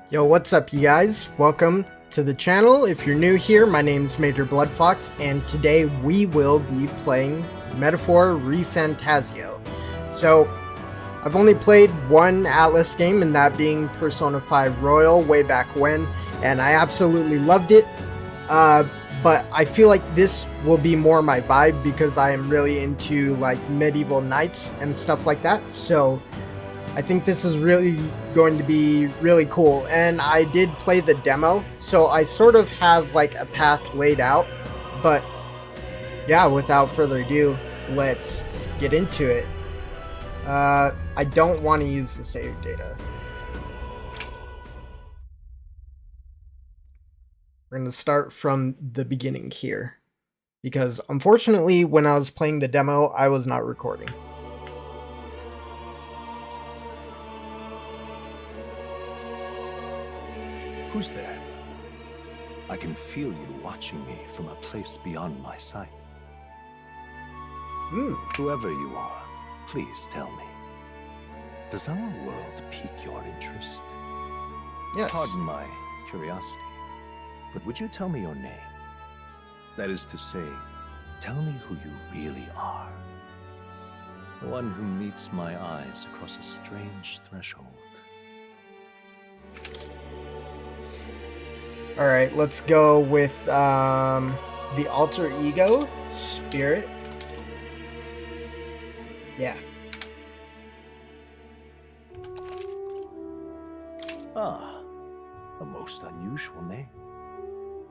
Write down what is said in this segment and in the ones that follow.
Yo, what's up you guys? Welcome to the channel. If you're new here, my name is MjrBloodFox, and today we will be playing Metaphor ReFantazio. So, I've only played one Atlus game, and that being Persona 5 Royal way back when, and I absolutely loved it. But I feel like this will be more my vibe because I am really into like medieval knights and stuff like that. So I think this is really going to be really cool. And I did play the demo, so I sort of have like a path laid out. But yeah, without further ado, let's get into it. I don't want to use the save data. We're going to start from the beginning here, because unfortunately when I was playing the demo, I was not recording. Who's there? I can feel you watching me from a place beyond my sight. Whoever you are, please tell me. Does our world pique your interest? Yes. Pardon my curiosity, but would you tell me your name? That is to say, tell me who you really are. The one who meets my eyes across a strange threshold. Alright, let's go with the alter ego, spirit. Yeah. Ah, a most unusual name.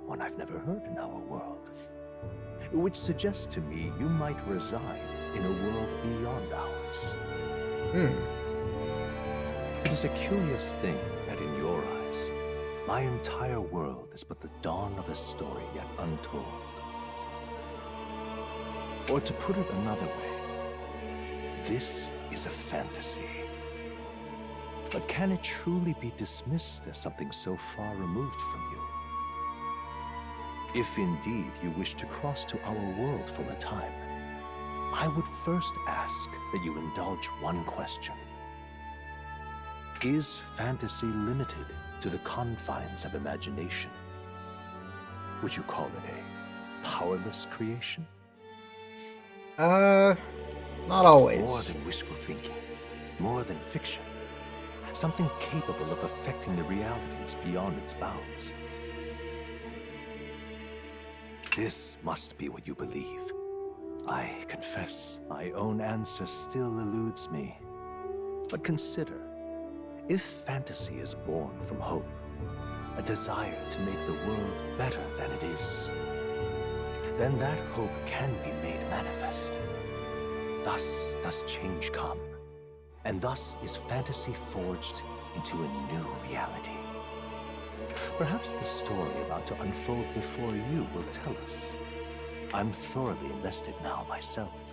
One I've never heard in our world. Which suggests to me you might reside in a world beyond ours. It is a curious thing that in your eyes, my entire world is but the dawn of a story yet untold. Or to put it another way, this is a fantasy. But can it truly be dismissed as something so far removed from you? If indeed you wish to cross to our world for a time, I would first ask that you indulge one question. Is fantasy limited to the confines of imagination? Would you call it a powerless creation? Not always. More than wishful thinking, more than fiction. Something capable of affecting the realities beyond its bounds. This must be what you believe. I confess, my own answer still eludes me. But consider, if fantasy is born from hope, a desire to make the world better than it is, then that hope can be made manifest. Thus does change come, and thus is fantasy forged into a new reality. Perhaps the story about to unfold before you will tell us. I'm thoroughly invested now myself.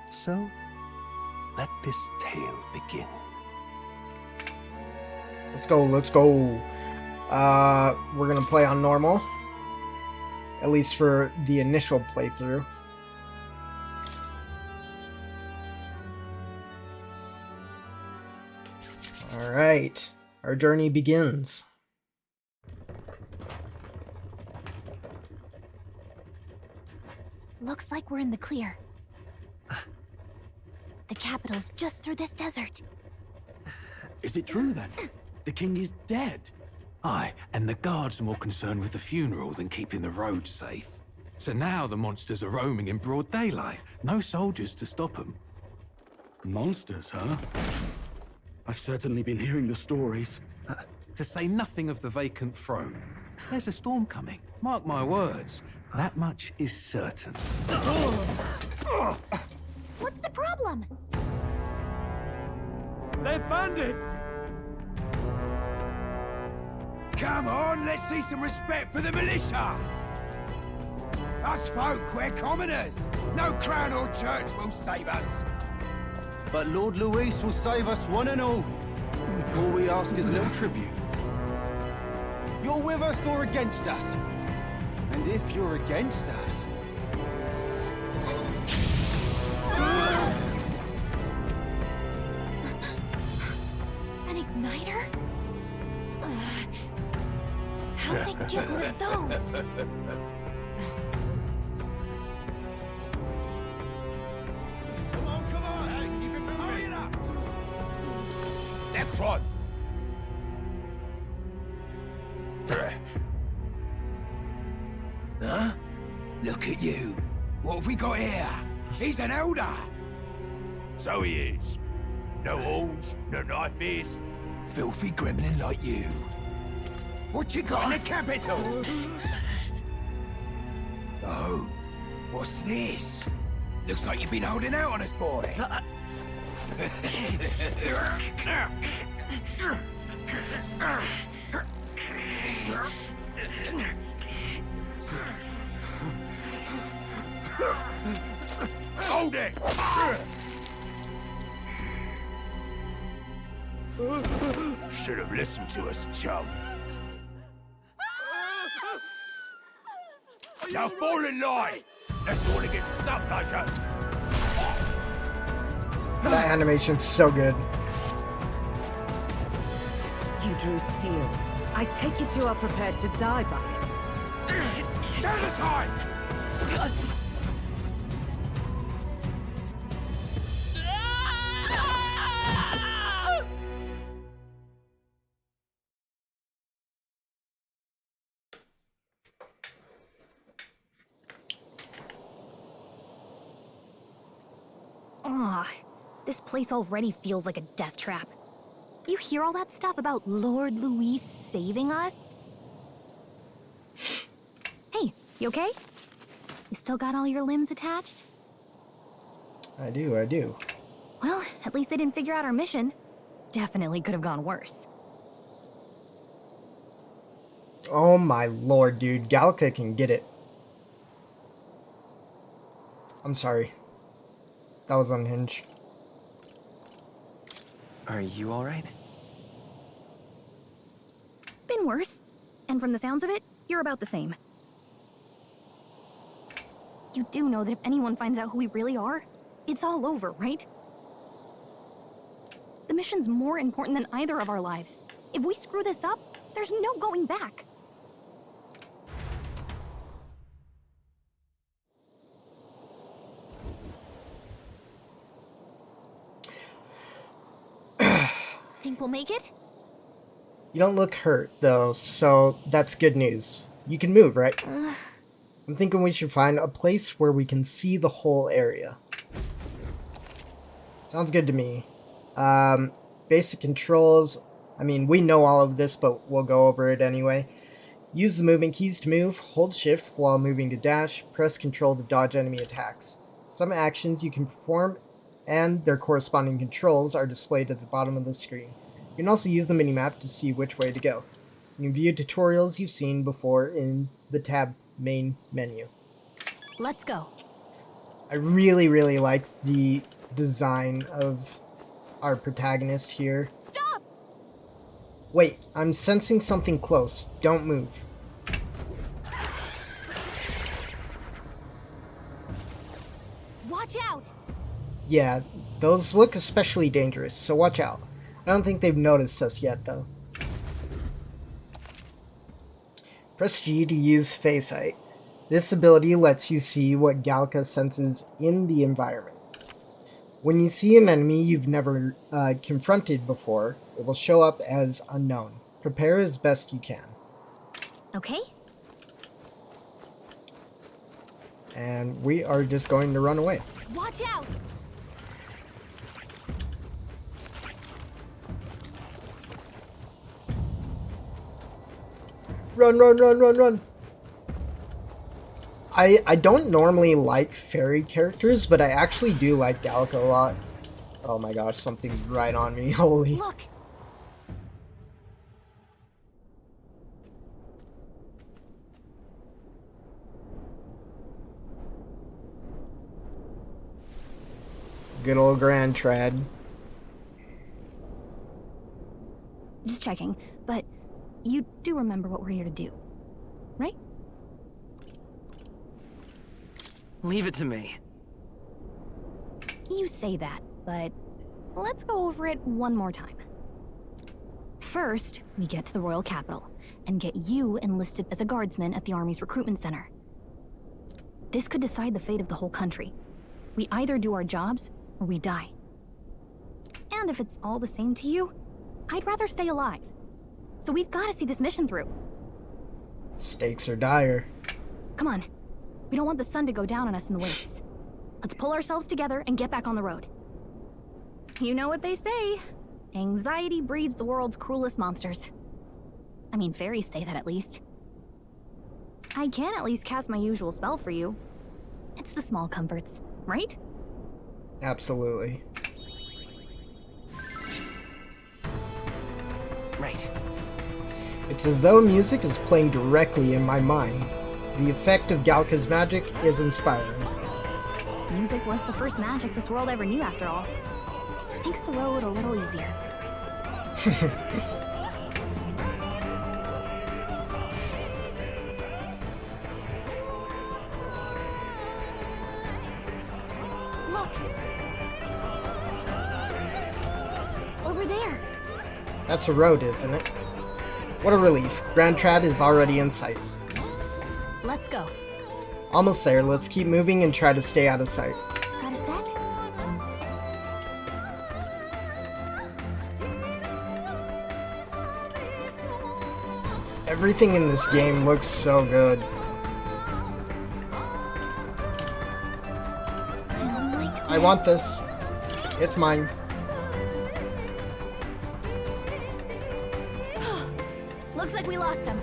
So, let this tale begin. Let's go, let's go. We're gonna play on normal. At least for the initial playthrough. Alright, our journey begins. Looks like we're in the clear. The capital's just through this desert. Is it true then? The king is dead? Aye, and the guards are more concerned with the funeral than keeping the roads safe. So now the monsters are roaming in broad daylight. No soldiers to stop them. Monsters, huh? I've certainly been hearing the stories. To say nothing of the vacant throne. There's a storm coming, mark my words. That much is certain. What's the problem? They're bandits! Come on, let's see some respect for the militia! Us folk, we're commoners. No crown or church will save us. But Lord Luis will save us one and all. All we ask is a little tribute. You're with us or against us? And if you're against us... An igniter? Ugh. How'd they get rid of those? Come on! Hey, keep it moving! Hurry it up! Next one! Huh? Look at you. What have we got here? He's an elder. So he is. No horns, no knife ears. Filthy gremlin like you. What you got in the capital? Oh, what's this? Looks like you've been holding out on us, boy. Hold it! Should have listened to us, chum. Now fall in line! Let's all get stuck like us! That animation's so good. You drew steel. I take it you are prepared to die by it. Stand aside! Ugh, this place already feels like a death trap. You hear all that stuff about Lord Louis saving us? Hey, you okay? You still got all your limbs attached? I do. Well, at least they didn't figure out our mission. Definitely could have gone worse. Oh my lord, dude. Gallica can get it. I'm sorry. That was unhinged. Are you alright? Been worse. And from the sounds of it, you're about the same. You do know that if anyone finds out who we really are, it's all over, right? The mission's more important than either of our lives. If we screw this up, there's no going back. Think we'll make it? You don't look hurt, though, so that's good news. You can move, right? I'm thinking we should find a place where we can see the whole area. Sounds good to me. Basic controls. I mean, we know all of this, but we'll go over it anyway. Use the movement keys to move. Hold shift while moving to dash. Press control to dodge enemy attacks. Some actions you can perform and their corresponding controls are displayed at the bottom of the screen. You can also use the minimap to see which way to go. You can view tutorials you've seen before in the tab main menu. Let's go. I really like the design of our protagonist here. Stop! Wait, I'm sensing something close. Don't move. Watch out! Yeah, those look especially dangerous, so watch out. I don't think they've noticed us yet, though. Press G to use Face Sight. This ability lets you see what Gallica senses in the environment. When you see an enemy you've never confronted before, it will show up as unknown. Prepare as best you can. Okay. And we are just going to run away. Watch out! Run. I don't normally like fairy characters, but I actually do like Gallica a lot. Oh my gosh, something's right on me. Holy. Look! Good old Grand Trad. Just checking, but you do remember what we're here to do, right? Leave it to me. You say that, but let's go over it one more time. First, we get to the royal capital. and get you enlisted as a guardsman at the Army's recruitment center. This could decide the fate of the whole country. We either do our jobs, or we die. And if it's all the same to you, I'd rather stay alive. So we've got to see this mission through. Stakes are dire. Come on. We don't want the sun to go down on us in the wastes. Let's pull ourselves together and get back on the road. You know what they say. Anxiety breeds the world's cruelest monsters. I mean, fairies say that at least. I can at least cast my usual spell for you. It's the small comforts, right? Absolutely. Right. It's as though music is playing directly in my mind. The effect of Gallica's magic is inspiring. Music was the first magic this world ever knew, after all. Makes the road a little easier. Look! Over there! That's a road, isn't it? What a relief. Grand Trad is already in sight. Let's go. Almost there. Let's keep moving and try to stay out of sight. Got a sec? Everything in this game looks so good. I want this. It's mine. Looks like we lost him.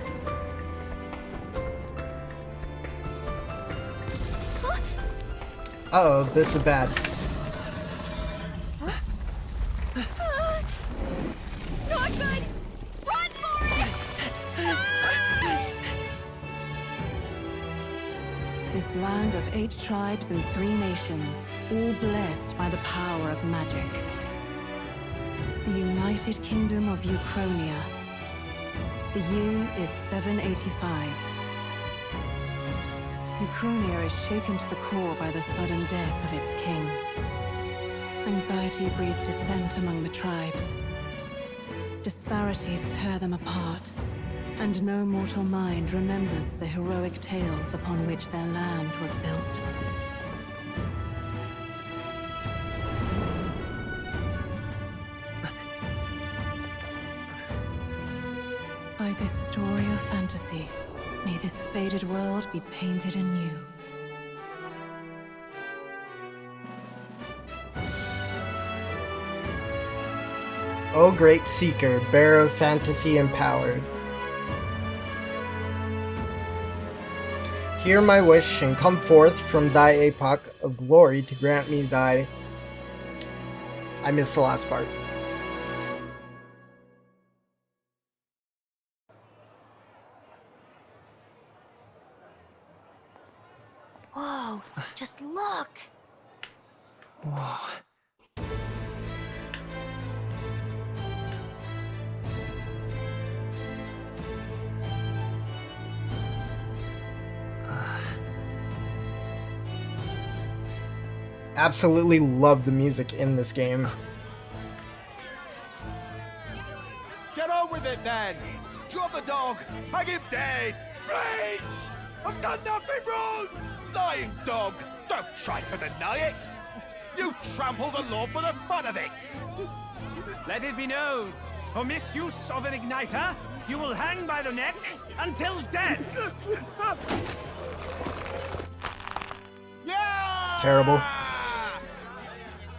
Uh-oh, this is bad. Not good! Run for it! This land of 8 tribes and 3 nations, all blessed by the power of magic. The United Kingdom of Uchronia. The year is 785. Uchronia is shaken to the core by the sudden death of its king. Anxiety breeds dissent among the tribes. Disparities tear them apart, and no mortal mind remembers the heroic tales upon which their land was built. By this story of fantasy, may this faded world be painted anew. O great seeker, bearer of fantasy empowered. Hear my wish and come forth from thy epoch of glory to grant me thy... I missed the last part. Whoa, just look! Whoa. Absolutely love the music in this game. Get on with it, then! Drop the dog! Hang him dead! Please! I've done nothing wrong! Lying dog! Don't try to deny it! You trample the law for the fun of it! Let it be known, for misuse of an igniter, you will hang by the neck until dead! Yeah! Terrible.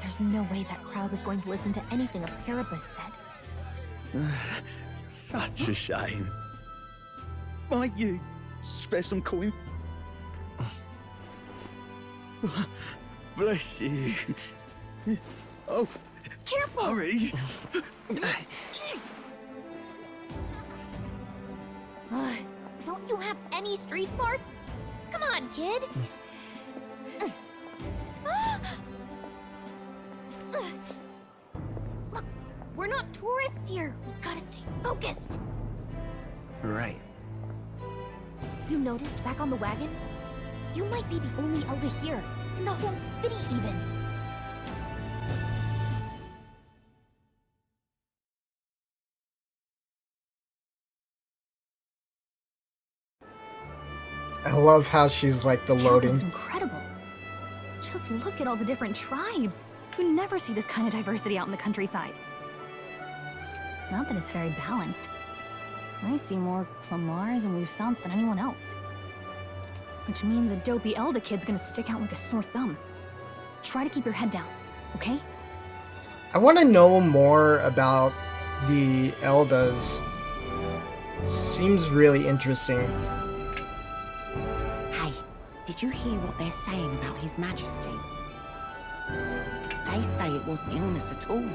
There's no way that crowd was going to listen to anything a Paribus said. Such a shame. Might you spare some coin? Bless you. Oh, Careful! hurry. Don't you have any street smarts? Come on, kid! Look, we're not tourists here. We gotta stay focused. Right. You noticed back on the wagon? You might be the only Elder here, in the whole city even. I love how she's like the That loading. looks incredible. Just look at all the different tribes. You never see this kind of diversity out in the countryside. Not that it's very balanced. I see more Clamars and Lusants than anyone else. Which means a dopey Elda kid's gonna stick out like a sore thumb. Try to keep your head down, okay? I want to know more about the Eldas. Seems really interesting. Hey, did you hear what they're saying about His Majesty? They say it wasn't illness at all.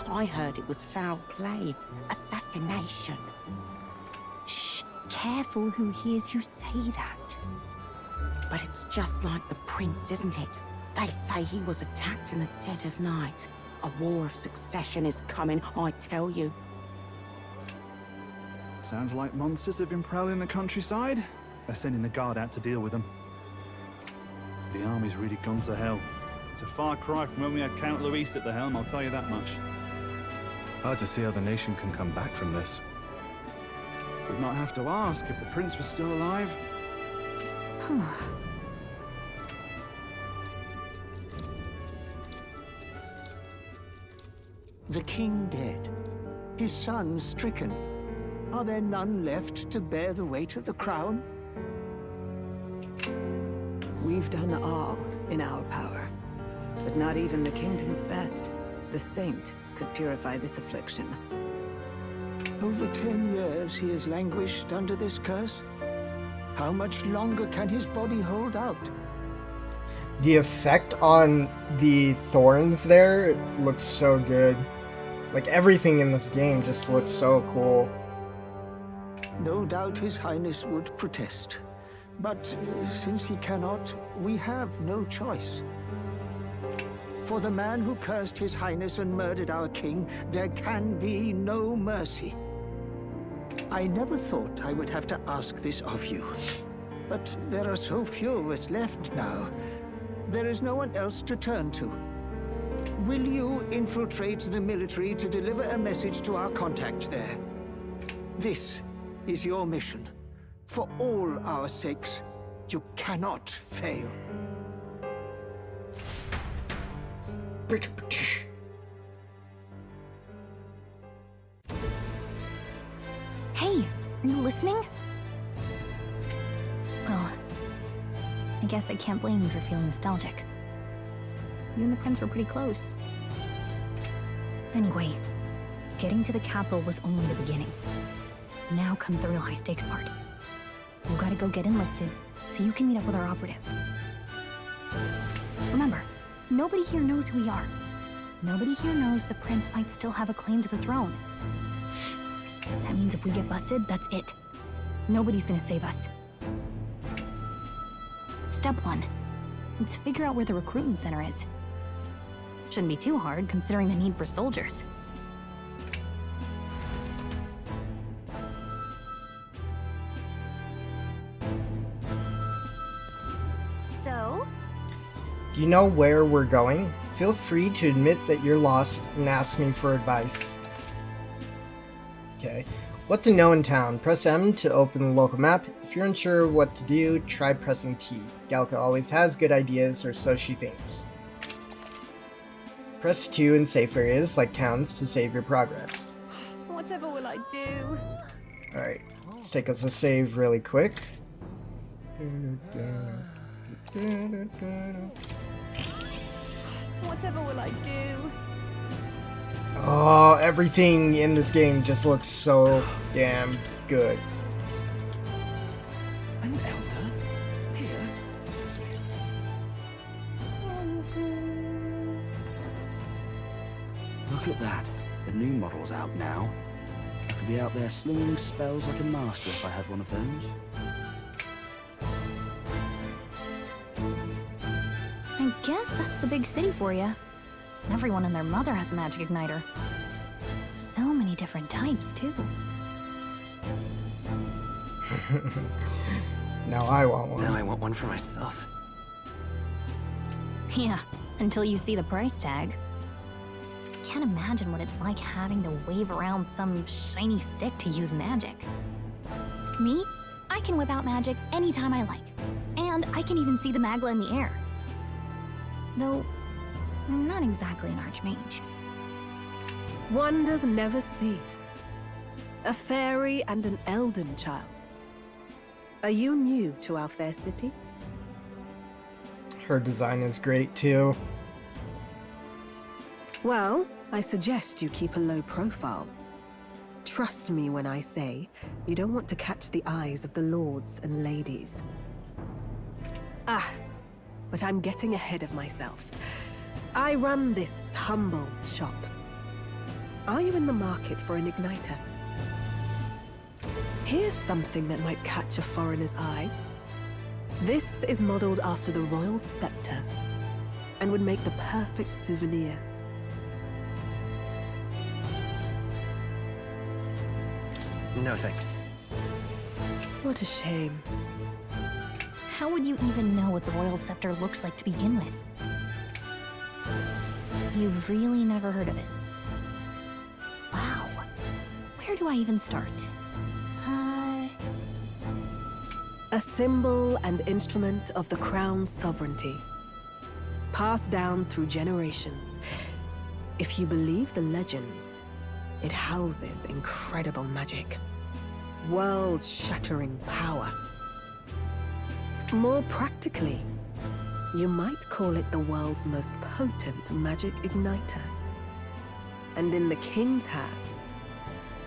I heard it was foul play, assassination. Shh, careful who hears you say that. But it's just like the prince, isn't it? They say he was attacked in the dead of night. A war of succession is coming, I tell you. Sounds like monsters have been prowling the countryside. They're sending the guard out to deal with them. The army's really gone to hell. It's a far cry from when we had Count Luis at the helm, I'll tell you that much. Hard to see how the nation can come back from this. We might have to ask if the prince was still alive. The king dead, his son stricken. Are there none left to bear the weight of the crown? We've done all in our power, but not even the kingdom's best, the saint, could purify this affliction. Over 10 years he has languished under this curse. How much longer can his body hold out? The effect on the thorns there looks so good. Like everything in this game just looks so cool. No doubt His Highness would protest. But since he cannot, we have no choice. For the man who cursed His Highness and murdered our king, there can be no mercy. I never thought I would have to ask this of you. But there are so few of us left now. There is no one else to turn to. Will you infiltrate the military to deliver a message to our contact there? This is your mission. For all our sakes, you cannot fail. Hey, are you listening? Well, I guess I can't blame you for feeling nostalgic. You and the prince were pretty close. Anyway, getting to the capital was only the beginning. Now comes the real high-stakes part. You gotta go get enlisted, so you can meet up with our operative. Remember, nobody here knows who we are. Nobody here knows the prince might still have a claim to the throne. That means if we get busted, that's it. Nobody's gonna save us. Step 1. Let's figure out where the recruitment center is. Shouldn't be too hard, considering the need for soldiers. So? Do you know where we're going? Feel free to admit that you're lost and ask me for advice. Okay. What to know in town? Press M to open the local map. If you're unsure what to do, try pressing T. Gallica always has good ideas, or so she thinks. Press 2 in safe areas, like towns, to save your progress. Whatever will I do? Alright, let's take us a save really quick. Whatever will I do? Oh, everything in this game just looks so damn good. An elder? Here? Look at that. The new model's out now. I could be out there slinging spells like a master if I had one of those. I guess that's the big city for you. Everyone and their mother has a magic igniter. So many different types, too. Now I want one. Now I want one for myself. Yeah, until you see the price tag. Can't imagine what it's like having to wave around some shiny stick to use magic. Me? I can whip out magic anytime I like. And I can even see the Magla in the air. Though, I'm not exactly an archmage. Wonders never cease. A fairy and an elden child. Are you new to our fair city? Her design is great too. Well, I suggest you keep a low profile. Trust me when I say you don't want to catch the eyes of the lords and ladies. But I'm getting ahead of myself. I run this humble shop. Are you in the market for an igniter? Here's something that might catch a foreigner's eye. This is modeled after the royal scepter and would make the perfect souvenir. No thanks. What a shame. How would you even know what the royal scepter looks like to begin with? You've really never heard of it. Wow. Where do I even start? A symbol and instrument of the crown's sovereignty. Passed down through generations. If you believe the legends, it houses incredible magic. World-shattering power. More practically, you might call it the world's most potent magic igniter. And in the king's hands,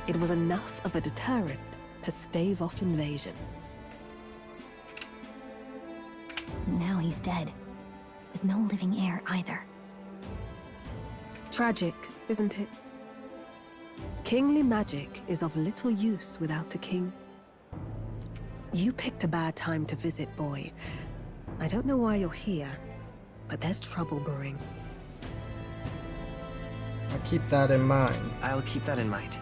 it was enough of a deterrent to stave off invasion. Now he's dead, with no living heir either. Tragic, isn't it? Kingly magic is of little use without a king. You picked a bad time to visit, boy. I don't know why you're here, but there's trouble brewing. I'll keep that in mind. I'll keep that in mind.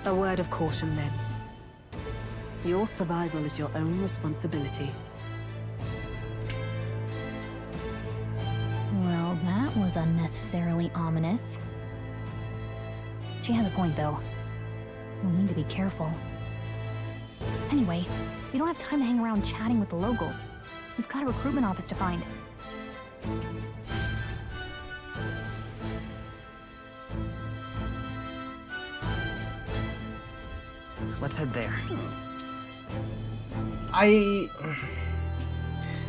A word of caution, then. Your survival is your own responsibility. Well, that was unnecessarily ominous. She has a point, though. We'll need to be careful. Anyway, we don't have time to hang around chatting with the locals. We've got a recruitment office to find. Let's head there.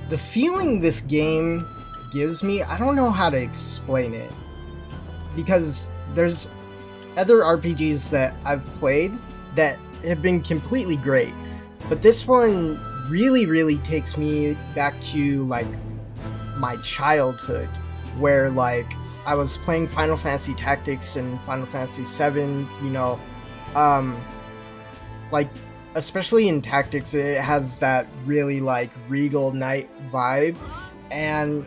The feeling this game gives me, I don't know how to explain it. Because there's other RPGs that I've played that have been completely great. But this one really takes me back to, like, my childhood. Where, like, I was playing Final Fantasy Tactics and Final Fantasy VII, you know. Like, especially in Tactics, it has that really, like, regal knight vibe. And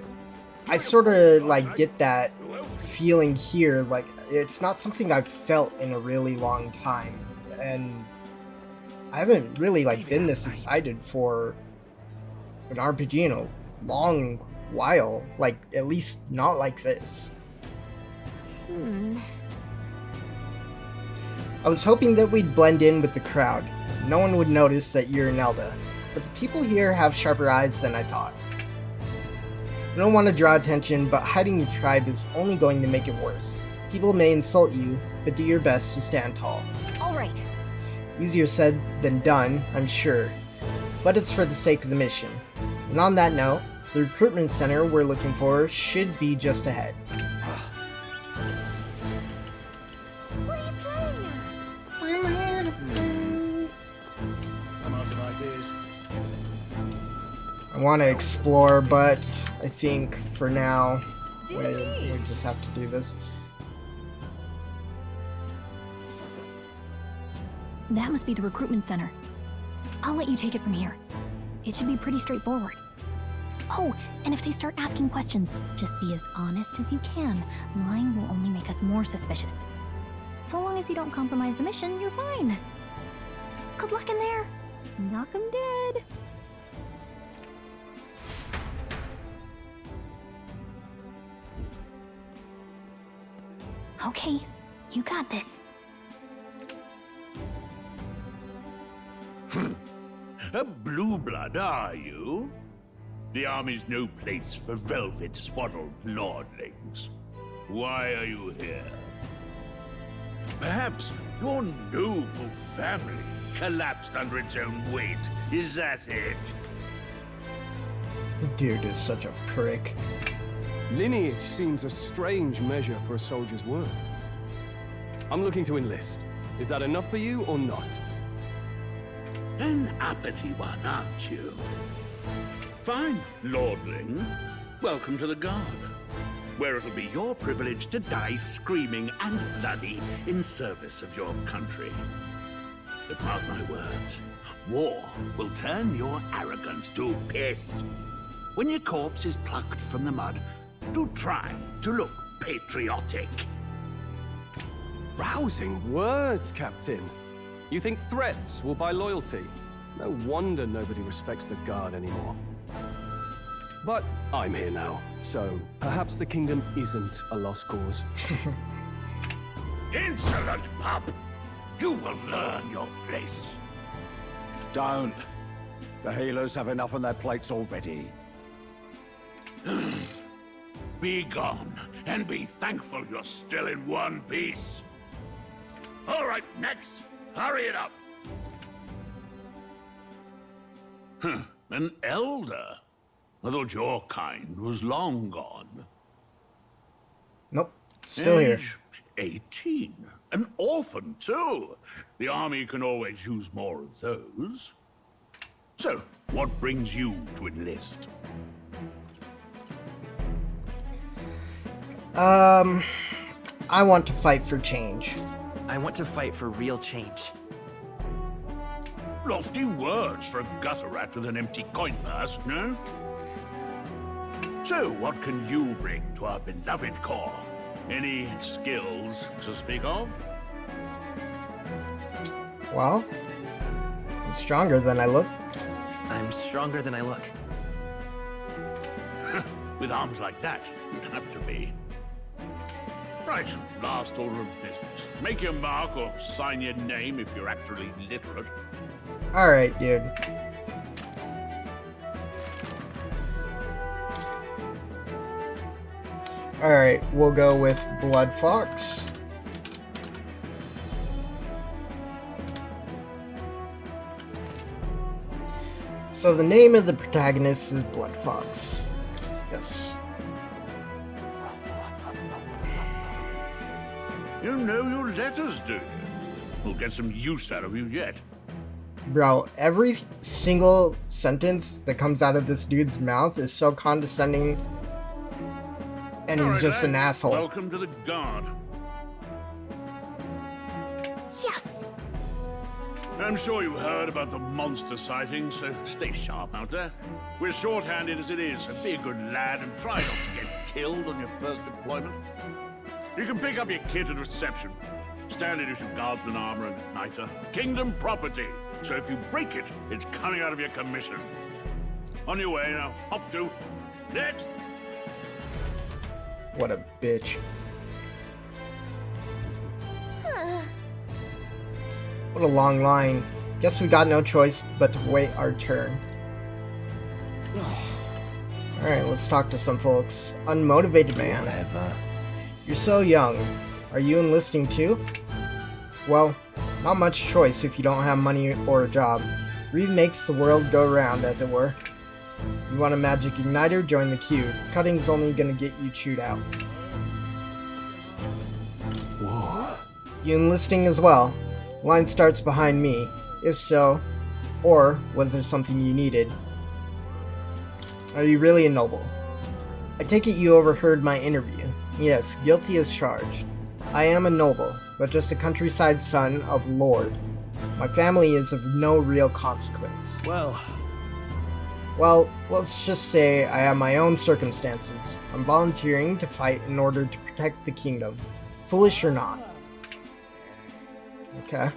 I sort of, like, get that feeling here. Like, it's not something I've felt in a really long time. And I haven't really, like, been this excited for an RPG in a long while. Like, at least not like this. I was hoping that we'd blend in with the crowd. No one would notice that you're an Elda, but the people here have sharper eyes than I thought. I don't want to draw attention, but hiding your tribe is only going to make it worse. People may insult you, but do your best to stand tall. Alright. Easier said than done, I'm sure, but it's for the sake of the mission. And on that note, the recruitment center we're looking for should be just ahead. What are you playing at? I'm out of ideas. I want to explore, but I think for now, we just have to do this. That must be the recruitment center. I'll let you take it from here. It should be pretty straightforward. Oh, and if they start asking questions, just be as honest as you can. Lying will only make us more suspicious. So long as you don't compromise the mission, you're fine. Good luck in there. Knock 'em dead. Okay, you got this. A blue blood, are you? The army's no place for velvet-swaddled lordlings. Why are you here? Perhaps your noble family collapsed under its own weight. Is that it? Dude is such a prick. Lineage seems a strange measure for a soldier's worth. I'm looking to enlist. Is that enough for you or not? An uppity one, aren't you? Fine, lordling. Welcome to the Guard, where it'll be your privilege to die screaming and bloody in service of your country. But mark my words, war will turn your arrogance to piss. When your corpse is plucked from the mud, do try to look patriotic. Rousing words, Captain. You think threats will buy loyalty? No wonder nobody respects the Guard anymore. But I'm here now, so perhaps the kingdom isn't a lost cause. Insolent pup! You will learn your place. Don't. The healers have enough on their plates already. Be gone, and be thankful you're still in one piece. All right, next. Hurry it up. An elder? I thought your kind was long gone. Nope, still here. Age 18. An orphan, too. The army can always use more of those. So, what brings you to enlist? I want to fight for change. I want to fight for real change. Lofty words for a gutter rat with an empty coin purse, no? So, what can you bring to our beloved corps? Any skills to speak of? Well, I'm stronger than I look. I'm stronger than I look. With arms like that, you'd have to be. Right, last order of business. Make your mark or sign your name if you're actually literate. Alright, dude. Alright, we'll go with BloodFox. So the name of the protagonist is BloodFox. Yes. You know your letters, do you? We'll get some use out of you yet. Bro, every single sentence that comes out of this dude's mouth is so condescending, and he's just an asshole. Welcome to the Guard. Yes! I'm sure you heard about the monster sighting, so stay sharp out there. We're short-handed as it is, so be a good lad and try not to get killed on your first deployment. You can pick up your kit at reception. Standard issue guardsman armor and igniter. Kingdom property. So if you break it, it's coming out of your commission. On your way now. Hop to. Next. What a bitch. What a long line. Guess we got no choice but to wait our turn. Alright, let's talk to some folks. Unmotivated man. Whatever. You're so young. Are you enlisting too? Well, not much choice if you don't have money or a job. Reeve makes the world go round, as it were. You want a magic igniter? Join the queue. Cutting's only gonna get you chewed out. Whoa. You enlisting as well? Line starts behind me. If so, or was there something you needed? Are you really a noble? I take it you overheard my interview. Yes, guilty as charged. I am a noble, but just a countryside son of Lord. My family is of no real consequence. Well, let's just say I have my own circumstances. I'm volunteering to fight in order to protect the kingdom. Foolish or not. Okay.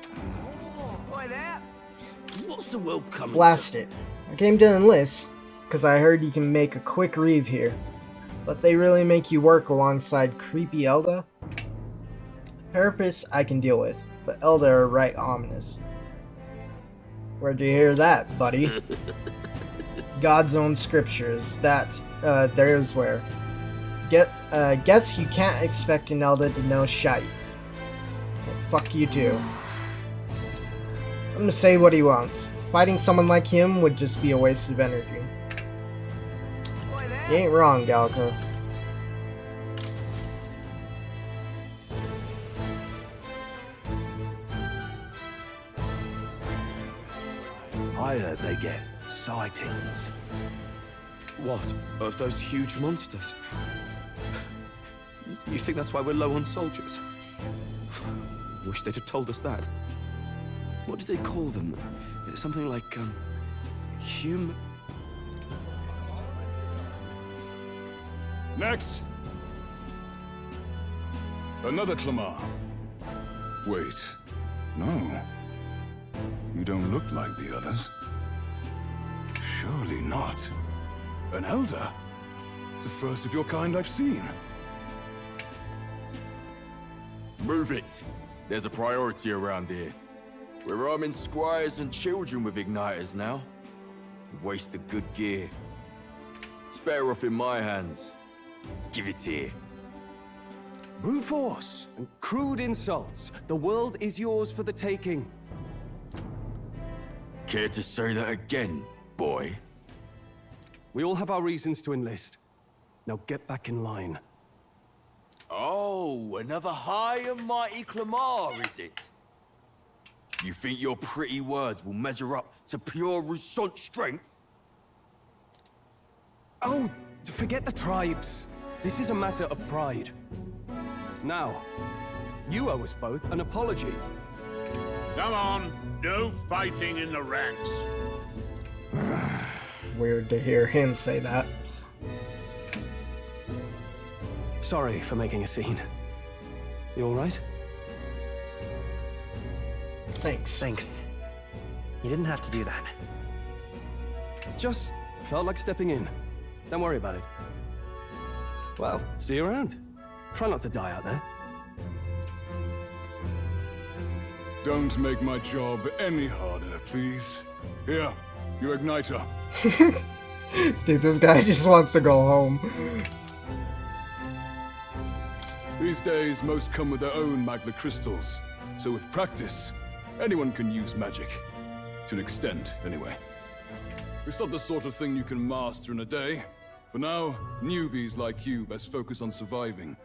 What's the world coming Blast it. I came to enlist, because I heard you can make a quick Reeve here. But they really make you work alongside creepy Elda? Therapists I can deal with, but Elda are right ominous. Where'd you hear that, buddy? God's own scriptures. There's where. Guess you can't expect an elder to know shite. Well, fuck you too. I'm gonna say what he wants. Fighting someone like him would just be a waste of energy. You ain't wrong, Gallica. I heard they get sightings. What? Of those huge monsters? You think that's why we're low on soldiers? Wish they'd have told us that. What do they call them? Something like, human... Next! Another Clamar. Wait, no. You don't look like the others. Surely not. An elder? It's the first of your kind I've seen. Move it. There's a priority around here. We're arming squires and children with igniters now. Waste of good gear. It's better off in my hands. Give it here. Brute force and crude insults. The world is yours for the taking. Care to say that again, boy? We all have our reasons to enlist. Now get back in line. Oh, another high and mighty Clamar, is it? You think your pretty words will measure up to pure Roussant strength? Oh, forget the tribes. This is a matter of pride. Now, you owe us both an apology. Come on, no fighting in the ranks. Weird to hear him say that. Sorry for making a scene. You all right? Thanks. Thanks. You didn't have to do that. Just felt like stepping in. Don't worry about it. Well, see you around. Try not to die out there. Don't make my job any harder, please. Here, your igniter. Dude, this guy just wants to go home. These days, most come with their own magna crystals. So with practice, anyone can use magic. To an extent, anyway. It's not the sort of thing you can master in a day. For now, newbies like you best focus on surviving.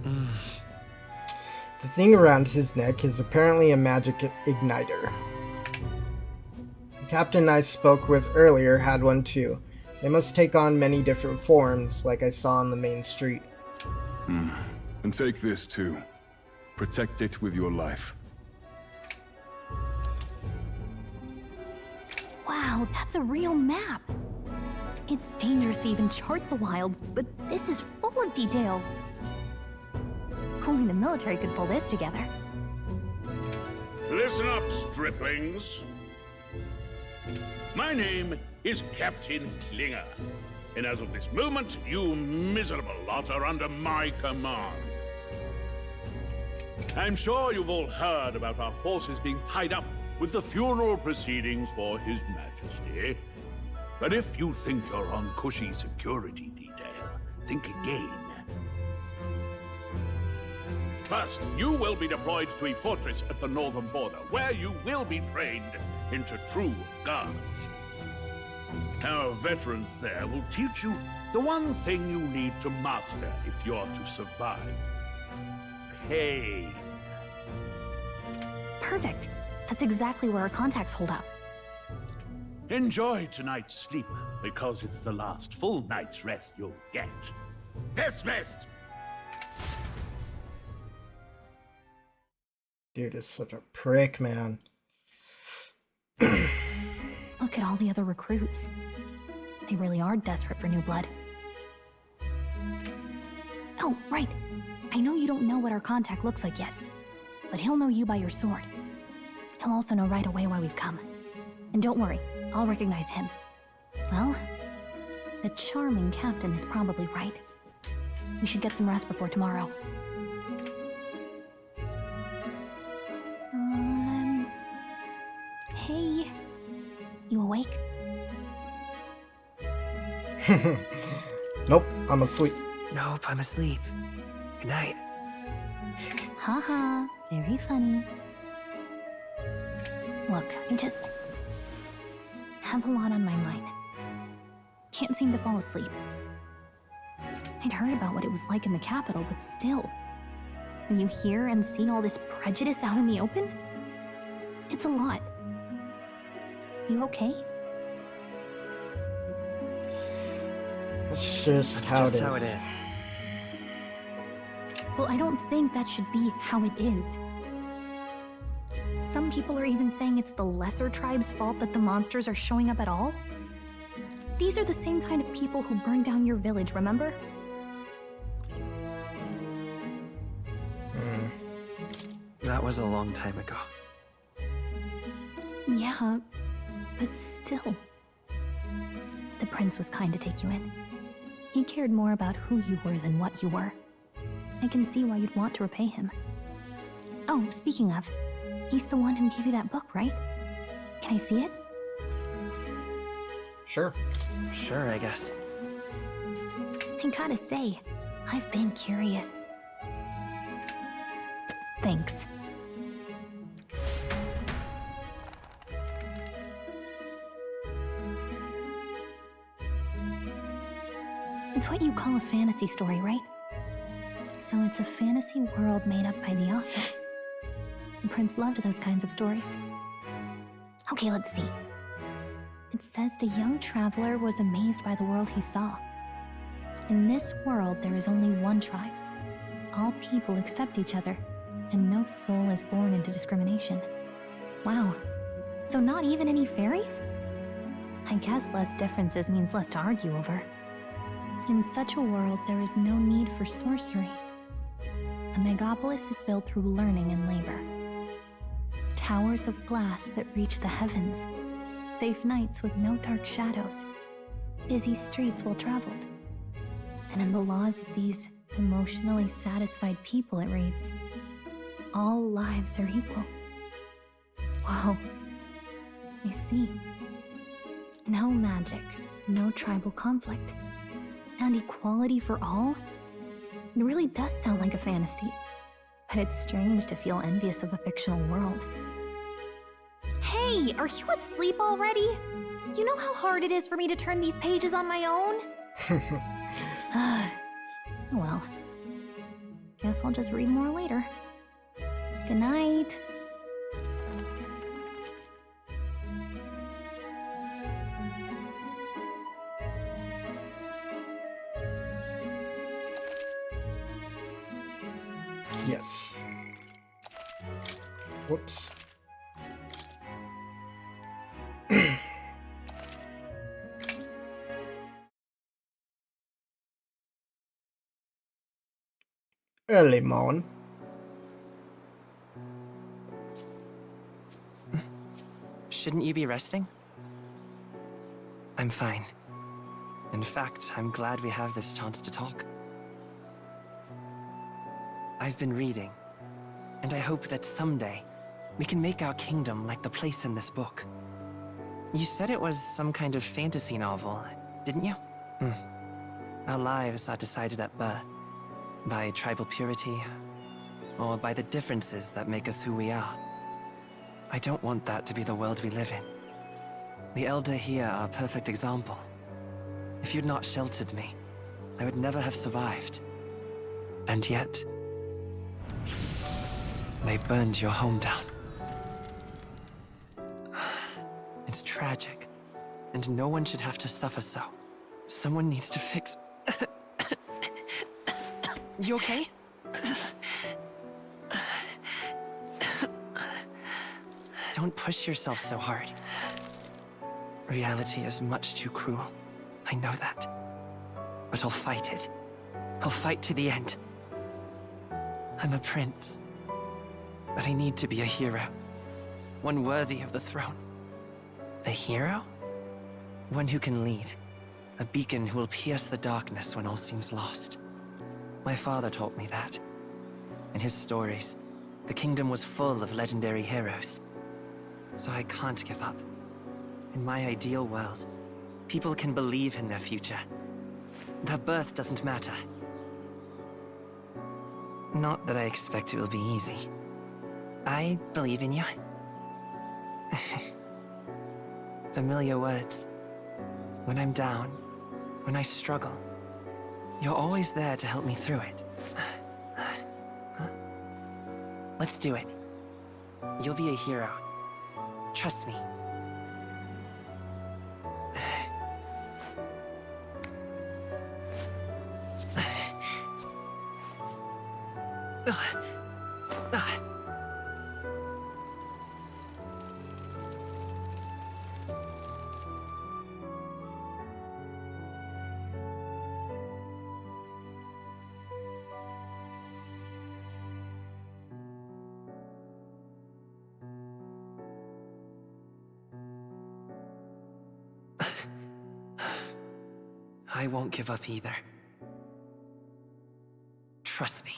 The thing around his neck is apparently a magic igniter. The captain I spoke with earlier had one too. They must take on many different forms, like I saw on the main street. And take this too. Protect it with your life. Wow, that's a real map. It's dangerous to even chart the wilds, but this is full of details. Only the military could pull this together. Listen up, striplings. My name is Captain Klinger, and as of this moment, you miserable lot are under my command. I'm sure you've all heard about our forces being tied up with the funeral proceedings for His Majesty. But if you think you're on cushy security detail, think again. First, you will be deployed to a fortress at the northern border, where you will be trained into true guards. Our veterans there will teach you the one thing you need to master if you're to survive. Pain. Perfect. That's exactly where our contacts hold up. Enjoy tonight's sleep, because it's the last full night's rest you'll get. Dismissed! Dude is such a prick, man. Look at all the other recruits. They really are desperate for new blood. Oh, right. I know you don't know what our contact looks like yet, but he'll know you by your sword. He'll also know right away why we've come. And don't worry, I'll recognize him. Well, the charming captain is probably right. We should get some rest before tomorrow. Hey. Nope, I'm asleep. Nope, I'm asleep. Good night. Haha, very funny. Look, I just have a lot on my mind. Can't seem to fall asleep. I'd heard about what it was like in the capital, but still, when you hear and see all this prejudice out in the open, it's a lot. You okay? That's just how it is. Well, I don't think that should be how it is. Some people are even saying it's the lesser tribe's fault that the monsters are showing up at all. These are the same kind of people who burned down your village, remember? That was a long time ago. Yeah, but still. The prince was kind to take you in. He cared more about who you were than what you were. I can see why you'd want to repay him. Oh, speaking of, he's the one who gave you that book, right? Can I see it? Sure. Sure, I guess. I gotta say, I've been curious. Thanks. It's what you call a fantasy story, right? So it's a fantasy world made up by the author. The prince loved those kinds of stories. Okay, let's see. It says the young traveler was amazed by the world he saw. In this world, there is only one tribe. All people accept each other, and no soul is born into discrimination. Wow. So not even any fairies? I guess less differences means less to argue over. In such a world, there is no need for sorcery. A megapolis is built through learning and labor. Towers of glass that reach the heavens. Safe nights with no dark shadows. Busy streets well traveled. And in the laws of these emotionally satisfied people, it reads, all lives are equal. Whoa. I see. No magic, no tribal conflict, and equality for all? It really does sound like a fantasy, but it's strange to feel envious of a fictional world. Hey, are you asleep already? You know how hard it is for me to turn these pages on my own? Well, guess I'll just read more later. Good night. Yes. Whoops. Early morn. Shouldn't you be resting? I'm fine. In fact, I'm glad we have this chance to talk. I've been reading, and I hope that someday we can make our kingdom like the place in this book. You said it was some kind of fantasy novel, didn't you? Our lives are decided at birth, by tribal purity, or by the differences that make us who we are. I don't want that to be the world we live in. The Elder here are a perfect example. If you'd not sheltered me, I would never have survived. And yet, they burned your home down. It's tragic, and no one should have to suffer so. Someone needs to fix... You okay? Don't push yourself so hard. Reality is much too cruel. I know that. But I'll fight it. I'll fight to the end. I'm a prince. But I need to be a hero. One worthy of the throne. A hero? One who can lead. A beacon who will pierce the darkness when all seems lost. My father taught me that. In his stories, the kingdom was full of legendary heroes. So I can't give up. In my ideal world, people can believe in their future That birth doesn't matter. Not that I expect it will be easy. I believe in you. Familiar words. When I'm down, when I struggle, you're always there to help me through it. Let's do it. You'll be a hero. Trust me. I won't give up either. Trust me.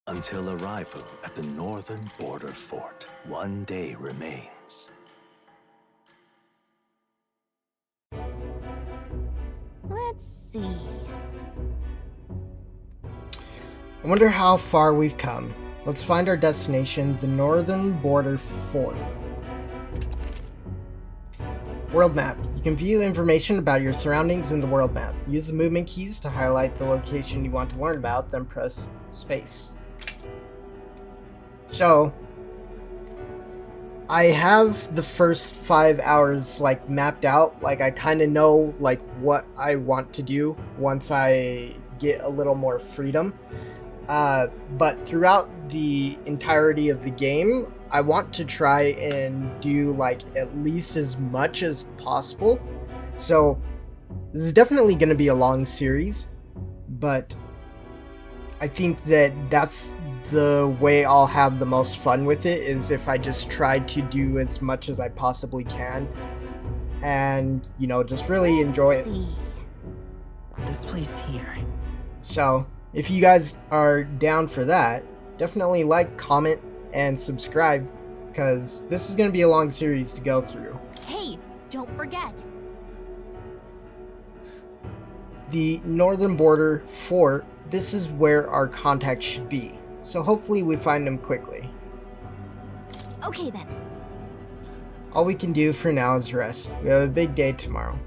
Until arrival at the northern border fort, one day remains. Let's see. I wonder how far we've come. Let's find our destination, the northern border fort. World map. You can view information about your surroundings in the world map. Use the movement keys to highlight the location you want to learn about, then press space. So, I have the first 5 hours like mapped out. Like I kind of know like what I want to do once I get a little more freedom. But throughout the entirety of the game, I want to try and do like at least as much as possible. So this is definitely going to be a long series, but I think that that's the way I'll have the most fun with it, is if I just try to do as much as I possibly can and, you know, just really enjoy it. This place here. So if you guys are down for that, definitely like, comment, and subscribe, because this is going to be a long series to go through. Hey, don't forget. The northern border fort, this is where our contact should be. So hopefully we find him quickly. Okay then. All we can do for now is rest. We have a big day tomorrow.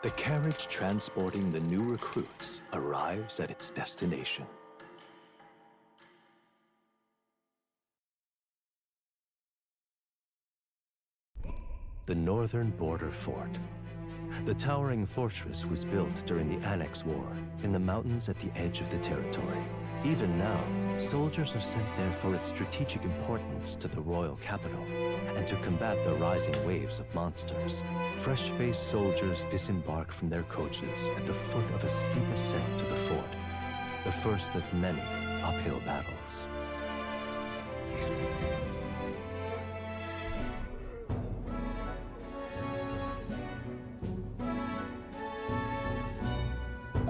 The carriage transporting the new recruits arrives at its destination. The northern border fort. The towering fortress was built during the Annex War in the mountains at the edge of the territory. Even now, soldiers are sent there for its strategic importance to the royal capital and to combat the rising waves of monsters. Fresh-faced soldiers disembark from their coaches at the foot of a steep ascent to the fort, the first of many uphill battles.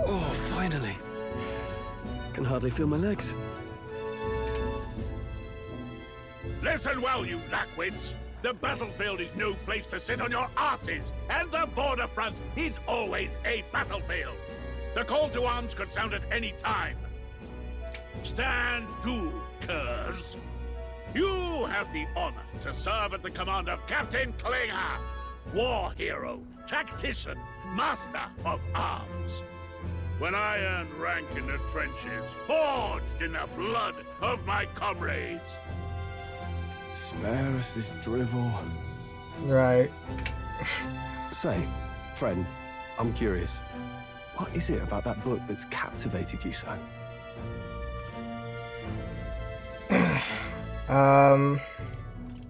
Oh, finally. Can hardly feel my legs. Listen well, you lackwits. The battlefield is no place to sit on your asses, and the border front is always a battlefield. The call to arms could sound at any time. Stand to, curs. You have the honor to serve at the command of Captain Klinger, war hero, tactician, master of arms. When I earned rank in the trenches, forged in the blood of my comrades. Spare us this drivel. Right. Say, friend, I'm curious. What is it about that book that's captivated you so? A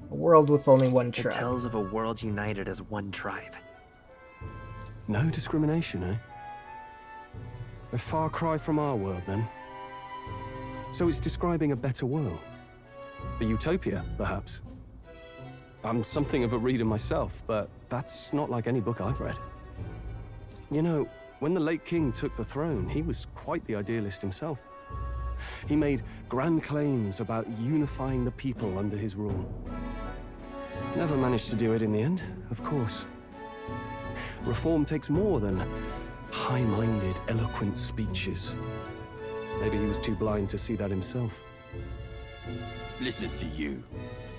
world with only one It tribe. tells of a world united as one tribe. No discrimination, eh? A far cry from our world, then. So it's describing a better world. A utopia, perhaps. I'm something of a reader myself, but that's not like any book I've read. You know, when the late king took the throne, he was quite the idealist himself. He made grand claims about unifying the people under his rule. Never managed to do it in the end, of course. Reform takes more than high-minded, eloquent speeches. Maybe he was too blind to see that himself. Listen to you.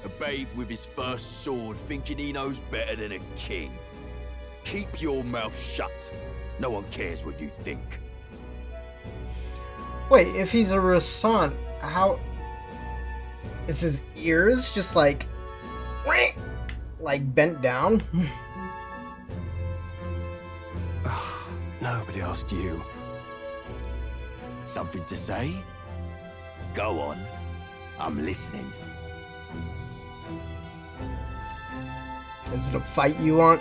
A babe with his first sword thinking he knows better than a king. Keep your mouth shut. No one cares what you think. Wait, if he's a Rassant, how... Is his ears just like bent down? Nobody asked you. Something to say? Go on. I'm listening. Is it a fight you want?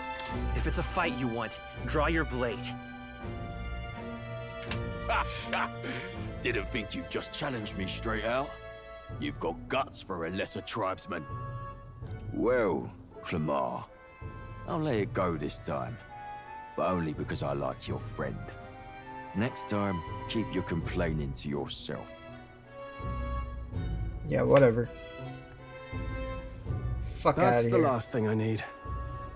If it's a fight you want, draw your blade. Didn't think you'd just challenge me straight out. You've got guts for a lesser tribesman. Well, Clamar, I'll let it go this time. But only because I like your friend. Next time, keep your complaining to yourself. Yeah, whatever. Fuck out of That's here. the last thing I need.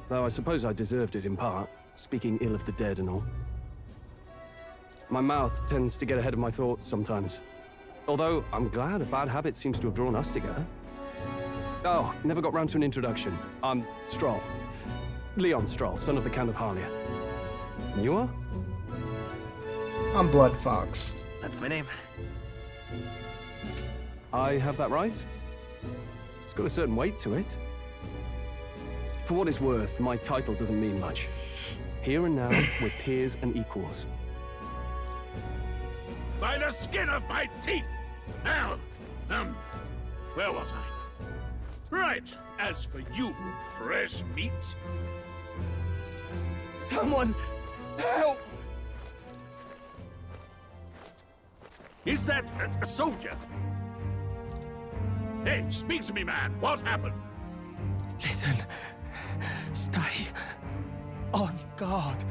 Though I suppose I deserved it in part, speaking ill of the dead and all. My mouth tends to get ahead of my thoughts sometimes. Although, I'm glad a bad habit seems to have drawn us together. Oh, never got round to an introduction. I'm Stroll. Leon Stroll, son of the Count of Harlia. And you are? I'm BloodFox. That's my name. I have that right? It's got a certain weight to it. For what it's worth, my title doesn't mean much. Here and now, we're peers and equals. By the skin of my teeth! Now, where was I? Right, as for you, fresh meat. Someone, help! Is that a soldier? Hey, speak to me, man. What happened? Listen. Stay on guard.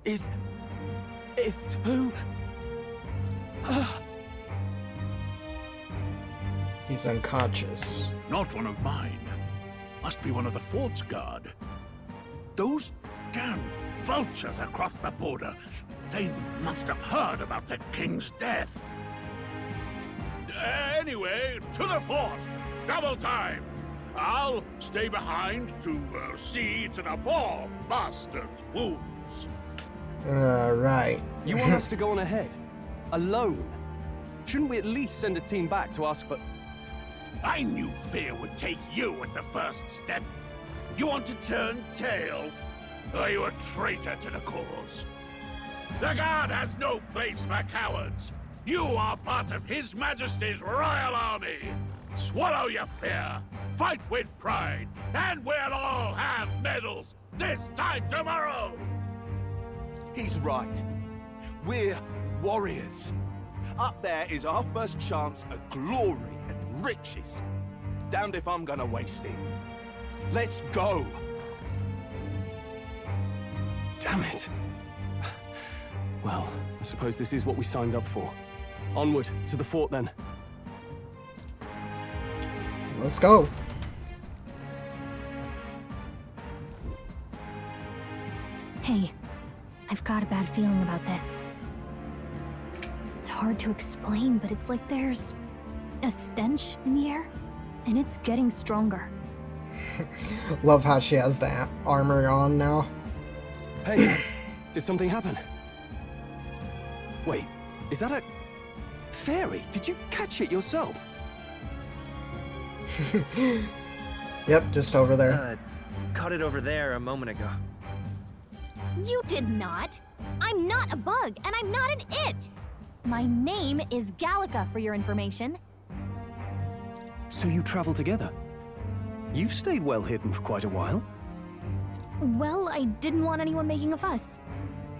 It's too... He's unconscious. Not one of mine. Must be one of the fort's guard. Those damn vultures across the border. They must have heard about the king's death. Anyway, to the fort. Double time. I'll stay behind to see to the poor bastard's wounds. Right. You want us to go on ahead? Alone? Shouldn't we at least send a team back to ask for... I knew fear would take you at the first step. You want to turn tail? Are you a traitor to the cause? The guard has no place for cowards. You are part of His Majesty's Royal Army. Swallow your fear, fight with pride, and we'll all have medals this time tomorrow! He's right. We're warriors. Up there is our first chance at glory and riches. Damned if I'm gonna waste it. Let's go! Damn it. Well, I suppose this is what we signed up for. Onward, to the fort then. Let's go. Hey, I've got a bad feeling about this. It's hard to explain, but it's like there's a stench in the air, and it's getting stronger. Love how she has that armor on now. Hey, did something happen? Wait, is that a... fairy? Did you catch it yourself? Yep, just over there. Caught it over there a moment ago. You did not. I'm not a bug, and I'm not an it. My name is Gallica, for your information. So you travel together? You've stayed well hidden for quite a while. Well, I didn't want anyone making a fuss.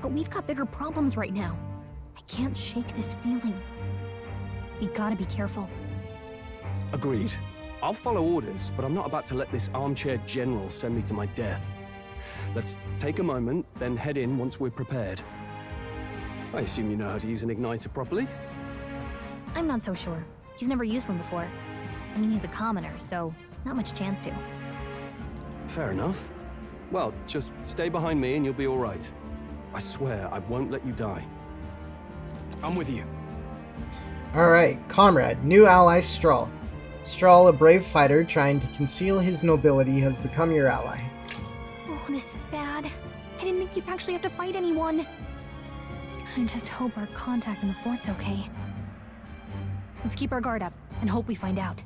But we've got bigger problems right now. I can't shake this feeling. We gotta be careful. Agreed. I'll follow orders, but I'm not about to let this armchair general send me to my death. Let's take a moment, then head in once we're prepared. I assume you know how to use an igniter properly? I'm not so sure. He's never used one before. I mean, he's a commoner, so not much chance to. Fair enough. Well, just stay behind me and you'll be all right. I swear I won't let you die. I'm with you. Alright, comrade, new ally Strahl. Strahl, a brave fighter trying to conceal his nobility, has become your ally. Oh, this is bad. I didn't think you'd actually have to fight anyone. I just hope our contact in the fort's okay. Let's keep our guard up and hope we find out.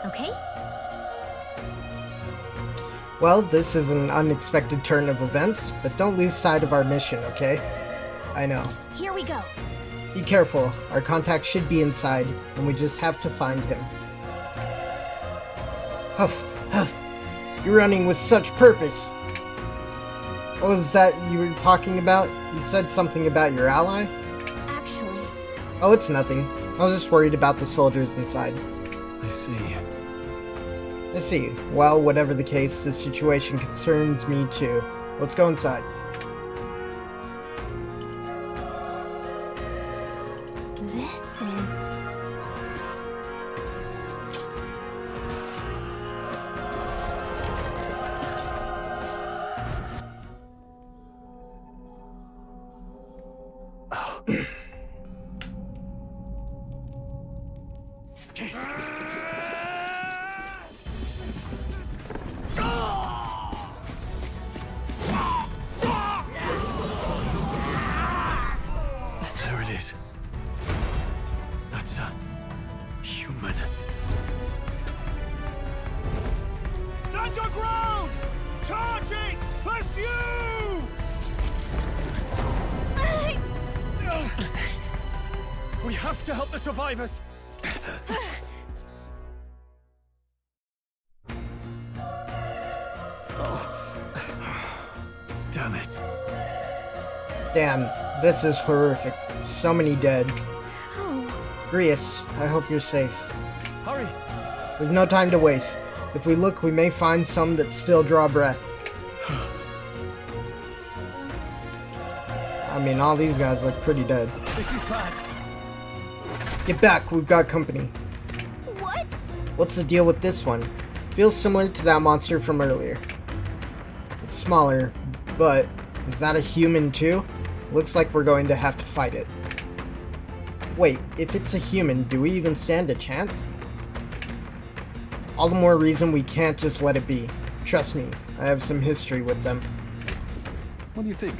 Okay? Well, this is an unexpected turn of events, but don't lose sight of our mission, okay? I know. Here we go. Be careful, our contact should be inside, and we just have to find him. Huff, huff, you're running with such purpose. What was that you were talking about? You said something about your ally? Actually... Oh, it's nothing. I was just worried about the soldiers inside. I see. I see. Well, whatever the case, this situation concerns me too. Let's go inside. This is... There it is. That's a human. Stand your ground! Charging! Pursue! We have to help the survivors! Damn it. Damn, this is horrific. So many dead. How? Grius, I hope you're safe. Hurry! There's no time to waste. If we look, we may find some that still draw breath. I mean, all these guys look pretty dead. This is bad. Get back, we've got company. What? What's the deal with this one? Feels similar to that monster from earlier. It's smaller, but is that a human too? Looks like we're going to have to fight it. Wait, if it's a human, do we even stand a chance? All the more reason we can't just let it be. Trust me, I have some history with them. What do you think?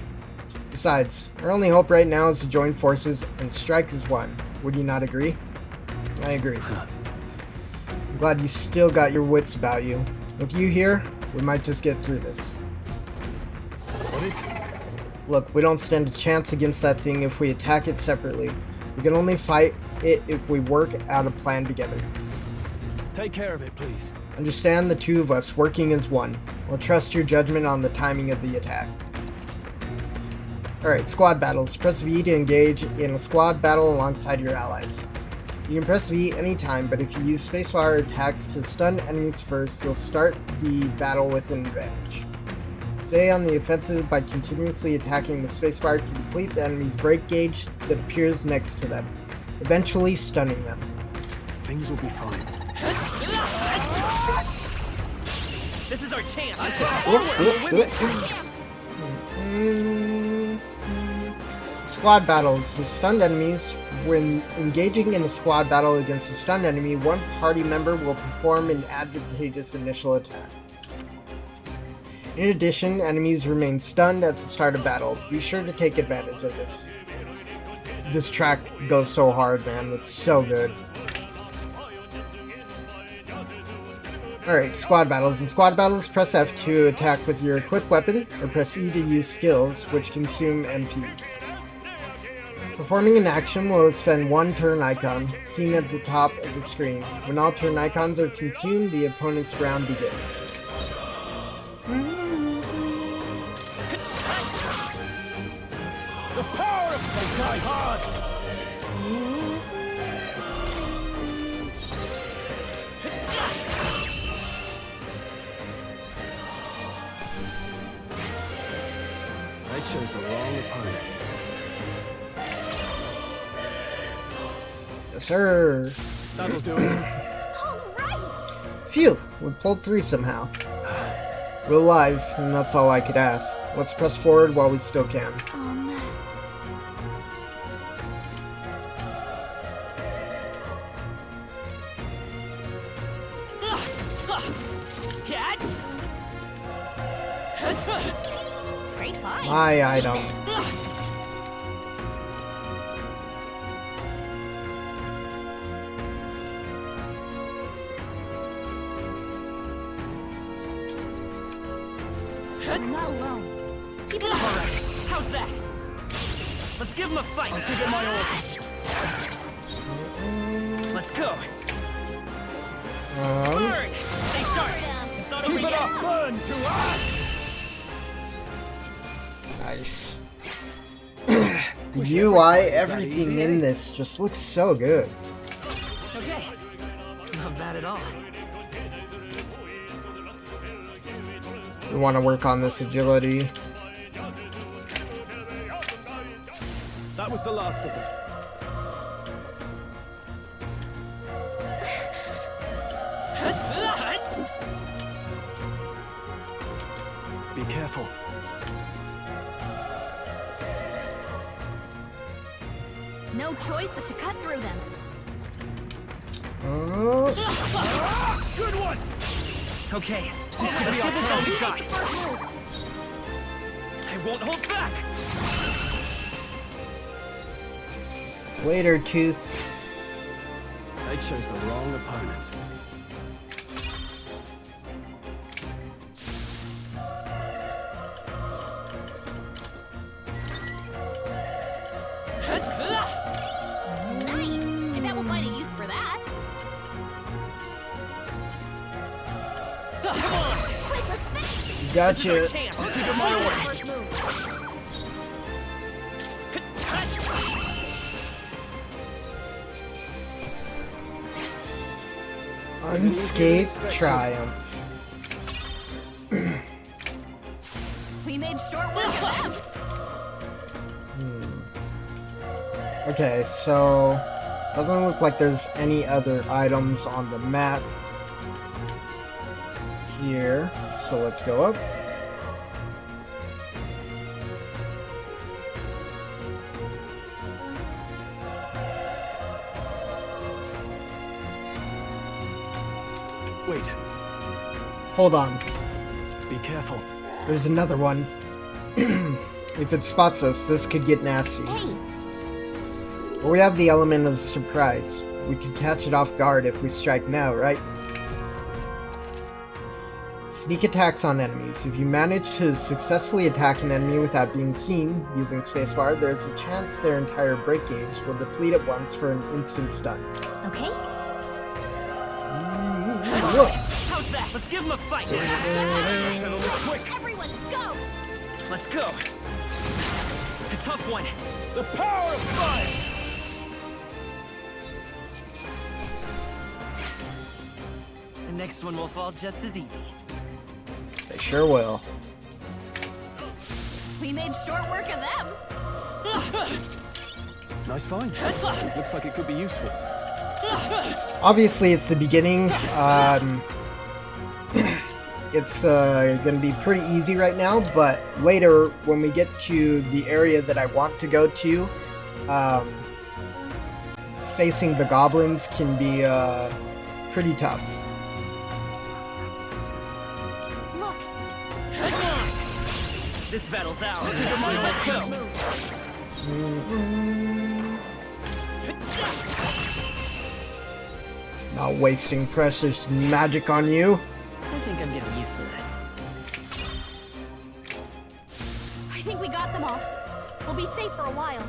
Besides, our only hope right now is to join forces and strike as one. Would you not agree? I agree. I'm glad you still got your wits about you. With you here, we might just get through this. What is it? Look, we don't stand a chance against that thing if we attack it separately. We can only fight it if we work out a plan together. Take care of it, please. Understand, the two of us working as one. We'll trust your judgment on the timing of the attack. Alright, squad battles. Press V to engage in a squad battle alongside your allies. You can press V anytime, but if you use spacebar attacks to stun enemies first, you'll start the battle with an advantage. Stay on the offensive by continuously attacking with spacebar to deplete the enemy's break gauge that appears next to them, eventually stunning them. Things will be fine. This is our chance! Squad battles. With stunned enemies, when engaging in a squad battle against a stunned enemy, one party member will perform an advantageous initial attack. In addition, enemies remain stunned at the start of battle. Be sure to take advantage of this. This track goes so hard, man. It's so good. Alright, squad battles. In squad battles, press F to attack with your equipped weapon, or press E to use skills, which consume MP. Performing an action will expend one turn icon, seen at the top of the screen. When all turn icons are consumed, the opponent's round begins. The power of the Die Hard! I chose the wrong opponent. Yes, sir. That'll do it. Phew, we pulled through somehow. We're alive, and that's all I could ask. Let's press forward while we still can. Great find. My item. I'm not alone. Keep it up. How's that? Let's give him a fight. Let's give him my order. Let's go. Burn! Stay sharp. It's not over Keep it yet. up! Burn to us! Nice. The UI, everything in this just looks so good. Okay. Not bad at all. We want to work on this agility. That was the last of them. Be careful. No choice but to cut through them. Good one! Okay, this could be our time to shine. I won't hold back. Later, Tooth. I chose the wrong opponent. Nice. I bet we'll find a use for that. Come on. Quick, let's finish. Gotcha. This is our chance. I'll give him my order. First move. Unscathed triumph. We made short work of them. Okay, so doesn't look like there's any other items on the map here. So let's go up. Wait. Hold on. Be careful. There's another one. If it spots us, this could get nasty. Hey. But we have the element of surprise. We could catch it off guard if we strike now, right? Sneak attacks on enemies. If you manage to successfully attack an enemy without being seen using spacebar, there's a chance their entire break gauge will deplete at once for an instant stun. Okay. Look. How's that? Let's give him a fight. Let's settle this quick. Everyone, go! Let's go. A tough one. The power of fire! The next one will fall just as easy. They sure will. We made short work of them. Nice find. Looks like it could be useful. Obviously, it's the beginning. It's going to be pretty easy right now, but later, when we get to the area that I want to go to, facing the goblins can be pretty tough. Look. This battle's ours. Let's go. Not wasting precious magic on you. I think I'm getting used to this. I think we got them all. We'll be safe for a while.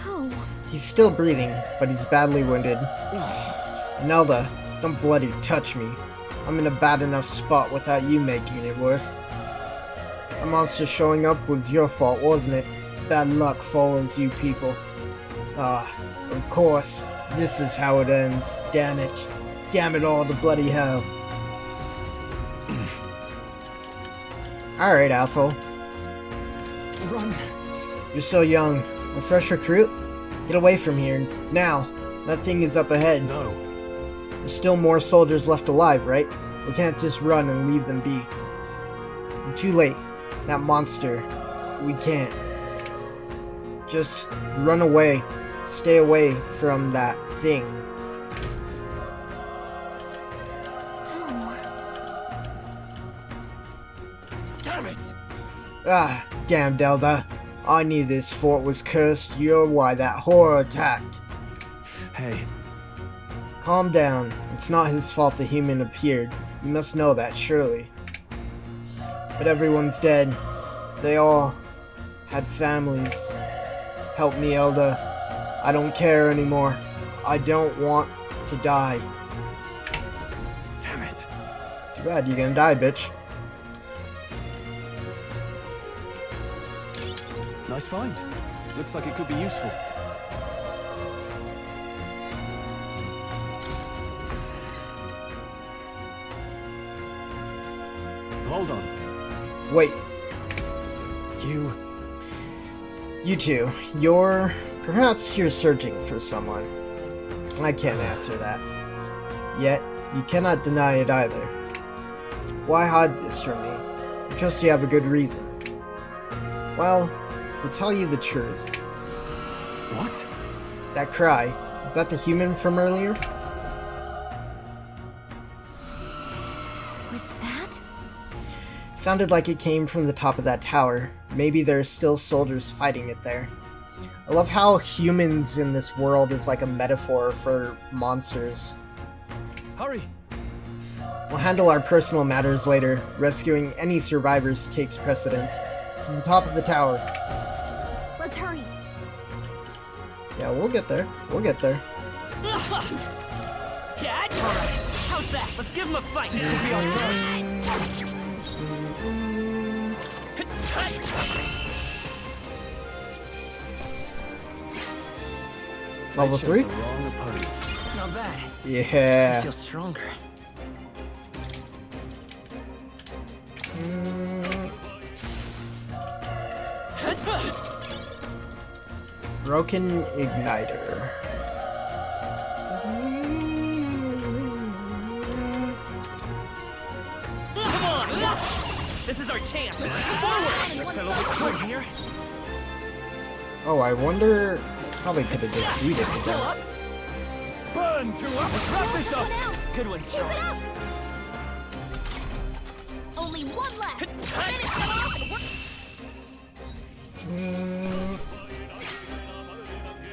Oh. He's still breathing, but he's badly wounded. Nelda, don't bloody touch me. I'm in a bad enough spot without you making it worse. The monster showing up was your fault, wasn't it? Bad luck follows you people. Ah, of course. This is how it ends. Damn it. Damn it all to bloody hell. Alright, asshole. Run. You're so young. A fresh recruit? Get away from here. Now. That thing is up ahead. No. There's still more soldiers left alive, right? We can't just run and leave them be. You're too late. That monster. We can't. Just run away. Stay away from that thing. Damn it! Ah, damn Delta. I knew this fort was cursed. You're why that horror attacked. Hey. Calm down. It's not his fault the human appeared. You must know that, surely. But everyone's dead. They all had families. Help me, Elda. I don't care anymore. I don't want to die. Damn it. Too bad, you're gonna die, bitch. Nice find. Looks like it could be useful. Hold on. Wait. You two. Perhaps you're searching for someone. I can't answer that. Yet, you cannot deny it either. Why hide this from me? I trust you have a good reason. Well, to tell you the truth. What? That cry, is that the human from earlier? Was that? It sounded like it came from the top of that tower. Maybe there's still soldiers fighting it there. I love how humans in this world is like a metaphor for monsters. Hurry! We'll handle our personal matters later. Rescuing any survivors takes precedence. To the top of the tower. Let's hurry. Yeah, we'll get there. We'll get there. Catch! Alright, how's that? Let's give him a fight! This could be our turn. Level 3? Not bad. Yeah. I feel stronger. Broken igniter. Come on! This is our chance! Forward! Let's settle this point here. Oh, I wonder how they could have just beat it Still again. up? Burn to us! Let's wrap this up! Good one, Strong. Only one left. Finish them off and work.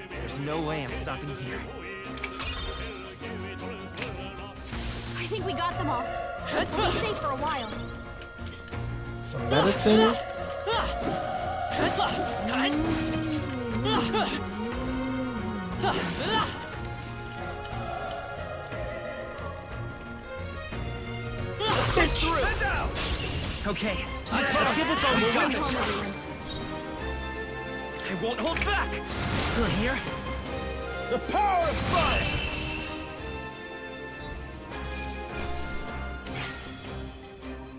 There's no way I'm stopping here. I think we got them all. We'll be safe for a while. Some medicine. Okay, let's give this all we got. I won't hold back. Still here? The power of fire!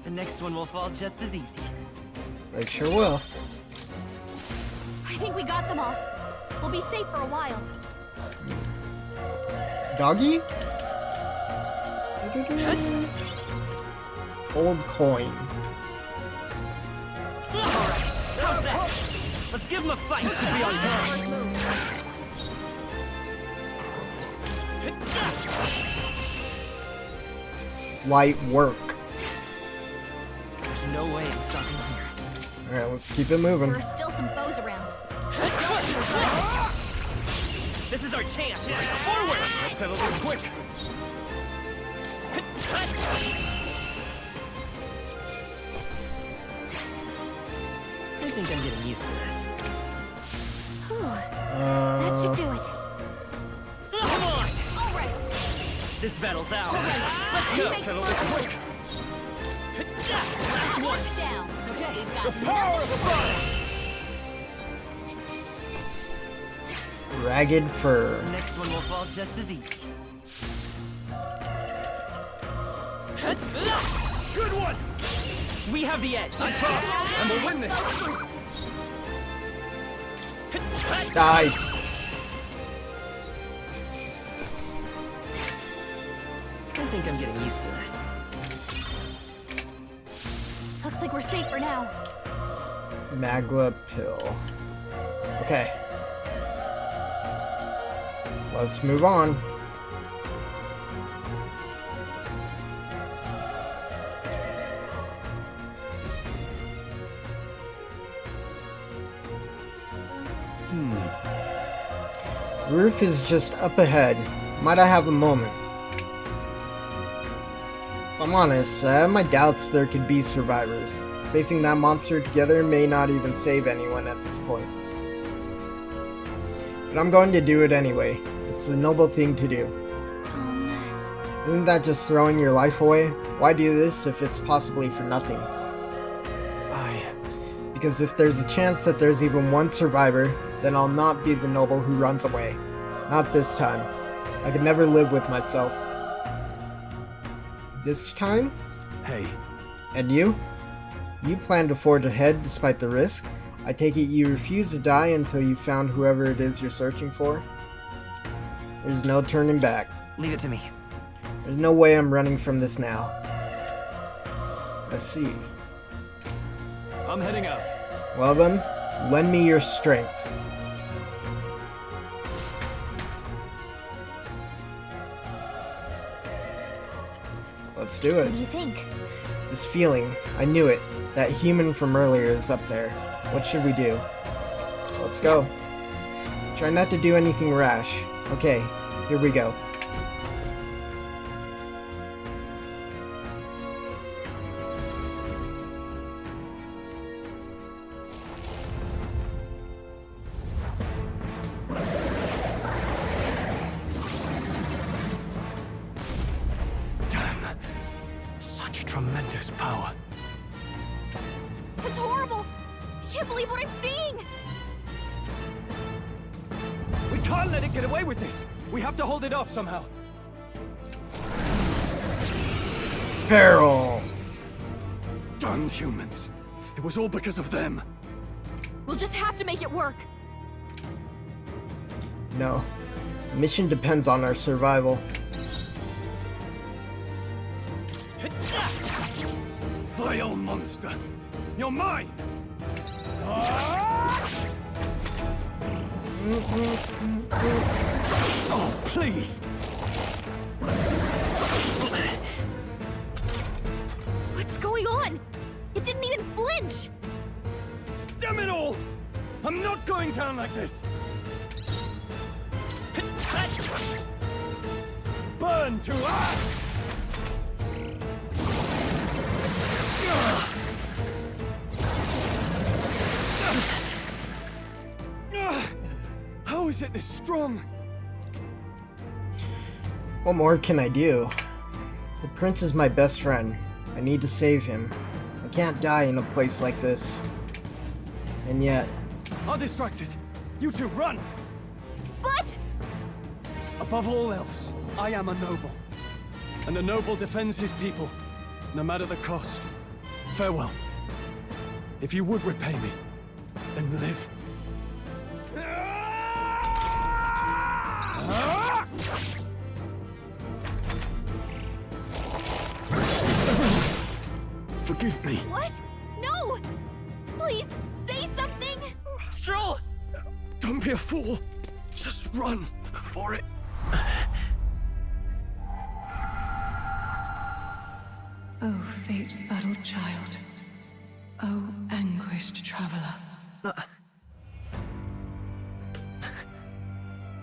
The next one will fall just as easy. They sure will. I think we got them all. We'll be safe for a while. Doggy? Old coin. How's that? Let's give him a fight. This could be our turn. Light work. There's no way I'm stopping here. Alright, Let's keep it moving. There are still some foes around. This is our chance. Forward! Let's settle this quick. I think I'm getting used to this. That should do it. Come on! All right. This battle's ours. Let's go. Let's settle this quick. Last one. Push it down. Okay. We've got The power of the fire. Ragged fur. Next one will fall just as easy. Good one! We have the edge. I'm fast, and we'll win this. Die. I think I'm getting used to this. Looks like we're safe for now. Magla pill. Okay. Let's move on. Roof is just up ahead. Might I have a moment? If I'm honest, I have my doubts there could be survivors. Facing that monster together may not even save anyone at this point. But I'm going to do it anyway. It's the noble thing to do. Isn't that just throwing your life away? Why do this if it's possibly for nothing? Because if there's a chance that there's even one survivor, then I'll not be the noble who runs away. Not this time. I could never live with myself. This time? Hey. And you? You plan to forge ahead despite the risk? I take it you refuse to die until you found whoever it is you're searching for? There's no turning back. Leave it to me. There's no way I'm running from this now. Let's see. I'm heading out. Well then, lend me your strength. Let's do it. What do you think? This feeling, I knew it. That human from earlier is up there. What should we do? Let's go. Try not to do anything rash. Okay, here we go. Such tremendous power. It's horrible. I can't believe what I'm seeing. We can't let it get away with this. We have to hold it off somehow. Peril! Darned humans. It was all because of them. We'll just have to make it work. No. Mission depends on our survival. Vile monster. You're mine! Oh, please! What's going on? It didn't even flinch. Damn it all! I'm not going down like this! Burn to ash! How is it this strong? What more can I do? The prince is my best friend. I need to save him. I can't die in a place like this. And yet... I'll distract it. You two, run! But... Above all else, I am a noble. And a noble defends his people, no matter the cost. Farewell. If you would repay me, then live. Forgive me. What? No! Please, say something! Stroll! Don't be a fool. Just run before it... Oh, fate-saddled child. O anguished traveler.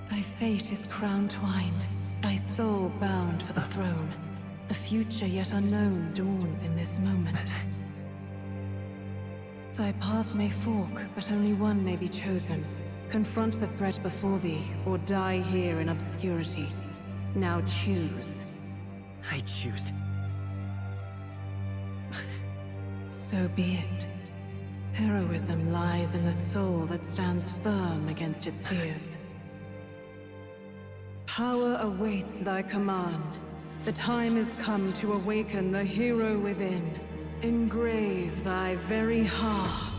Thy fate is crown-twined, thy soul bound for the throne. A future yet unknown dawns in this moment. Thy path may fork, but only one may be chosen. Confront the threat before thee, or die here in obscurity. Now choose. I choose. So be it. Heroism lies in the soul that stands firm against its fears. Power awaits thy command. The time is come to awaken the hero within. Engrave thy very heart.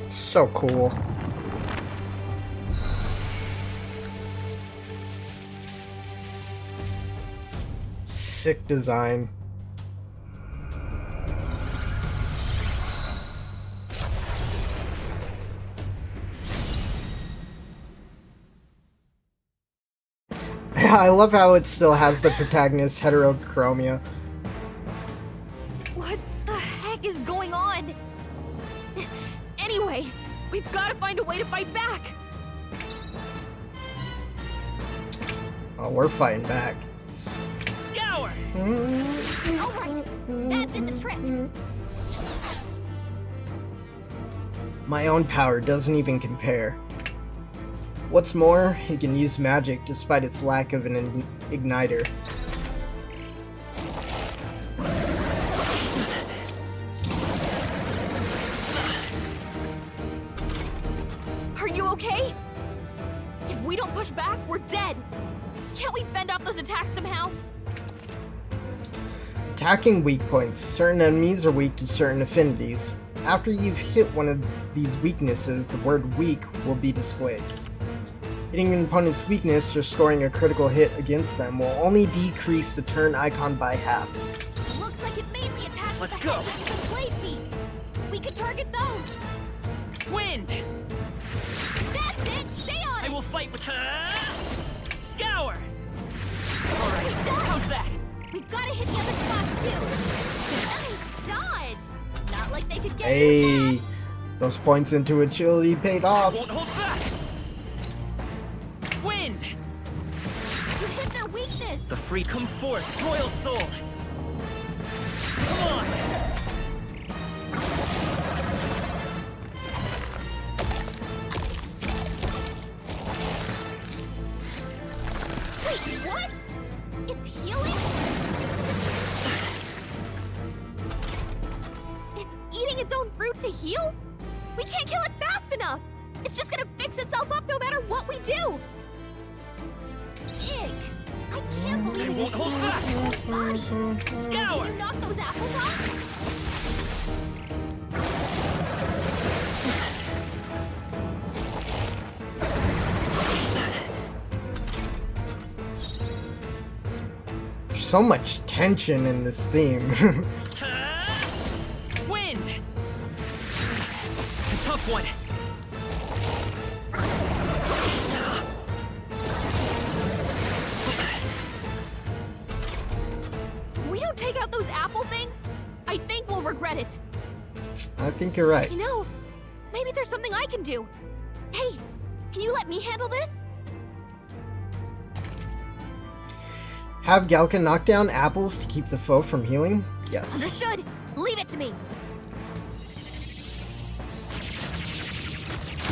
So cool. Sick design. I love how it still has the protagonist heterochromia. What the heck is going on? Anyway, we've got to find a way to fight back. Oh, we're fighting back. Scour! Alright, that did the trick. My own power doesn't even compare. What's more, it can use magic despite its lack of an igniter. Are you okay? If we don't push back, we're dead. Can't we fend off those attacks somehow? Attacking weak points. Certain enemies are weak to certain affinities. After you've hit one of these weaknesses, the word weak will be displayed. Hitting an opponent's weakness or scoring a critical hit against them will only decrease the turn icon by half. Looks like it mainly attacks Let's the go. head with the blade feet. We could target those. Wind! That's it! Stay on I it! will fight with her. Scour! Alright, how's that? We've got to hit the other spots too. Nice dodge! Not like they could get Hey, those points into agility paid off. Won't hold back. Wind! You hit their weakness! The free come forth, royal soul! Come on! Wait, what? It's healing? It's eating its own fruit to heal? We can't kill it fast enough! It's just gonna fix itself up no matter what we do! Ick! I can't believe I won't hold back! body! Scour! Can you knock those apples off? There's so much tension in this theme. Wind! A tough one! If we don't take out those apple things, I think we'll regret it. I think you're right. You know, maybe there's something I can do. Hey, can you let me handle this? Have Gallica knock down apples to keep the foe from healing? Yes. Understood. Leave it to me.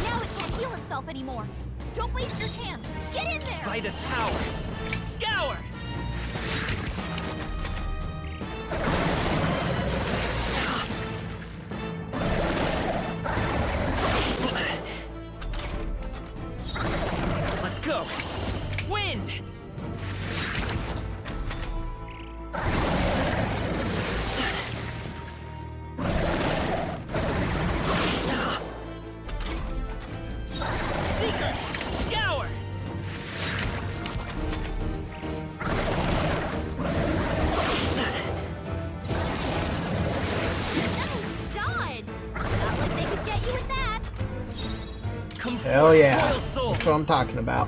Now it can't heal itself anymore. Don't waste your chance. Get in there. By this power! Scour! Let's go! Wind! Hell yeah. That's what I'm talking about.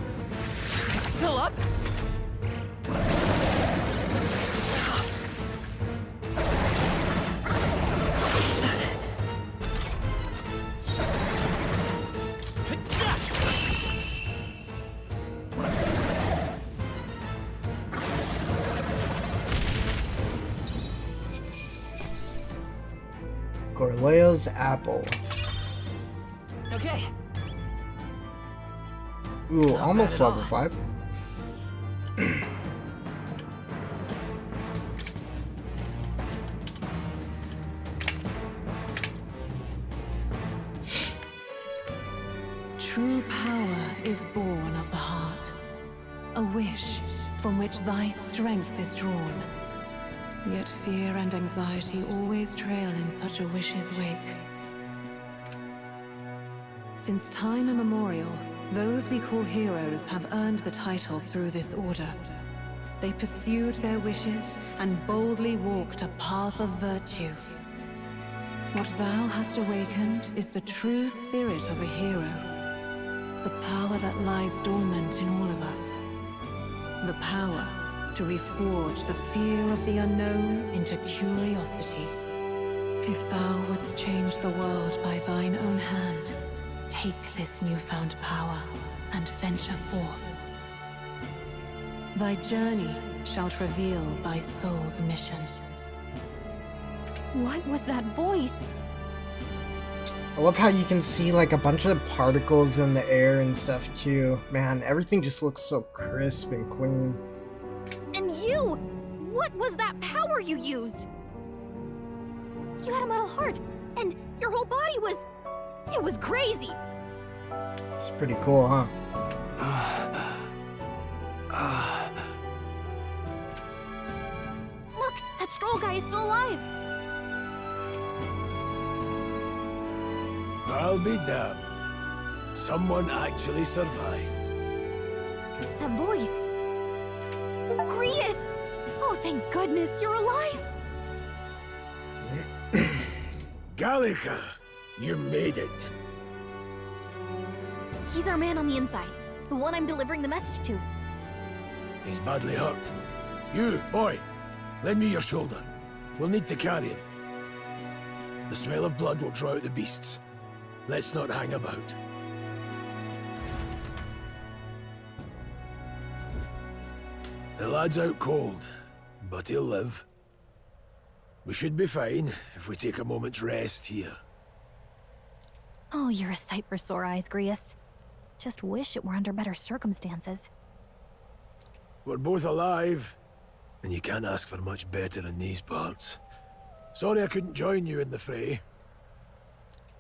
Still up? Gorleo's apple. Okay. Ooh, almost level 5. True power is born of the heart, a wish from which thy strength is drawn. Yet fear and anxiety always trail in such a wish's wake. Since time immemorial, those we call heroes have earned the title through this order. They pursued their wishes and boldly walked a path of virtue. What thou hast awakened is the true spirit of a hero. The power that lies dormant in all of us. The power to reforge the fear of the unknown into curiosity. If thou wouldst change the world by thine own hand, take this newfound power and venture forth. Thy journey shalt reveal thy soul's mission. What was that voice? I love how you can see like a bunch of particles in the air and stuff too. Man, everything just looks so crisp and clean. And you! What was that power you used? You had a metal heart, and your whole body was... It was crazy! It's pretty cool, huh? Look! That Stroll guy is still alive! I'll be damned. Someone actually survived. That voice... Grius! Oh, thank goodness you're alive! Gallica, you made it. He's our man on the inside. The one I'm delivering the message to. He's badly hurt. You, boy, lend me your shoulder. We'll need to carry him. The smell of blood will draw out the beasts. Let's not hang about. The lad's out cold, but he'll live. We should be fine if we take a moment's rest here. Oh, you're a sight for sore eyes, Grius. Just wish it were under better circumstances. We're both alive, and you can't ask for much better in these parts. Sorry I couldn't join you in the fray.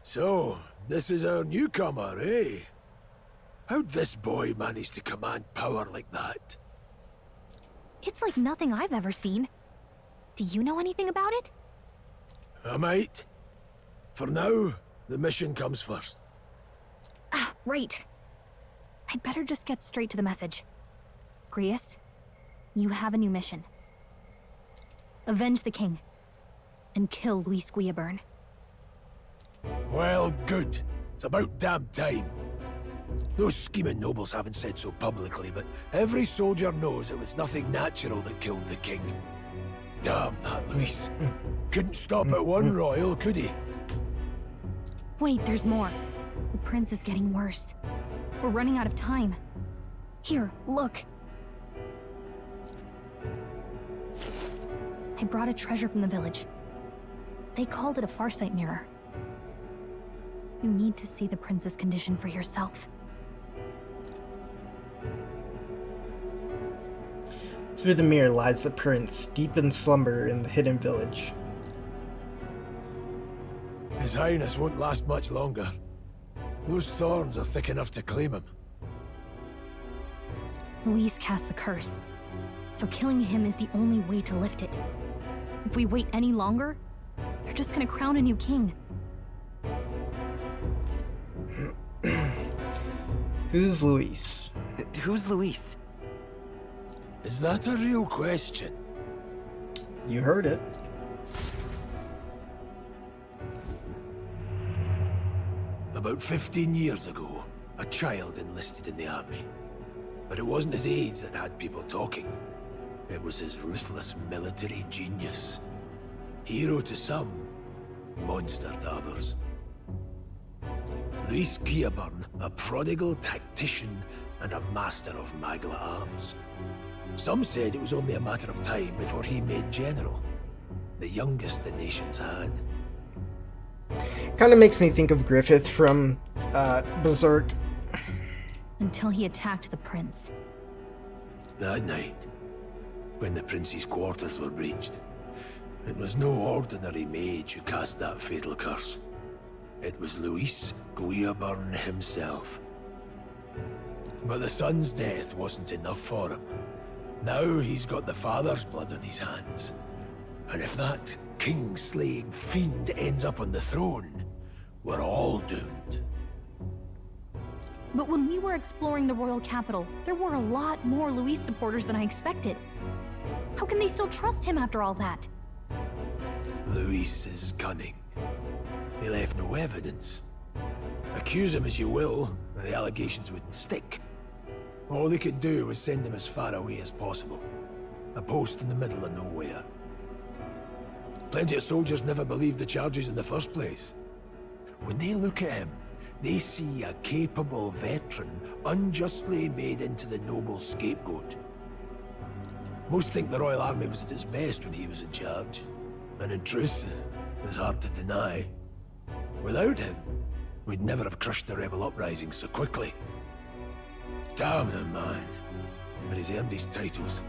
So, this is our newcomer, eh? How'd this boy manage to command power like that? It's like nothing I've ever seen. Do you know anything about it? I might. For now, the mission comes first. Ah, right. I'd better just get straight to the message. Grius, you have a new mission. Avenge the king. And kill Luis Guillaburn. Well, good. It's about damn time. Those scheming nobles haven't said so publicly, but every soldier knows it was nothing natural that killed the king. Damn that Luis. Couldn't stop at one royal, could he? Wait, there's more. The prince is getting worse. We're running out of time. Here, look. I brought a treasure from the village. They called it a farsight mirror. You need to see the prince's condition for yourself. Through the mirror lies the prince, deep in slumber in the hidden village. His Highness won't last much longer. Those thorns are thick enough to claim him. Luis cast the curse, so killing him is the only way to lift it. If we wait any longer, they're just gonna crown a new king. Who's Luis? Who's Luis? Is that a real question? You heard it. About 15 years ago, a child enlisted in the army. But it wasn't his age that had people talking. It was his ruthless military genius. Hero to some, monster to others. Luis Guillaburn, a prodigal tactician and a master of Magla arts. Some said it was only a matter of time before he made general, the youngest the nations had. Kind of makes me think of Griffith from Berserk. Until he attacked the prince. That night, when the prince's quarters were breached, it was no ordinary mage who cast that fatal curse. It was Luis Guillaburn himself. But the son's death wasn't enough for him. Now he's got the father's blood on his hands. And if that king-slaying fiend ends up on the throne, we're all doomed. But when we were exploring the royal capital, there were a lot more Luis supporters than I expected. How can they still trust him after all that? Luis is cunning. He left no evidence. Accuse him as you will, the allegations wouldn't stick. All they could do was send him as far away as possible. A post in the middle of nowhere. Plenty of soldiers never believed the charges in the first place. When they look at him, they see a capable veteran unjustly made into the noble scapegoat. Most think the Royal Army was at its best when he was in charge. And in truth, it's hard to deny. Without him, we'd never have crushed the rebel uprising so quickly. Damn the man. But he's earned his titles.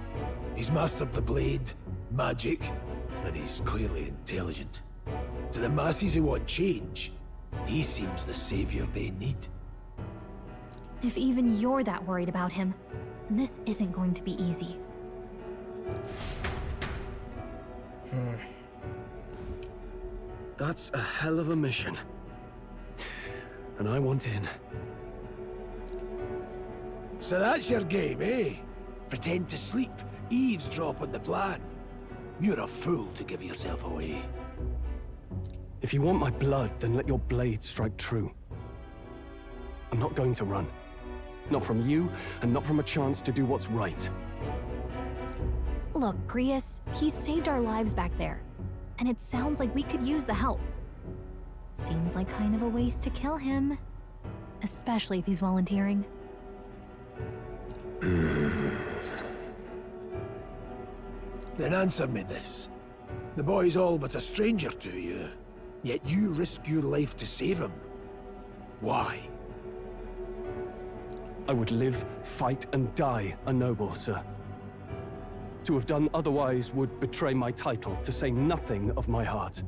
He's mastered the blade, magic, and he's clearly intelligent. To the masses who want change, he seems the savior they need. If even you're that worried about him, then this isn't going to be easy. That's a hell of a mission. And I want in. So that's your game, eh? Pretend to sleep, eavesdrop on the plan. You're a fool to give yourself away. If you want my blood, then let your blade strike true. I'm not going to run. Not from you, and not from a chance to do what's right. Look, Grius, he saved our lives back there. And it sounds like we could use the help. Seems like kind of a waste to kill him. Especially if he's volunteering. Then answer me this. The boy's all but a stranger to you, yet you risk your life to save him. Why? I would live, fight, and die a noble, sir. To have done otherwise would betray my title, to say nothing of my heart.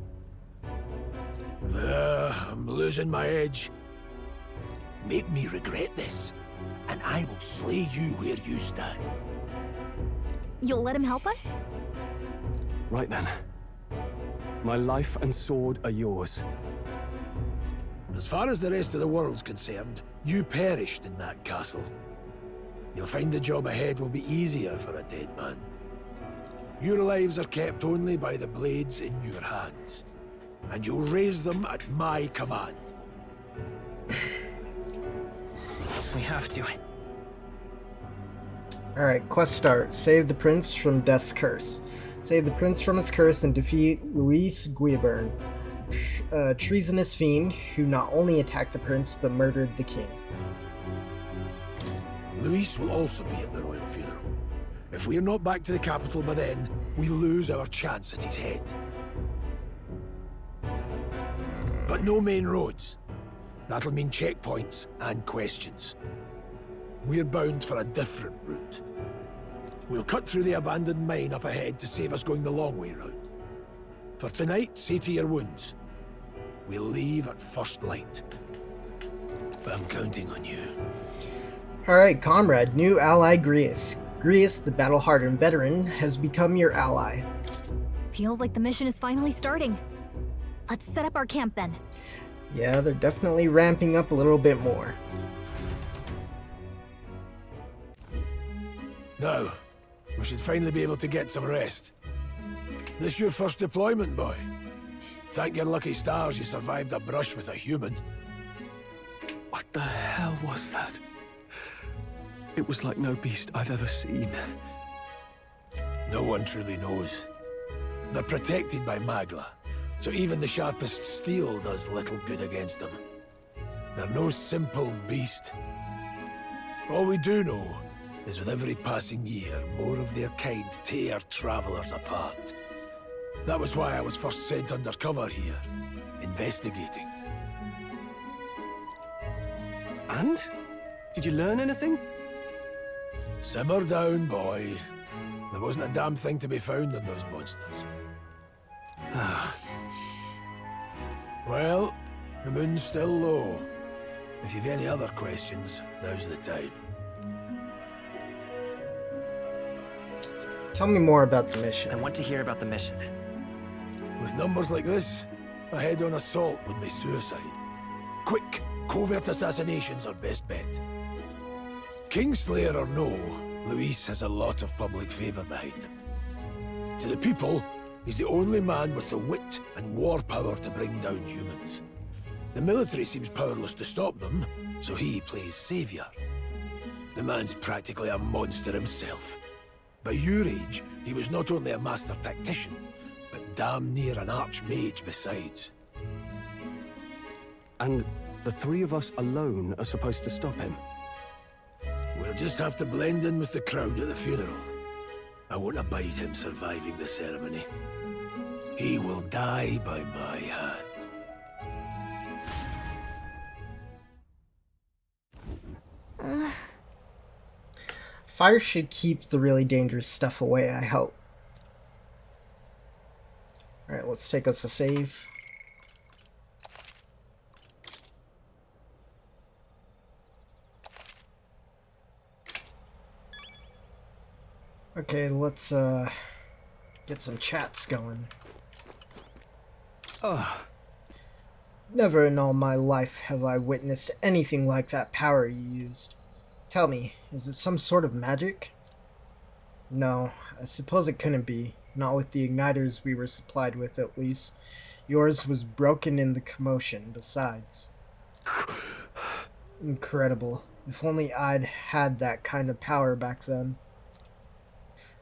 I'm losing my edge. Make me regret this, and I will slay you where you stand. You'll let him help us? Right then. My life and sword are yours. As far as the rest of the world's concerned, you perished in that castle. You'll find the job ahead will be easier for a dead man. Your lives are kept only by the blades in your hands, and you'll raise them at my command. We have to. Alright, quest start. Save the prince from death's curse. Save the prince from his curse and defeat Luis Guillaburn, a treasonous fiend who not only attacked the prince but murdered the king. Luis will also be at the royal funeral. If we're not back to the capital by then, we lose our chance at his head. But no main roads. That'll mean checkpoints and questions. We're bound for a different route. We'll cut through the abandoned mine up ahead to save us going the long way round. For tonight, see to your wounds. We'll leave at first light. I'm counting on you. Alright, comrade, new ally Grius. Grius, the battle-hardened veteran, has become your ally. Feels like the mission is finally starting. Let's set up our camp then. Yeah, they're definitely ramping up a little bit more. Now, we should finally be able to get some rest. This your first deployment, boy? Thank your lucky stars you survived a brush with a human. What What the hell was that? It was like no beast I've ever seen. No one truly knows. They're protected by Magla, so even the sharpest steel does little good against them. They're no simple beast. All we do know is with every passing year, more of their kind tear travelers apart. That was why I was first sent undercover here, investigating. And? Did you learn anything? Simmer down, boy. There wasn't a damn thing to be found in those monsters. Well, the moon's still low. If you've any other questions, now's the time. Tell me more about the mission. I want to hear about the mission. With numbers like this, a head-on assault would be suicide. Quick, covert assassinations are best bet. Kingslayer or no, Luis has a lot of public favor behind him. To the people, he's the only man with the wit and war power to bring down humans. The military seems powerless to stop them, so he plays savior. The man's practically a monster himself. By your age, he was not only a master tactician, but damn near an archmage besides. And the three of us alone are supposed to stop him? We'll just have to blend in with the crowd at the funeral. I won't abide him surviving the ceremony. He will die by my hand. Fire should keep the really dangerous stuff away, I hope. Alright, let's take us a save. Okay, let's get some chats going. Never in all my life have I witnessed anything like that power you used. Tell me, is it some sort of magic? No, I suppose it couldn't be. Not with the igniters we were supplied with, at least. Yours was broken in the commotion, besides. Incredible. If only I'd had that kind of power back then.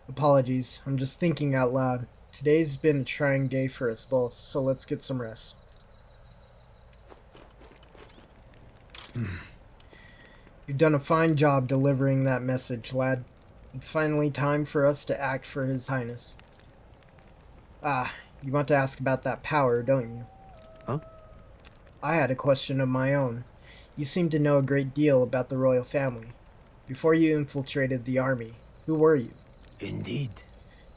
Apologies, I'm just thinking out loud. Today's been a trying day for us both, so let's get some rest. You've done a fine job delivering that message, lad. It's finally time for us to act for His Highness. Ah, you want to ask about that power, don't you? Huh? I had a question of my own. You seem to know a great deal about the royal family. Before you infiltrated the army, who were you? Indeed.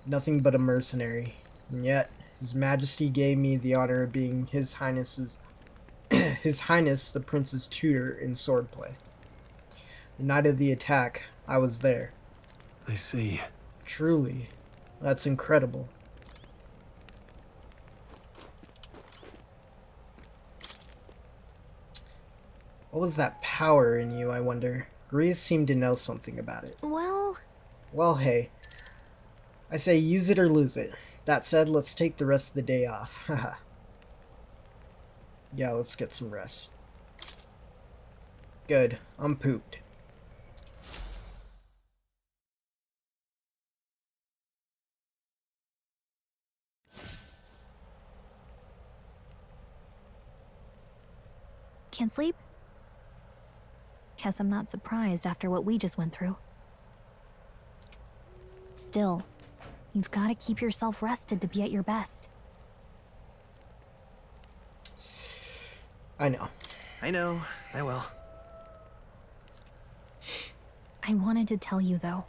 Nothing but a mercenary. And yet, His Majesty gave me the honor of being His Highness the Prince's tutor in swordplay. The night of the attack, I was there. I see. Truly, that's incredible. What was that power in you, I wonder? Grease seemed to know something about it. Well, hey. I say use it or lose it. That said, let's take the rest of the day off. Haha. Yeah, let's get some rest. Good. I'm pooped. Can't sleep? Guess I'm not surprised after what we just went through. Still, you've got to keep yourself rested to be at your best. I know. I know. I will. I wanted to tell you, though.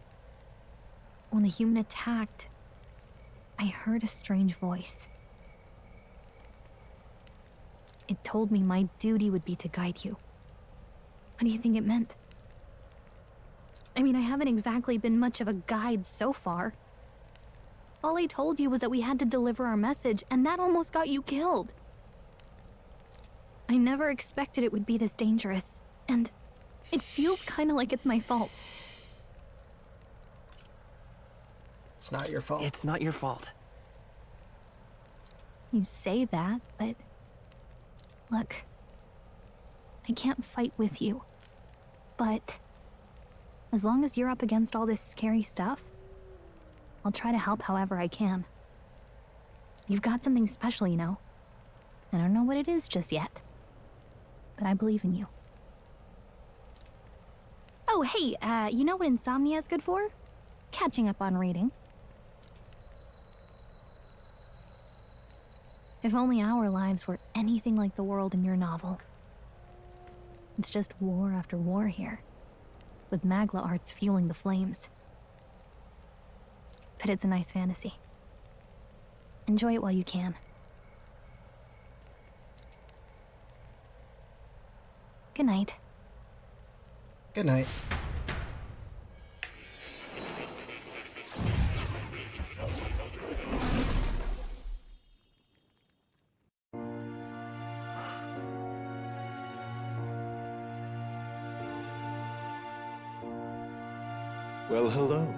When the human attacked, I heard a strange voice. It told me my duty would be to guide you. What do you think it meant? I mean, I haven't exactly been much of a guide so far. All I told you was that we had to deliver our message, and that almost got you killed. I never expected it would be this dangerous, and it feels kind of like it's my fault. It's not your fault. It's not your fault. You say that, but... Look, I can't fight with you. But as long as you're up against all this scary stuff, I'll try to help however I can. You've got something special, you know. I don't know what it is just yet, but I believe in you. Oh, hey, you know what insomnia is good for? Catching up on reading. If only our lives were anything like the world in your novel. It's just war after war here, with Magla arts fueling the flames. But it's a nice fantasy. Enjoy it while you can. Good night. Good night. Well, hello.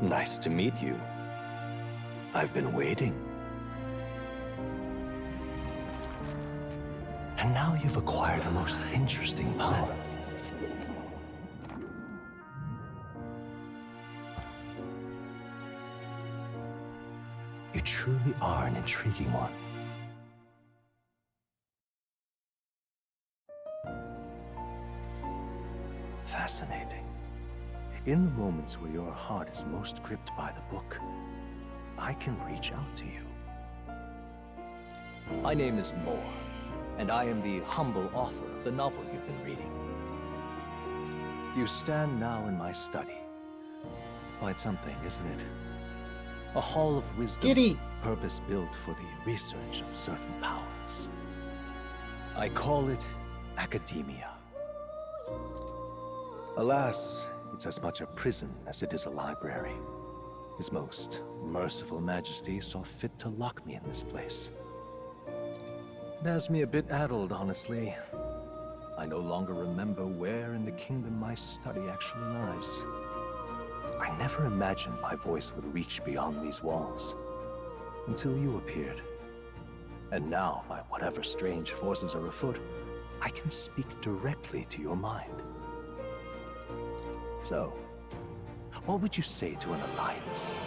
Nice to meet you. I've been waiting. And now you've acquired a most interesting power. You truly are an intriguing one. Fascinating. In the moments where your heart is most gripped by the book, I can reach out to you. My name is Moore, and I am the humble author of the novel you've been reading. You stand now in my study. Quite something, isn't it? A hall of wisdom, purpose-built for the research of certain powers. I call it academia. Alas, it's as much a prison as it is a library. His most merciful majesty saw fit to lock me in this place. It has me a bit addled, honestly. I no longer remember where in the kingdom my study actually lies. I never imagined my voice would reach beyond these walls, until you appeared. And now, by whatever strange forces are afoot, I can speak directly to your mind. So, what would you say to an alliance?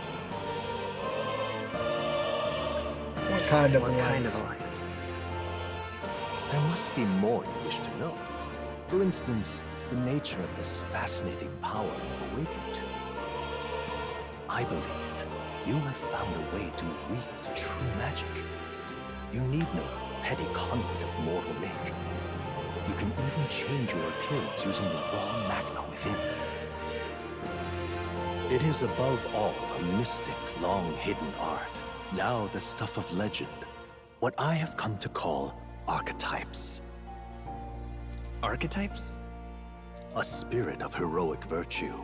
What kind of alliance? There must be more you wish to know. For instance, the nature of this fascinating power you've awakened to. I believe you have found a way to wield true magic. You need no petty conduit of mortal make. You can even change your appearance using the raw magna within. It is above all a mystic, long-hidden art, now the stuff of legend, what I have come to call archetypes. Archetypes? A spirit of heroic virtue,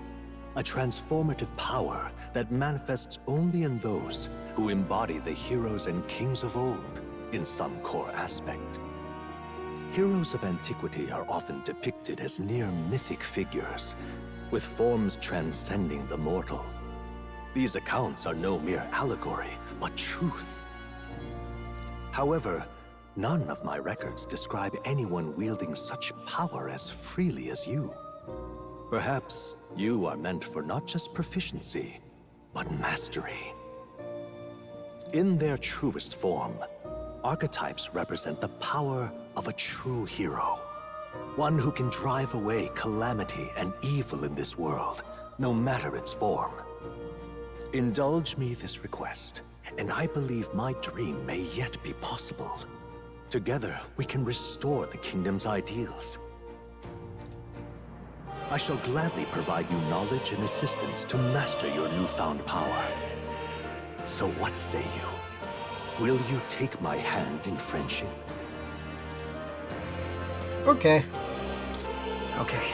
a transformative power that manifests only in those who embody the heroes and kings of old in some core aspect. Heroes of antiquity are often depicted as near mythic figures, with forms transcending the mortal. These accounts are no mere allegory, but truth. However, none of my records describe anyone wielding such power as freely as you. Perhaps you are meant for not just proficiency, but mastery. In their truest form, archetypes represent the power of a true hero. One who can drive away calamity and evil in this world, no matter its form. Indulge me this request, and I believe my dream may yet be possible. Together, we can restore the kingdom's ideals. I shall gladly provide you knowledge and assistance to master your newfound power. So what say you? Will you take my hand in friendship? Okay. Okay.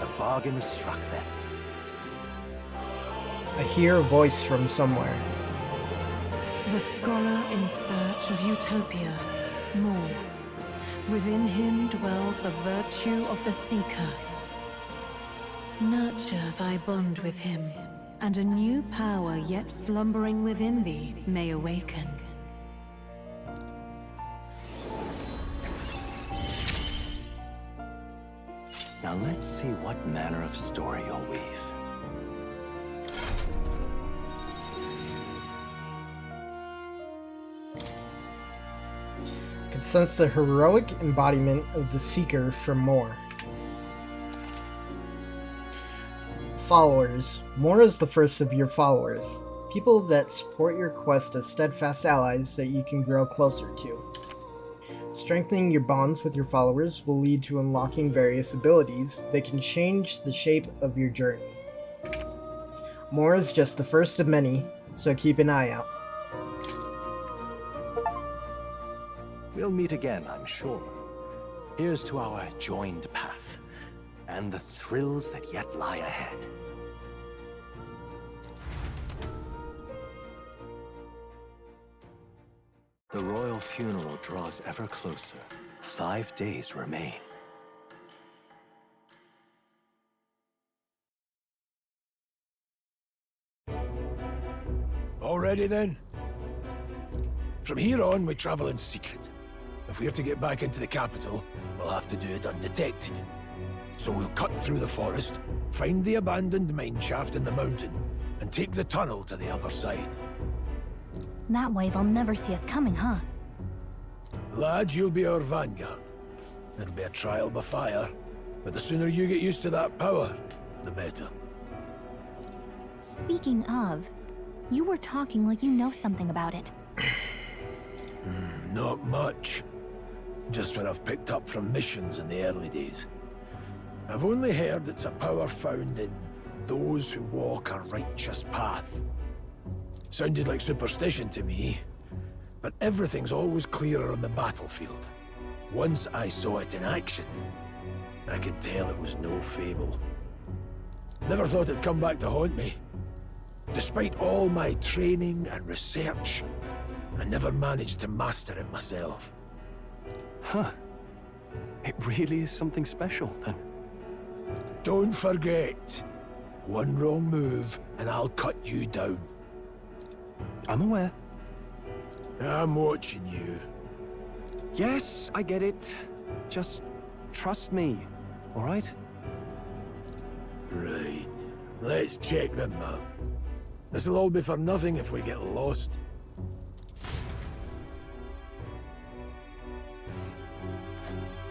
The bargain is struck then. I hear a voice from somewhere. The scholar in search of utopia, more. Within him dwells the virtue of the seeker. Nurture thy bond with him, and a new power yet slumbering within thee may awaken. Now let's see what manner of story you'll weave. I can sense the heroic embodiment of the Seeker from Moore. Followers. Moore is the first of your followers. People that support your quest as steadfast allies that you can grow closer to. Strengthening your bonds with your followers will lead to unlocking various abilities that can change the shape of your journey. Moore is just the first of many, so keep an eye out. We'll meet again, I'm sure. Here's to our joined path, and the thrills that yet lie ahead. The royal funeral draws ever closer. 5 days remain. All ready then? From here on, we travel in secret. If we're to get back into the capital, we'll have to do it undetected. So we'll cut through the forest, find the abandoned mine shaft in the mountain, and take the tunnel to the other side. That way they'll never see us coming, huh? Lad, you'll be our vanguard. It'll be a trial by fire, but the sooner you get used to that power, the better. Speaking of, you were talking like you know something about it. Not much. Just what I've picked up from missions in the early days. I've only heard it's a power found in those who walk a righteous path. Sounded like superstition to me, but everything's always clearer on the battlefield. Once I saw it in action, I could tell it was no fable. Never thought it'd come back to haunt me. Despite all my training and research, I never managed to master it myself. Huh. It really is something special, then. Don't forget, one wrong move and I'll cut you down. I'm aware. I'm watching you. Yes, I get it. Just trust me, all right? Right. Let's check the map. This'll all be for nothing if we get lost.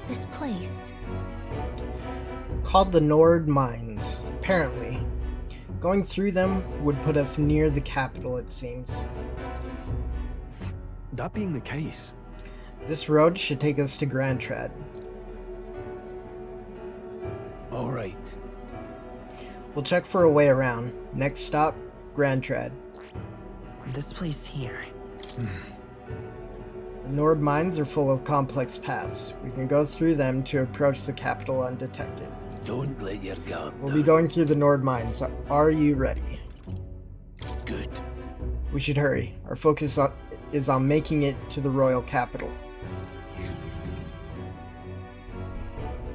This place. Called the Nord Mines, apparently. Going through them would put us near the capital, it seems. That being the case, this road should take us to Grand Trad. All right. We'll check for a way around. Next stop, Grand Trad. This place here. The Nord Mines are full of complex paths. We can go through them to approach the capital undetected. Don't let your guard down. We'll be going through the Nord Mines. Are you ready? Good. We should hurry. Our focus is on making it to the royal capital.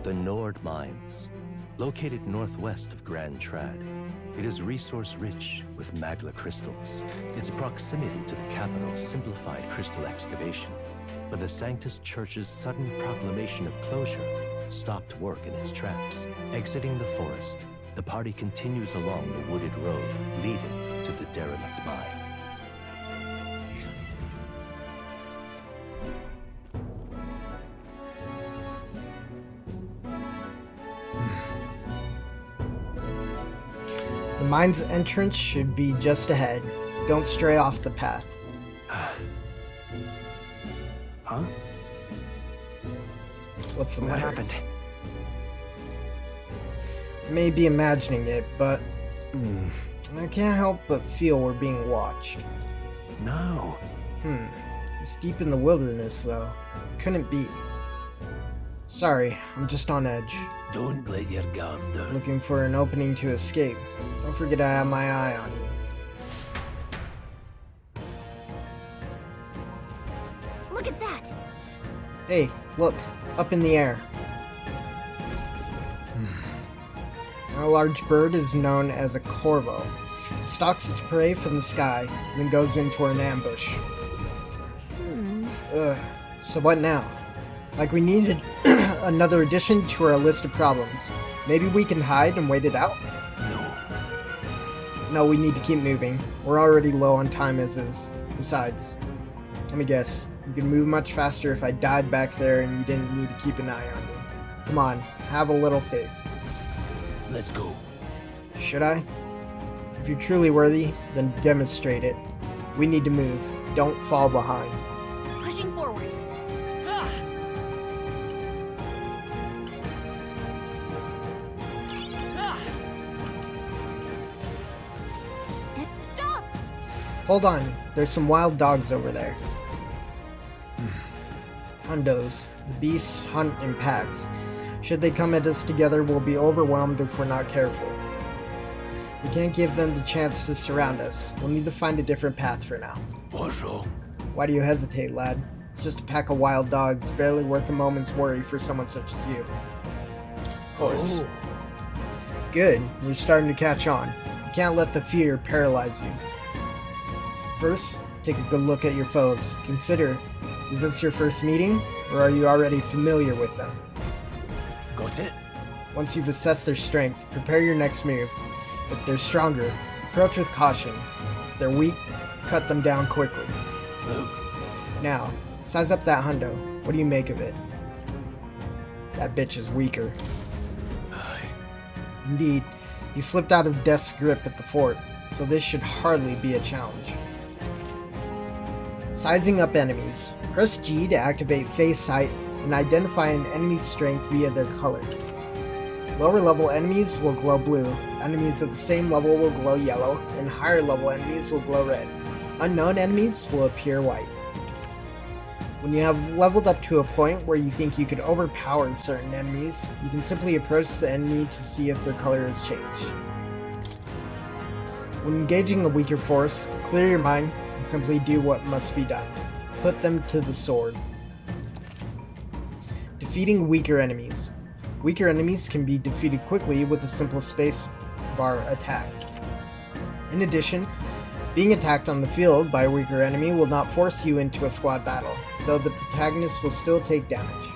The Nord Mines, located northwest of Grand Trad. It is resource-rich with magla crystals. Its proximity to the capital simplified crystal excavation, but the Sanctus Church's sudden proclamation of closure stopped work in its tracks. Exiting the forest, the party continues along the wooded road leading to the derelict mine. The mine's entrance should be just ahead. Don't stray off the path. Huh? What's the matter? What happened? I may be imagining it, but I can't help but feel we're being watched. No. It's deep in the wilderness, though. Couldn't be. Sorry, I'm just on edge. Don't let your guard down. Looking for an opening to escape. Don't forget I have my eye on you. Look at that! Hey, look, up in the air. A large bird is known as a corvo. It stalks its prey from the sky, then goes in for an ambush. So what now? Like we needed another addition to our list of problems. Maybe we can hide and wait it out? No, we need to keep moving. We're already low on time as is. Besides, let me guess. You can move much faster if I died back there and you didn't need to keep an eye on me. Come on, have a little faith. Let's go. Should I? If you're truly worthy, then demonstrate it. We need to move. Don't fall behind. Pushing forward. Stop! Hold on, there's some wild dogs over there. Hundos. The beasts hunt in packs. Should they come at us together, we'll be overwhelmed if we're not careful. We can't give them the chance to surround us. We'll need to find a different path for now. Bonjour. Why do you hesitate, lad? It's just a pack of wild dogs, barely worth a moment's worry for someone such as you. Of course. Good, you're starting to catch on. You can't let the fear paralyze you. First, take a good look at your foes. Consider, is this your first meeting, or are you already familiar with them? Got it? Once you've assessed their strength, prepare your next move. If they're stronger, approach with caution. If they're weak, cut them down quickly. Luke. Now, size up that hundo. What do you make of it? That bitch is weaker. Aye. Indeed, you slipped out of death's grip at the fort, so this should hardly be a challenge. Sizing up enemies. Press G to activate Face Sight and identify an enemy's strength via their color. Lower level enemies will glow blue, enemies at the same level will glow yellow, and higher level enemies will glow red. Unknown enemies will appear white. When you have leveled up to a point where you think you could overpower certain enemies, you can simply approach the enemy to see if their color has changed. When engaging a weaker force, clear your mind and simply do what must be done. Put them to the sword. Defeating weaker enemies. Weaker enemies can be defeated quickly with a simple space bar attack. In addition, being attacked on the field by a weaker enemy will not force you into a squad battle, though the protagonist will still take damage.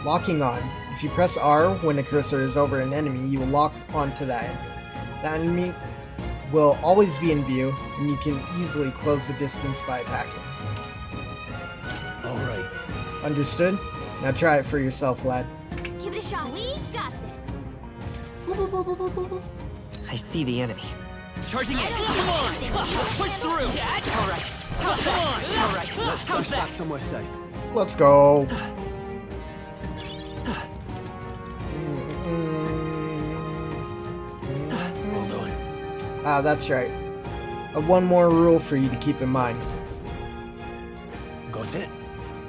Locking on. If you press R when a cursor is over an enemy, you will lock onto that enemy. That enemy will always be in view, and you can easily close the distance by attacking. Alright. Understood? Now try it for yourself, lad. Give it a shot. We got this. I see the enemy. Charging in. Come on. Push through. All right. Come on. All right. Let's stuff that somewhere safe. Let's go. Hold on. Ah, that's right. One more rule for you to keep in mind. Got it?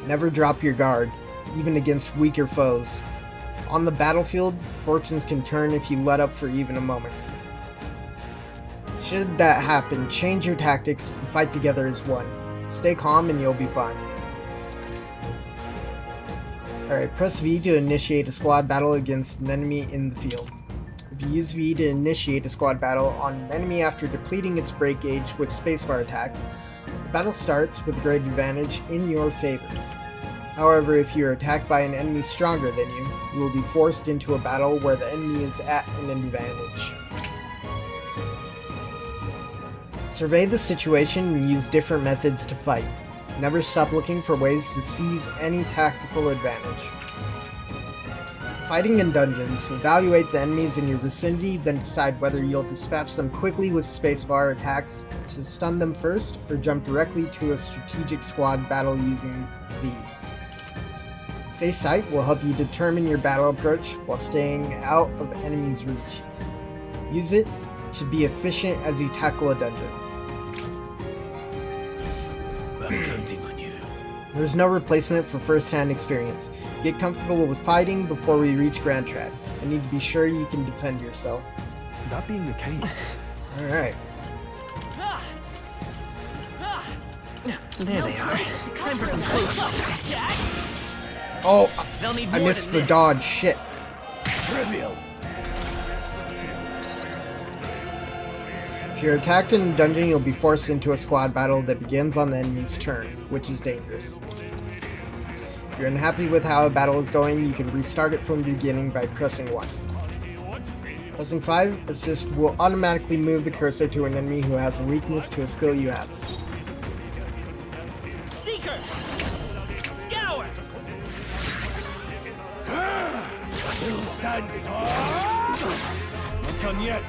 Never drop your guard, even against weaker foes. On the battlefield, fortunes can turn if you let up for even a moment. Should that happen, change your tactics and fight together as one. Stay calm and you'll be fine. Alright, press V to initiate a squad battle against an enemy in the field. If you use V to initiate a squad battle on an enemy after depleting its break gauge with spacebar attacks, the battle starts with a great advantage in your favor. However, if you are attacked by an enemy stronger than you, you will be forced into a battle where the enemy is at an advantage. Survey the situation and use different methods to fight. Never stop looking for ways to seize any tactical advantage. Fighting in dungeons, evaluate the enemies in your vicinity, then decide whether you'll dispatch them quickly with spacebar attacks to stun them first, or jump directly to a strategic squad battle using V. Face Sight will help you determine your battle approach while staying out of enemies' reach. Use it to be efficient as you tackle a dungeon. I'm counting on you. There's no replacement for first-hand experience. Get comfortable with fighting before we reach Grand Trad. I need to be sure you can defend yourself. That being the case. Alright. There they are. Time for some food. Oh, I missed the dodge. Shit. Trivial. If you're attacked in a dungeon, you'll be forced into a squad battle that begins on the enemy's turn, which is dangerous. If you're unhappy with how a battle is going, you can restart it from the beginning by pressing 1. Pressing 5, assist will automatically move the cursor to an enemy who has a weakness to a skill you have. Seeker! Scour! Still standing. Not done yet.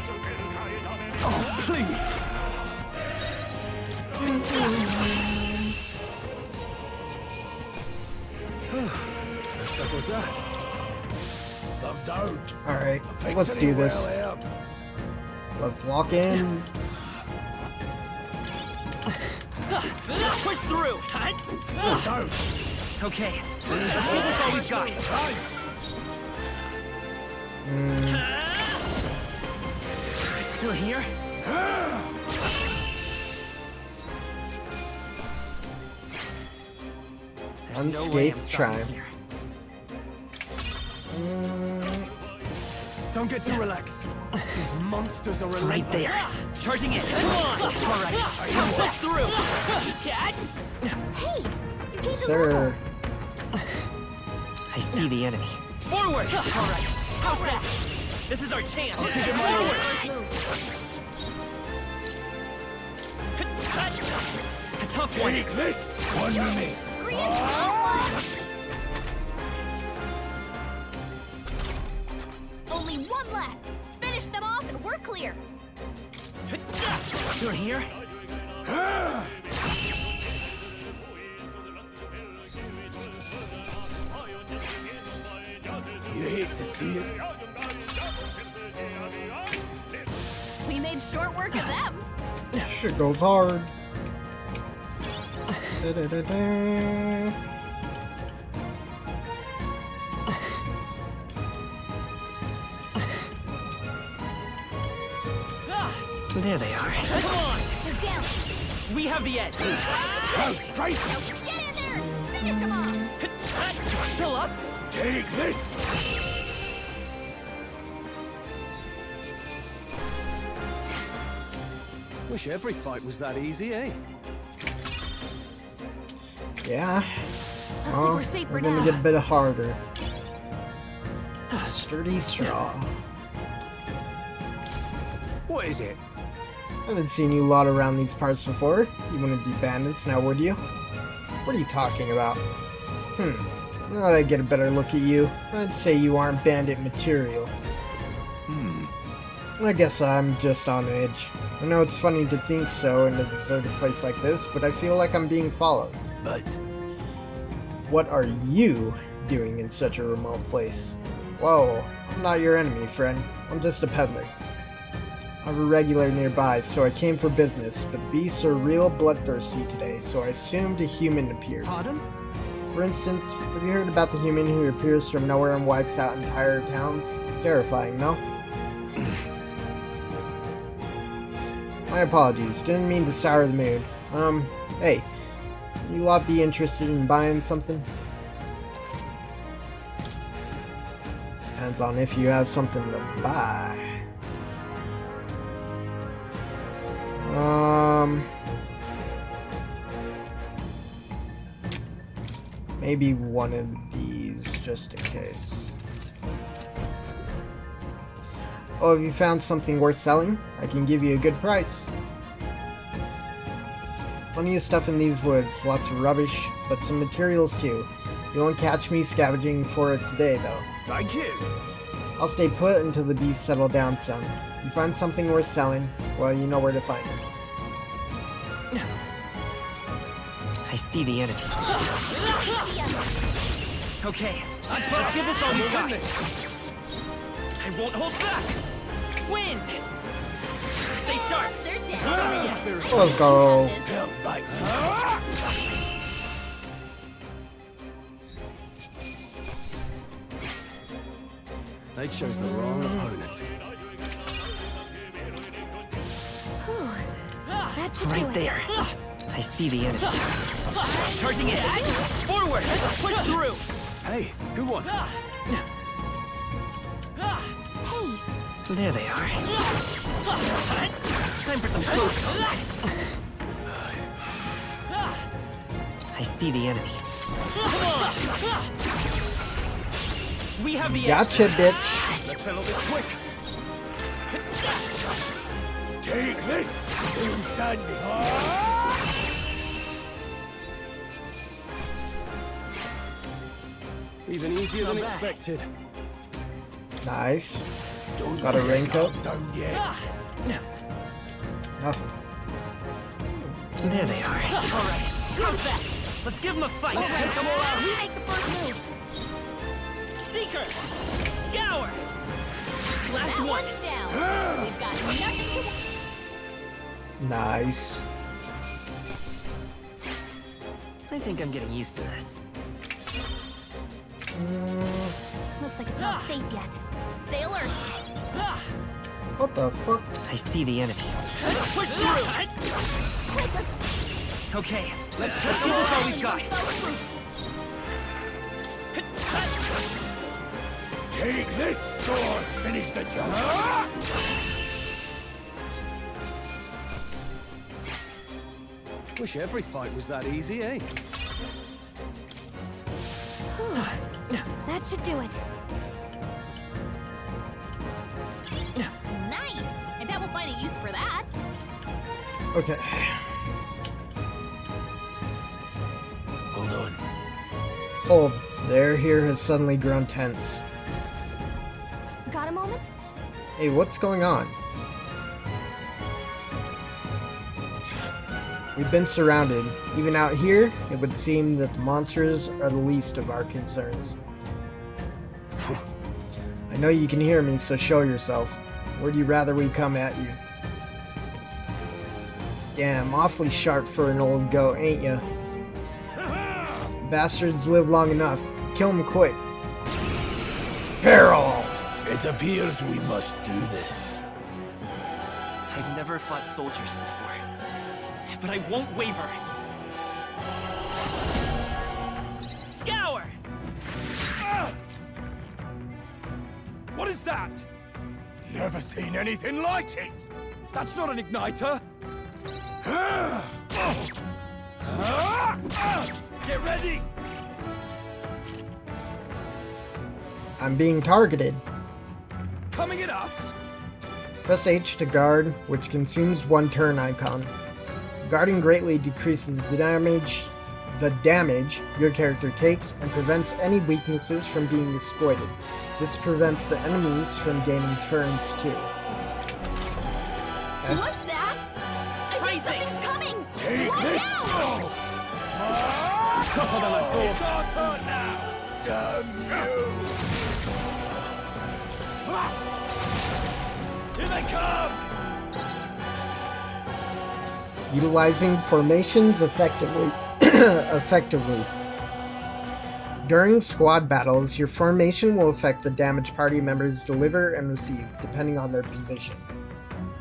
Oh, please. Settles that. Alright, let's do this. Let's lock in. Push through! Okay, let's do this all we've got. Still here? Unscathed triumph. Don't get too relaxed. These monsters are relentless. Right there. Charging in. Come on! Alright, push through! Cat! Hey! You gave Sir. I see the enemy. Forward! Alright, how's that? This is our chance! Forward! A tough one! Take this! 1 minute! Only one left! Finish them off and we're clear! You're here? You hate to see it? We made short work of them! Shit goes hard. Da-da-da-da. There they are. Come on! They're down! We have the edge! Go straight! Get in there! Finish them off! Still up? Take this! Wish every fight was that easy, eh? Yeah. Looks like Oh, we're safe for we're gonna now. get a bit harder. Sturdy straw. What is it? I haven't seen you lot around these parts before. You wouldn't be bandits now, would you? What are you talking about? Now that I get a better look at you, I'd say you aren't bandit material. I guess I'm just on edge. I know it's funny to think so in a deserted place like this, but I feel like I'm being followed. But what are you doing in such a remote place? Whoa, I'm not your enemy, friend. I'm just a peddler. I have a regular nearby, so I came for business, but the beasts are real bloodthirsty today, so I assumed a human appeared. Pardon? For instance, have you heard about the human who appears from nowhere and wipes out entire towns? Terrifying, no? My apologies, didn't mean to sour the mood. Hey, you lot be interested in buying something? Depends on if you have something to buy. Maybe one of these, just in case. Oh, have you found something worth selling? I can give you a good price. Plenty of stuff in these woods, lots of rubbish, but some materials too. You won't catch me scavenging for it today, though. Thank you. I'll stay put until the beasts settle down some. You find something worth selling, well, you know where to find it. I see the enemy. Okay, let's give this all we've got. I won't hold back. Wind. Stay sharp. They're down. Let's go. held by They chose the wrong opponent. That should do Right it. there. I see the enemy. Charging in. Forward. Push through. Hey, good one. Hey, There they are. Time for some close. I see the enemy. Come on. We have the Gotcha, answer. bitch. Let's settle this quick. Take this! Still standing. Even easier than expected. Nice. Got a raincoat. Done yet. Oh. There they are. All right. How's that? Let's give them a fight. Let's take them all out. We make the first move. Seeker! Scour! Last That one! one's down. We've got nothing to... Nice. I think I'm getting used to this. Looks like it's not safe yet. Stay alert. What the fuck? I see the enemy. Push through! Quick, let's... Okay, let's give this all we've got. Take this sword! Finish the job! Wish every fight was that easy, eh? That should do it. Nice! I bet we'll find a use for that. Okay. Hold on. Hold. The air here has suddenly grown tense. Got a moment? Hey, what's going on? We've been surrounded. Even out here, it would seem that the monsters are the least of our concerns. I know you can hear me, so show yourself. Where'd you rather we come at you? Damn, awfully sharp for an old goat, ain't ya? Bastards live long enough. Kill them quick. Peril! It appears we must do this. I've never fought soldiers before, but I won't waver. Scour! What is that? Never seen anything like it! That's not an igniter! Get ready! I'm being targeted. Coming at us! Press H to guard, which consumes one turn icon. Guarding greatly decreases the damage your character takes and prevents any weaknesses from being exploited. This prevents the enemies from gaining turns too. Okay. What's that? I think something's coming! Take Watch this! out! Tougher than I thought. It's our turn now! Damn you! Here they come! Utilizing formations effectively. During squad battles, your formation will affect the damage party members deliver and receive, depending on their position.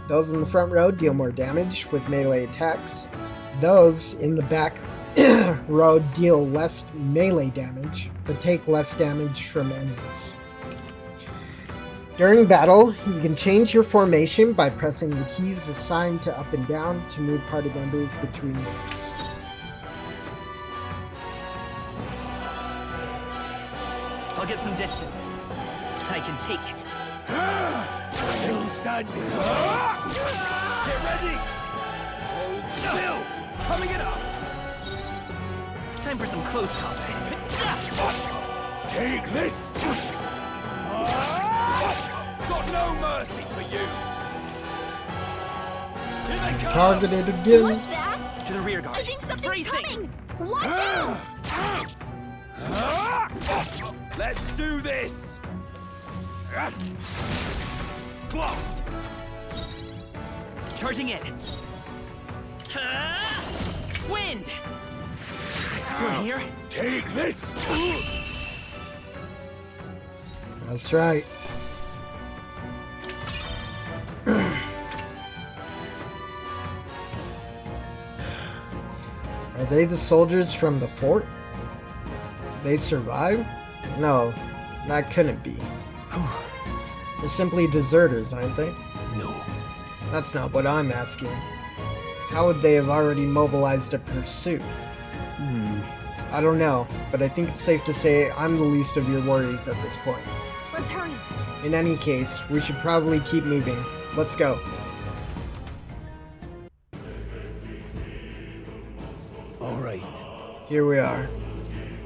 Those in the front row deal more damage with melee attacks. Those in the back row deal less melee damage, but take less damage from enemies. During battle, you can change your formation by pressing the keys assigned to up and down to move party members between moves. I'll get some distance. I can take it. Still standing. Get ready! Hold still! Coming at us! Time for some close combat. Take this! Got no mercy for you! Here they come! Targeted again. What's that? To the rear guard. I think something's Bracing. coming! Watch out! Let's do this! Blast! Charging in. Wind! Through here. Take this! That's right. Are they the soldiers from the fort? They survived? No, that couldn't be. They're simply deserters, aren't they? No. That's not what I'm asking. How would they have already mobilized a pursuit? I don't know, but I think it's safe to say I'm the least of your worries at this point. Let's hurry. In any case, we should probably keep moving. Let's go. Alright. Here we are.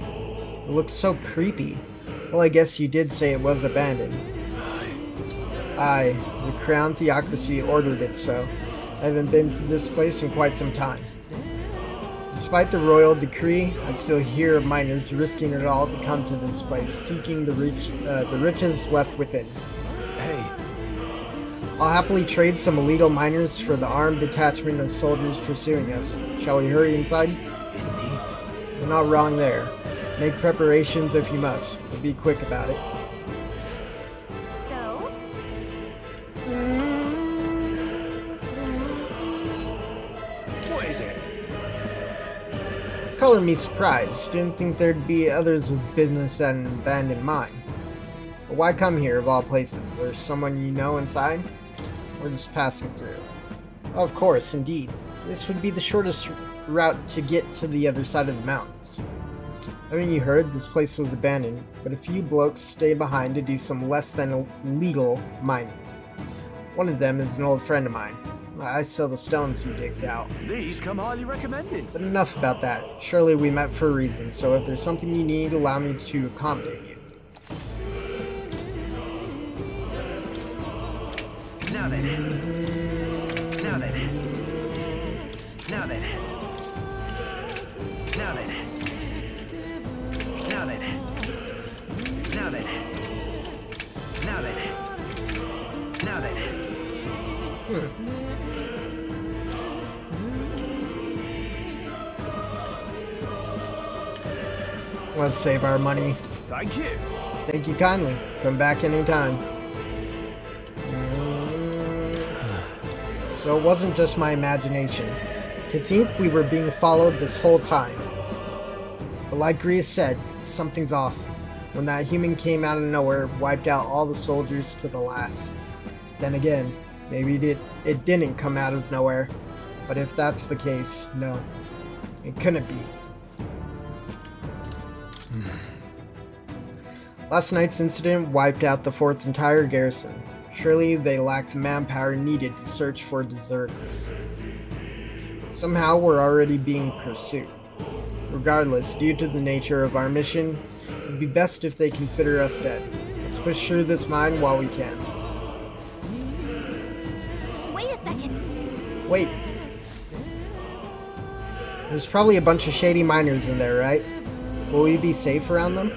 It looks so creepy. Well, I guess you did say it was abandoned. Aye, the Crown Theocracy ordered it so. I haven't been to this place in quite some time. Despite the royal decree, I still hear of miners risking it all to come to this place, seeking the riches left within. Hey. I'll happily trade some illegal miners for the armed detachment of soldiers pursuing us. Shall we hurry inside? Indeed. You're not wrong there. Make preparations if you must, but be quick about it. So? What is it? Color me surprised. Didn't think there'd be others with business and abandoned mine. But why come here of all places? Is there someone you know inside? We're just passing through. Of course, indeed. This would be the shortest route to get to the other side of the mountains. Haven't you heard? This place was abandoned, but a few blokes stay behind to do some less than legal mining. One of them is an old friend of mine. I sell the stones he digs out. These come highly recommended. But enough about that. Surely we met for a reason, so if there's something you need, allow me to accommodate you. Now then. Now then. Now then. Now then. Now then. Now then. Now then. Now then. Let's save our money. Thank you. Thank you kindly. Come back anytime. So it wasn't just my imagination. To think we were being followed this whole time. But like Grease said, something's off. When that human came out of nowhere, wiped out all the soldiers to the last. Then again, maybe it didn't come out of nowhere. But if that's the case, no. It couldn't be. Last night's incident wiped out the fort's entire garrison. Surely they lacked the manpower needed to search for deserters. Somehow we're already being pursued. Regardless, due to the nature of our mission, it would be best if they consider us dead. Let's push through this mine while we can. Wait a second. Wait. There's probably a bunch of shady miners in there, right? Will we be safe around them?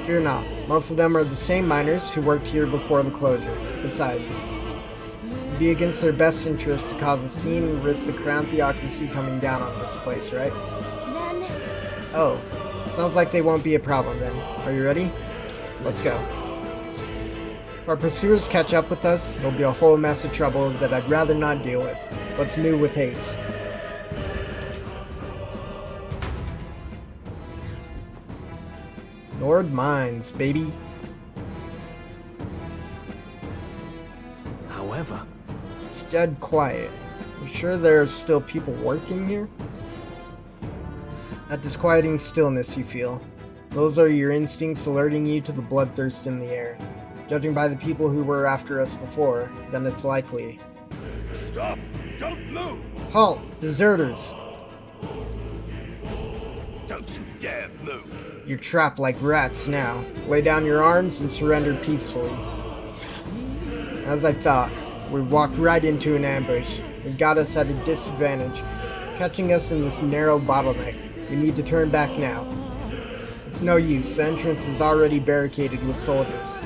Fear not. Most of them are the same miners who worked here before the closure. Besides, it would be against their best interest to cause a scene and risk the Crown Theocracy coming down on this place, right? Then... Oh, sounds like they won't be a problem then. Are you ready? Let's go. If our pursuers catch up with us, it'll be a whole mess of trouble that I'd rather not deal with. Let's move with haste. Lord Mines, baby. However, it's dead quiet. You sure there's still people working here? That disquieting stillness you feel. Those are your instincts alerting you to the bloodthirst in the air. Judging by the people who were after us before, then it's likely. Stop! Don't move! Halt! Deserters! Don't you dare move! You're trapped like rats now. Lay down your arms and surrender peacefully. As I thought, we walked right into an ambush. It got us at a disadvantage, catching us in this narrow bottleneck. We need to turn back now. It's no use, the entrance is already barricaded with soldiers.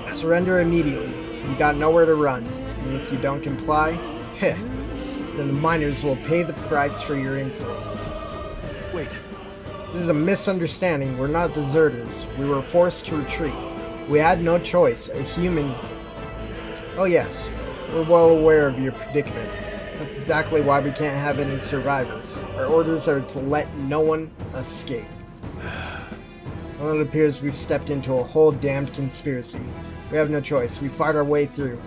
Surrender immediately. You got nowhere to run. And if you don't comply, then the miners will pay the price for your insolence. Wait. This is a misunderstanding. We're not deserters. We were forced to retreat. We had no choice. A human... Oh yes, we're well aware of your predicament. That's exactly why we can't have any survivors. Our orders are to let no one escape. Well, it appears we've stepped into a whole damned conspiracy. We have no choice. We fight our way through.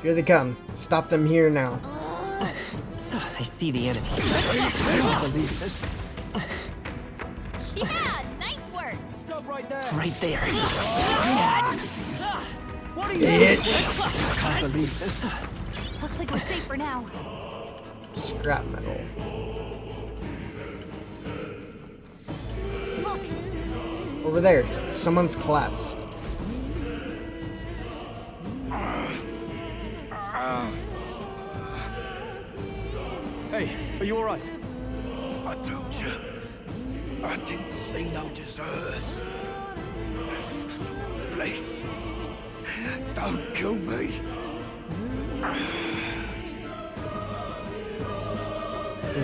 Here they come. Stop them here now. I see the enemy. I don't believe this. Yeah, nice work. Stop right there. Right there. What are you Bitch! I can't believe this. Looks like we're safe for now. Scrap metal. Look, Over there, someone's collapsed. Hey, are you alright? I told you, I didn't see no deserters. Please, don't kill me.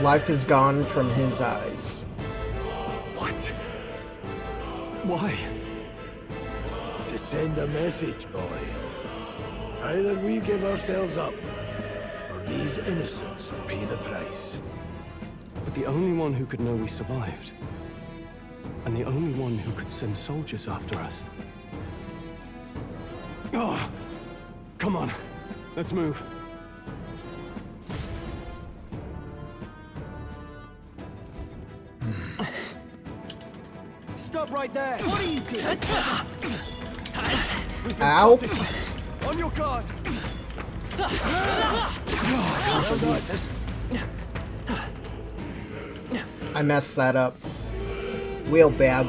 Life is gone from his eyes. What? Why? To send a message, boy. Either we give ourselves up, or these innocents pay the price. But the only one who could know we survived, and the only one who could send soldiers after us. Oh, come on, let's move. Stop right there. What are you doing? Ow! On your guard. I messed that up. Wheel bad.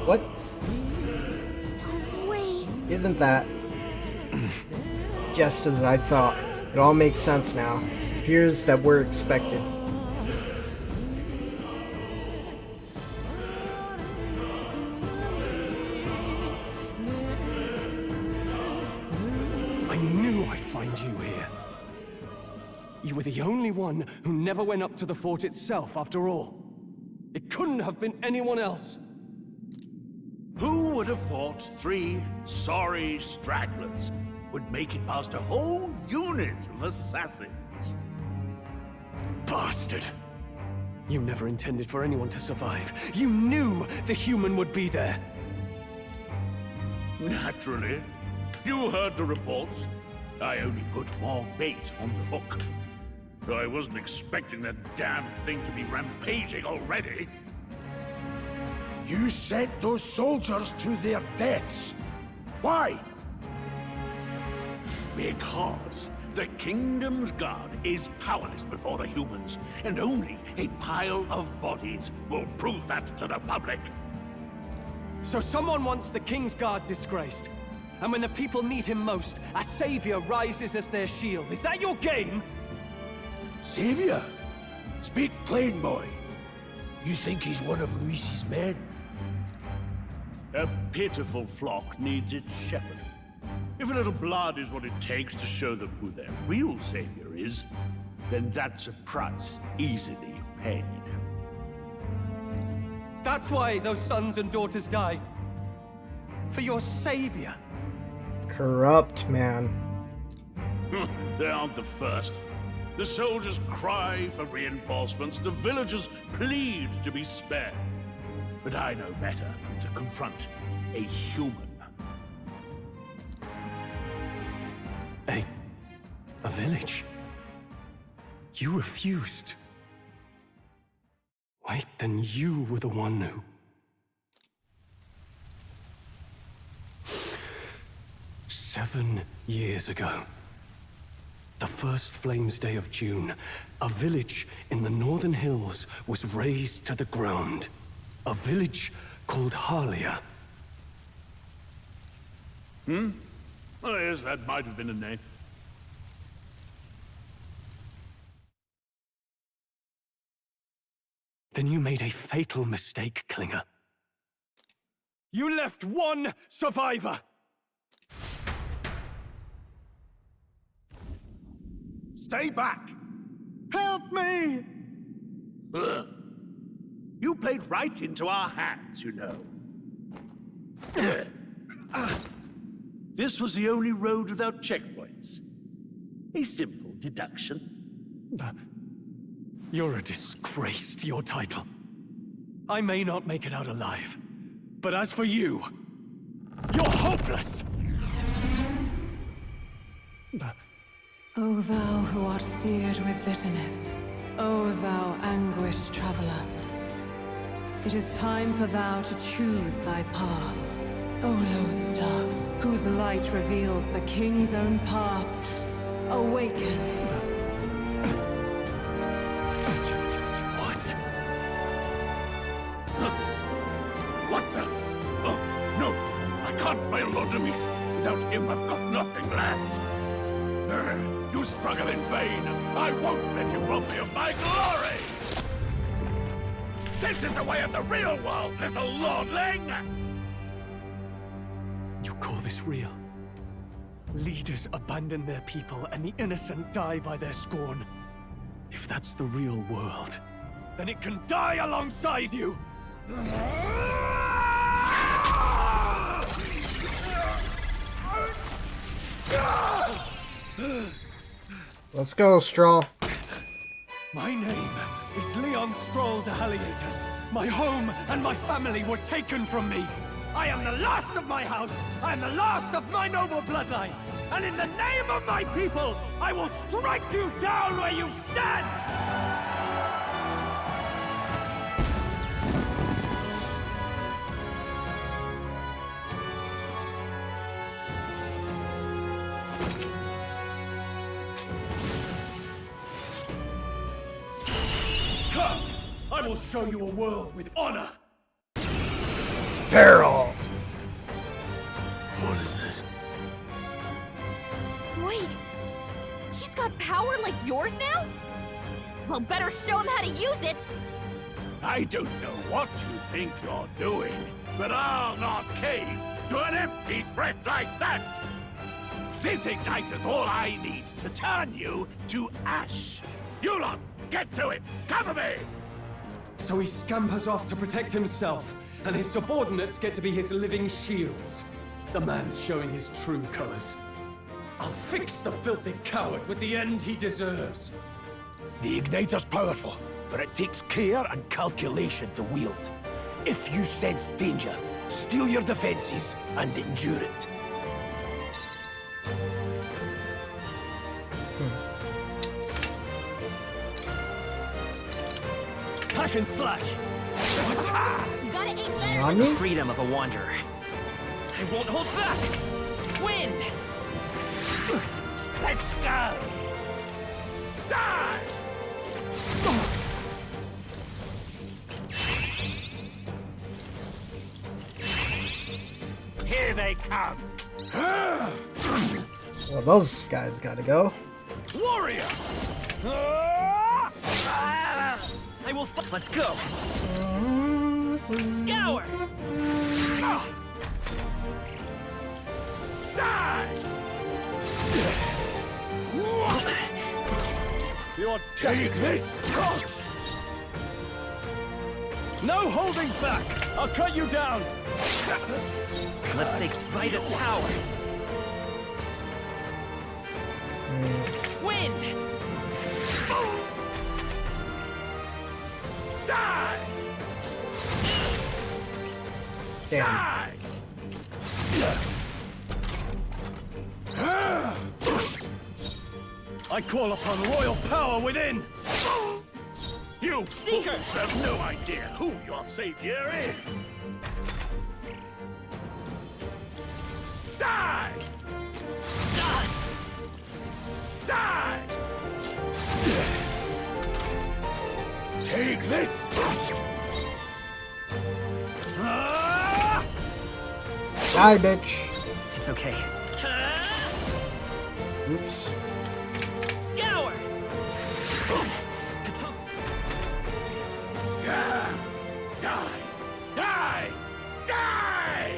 What? wait. Isn't that just as I thought? It all makes sense now. Appears that we're expected. I knew I'd find you here. You were the only one who never went up to the fort itself, after all. It couldn't have been anyone else. Who would have thought 3 sorry stragglers would make it past a whole unit of assassins? Bastard! You never intended for anyone to survive. You knew the human would be there. Naturally. You heard the reports. I only put more bait on the hook. I wasn't expecting that damn thing to be rampaging already. You sent those soldiers to their deaths. Why? Because the Kingdom's Guard is powerless before the humans, and only a pile of bodies will prove that to the public. So someone wants the King's Guard disgraced. And when the people need him most, a savior rises as their shield. Is that your game? Savior? Speak plain, boy. You think he's one of Luis's men? A pitiful flock needs its shepherd. If a little blood is what it takes to show them who their real savior is, then that's a price easily paid. That's why those sons and daughters died. For your savior. Corrupt, man. They aren't the first. The soldiers cry for reinforcements, the villagers plead to be spared. But I know better than to confront a human. A village? You refused. Wait, then you were the one who... 7 years ago, the first Flames Day of June, a village in the northern hills was razed to the ground. A village called Harlia. Oh yes, that might have been a name. Then you made a fatal mistake, Klinger. You left one survivor! Stay back! Help me! You played right into our hands, you know. This was the only road without checkpoints. A simple deduction. You're a disgrace to your title. I may not make it out alive, but as for you, you're hopeless! O thou who art seared with bitterness, O thou anguished traveler, it is time for thou to choose thy path. O lodestar, whose light reveals the king's own path, awaken. What? Huh? What the? Oh, no! I can't fail Lord Luis. Without him, I've got nothing left. You struggle in vain. I won't let you rob me of my glory! This is the way of the real world, little lordling! You call this real? Leaders abandon their people and the innocent die by their scorn. If that's the real world, then it can die alongside you! Let's go, Stroll. My name is Leon Stroll de Halietas. My home and my family were taken from me. I am the last of my house. I am the last of my noble bloodline. And in the name of my people, I will strike you down where you stand! Come! I will show you a world with honor! Peril! What is this? Wait, he's got power like yours now? Well, better show him how to use it! I don't know what you think you're doing, but I'll not cave to an empty threat like that! This igniter's all I need to turn you to ash. You lot, get to it! Cover me! So he scampers off to protect himself, and his subordinates get to be his living shields. The man's showing his true colors. I'll fix the filthy coward with the end he deserves. The igniter's powerful, but it takes care and calculation to wield. If you sense danger, steel your defenses and endure it. Hack and slash! You gotta aim better! On me? Freedom of a wanderer. I won't hold back! Wind! Let's go! Die! Here they come! Well, those guys gotta go. Warrior! I will fight. Let's go! Scour! Die! You're Take this! No holding back! I'll cut you down! Let's take Vitus power! Wind! Die! Damn. Die! I call upon royal power within! You fools have no idea who your savior is! Die! Die! Take this! Die, bitch. It's okay. Oops. Scour! Die! Die! Die! Die!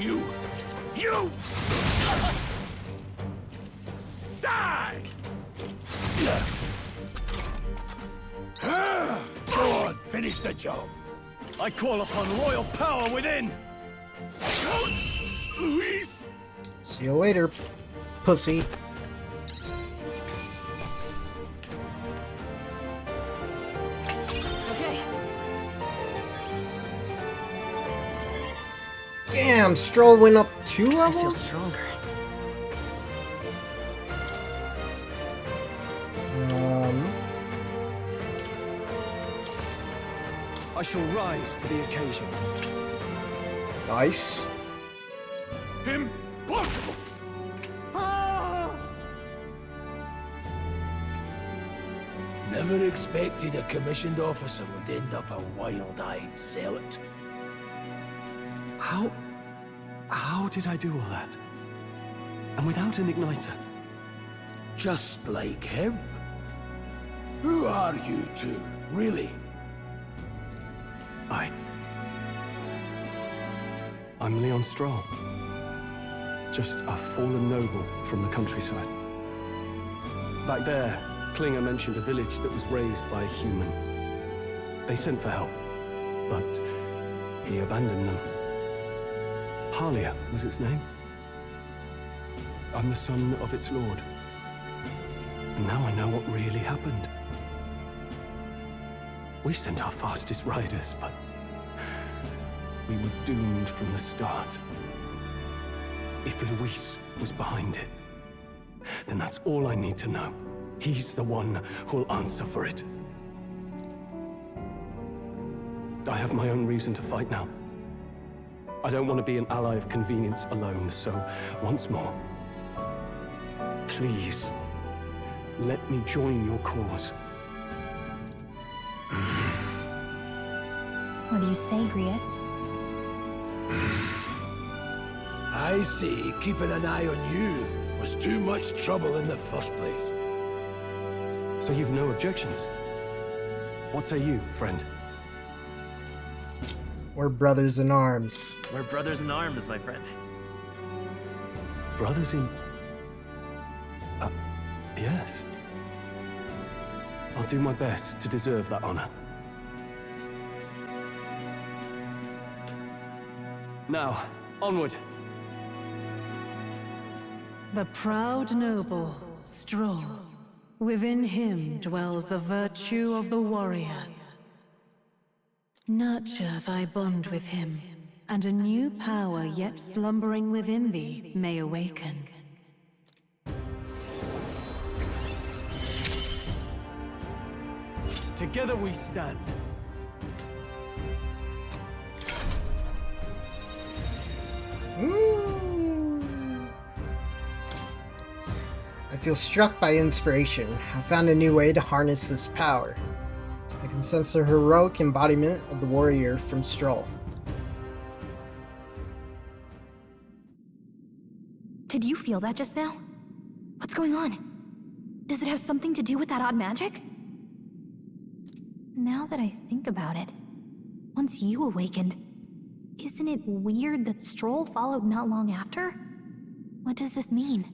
You! Die! Go on, finish the job. I call upon royal power within! Luis! See you later, pussy. Okay. Damn, Stroll went up 2 I feel levels? stronger. I shall rise to the occasion. Nice. Impossible! Never expected a commissioned officer would end up a wild-eyed zealot. How did I do all that? And without an igniter? Just like him. Who are you two, really? I'm Leon Stroll. Just a fallen noble from the countryside. Back there, Klinger mentioned a village that was raised by a human. They sent for help, but he abandoned them. Halia was its name. I'm the son of its lord. And now I know what really happened. We sent our fastest riders, but we were doomed from the start. If Luis was behind it, then that's all I need to know. He's the one who'll answer for it. I have my own reason to fight now. I don't want to be an ally of convenience alone, so once more, please, let me join your cause. What do you say, Grius? I see keeping an eye on you was too much trouble in the first place. So you've no objections? What say you, friend? We're brothers in arms. We're brothers in arms, my friend. Brothers in... yes. I'll do my best to deserve that honor. Now, onward. The proud noble, Stroll. Within him dwells the virtue of the warrior. Nurture thy bond with him, and a new power yet slumbering within thee may awaken. Together we stand. I feel struck by inspiration. I found a new way to harness this power. I can sense the heroic embodiment of the warrior from Stroll. Did you feel that just now? What's going on? Does it have something to do with that odd magic? Now that I think about it, once you awakened, isn't it weird that Stroll followed not long after? What does this mean?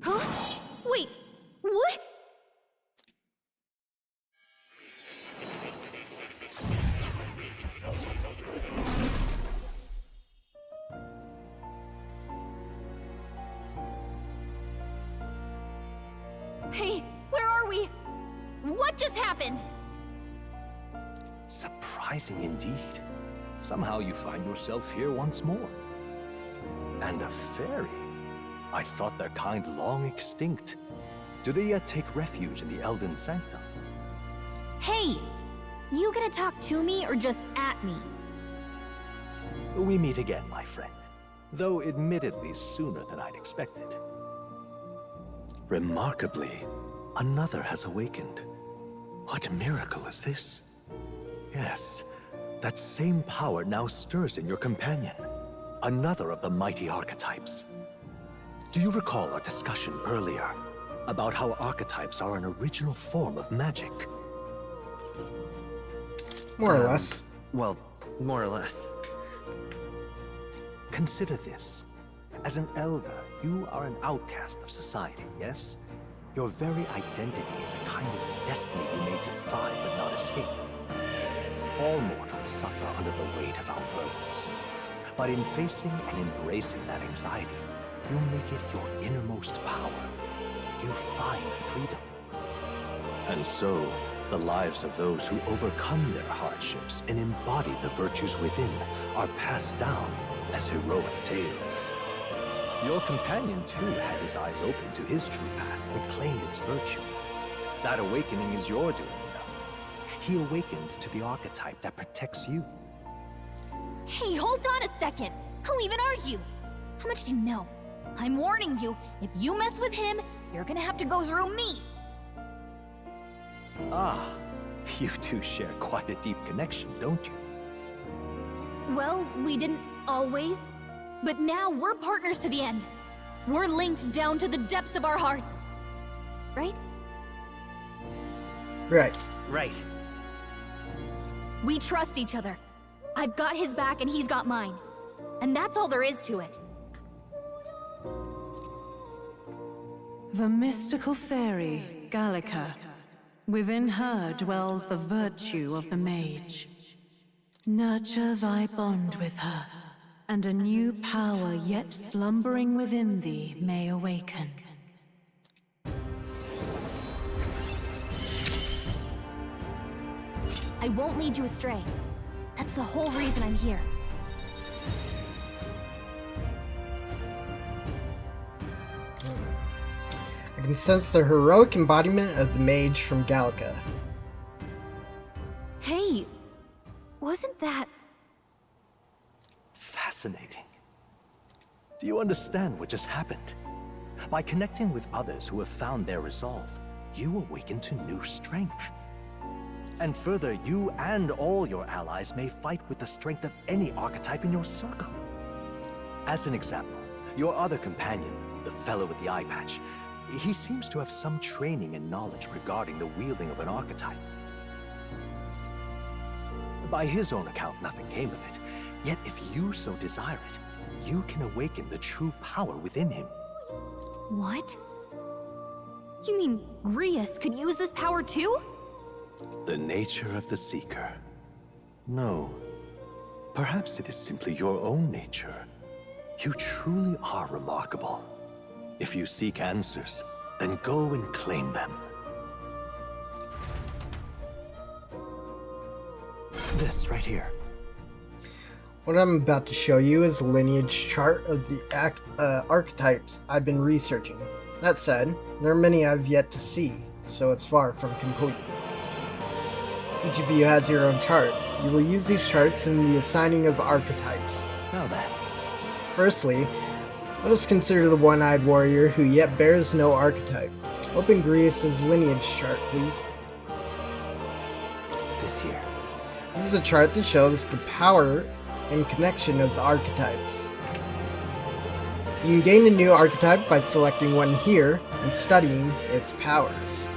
Huh? Wait, what? Hey, where are we? What just happened? Surprising indeed. Somehow you find yourself here once more. And a fairy. I thought their kind long extinct. Do they yet take refuge in the Elden Sanctum? Hey! You gonna talk to me or just at me? We meet again, my friend. Though admittedly sooner than I'd expected. Remarkably, another has awakened. What miracle is this? Yes, that same power now stirs in your companion. Another of the mighty archetypes. Do you recall our discussion earlier about how archetypes are an original form of magic? More or less. Well, more or less. Consider this. As an elder, you are an outcast of society, yes? Your very identity is a kind of destiny you may defy but not escape. All mortals suffer under the weight of our burdens. But in facing and embracing that anxiety, you make it your innermost power. You find freedom. And so, the lives of those who overcome their hardships and embody the virtues within are passed down as heroic tales. Your companion, too, had his eyes open to his true path and claimed its virtue. That awakening is your doing, though. He awakened to the archetype that protects you. Hey, hold on a second. Who even are you? How much do you know? I'm warning you, if you mess with him, you're gonna have to go through me. Ah, you two share quite a deep connection, don't you? Well, we didn't always. But now we're partners to the end. We're linked down to the depths of our hearts. Right? Right. Right. We trust each other. I've got his back and he's got mine. And that's all there is to it. The mystical fairy, Gallica. Within her dwells the virtue of the mage. Nurture thy bond with her, and a new power yet slumbering within thee may awaken. I won't lead you astray. That's the whole reason I'm here. I can sense the heroic embodiment of the mage from Gallica. Hey, wasn't that... Fascinating. Do you understand what just happened? By connecting with others who have found their resolve, you awaken to new strength. And further, you and all your allies may fight with the strength of any archetype in your circle. As an example, your other companion, the fellow with the eye patch, he seems to have some training and knowledge regarding the wielding of an archetype. By his own account, nothing came of it. Yet if you so desire it, you can awaken the true power within him. What? You mean Grius could use this power too? The nature of the Seeker. No. Perhaps it is simply your own nature. You truly are remarkable. If you seek answers, then go and claim them. This right here. What I'm about to show you is a lineage chart of the archetypes I've been researching. That said, there are many I've yet to see, so it's far from complete. Each of you has your own chart. You will use these charts in the assigning of archetypes. Now then. Firstly, let us consider the one-eyed warrior who yet bears no archetype. Open Grius' lineage chart, please. This here. This is a chart that shows the power and connection of the archetypes. You can gain a new archetype by selecting one here and studying its powers.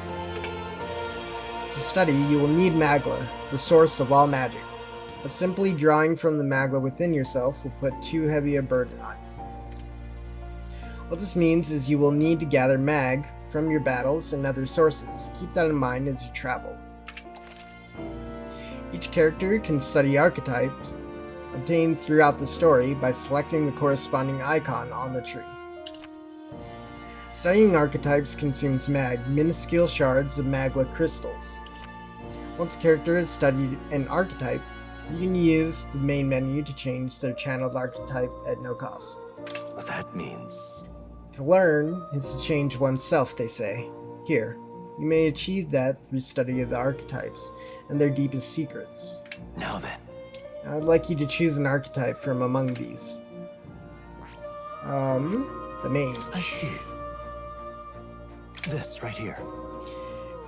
To study, you will need Magla, the source of all magic, but simply drawing from the Magla within yourself will put too heavy a burden on you. What this means is you will need to gather Mag from your battles and other sources. Keep that in mind as you travel. Each character can study archetypes obtained throughout the story by selecting the corresponding icon on the tree. Studying archetypes consumes Mag, minuscule shards of Magla crystals. Once a character has studied an archetype, you can use the main menu to change their channeled archetype at no cost. That means... To learn is to change oneself, they say. Here, you may achieve that through study of the archetypes and their deepest secrets. Now then. I'd like you to choose an archetype from among these. The mage. I see. This right here.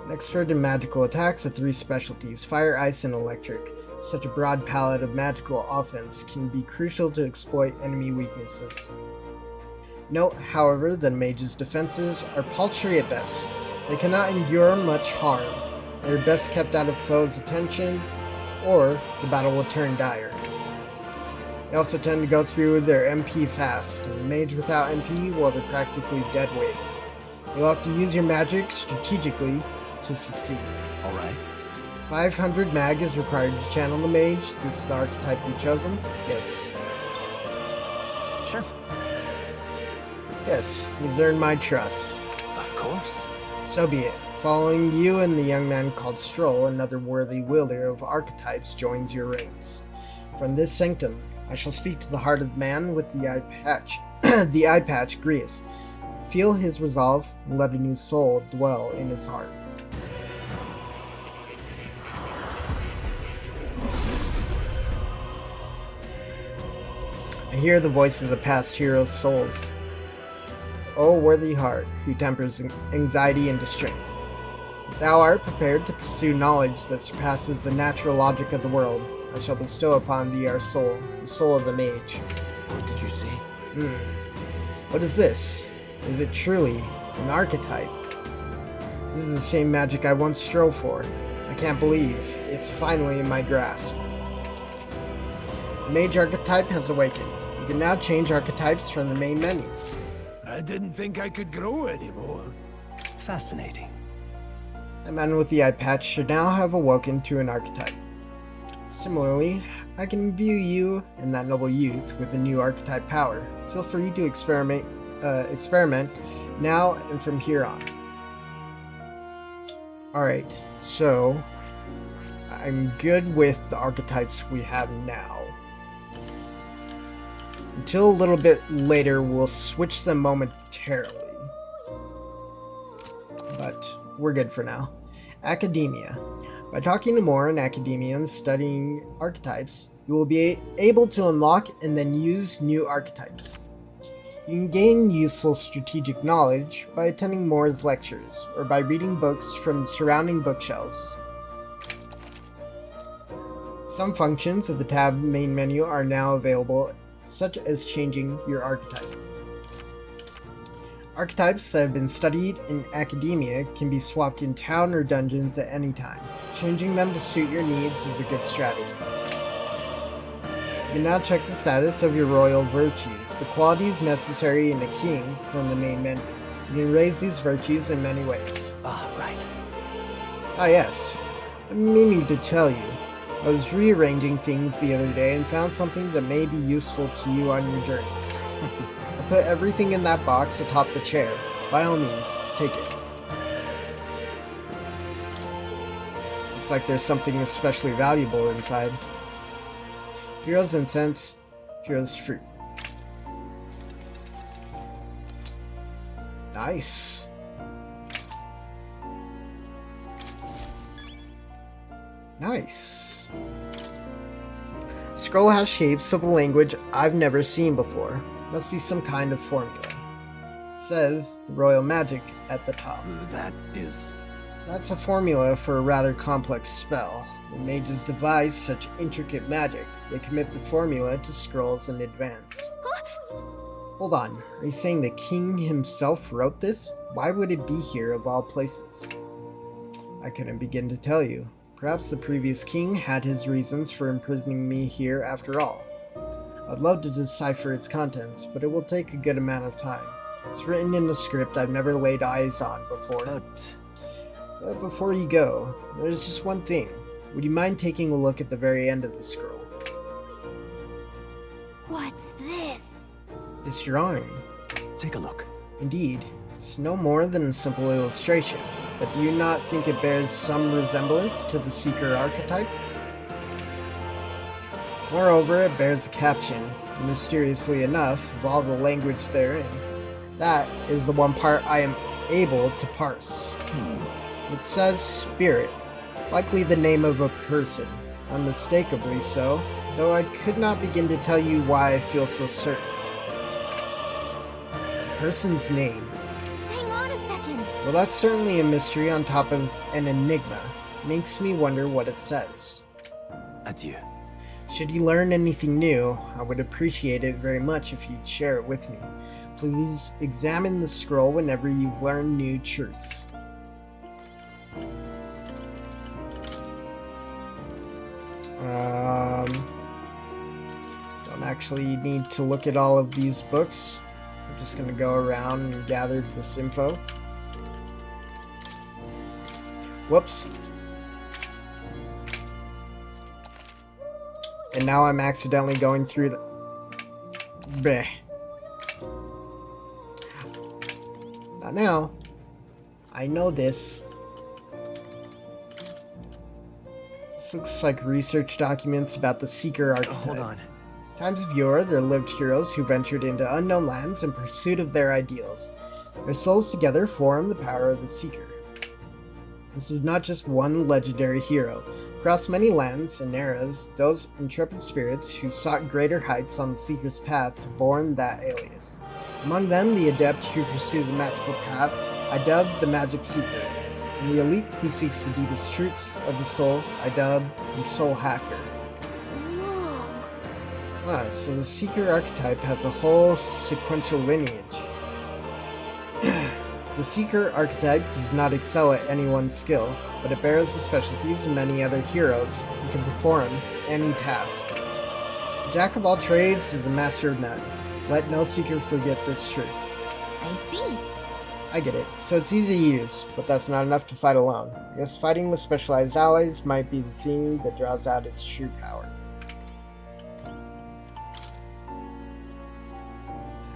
An expert in magical attacks with 3 specialties, fire, ice, and electric. Such a broad palette of magical offense can be crucial to exploit enemy weaknesses. Note, however, that a mage's defenses are paltry at best. They cannot endure much harm. They are best kept out of foes' attention, or the battle will turn dire. They also tend to go through their MP fast, and a mage without MP, well, they're practically dead weight. You'll have to use your magic strategically to succeed. Alright. 500 mag is required to channel the mage. This is the archetype you've chosen? Yes. Sure. Yes, he's earned my trust. Of course. So be it. Following you and the young man called Stroll, another worthy wielder of archetypes joins your ranks. From this sanctum, I shall speak to the heart of the man with the eye patch, the eye patch, Grius. Feel his resolve and let a new soul dwell in his heart. I hear the voices of past heroes' souls. O worthy heart, who tempers anxiety into strength. If thou art prepared to pursue knowledge that surpasses the natural logic of the world, I shall bestow upon thee our soul, the soul of the mage. What did you say? What is this? Is it truly an archetype? This is the same magic I once strove for. I can't believe it's finally in my grasp. The mage archetype has awakened. You can now change archetypes from the main menu. I didn't think I could grow anymore. Fascinating. The man with the eye patch should now have awoken to an archetype. Similarly, I can imbue you and that noble youth with a new archetype power. Feel free to experiment now and from here on. Alright, so I'm good with the archetypes we have now. Until a little bit later, we'll switch them momentarily. But we're good for now. Academia. By talking to more in academia and studying archetypes, you will be able to unlock and then use new archetypes. You can gain useful strategic knowledge by attending Moore's lectures, or by reading books from the surrounding bookshelves. Some functions of the tab main menu are now available, such as changing your archetype. Archetypes that have been studied in academia can be swapped in town or dungeons at any time. Changing them to suit your needs is a good strategy. You can now check the status of your royal virtues, the qualities necessary in a king, from the main menu. You can raise these virtues in many ways. Right. Ah yes, I'm meaning to tell you. I was rearranging things the other day and found something that may be useful to you on your journey. I put everything in that box atop the chair. By all means, take it. Looks like there's something especially valuable inside. Hero's Incense, Hero's Fruit. Nice. Nice. Scroll has shapes of a language I've never seen before. Must be some kind of formula. It says the royal magic at the top. That's a formula for a rather complex spell. When mages devise such intricate magic, they commit the formula to scrolls in advance. Hold on, are you saying the king himself wrote this? Why would it be here of all places? I couldn't begin to tell you. Perhaps the previous king had his reasons for imprisoning me here after all. I'd love to decipher its contents, but it will take a good amount of time. It's written in a script I've never laid eyes on before. But before you go, there's just one thing. Would you mind taking a look at the very end of the scroll? What's this? This drawing. Take a look. Indeed, it's no more than a simple illustration, but do you not think it bears some resemblance to the Seeker archetype? Moreover, it bears a caption, mysteriously enough, of all the language therein. That is the one part I am able to parse. It says spirit, likely the name of a person, unmistakably so, though I could not begin to tell you why I feel so certain. Person's name. Hang on a second. Well, that's certainly a mystery on top of an enigma. Makes me wonder what it says. Adieu. Should you learn anything new, I would appreciate it very much if you'd share it with me. Please examine the scroll whenever you've learned new truths. Don't actually need to look at all of these books. I'm just going to go around and gather this info. Whoops. And now I'm accidentally going through the... Bleh. Not now. I know this. This looks like research documents about the Seeker archetype. Hold on. Times of yore, there lived heroes who ventured into unknown lands in pursuit of their ideals. Their souls together formed the power of the Seeker. This was not just one legendary hero. Across many lands and eras, those intrepid spirits who sought greater heights on the Seeker's path have borne that alias. Among them, the adept who pursues a magical path, I dubbed the Magic Seeker, and the elite who seeks the deepest truths of the soul, I dubbed the Soul Hacker. So the Seeker archetype has a whole sequential lineage. The Seeker archetype does not excel at any one skill, but it bears the specialties of many other heroes who can perform any task. The Jack of all trades is a master of none. Let no Seeker forget this truth. I see. I get it. So it's easy to use, but that's not enough to fight alone. I guess fighting with specialized allies might be the thing that draws out its true power.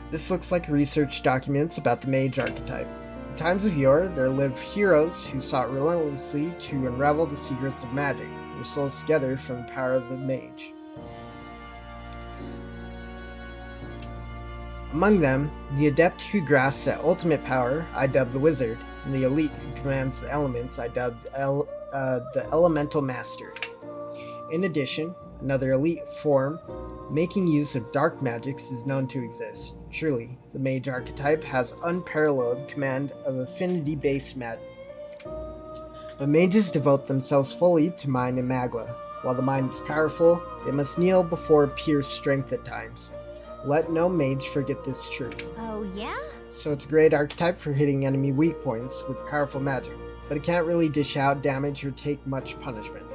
This looks like research documents about the mage archetype. In times of yore, there lived heroes who sought relentlessly to unravel the secrets of magic, their souls together from the power of the mage. Among them, the adept who grasps that ultimate power, I dubbed the wizard, and the elite who commands the elements, I dubbed the elemental master. In addition, another elite form, making use of dark magics, is known to exist. Truly, the mage archetype has unparalleled command of affinity-based magic. But mages devote themselves fully to mind and magla. While the mind is powerful, it must kneel before pure strength at times. Let no mage forget this truth. Oh, yeah? So it's a great archetype for hitting enemy weak points with powerful magic, but it can't really dish out damage or take much punishment.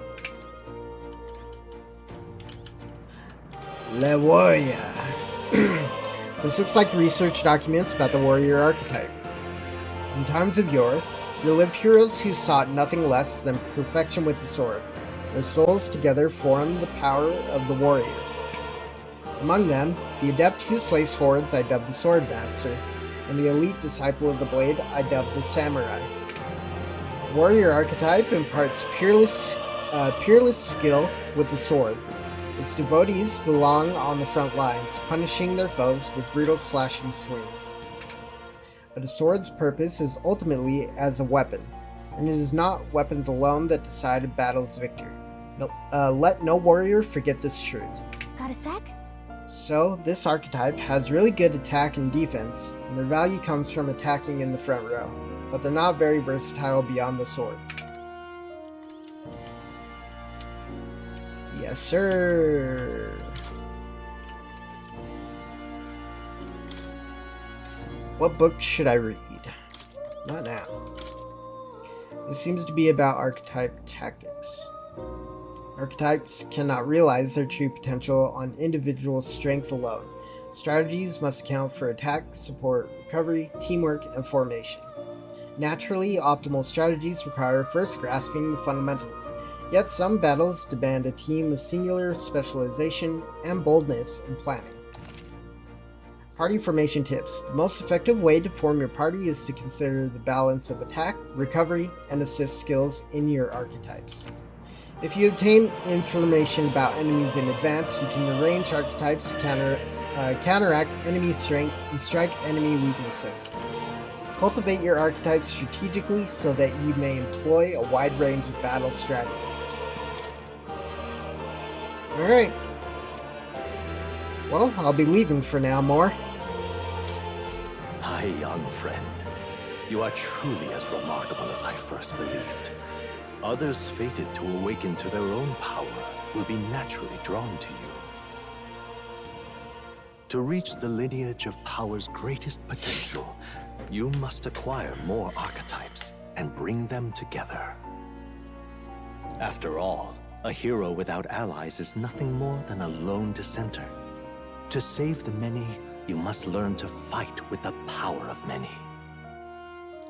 Le Warrior. This looks like research documents about the warrior archetype. In times of yore, there lived heroes who sought nothing less than perfection with the sword. Their souls together formed the power of the warrior. Among them, the adept who slays hordes, I dubbed the Sword Master, and the elite disciple of the blade, I dubbed the Samurai. Warrior archetype imparts peerless skill with the sword. Its devotees belong on the front lines, punishing their foes with brutal slashing swings. But a sword's purpose is ultimately as a weapon, and it is not weapons alone that decide a battle's victory. Let no warrior forget this truth. Got a sec? So, this archetype has really good attack and defense, and their value comes from attacking in the front row, but they're not very versatile beyond the sword. Yes, sir! What book should I read? Not now. This seems to be about archetype tactics. Archetypes cannot realize their true potential on individual strength alone. Strategies must account for attack, support, recovery, teamwork, and formation. Naturally, optimal strategies require first grasping the fundamentals, yet some battles demand a team of singular specialization and boldness in planning. Party formation tips. The most effective way to form your party is to consider the balance of attack, recovery, and assist skills in your archetypes. If you obtain information about enemies in advance, you can arrange archetypes to counteract enemy strengths and strike enemy weaknesses. Cultivate your archetypes strategically so that you may employ a wide range of battle strategies. Alright. Well, I'll be leaving for now, Moore. My young friend, you are truly as remarkable as I first believed. Others fated to awaken to their own power will be naturally drawn to you. To reach the lineage of power's greatest potential, you must acquire more archetypes and bring them together. After all, a hero without allies is nothing more than a lone dissenter. To save the many, you must learn to fight with the power of many.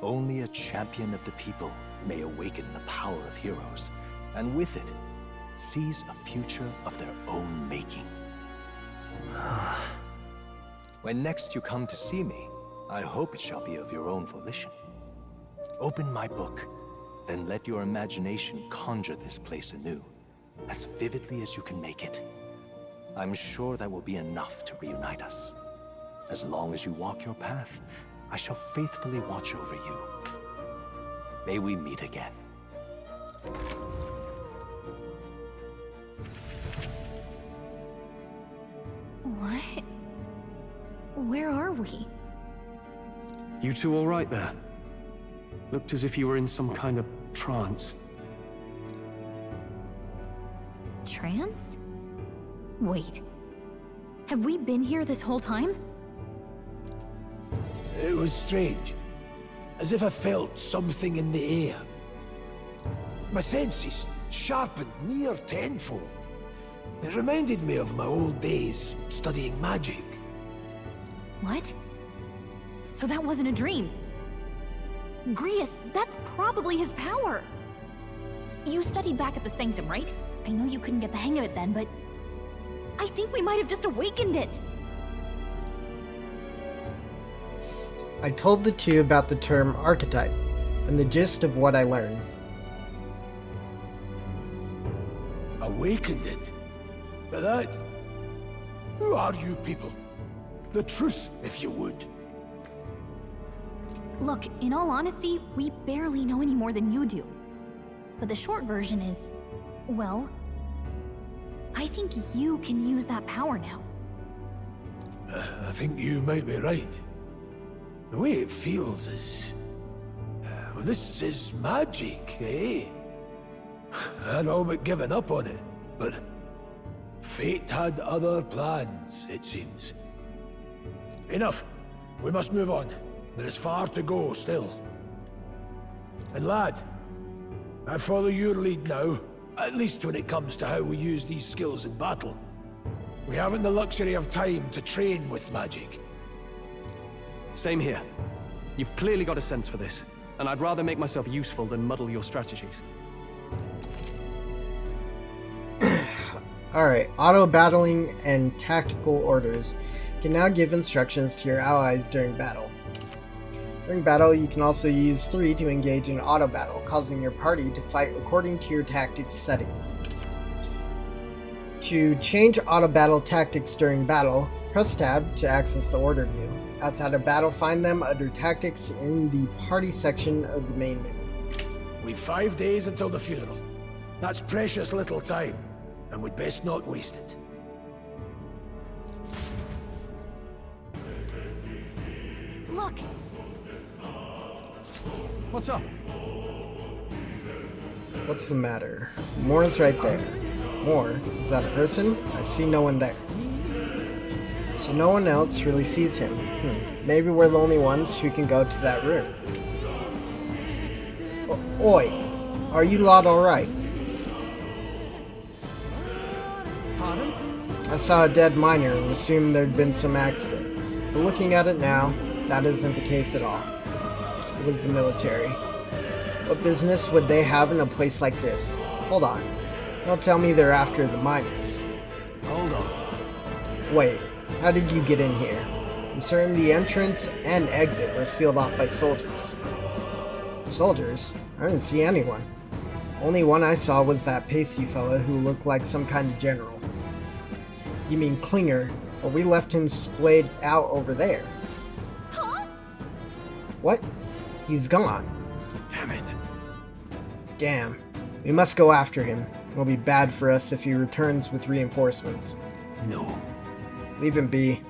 Only a champion of the people may awaken the power of heroes, and with it, seize a future of their own making. When next you come to see me, I hope it shall be of your own volition. Open my book, then let your imagination conjure this place anew, as vividly as you can make it. I'm sure that will be enough to reunite us. As long as you walk your path, I shall faithfully watch over you. May we meet again. we? You two all right there? Looked as if you were in some kind of trance. Trance? Wait. Have we been here this whole time? It was strange. As if I felt something in the air. My senses sharpened near tenfold. It reminded me of my old days studying magic. What? So that wasn't a dream. Grius, that's probably his power. You studied back at the Sanctum, right? I know you couldn't get the hang of it then, but I think we might have just awakened it. I told the two about the term archetype and the gist of what I learned. Awakened it? But that... Who are you people? The truth, if you would. Look, in all honesty, we barely know any more than you do. But the short version is, well, I think you can use that power now. I think you might be right. The way it feels is... Well, this is magic, eh? I'd all but given up on it, but... Fate had other plans, it seems. Enough. We must move on. There is far to go still. And lad, I follow your lead now, at least when it comes to how we use these skills in battle. We haven't the luxury of time to train with magic. Same here. You've clearly got a sense for this, and I'd rather make myself useful than muddle your strategies. Alright, auto-battling and tactical orders. You can now give instructions to your allies during battle. During battle, you can also use 3 to engage in auto-battle, causing your party to fight according to your tactics settings. To change auto-battle tactics during battle, press tab to access the order view. Outside of battle, find them under tactics in the party section of the main menu. We've 5 days until the funeral. That's precious little time, and we'd best not waste it. Look! What's up? What's the matter? Moore's right there. Moore, is that a person? I see no one there. So no one else really sees him. Maybe we're the only ones who can go to that room. Oi! Are you lot alright? Pardon? I saw a dead miner and assumed there'd been some accident. But looking at it now, that isn't the case at all. It was the military. What business would they have in a place like this? Hold on. Don't tell me they're after the miners. Hold on. Wait, how did you get in here? I'm certain the entrance and exit were sealed off by soldiers. Soldiers? I didn't see anyone. Only one I saw was that pasty fella who looked like some kind of general. You mean Klinger, but we left him splayed out over there. Huh? What? He's gone. Damn it. Damn. We must go after him. It'll be bad for us if he returns with reinforcements. No. Leave him be.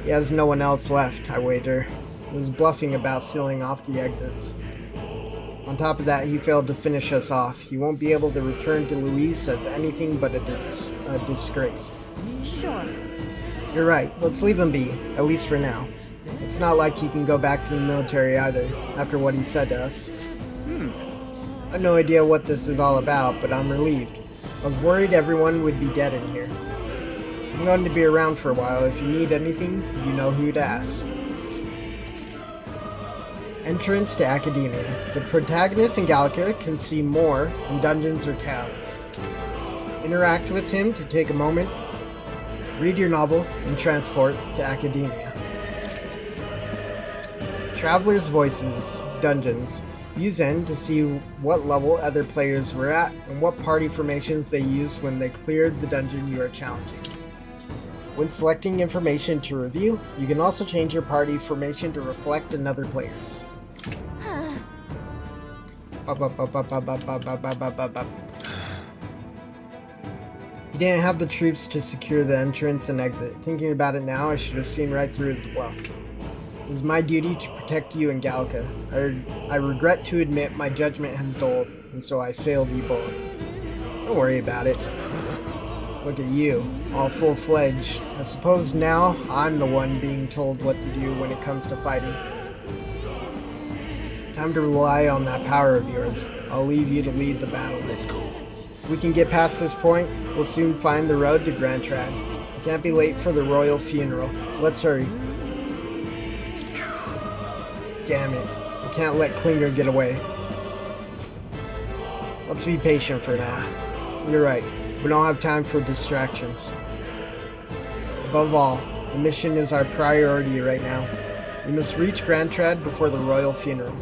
He has no one else left, I wager. He was bluffing about sealing off the exits. On top of that, he failed to finish us off. He won't be able to return to Luis as anything but a disgrace. Sure. You're right. Let's leave him be, at least for now. It's not like he can go back to the military either, after what he said to us. I have no idea what this is all about, but I'm relieved. I was worried everyone would be dead in here. I'm going to be around for a while. If you need anything, you know who to ask. Entrance to Academia. The protagonist in Gallica can see more in dungeons or towns. Interact with him to take a moment. Read your novel and transport to Academia. Traveler's Voices. Dungeons. Use N to see what level other players were at and what party formations they used when they cleared the dungeon you are challenging. When selecting information to review, you can also change your party formation to reflect another player's. He didn't have the troops to secure the entrance and exit. Thinking about it now, I should have seen right through his bluff. It is my duty to protect you and Gallica. I regret to admit my judgment has dulled, and so I failed you both. Don't worry about it. Look at you, all full-fledged. I suppose now I'm the one being told what to do when it comes to fighting. Time to rely on that power of yours. I'll leave you to lead the battle. Let's go. If we can get past this point, we'll soon find the road to Grand Trad. We can't be late for the royal funeral. Let's hurry. Damn it. We can't let Klinger get away. Let's be patient for now. You're right. We don't have time for distractions. Above all, the mission is our priority right now. We must reach Grand Trad before the royal funeral.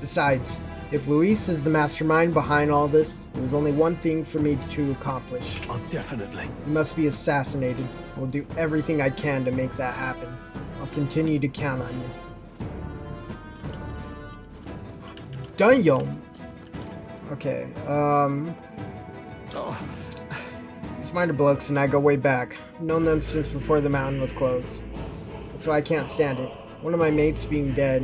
Besides, if Luis is the mastermind behind all this, there's only one thing for me to accomplish. Oh, definitely. He must be assassinated. I will do everything I can to make that happen. I'll continue to count on you. Damn. Okay, These miner blokes and I go way back. I've known them since before the mountain was closed. That's why I can't stand it. One of my mates being dead.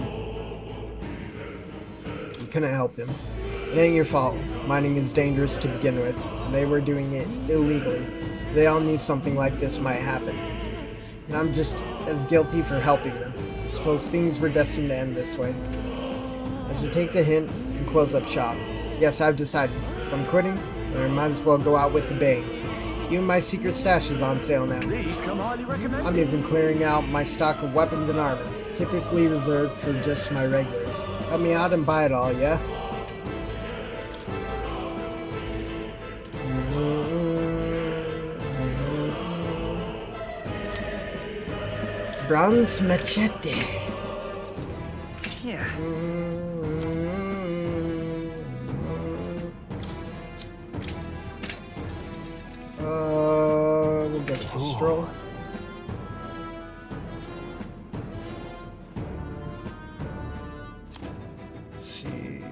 We couldn't help him. It ain't your fault. Mining is dangerous to begin with. And they were doing it illegally. They all knew something like this might happen. And I'm just as guilty for helping them. I suppose things were destined to end this way. I should take the hint and close up shop. Yes, I've decided. If I'm quitting, then I might as well go out with a bang. Even my secret stash is on sale now. These come highly recommended. I'm even clearing out my stock of weapons and armor, typically reserved for just my regulars. Help me out and buy it all, yeah? Bronze machete. Yeah. We'll get a pistol. Let's see.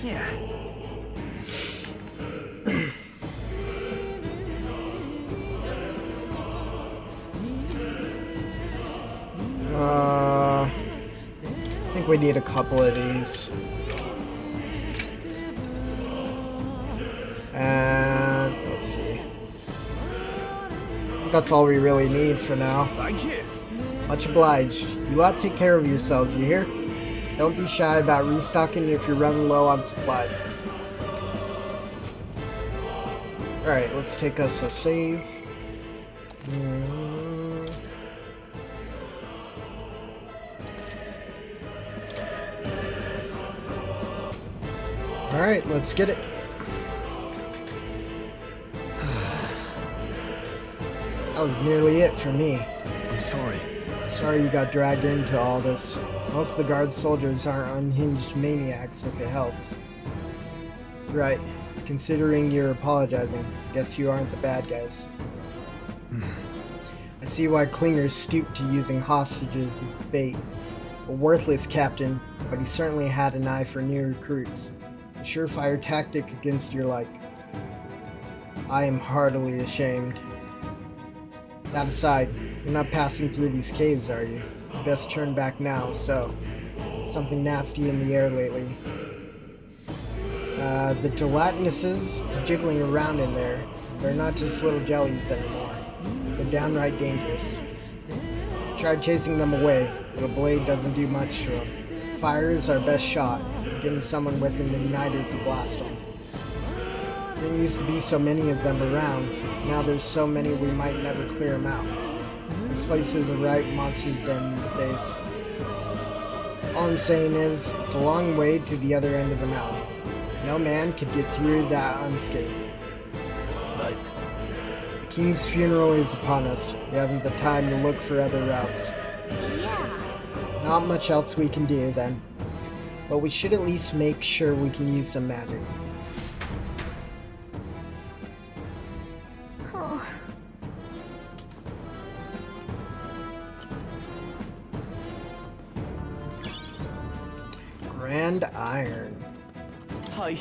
Yeah. I think we need a couple of these. And let's see. I think that's all we really need for now. Thank you. Much obliged. You lot take care of yourselves, you hear? Don't be shy about restocking if you're running low on supplies. Alright, let's take us a save. Alright, let's get it. That was nearly it for me. I'm sorry. Sorry you got dragged into all this. Most of the guard soldiers aren't unhinged maniacs, if it helps. Right. Considering you're apologizing, guess you aren't the bad guys. I see why Klinger stooped to using hostages as bait. A worthless captain, but he certainly had an eye for new recruits. A surefire tactic against your like. I am heartily ashamed. That aside, you're not passing through these caves, are you? You best turn back now, so. Something nasty in the air lately. The gelatinous's jiggling around in there. They're not just little jellies anymore. They're downright dangerous. Tried chasing them away, but a blade doesn't do much to them. Fire is our best shot, getting someone with an igniter to blast them. There used to be so many of them around. Now there's so many we might never clear them out. This place is a right monster's den these days. All I'm saying is, it's a long way to the other end of the mountain. No man could get through that unscathed. Right. The king's funeral is upon us. We haven't the time to look for other routes. Yeah. Not much else we can do then. But we should at least make sure we can use some magic. Oh. Brand iron. Hi.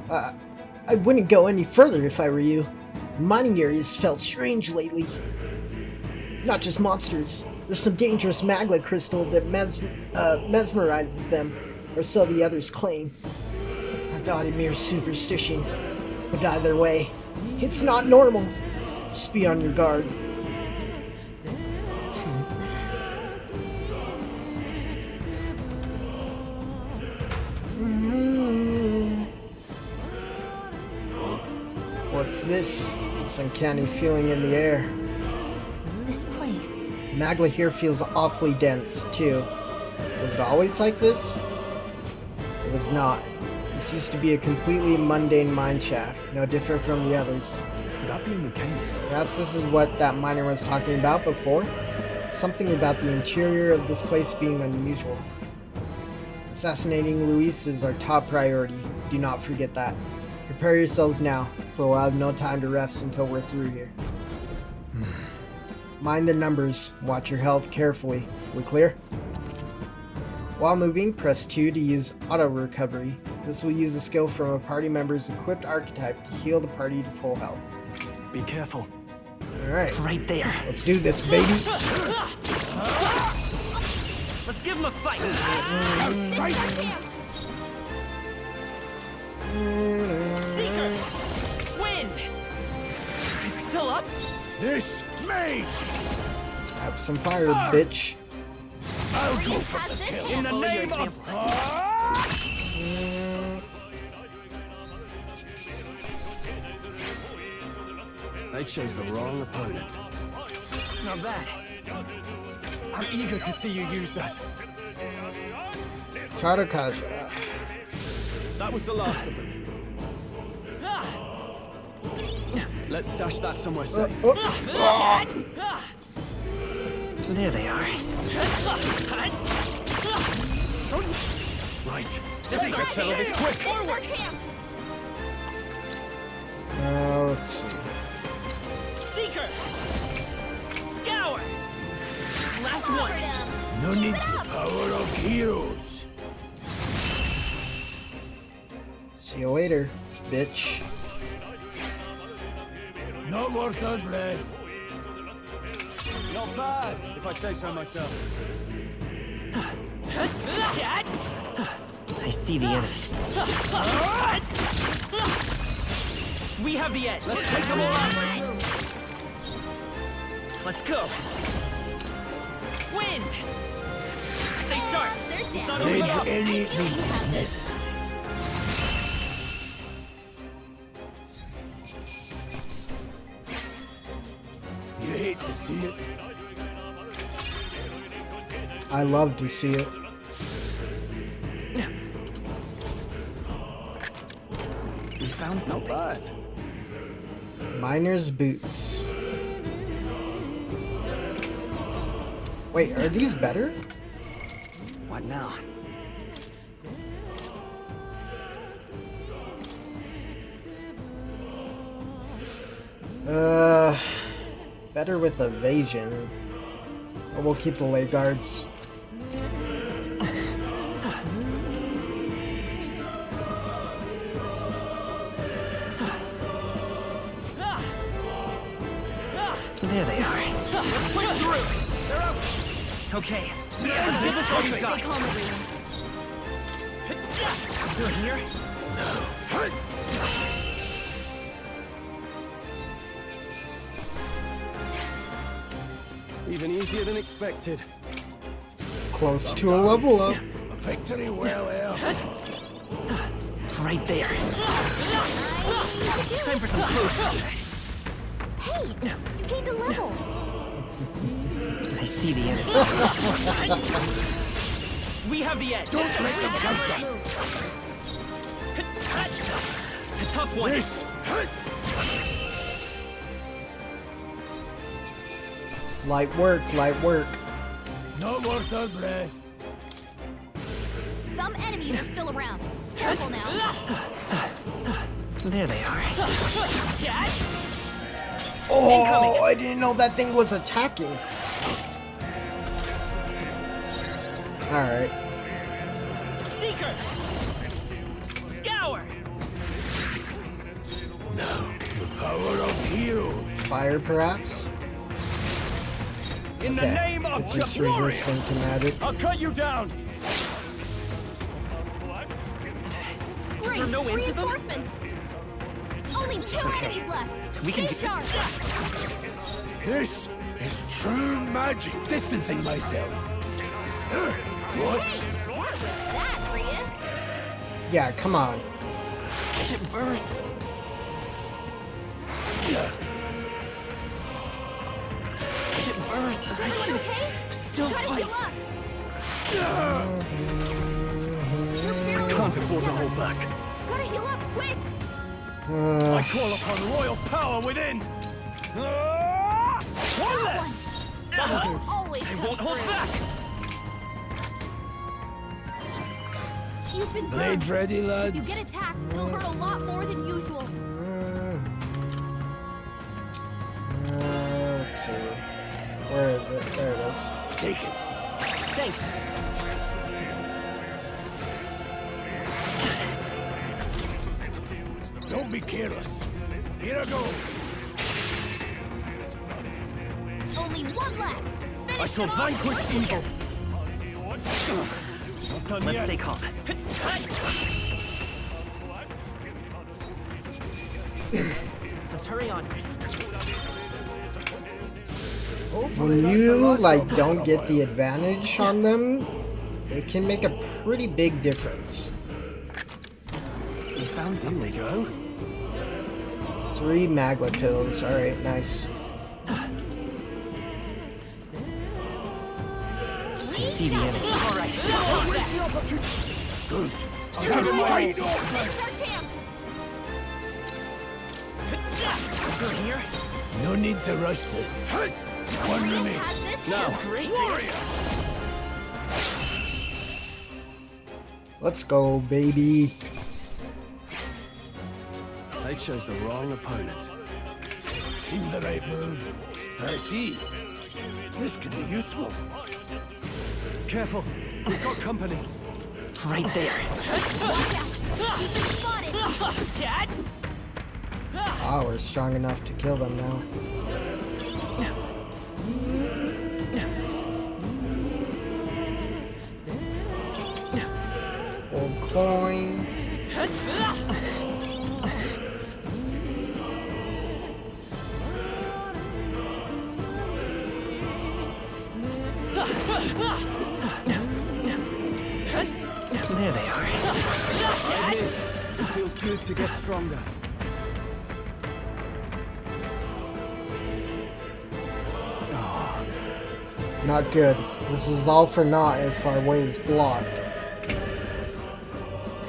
I wouldn't go any further if I were you. Mining areas felt strange lately. Not just monsters. There's some dangerous magma crystal that mesmerizes them, or so the others claim. I thought it mere superstition, but either way, it's not normal. Just be on your guard. What's this? This uncanny feeling in the air. This place. Magma here feels awfully dense, too. Was it always like this? It was not. This used to be a completely mundane mine shaft, no different from the others. That being the case, perhaps this is what that miner was talking about before? Something about the interior of this place being unusual. Assassinating Luis is our top priority. Do not forget that. Prepare yourselves now, for we'll have no time to rest until we're through here. Mind the numbers. Watch your health carefully. We clear? While moving, press 2 to use auto recovery. This will use a skill from a party member's equipped archetype to heal the party to full health. Be careful. Alright. Right there. Let's do this, baby. Let's give him a fight. Seeker! Wind! It's still up? This mage! Have some fire, bitch. I'll go for the kill. In the name of... They chose the wrong opponent. Not bad. I'm eager to see you use that. Kadokaja. That was the last of them. Let's stash that somewhere safe. There they are. Right. Let's settle this quick. Forward. Let's see. Seeker! Scour! Last one. No need the power of heroes. See you later, bitch. Not worth our breath. Not bad, if I say so myself. I see the enemy. We have the edge. Let's take them all out. Let's go. Wind! Stay sharp. It's not over Edge yet. any means necessary. You hate to see it. I love to see it. We found something. Not bad. Miner's boots. Wait, are these better? What now? Better with evasion. Or we'll keep the leg guards. There they are. Push through. They're out. Okay. Let's do this all you got. Stay calm, everyone. Through here? Even easier than expected. Close to a level up. A victory well earned. Right there. Time for some close. Hey, you gained a level. I see the enemy. We have the edge. Don't let them counter. A tough one. This. Light work, light work. Not worth our breath. Some enemies are still around. Careful now. There they are. Oh, I didn't know that thing was attacking. Alright. Conquer! Scour! Now, the power of heroes. Fire, perhaps? In the name of If it's warrior, resistant to magic. I'll cut you down. Is there no end to them? Reinforcements! Only two enemies left! We can Stay do- sharp! This is true magic. Distancing myself. What? Hey! What was that, Prius? Yeah, come on. It burns. It burns. Is everyone okay? Still Try to fight. heal up! Can't afford to hold back. Gotta heal up, quick! I call upon royal power within. One left. Always I comes won't hold through. back. You've been Blades burned. ready, If lads. you get attacked, it'll hurt a lot more than usual. Let's see. Where is it? There it is. Take it. Thanks. Don't be careless. Here I go. Only one left. Finish I shall him off vanquish quickly. evil. Not done Let's yet. stay calm. Let's hurry on. When you like don't get the advantage on them, it can make a pretty big difference. We found something. Go. 3 Magla pills. Alright, nice. I see the enemy. All right. Good. It's our chance. Through here. No need to rush this. One Prius remains. has this. No. Great. Let's go, baby. They chose the wrong opponent. Seemed the right move. I see. This could be useful. Careful. We've got company. Right there. You've been spotted. Cat. Ah, we're strong enough to kill them now. Old coin. There they are. It feels good to get stronger. Not good. This is all for naught if our way is blocked.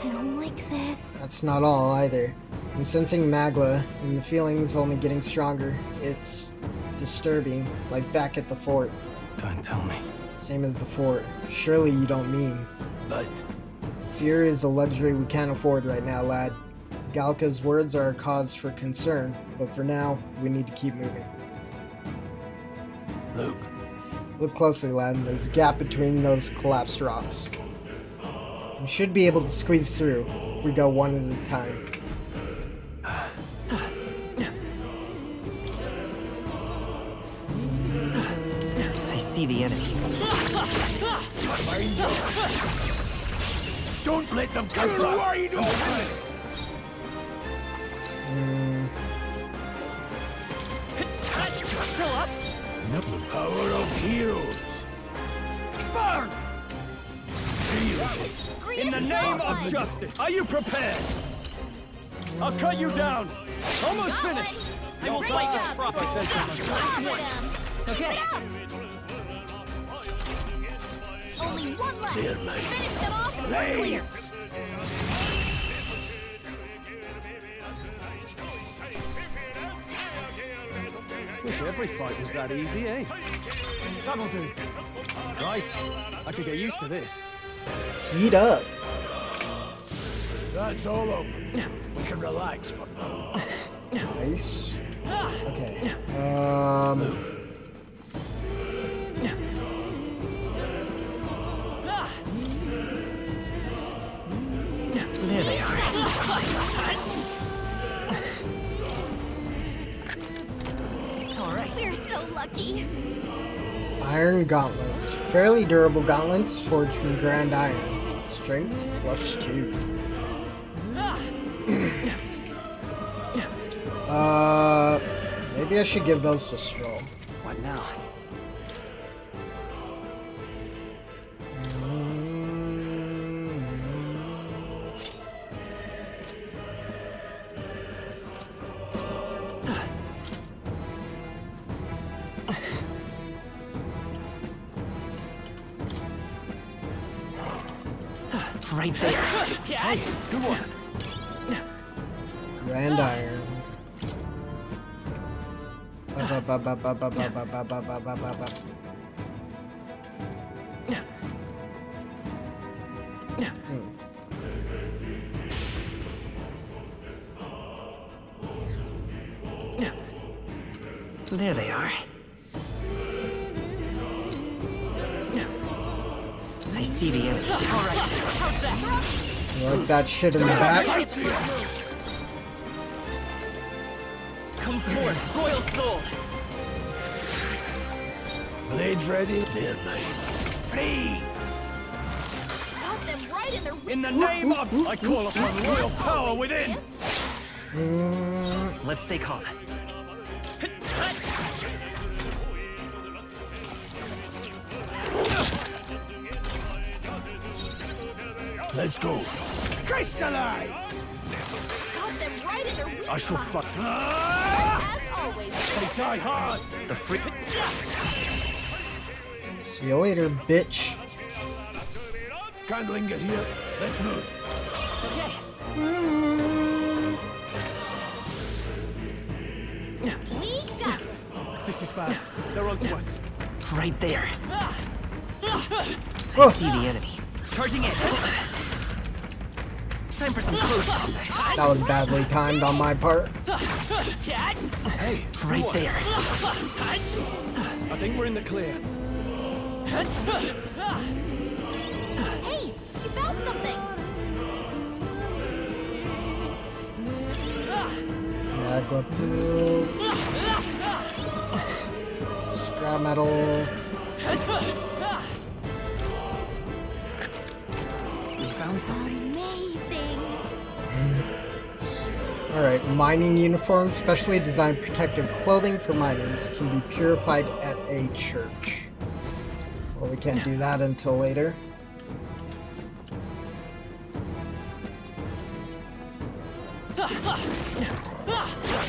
I don't like this. That's not all either. I'm sensing Magla, and the feeling's only getting stronger. It's disturbing, like back at the fort. Don't tell me. Same as the fort. Surely you don't mean. But Fear is a luxury we can't afford right now, lad. Gallica's words are a cause for concern, but for now, we need to keep moving. Luke, Look closely, lad. There's a gap between those collapsed rocks. We should be able to squeeze through if we go one at a time. I see the enemy. mind you. Don't let them catch us. Wide open. Still up? The power of heroes. Burn! In the name of justice, are you prepared? I'll cut you down. Almost finished. I will fight with profit. Okay. Only one left. They're mine. Finish them off and we're clear. Blaze! Wish every fight was that easy, eh? That'll do. Right. I could get used to this. Heat up. That's all over. We can relax for now. Nice. Okay. lucky. Iron gauntlets. Fairly durable gauntlets forged from grand iron. Strength +2. Maybe I should give those to Stroll. What now? Right there. Hey, good one. Grand iron. There they are. I see the enemy. All right, how's that? You like that shit in the back? Come forth, royal soul. Blades ready? They're made. Freeze! Got them right in their In the name of... I call upon royal power within! Let's stay calm. Let's go. Crystallize! Got them right in their I shall fuck... As always. They die hard! The free... See you later, bitch. Can't linger here. Let's move. We got This is bad. They're onto us. Right there. I see the enemy. Charging in. Time for some close-up. That was badly timed on my part. Hey, Right there. I think we're in the clear. Hey, you found something. Magma pills. Scrap metal. We found something. Amazing. Alright, mining uniforms, specially designed protective clothing for miners, can be purified at a church. Well, we can't do that until later.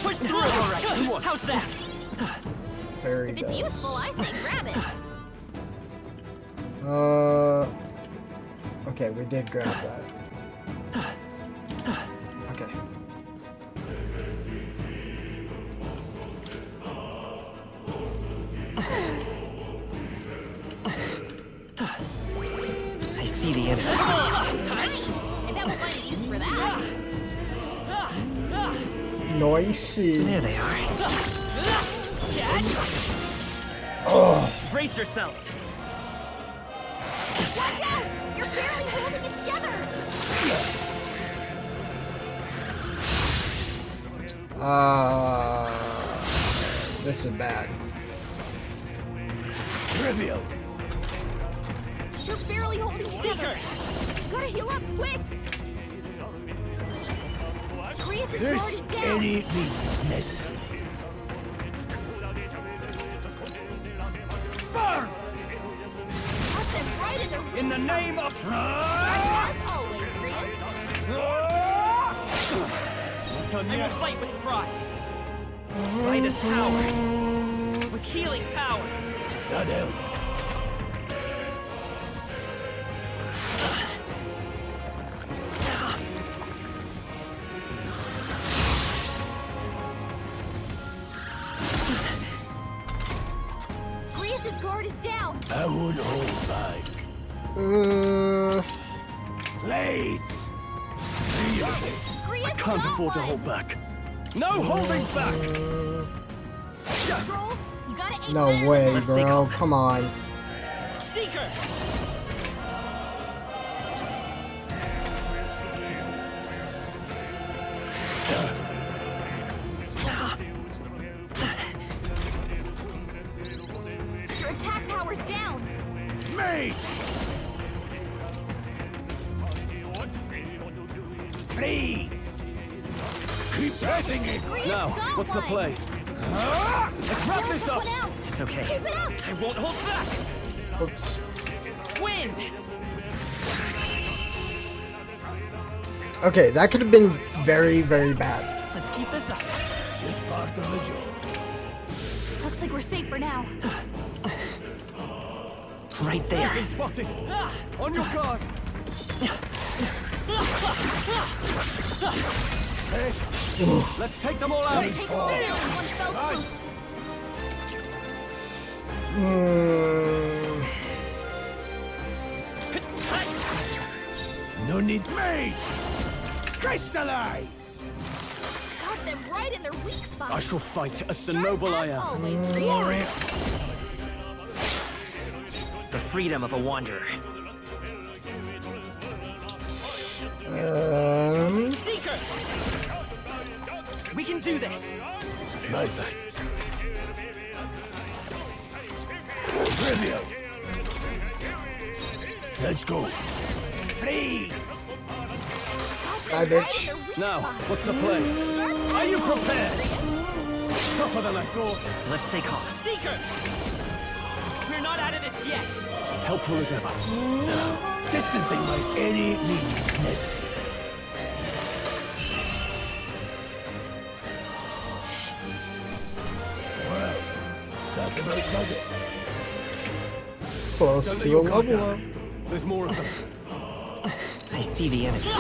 Push through. All right, how's that? Fairy If it's dust. useful, I say grab it. Okay, we did grab that. Okay. I see the enemy. Nice. I bet we'll find a use for that. Nice. There they are. Oh. Brace yourselves. Watch out! You're barely holding it together. This is bad. Trivial. You're barely holding together. Gotta heal up quick. Grease's guard is This down. any means necessary. Burn! Got them right in their In the name of... As always, Grease. I will fight with pride. Fight is power. With healing power. That help. Grease's guard is down. I won't hold back. Blaze! Grease, I can't afford to hold back. No holding back! Stroll, you gotta aim No higher. way, bro. Come on. Seeker! Tower's down! Mage! Please! Keep pressing it! Now, what's the play? Let's wrap this up! It's okay. Keep it up! I won't hold back! Oops. Wind! Okay, that could have been very, very bad. Let's keep this up. Just part of the job. Looks like we're safe for now. Right there. Been spotted! On your guard! Let's take them all out! Nice. No need. Mage! Crystallize! Got them right in their weak spot. I shall fight as the noble I am. Always, Warrior! The freedom of a wanderer. Seeker! We can do this! My thanks. Trivial! Let's go. Freeze! Bye, bitch. Now, what's the play? Are you prepared? Tougher than I thought. Let's stay calm. Seeker! We're not out of this yet! Helpful as ever. Now, distancing by any means necessary. Well, that's about does it. Close Don't let to a your guard level up. down. There's more of them. I see the enemy. I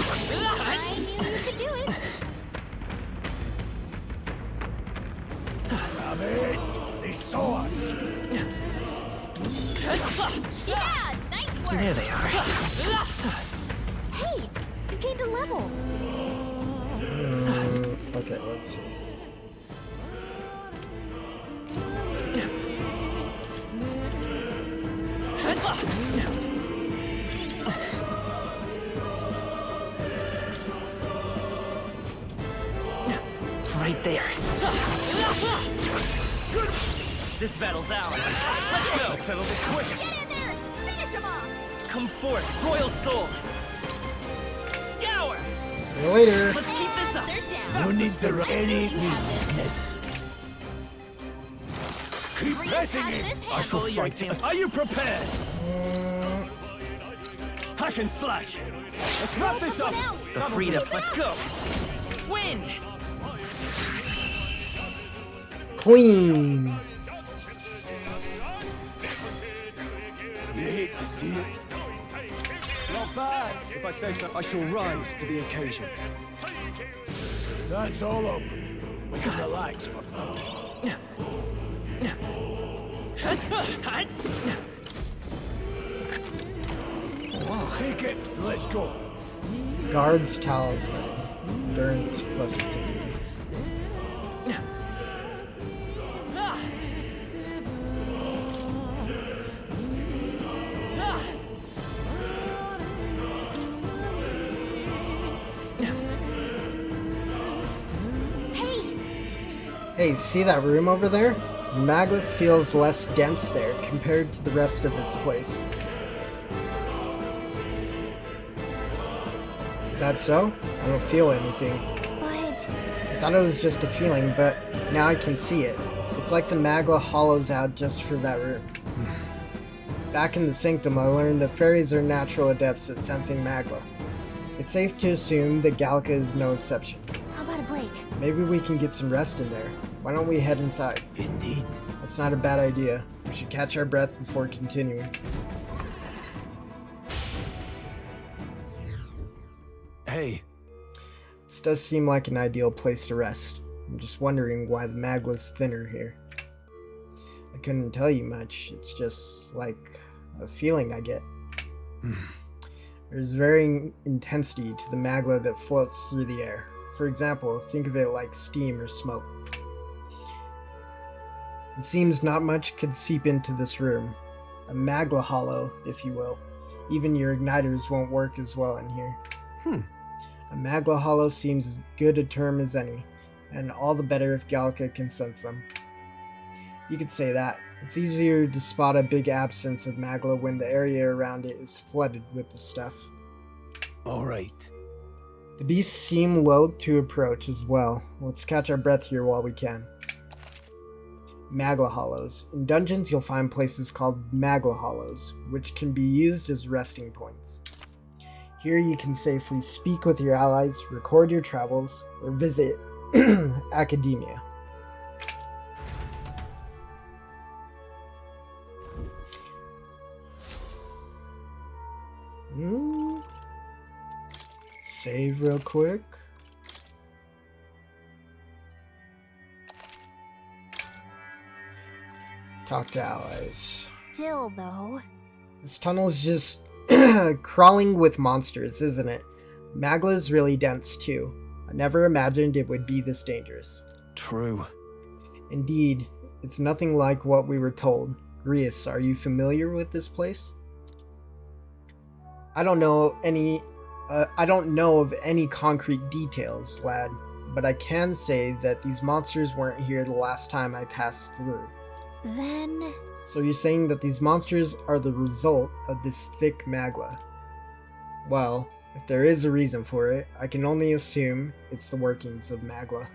knew you could do it. Damn it! They saw us! Yeah, nice work. There they are. Hey, you gained a level. Okay, let's see. Right there. This battle's ours. Let's go! Let's settle this quick. Get in there. Finish him off. Come forth, Royal Soul! Scour! See you later. Let's keep this up! They're down. No need to run any means necessary. Keep pressing it! I shall fight as... Are you prepared? Hack and slash! Let's wrap this up! The freedom. Let's go! Wind! Queen. You hate to see it. Not bad. If I say so, I shall rise to the occasion. That's all over. We can relax for now. Take it, let's go. Guard's talisman. Endurance +3. Hey, see that room over there? Magma feels less dense there compared to the rest of this place. Is that so? I don't feel anything. But I thought it was just a feeling, but now I can see it. It's like the Magma hollows out just for that room. Back in the Sanctum, I learned that fairies are natural adepts at sensing Magma. It's safe to assume that Gallica is no exception. how about a break? Maybe we can get some rest in there. Why don't we head inside? Indeed. That's not a bad idea. We should catch our breath before continuing. Hey. This does seem like an ideal place to rest. I'm just wondering why the magma's thinner here. I couldn't tell you much. It's just like a feeling I get. There's varying intensity to the magma that floats through the air. For example, think of it like steam or smoke. It seems not much could seep into this room. A magma hollow, if you will. Even your igniters won't work as well in here. A magma hollow seems as good a term as any, and all the better if Gallica can sense them. You could say that. It's easier to spot a big absence of Magla when the area around it is flooded with the stuff. Alright. The beasts seem loath to approach as well. Let's catch our breath here while we can. Magla Hollows. In dungeons, you'll find places called Magla Hollows, which can be used as resting points. Here you can safely speak with your allies, record your travels, or visit academia. Save real quick. Talk to allies. Still, though. This tunnel's just crawling with monsters, isn't it? Magla's really dense too. I never imagined it would be this dangerous. True. Indeed, it's nothing like what we were told. Grius, are you familiar with this place? I don't know of any concrete details, lad, but I can say that these monsters weren't here the last time I passed through. Then... So you're saying that these monsters are the result of this thick Magla? Well, if there is a reason for it, I can only assume it's the workings of Magla.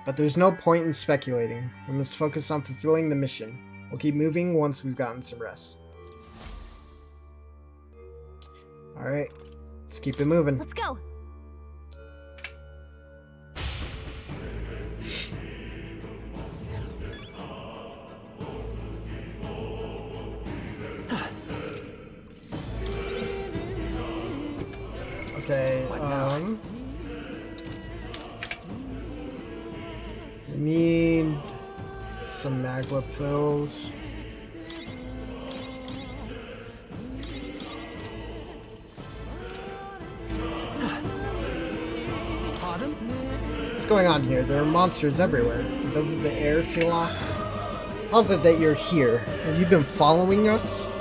But there's no point in speculating. We must focus on fulfilling the mission. We'll keep moving once we've gotten some rest. Alright, let's keep it moving. Let's go! Okay, we need some Magla pills. Pardon? What's going on here? There are monsters everywhere. Doesn't the air feel off? How's it that you're here? Have you been following us?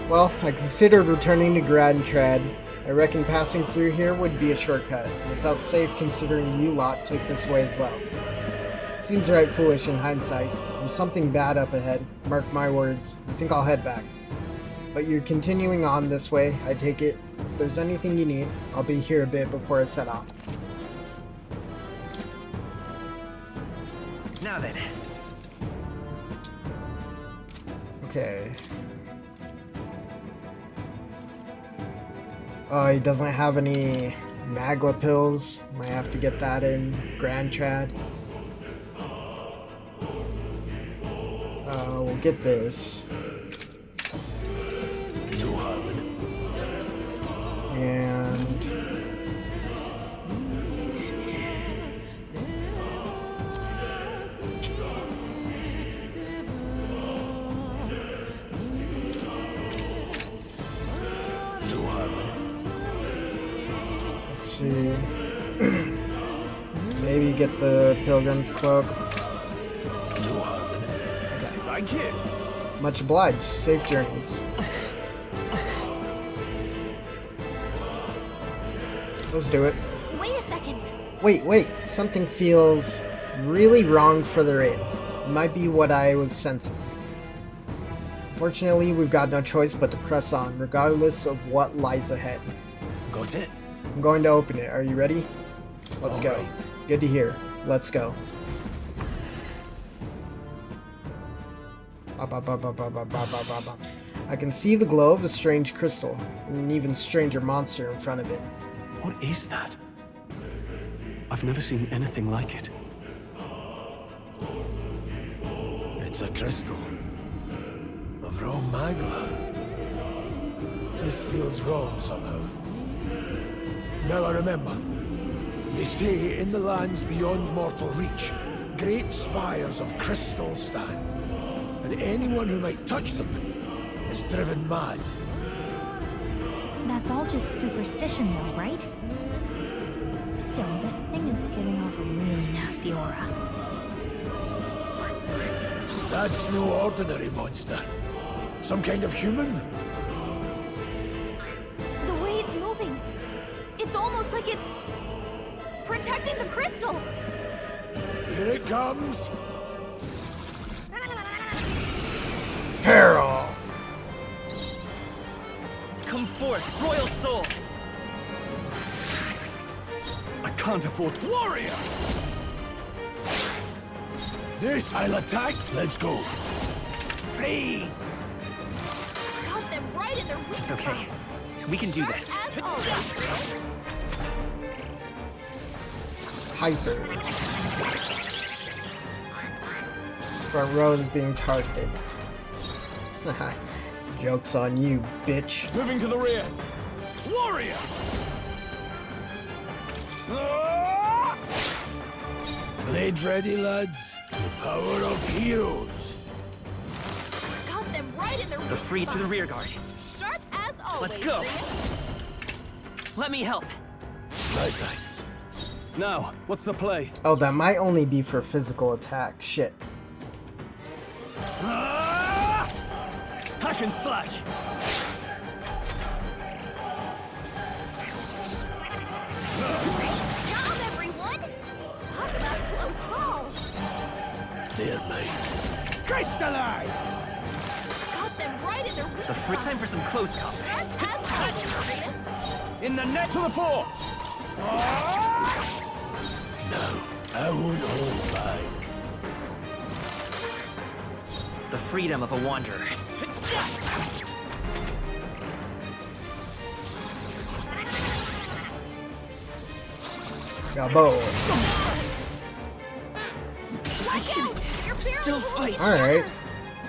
Well, I considered returning to Grand Trad. I reckon passing through here would be a shortcut. I felt safe considering you lot took this way as well. Seems right foolish in hindsight. There's something bad up ahead. Mark my words. I think I'll head back. But you're continuing on this way, I take it. If there's anything you need, I'll be here a bit before I set off. Now then. Okay. Oh, he doesn't have any Magla pills. Might have to get that in Grand Trad. We'll get this. And... let's see. Maybe get the Pilgrim's Cloak. Thank you. Much obliged. Safe journeys. Let's do it. Wait a second. Wait. Something feels really wrong further in. It might be what I was sensing. Fortunately, we've got no choice but to press on, regardless of what lies ahead. Got it? I'm going to open it. Are you ready? Let's go. Alright. Good to hear. Let's go. I can see the glow of a strange crystal, and an even stranger monster in front of it. What is that? I've never seen anything like it. It's a crystal of raw Magla. This feels wrong somehow. Now I remember. They say in the lands beyond mortal reach, great spires of crystal stand, and anyone who might touch them is driven mad. That's all just superstition though, right? Still, this thing is giving off a really nasty aura. That's no ordinary monster. Some kind of human? The way it's moving, it's almost like it's protecting the crystal. Here it comes. forth, royal soul! I can't afford warrior! This I'll attack. Let's go. Freeze! Got them right in their weak It's okay. We can do this. As always, Hyper. Front row is being targeted. Haha. Joke's on you, bitch. Moving to the rear. Warrior! Blades ready, lads. The power of heroes. got them right in their The free to the rear guard. Sharp as always. Let's go! Let me help. Right, guys. Now, what's the play? Oh, that might only be for physical attack. Shit. Hack and slash. Job, everyone! Talk about a close call. They're made. Crystallize! Got them right in their weak The free time for some close call. Sharp as always, Prius. In the net to the fore. No, I won't hold back. The freedom of a wanderer. Gabo. Watch out! You're barely Still holding fight. Alright.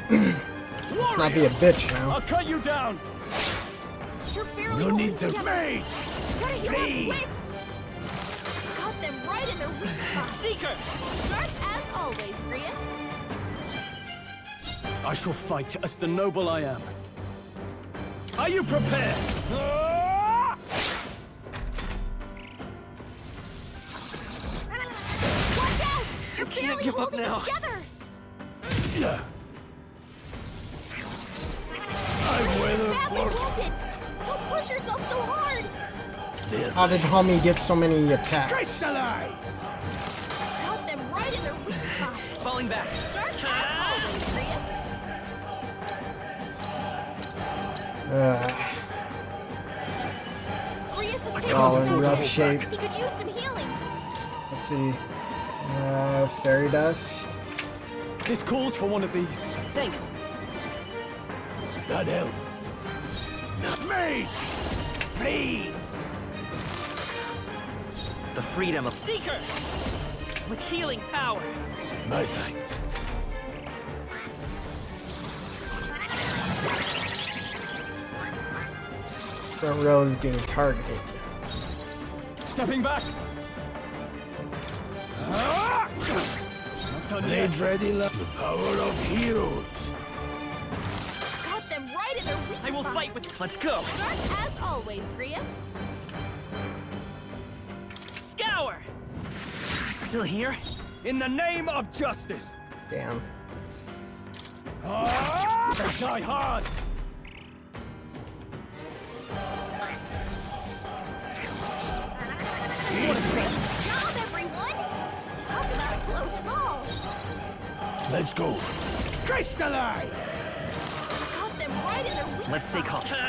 Let's not be a bitch now. I'll cut you down. You're barely No holding need to together. mage. Gotta heal up quick. Please. Got them right in their weak spot. Seeker! Sharp as always, Prius. I shall fight as the noble I am. Are you prepared? Watch out! You're can't barely give up holding now. together. Yeah. I've weathered Badly worse. wounded. Don't push yourself so hard. How did homie get so many attacks? Crystallize! Got them right in their weak spot. Falling back. Sharp as always, Prius. Prius is We're taking all some in damage. rough shape. He could use some healing. Let's see. Fairy dust. This calls for one of these. Thanks. That help. Not mage! Please! The freedom of Seeker! With healing power. My thanks. Front row is being targeted. Stepping back. Blades ready, lad. The power of heroes. Got them right in their weak I will spot. fight with. Let's go. Sharp as always, Prius. Scour! Still here? In the name of justice. Damn. They die hard. Job, everyone! Talk about a close call. Let's go. Crystallize! Got them right in their weak Let's stay calm. Sharp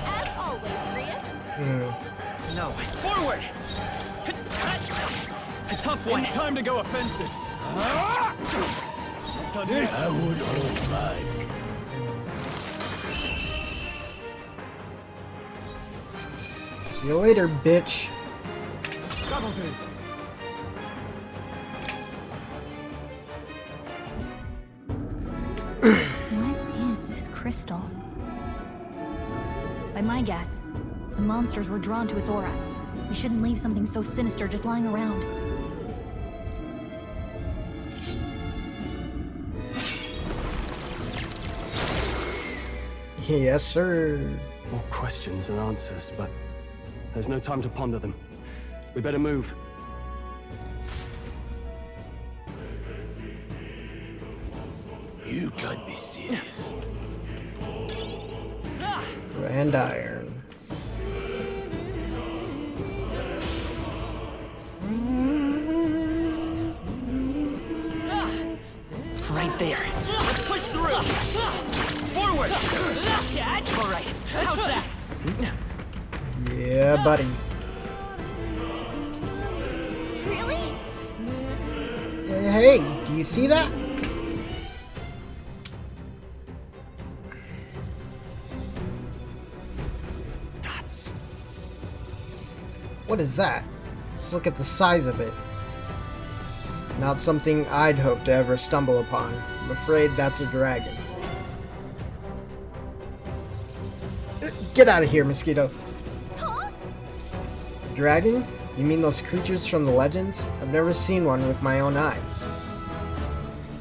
as always, Prius. No. Forward! A tough one. Time to go offensive. I would hold back. See you later, bitch. That'll do. What is this crystal? By my guess, the monsters were drawn to its aura. We shouldn't leave something so sinister just lying around. Yes, sir. More questions and answers, but there's no time to ponder them. We better move. You can't be serious. And iron. Right there. Let's push through. Forward. Catch. All right. How's that? Yeah, buddy. Really? Hey, do you see that? What is that? Just look at the size of it. Not something I'd hope to ever stumble upon. I'm afraid that's a dragon. Get out of here, mosquito. Huh? Dragon? You mean those creatures from the legends? I've never seen one with my own eyes.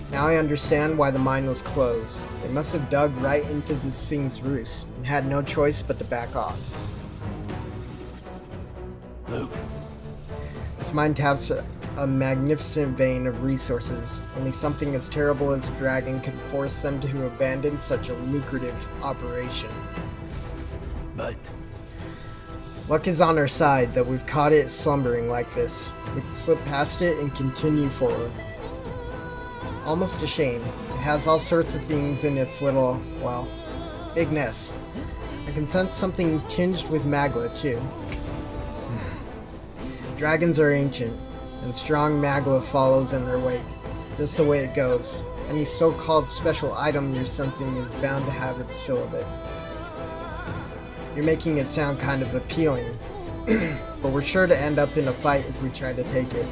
Now I understand why the mine was closed. They must have dug right into this thing's roost and had no choice but to back off. Luke. This mine taps a magnificent vein of resources. Only something as terrible as a dragon could force them to abandon such a lucrative operation. But luck is on our side that we've caught it slumbering like this. We can slip past it and continue forward. Almost a shame. It has all sorts of things in its little, well, big nest. I can sense something tinged with magla too. Dragons are ancient, and strong magla follows in their wake. Just the way it goes. Any so-called special item you're sensing is bound to have its fill of it. You're making it sound kind of appealing, but we're sure to end up in a fight if we try to take it.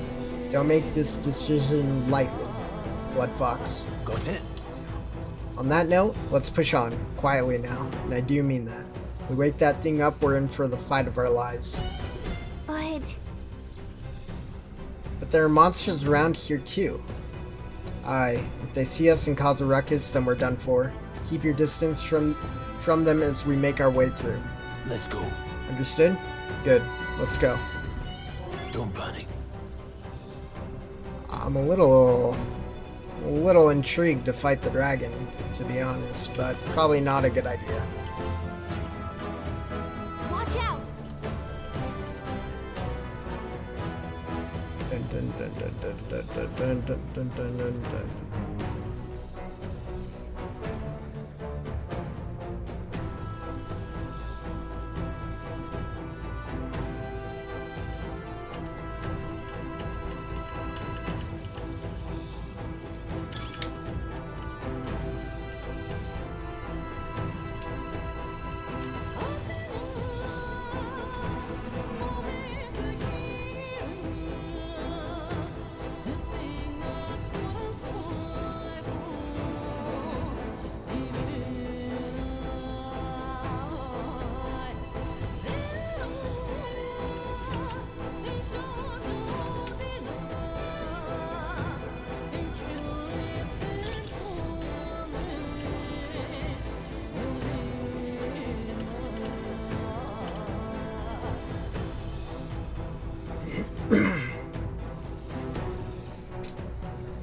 Don't make this decision lightly, BloodFox. Got it? On that note, let's push on, quietly now, and I do mean that. We wake that thing up, we're in for the fight of our lives. But there are monsters around here too. Aye, if they see us and cause a ruckus, then we're done for. Keep your distance from them as we make our way through. Let's go. Understood? Good. Let's go. Don't panic. I'm a little intrigued to fight the dragon, to be honest, but probably not a good idea. Watch out! Dun, dun, dun, dun, dun, dun, dun, dun, dun, dun, dun.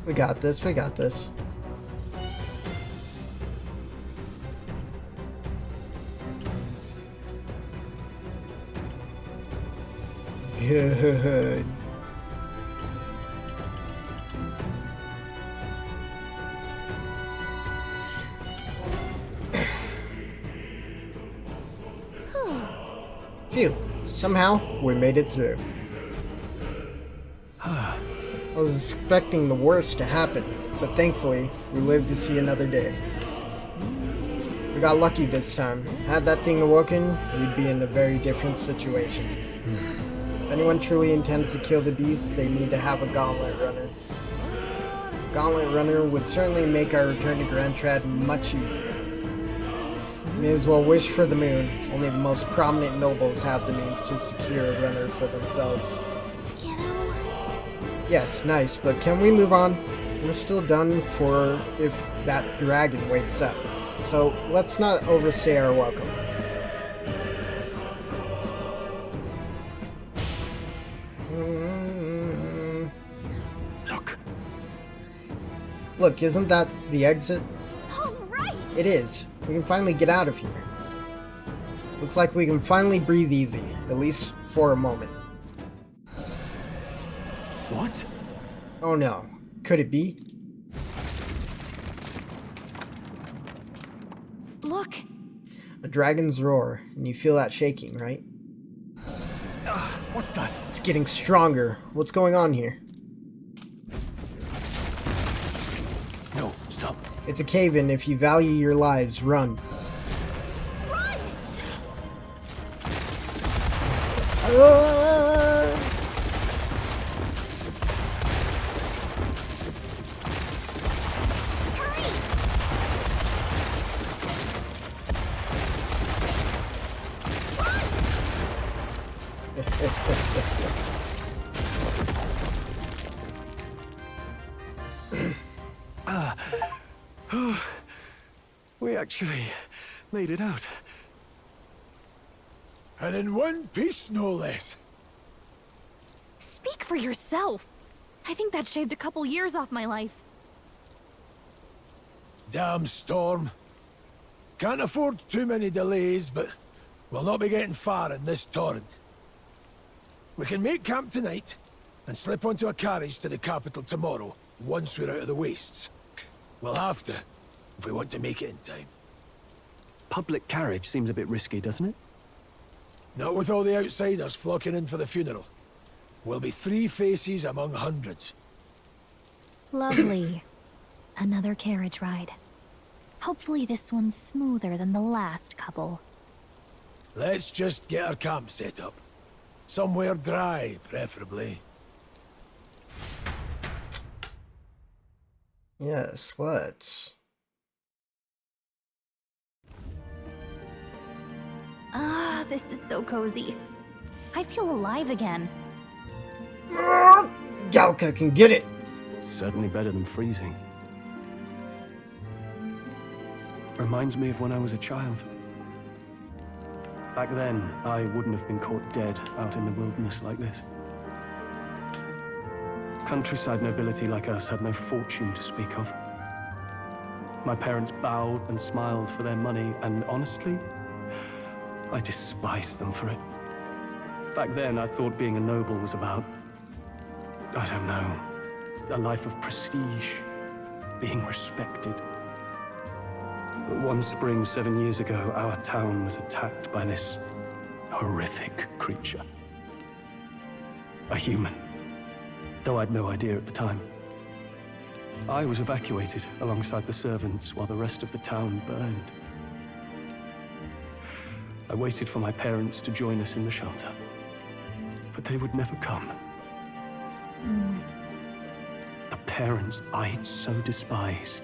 We got this, we got this. Good. Phew, somehow we made it through. I was expecting the worst to happen, but thankfully, we lived to see another day. We got lucky this time. Had that thing awoken, we'd be in a very different situation. If anyone truly intends to kill the beast, they need to have a gauntlet runner. Gauntlet runner would certainly make our return to Grand Trad much easier. May as well wish for the moon. Only the most prominent nobles have the means to secure a runner for themselves. Yes, nice, but can we move on? We're still done for if that dragon wakes up. So let's not overstay our welcome. Look, isn't that the exit? All right. It is. We can finally get out of here. Looks like we can finally breathe easy, at least for a moment. What? Oh no. Could it be? Look. A dragon's roar, and you feel that shaking, right? What the? It's getting stronger. What's going on here? No, stop. It's a cave-in. If you value your lives, run. Run! We actually made it out. And in one piece, no less. Speak for yourself. I think that shaved a couple years off my life. Damn storm. Can't afford too many delays, but we'll not be getting far in this torrent. We can make camp tonight and slip onto a carriage to the capital tomorrow, once we're out of the wastes. We'll have to, if we want to make it in time. Public carriage seems a bit risky, doesn't it? Not with all the outsiders flocking in for the funeral. We'll be 3 faces among hundreds. Lovely. Another carriage ride. Hopefully this one's smoother than the last couple. Let's just get our camp set up. Somewhere dry, preferably. Yes, let's. Ah, this is so cozy. I feel alive again. Gallica can get it. It's certainly better than freezing. Reminds me of when I was a child. Back then, I wouldn't have been caught dead out in the wilderness like this. Countryside nobility like us had no fortune to speak of. My parents bowed and smiled for their money, and honestly, I despised them for it. Back then, I thought being a noble was about, I don't know, a life of prestige, being respected. But one spring 7 years ago, our town was attacked by this horrific creature. A human, though I'd no idea at the time. I was evacuated alongside the servants while the rest of the town burned. I waited for my parents to join us in the shelter, but they would never come. The parents I'd so despised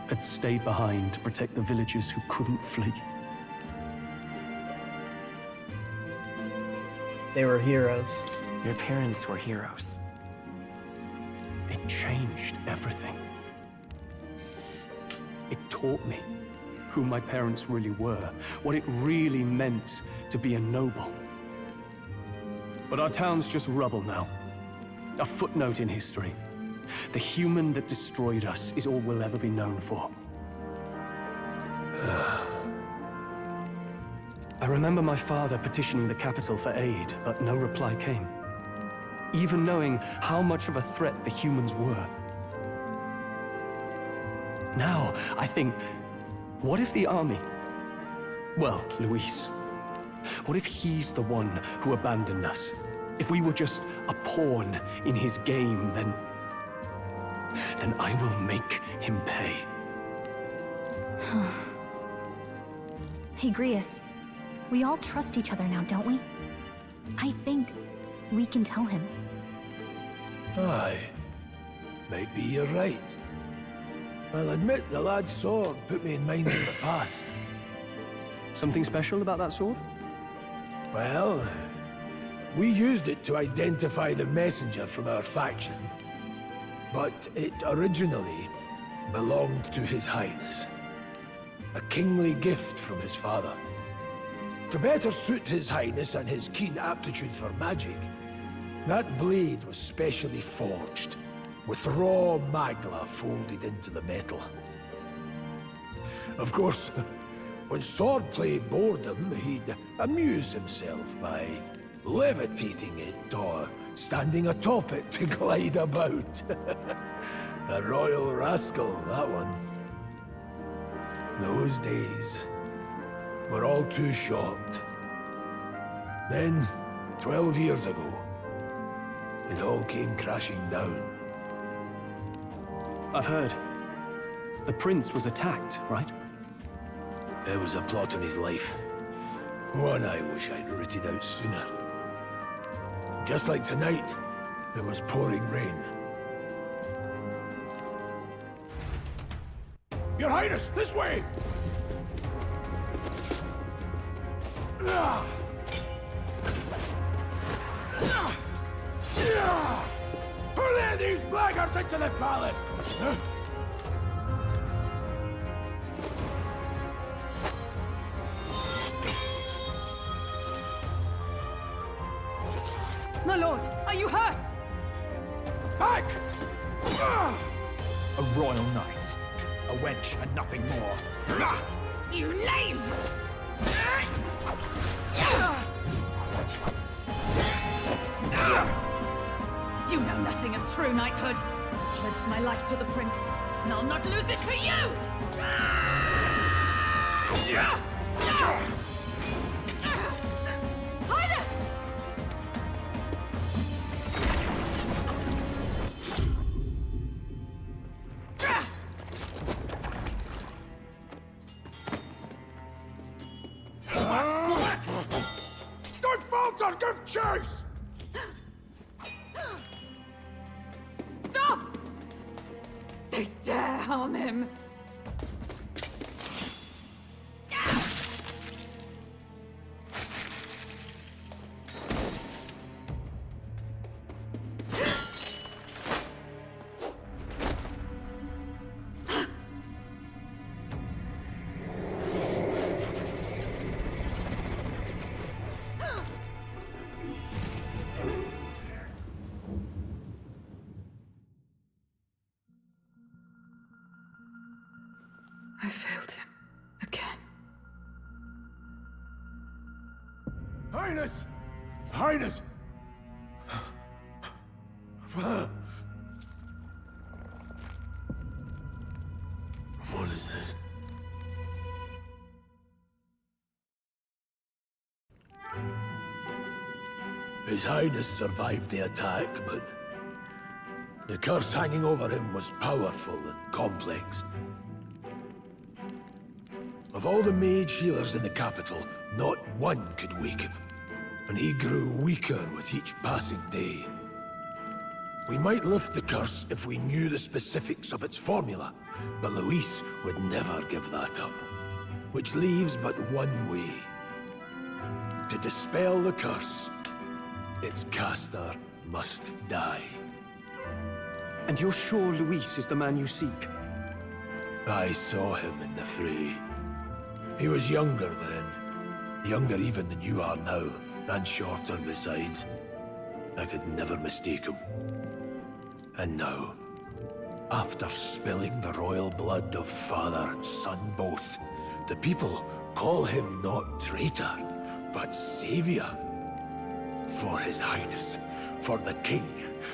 had stayed behind to protect the villagers who couldn't flee. They were heroes. Your parents were heroes. It changed everything. It taught me who my parents really were, what it really meant to be a noble. But our town's just rubble now. A footnote in history. The human that destroyed us is all we'll ever be known for. I remember my father petitioning the capital for aid, but no reply came. Even knowing how much of a threat the humans were. Now, I think, what if the army? Well, Luis. What if he's the one who abandoned us? If we were just a pawn in his game, then I will make him pay. Hey, Grius. We all trust each other now, don't we? I think we can tell him. Aye. Maybe you're right. I'll admit the lad's sword put me in mind of the past. Something special about that sword? Well, we used it to identify the messenger from our faction. But it originally belonged to His Highness. A kingly gift from his father. To better suit His Highness and his keen aptitude for magic, that blade was specially forged, with raw magla folded into the metal. Of course, when swordplay bored him, he'd amuse himself by levitating it or standing atop it to glide about. A royal rascal, that one. Those days. We're all too shocked. Then, 12 years ago, it all came crashing down. I've heard. The prince was attacked, right? There was a plot on his life. One I wish I'd rooted out sooner. Just like tonight, it was pouring rain. Your Highness, this way! Who let these blackguards into the palace? My lord, are you hurt? Back! A royal knight. A wench and nothing more. You knave! You know nothing of true knighthood. Pledged my life to the prince, and I'll not lose it to you! Highness! Don't falter! Give chase! Stop! They dare harm him! I failed him. Again. Highness! Highness! What is this? His Highness survived the attack, but the curse hanging over him was powerful and complex. Of all the mage healers in the capital, not one could wake him, and he grew weaker with each passing day. We might lift the curse if we knew the specifics of its formula, but Luis would never give that up. Which leaves but one way. To dispel the curse, its caster must die. And you're sure Luis is the man you seek? I saw him in the fray. He was younger then. Younger even than you are now, and shorter besides. I could never mistake him. And now, after spilling the royal blood of father and son both, the people call him not traitor, but savior. For His Highness, for the king,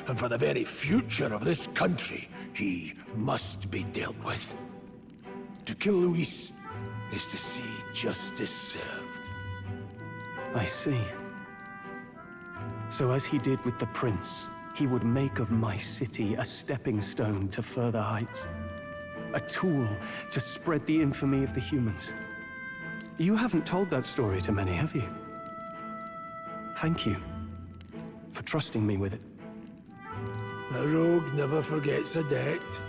and for the very future of this country, he must be dealt with. To kill Luis is to see justice served. I see. So as he did with the prince, he would make of my city a stepping stone to further heights. A tool to spread the infamy of the humans. You haven't told that story to many, have you? Thank you for trusting me with it. A rogue never forgets a debt.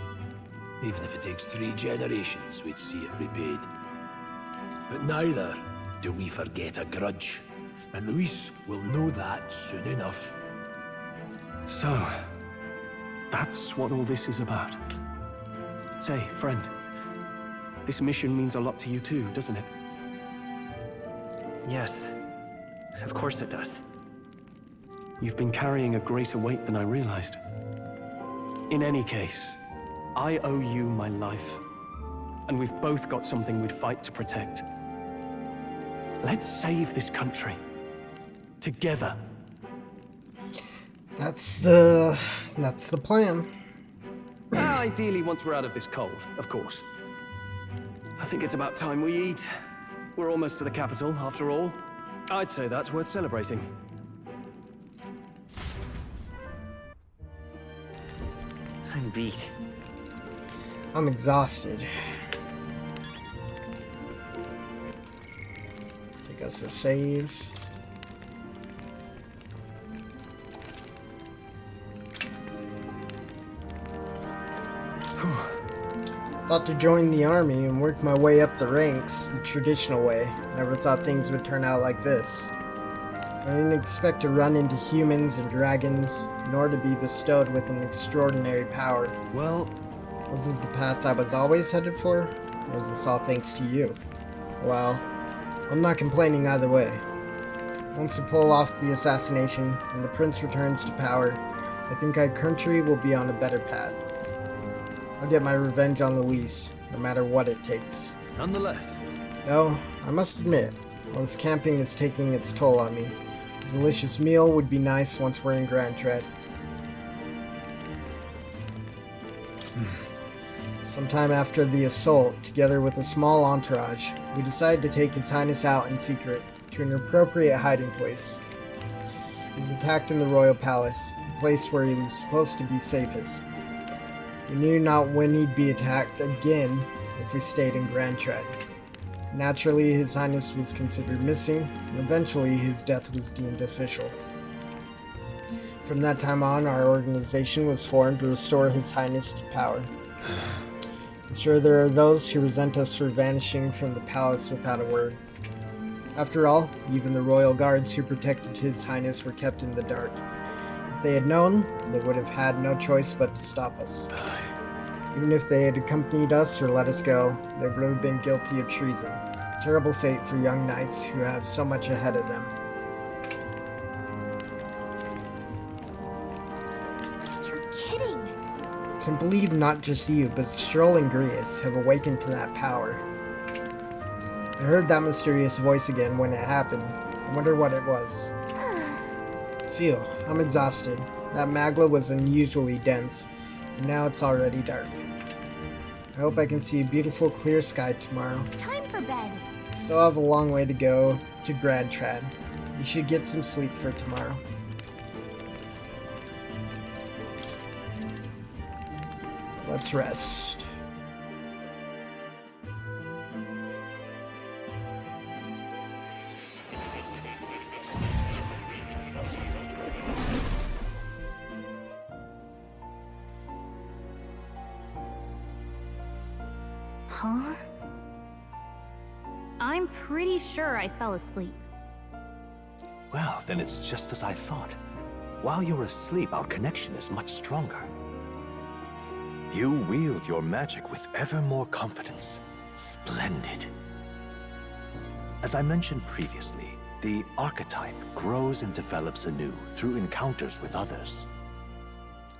Even if it takes 3 generations, we'd see it repaid. But neither do we forget a grudge. And Luis will know that soon enough. So, that's what all this is about. Say, friend, this mission means a lot to you too, doesn't it? Yes, of course it does. You've been carrying a greater weight than I realized. In any case, I owe you my life. And we've both got something we'd fight to protect. Let's save this country. Together. That's the plan. Well, ideally, once we're out of this cold, of course. I think it's about time we eat. we're almost to the capital, after all. I'd say that's worth celebrating. I'm beat. I'm exhausted. Take us a save. Thought to join the army and work my way up the ranks the traditional way. Never thought things would turn out like this. I didn't expect to run into humans and dragons, nor to be bestowed with an extraordinary power. Well, was this the path I was always headed for? Or was this all thanks to you? Well, I'm not complaining either way. Once we pull off the assassination and the prince returns to power, I think our country will be on a better path. I'll get my revenge on Luis, no matter what it takes. Nonetheless. Though, I must admit, while this camping is taking its toll on me, a delicious meal would be nice once we're in Grand Tread. Sometime after the assault, together with a small entourage, we decided to take His Highness out in secret to an appropriate hiding place. He was attacked in the royal palace, the place where he was supposed to be safest. We knew not when he'd be attacked again if we stayed in Grand Tread. Naturally, His Highness was considered missing, and eventually his death was deemed official. From that time on, our organization was formed to restore His Highness to power. I'm sure there are those who resent us for vanishing from the palace without a word. After all, even the royal guards who protected His Highness were kept in the dark. If they had known, they would have had no choice but to stop us. Even if they had accompanied us or let us go, they would have been guilty of treason. A terrible fate for young knights who have so much ahead of them. You're kidding! I can believe not just you, but Stroll and Grius have awakened to that power. I heard that mysterious voice again when it happened. I wonder what it was. Phew, I'm exhausted. That magla was unusually dense, and now it's already dark. I hope I can see a beautiful clear sky tomorrow. Time for bed. Still have a long way to go to Grand Trad. You should get some sleep for tomorrow. Let's rest. Huh? I'm pretty sure I fell asleep. Well, then it's just as I thought. While you're asleep, our connection is much stronger. You wield your magic with ever more confidence. Splendid. As I mentioned previously, the archetype grows and develops anew through encounters with others.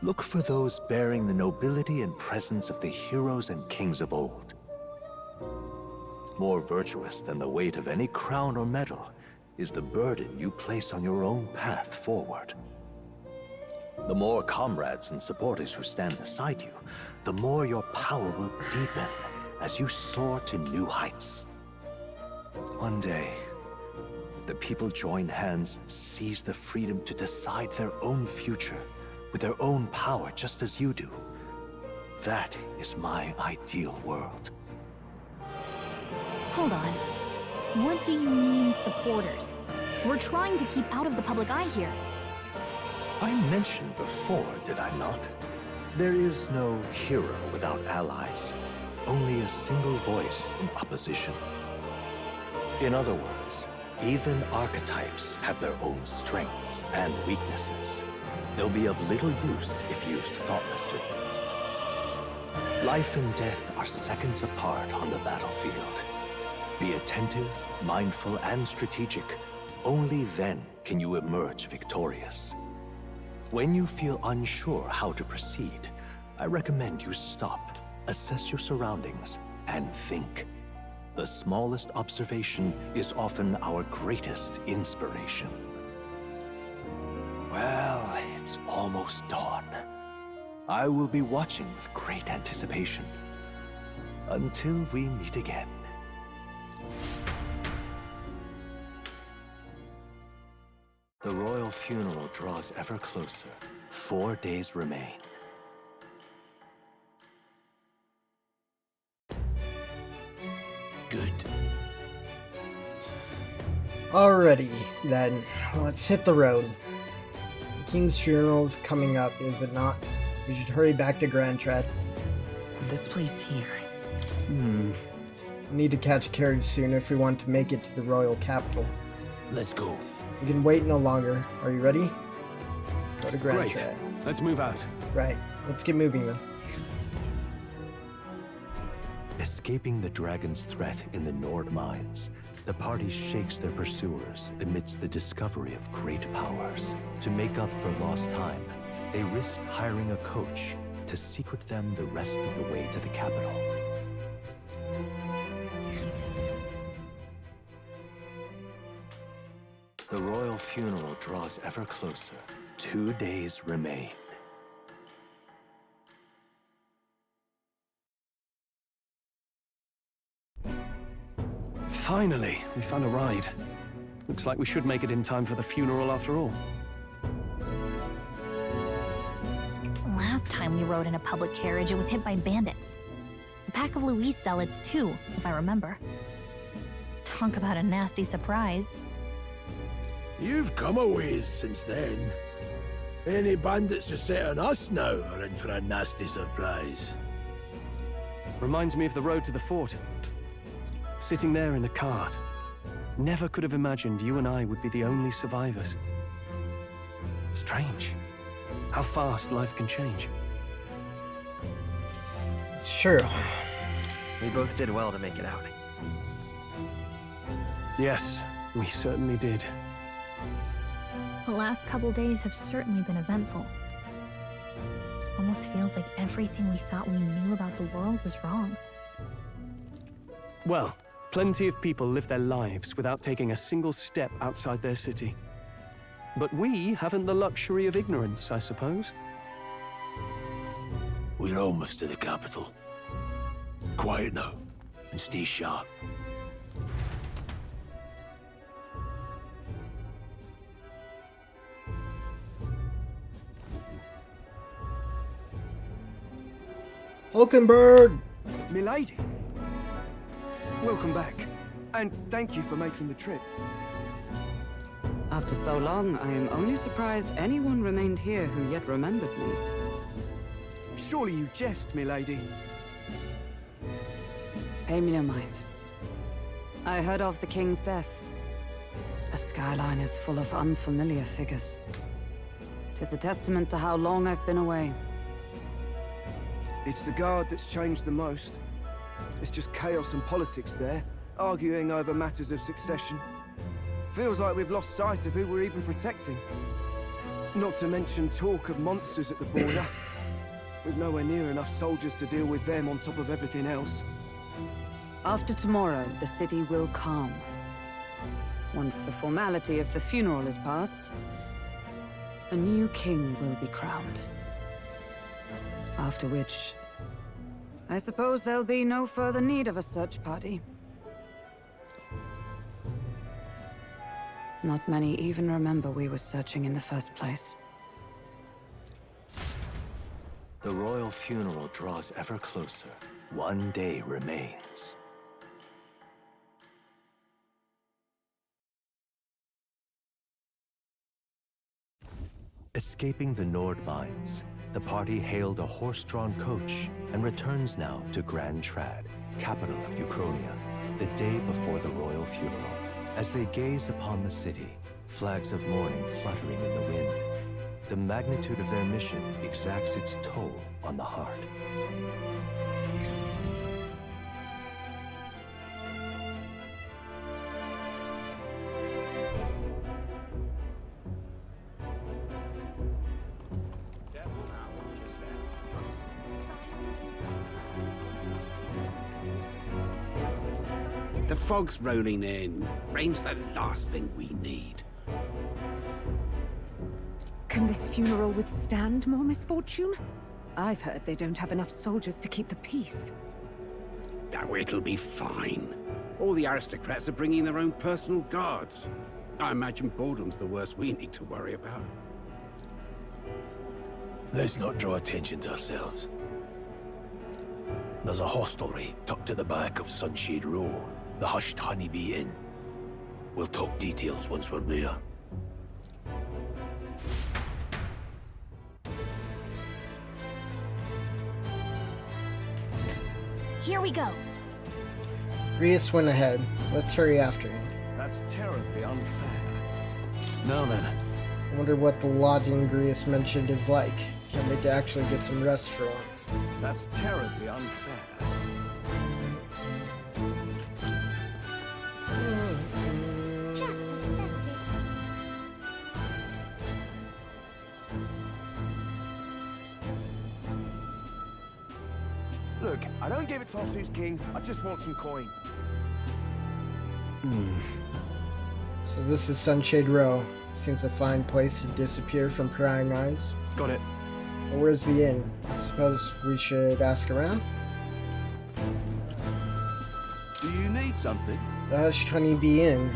Look for those bearing the nobility and presence of the heroes and kings of old. More virtuous than the weight of any crown or medal is the burden you place on your own path forward. The more comrades and supporters who stand beside you, the more your power will deepen as you soar to new heights. One day, if the people join hands and seize the freedom to decide their own future with their own power just as you do, that is my ideal world. Hold on. What do you mean, supporters? We're trying to keep out of the public eye here. I mentioned before, did I not? There is no hero without allies, only a single voice in opposition. In other words, even archetypes have their own strengths and weaknesses. They'll be of little use if used thoughtlessly. Life and death are seconds apart on the battlefield. Be attentive, mindful, and strategic. Only then can you emerge victorious. When you feel unsure how to proceed, I recommend you stop, assess your surroundings, and think. The smallest observation is often our greatest inspiration. Well, it's almost dawn. I will be watching with great anticipation. Until we meet again. The royal funeral draws ever closer. 4 days remain. Good. Alrighty, then. Let's hit the road. The king's funeral's coming up, is it not? We should hurry back to Grand Tread. This place here. We need to catch a carriage soon if we want to make it to the royal capital. Let's go. We can wait no longer. Are you ready? Go to Grand Great. Tread. Let's move out. Right. Let's get moving then. Escaping the dragon's threat in the Nord mines, the party shakes their pursuers amidst the discovery of great powers. To make up for lost time, they risk hiring a coach to secret them the rest of the way to the capital. The royal funeral draws ever closer. 2 days remain. Finally, we found a ride. Looks like we should make it in time for the funeral after all. Last time we rode in a public carriage, it was hit by bandits. A pack of Louise zealots too, if I remember. Talk about a nasty surprise. You've come a ways since then. Any bandits who set on us now are in for a nasty surprise. Reminds me of the road to the fort. Sitting there in the cart. Never could have imagined you and I would be the only survivors. Strange. How fast life can change. It's true. We both did well to make it out. Yes, we certainly did. The last couple days have certainly been eventful. Almost feels like everything we thought we knew about the world was wrong. Well, plenty of people live their lives without taking a single step outside their city. But we haven't the luxury of ignorance, I suppose. We're almost to the capital. Quiet now, and stay sharp. Hulkenberg! Milady! Welcome back, and thank you for making the trip. After so long, I am only surprised anyone remained here who yet remembered me. Surely you jest, milady. Pay me no mind. I heard of the king's death. The skyline is full of unfamiliar figures. 'Tis a testament to how long I've been away. It's the guard that's changed the most. It's just chaos and politics there, arguing over matters of succession. Feels like we've lost sight of who we're even protecting. Not to mention talk of monsters at the border. With nowhere near enough soldiers to deal with them on top of everything else. After tomorrow, the city will calm. Once the formality of the funeral is past, a new king will be crowned. After which, I suppose there'll be no further need of a search party. Not many even remember we were searching in the first place. The royal funeral draws ever closer. 1 day remains. Escaping the Nord mines, the party hailed a horse-drawn coach and returns now to Grand Trad, capital of Ukrainia, the day before the royal funeral. As they gaze upon the city, flags of mourning fluttering in the wind, the magnitude of their mission exacts its toll on the heart. The fog's rolling in. Rain's the last thing we need. Can this funeral withstand more misfortune? I've heard they don't have enough soldiers to keep the peace. Oh, it'll be fine. All the aristocrats are bringing their own personal guards. I imagine boredom's the worst we need to worry about. Let's not draw attention to ourselves. There's a hostelry tucked at the back of Sunshade Row, the Hushed Honeybee Inn. We'll talk details once we're there. Here we go. Grius went ahead. Let's hurry after him. That's terribly unfair. Now then. I wonder what the lodging Grius mentioned is like. Can't wait to actually get some rest for once. That's terribly unfair. Just pathetic. Look, I don't give a toss who's king. I just want some coin. So this is Sunshade Row. Seems a fine place to disappear from prying eyes. Got it. But where's the inn? I suppose we should ask around? Do you need something? The Hushed Honeybee Inn.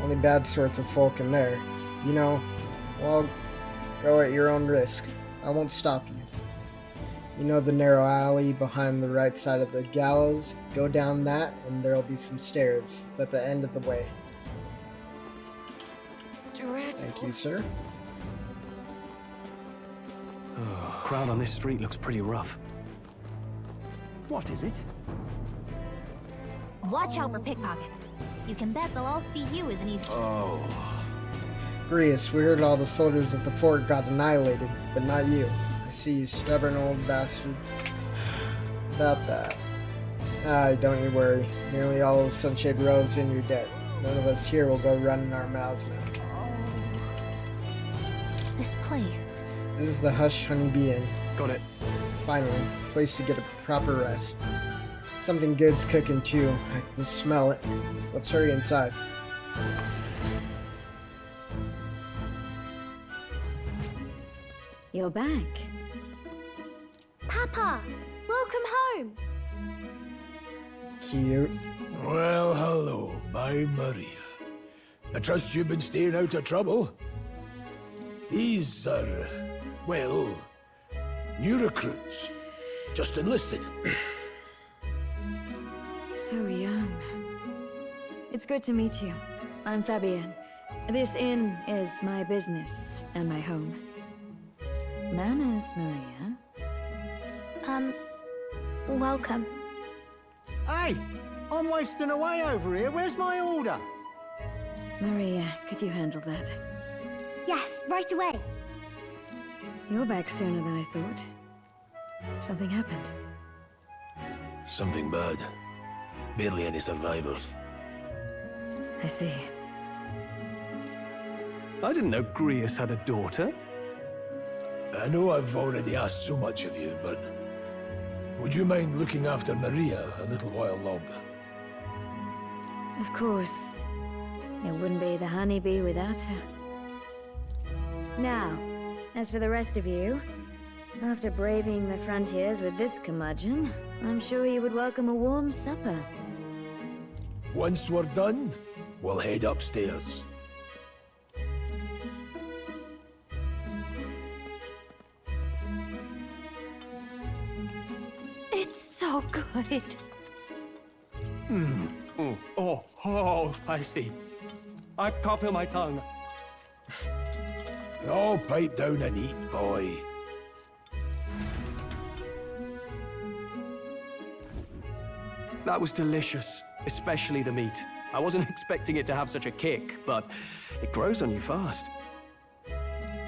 Only bad sorts of folk in there. You know, well, go at your own risk. I won't stop you. You know the narrow alley behind the right side of the gallows? Go down that and there'll be some stairs. It's at the end of the way. Thank you, sir. Crowd on this street looks pretty rough. What is it? Watch out for pickpockets. You can bet they'll all see you as an easy. Oh. Grius, we heard all the soldiers at the fort got annihilated, but not you. I see you, stubborn old bastard. About that. Don't you worry. Nearly all of Sunshade Row's in your debt. None of us here will go running our mouths now. This place. This is the Hushed Honeybee Inn. Got it. Finally, place to get a proper rest. Something good's cooking too. I can smell it. Let's hurry inside. You're back. Papa, welcome home. Cute. Well, hello, my Maria. I trust you've been staying out of trouble. These are, well, new recruits. Just enlisted. So young. It's good to meet you. I'm Fabienne. This inn is my business and my home. Manners, Maria. Welcome. Hey, I'm wasting away over here. Where's my order? Maria, could you handle that? Yes, right away. You're back sooner than I thought. Something happened. Something bad. Barely any survivors. I see. I didn't know Grius had a daughter. I know I've already asked so much of you, but would you mind looking after Maria a little while longer? Of course. It wouldn't be the honeybee without her. Now, as for the rest of you, after braving the frontiers with this curmudgeon, I'm sure you would welcome a warm supper. Once we're done, we'll head upstairs. It's so good. Oh, spicy. I can't feel my tongue. Oh, pipe down and eat, boy. That was delicious, especially the meat. I wasn't expecting it to have such a kick, but it grows on you fast.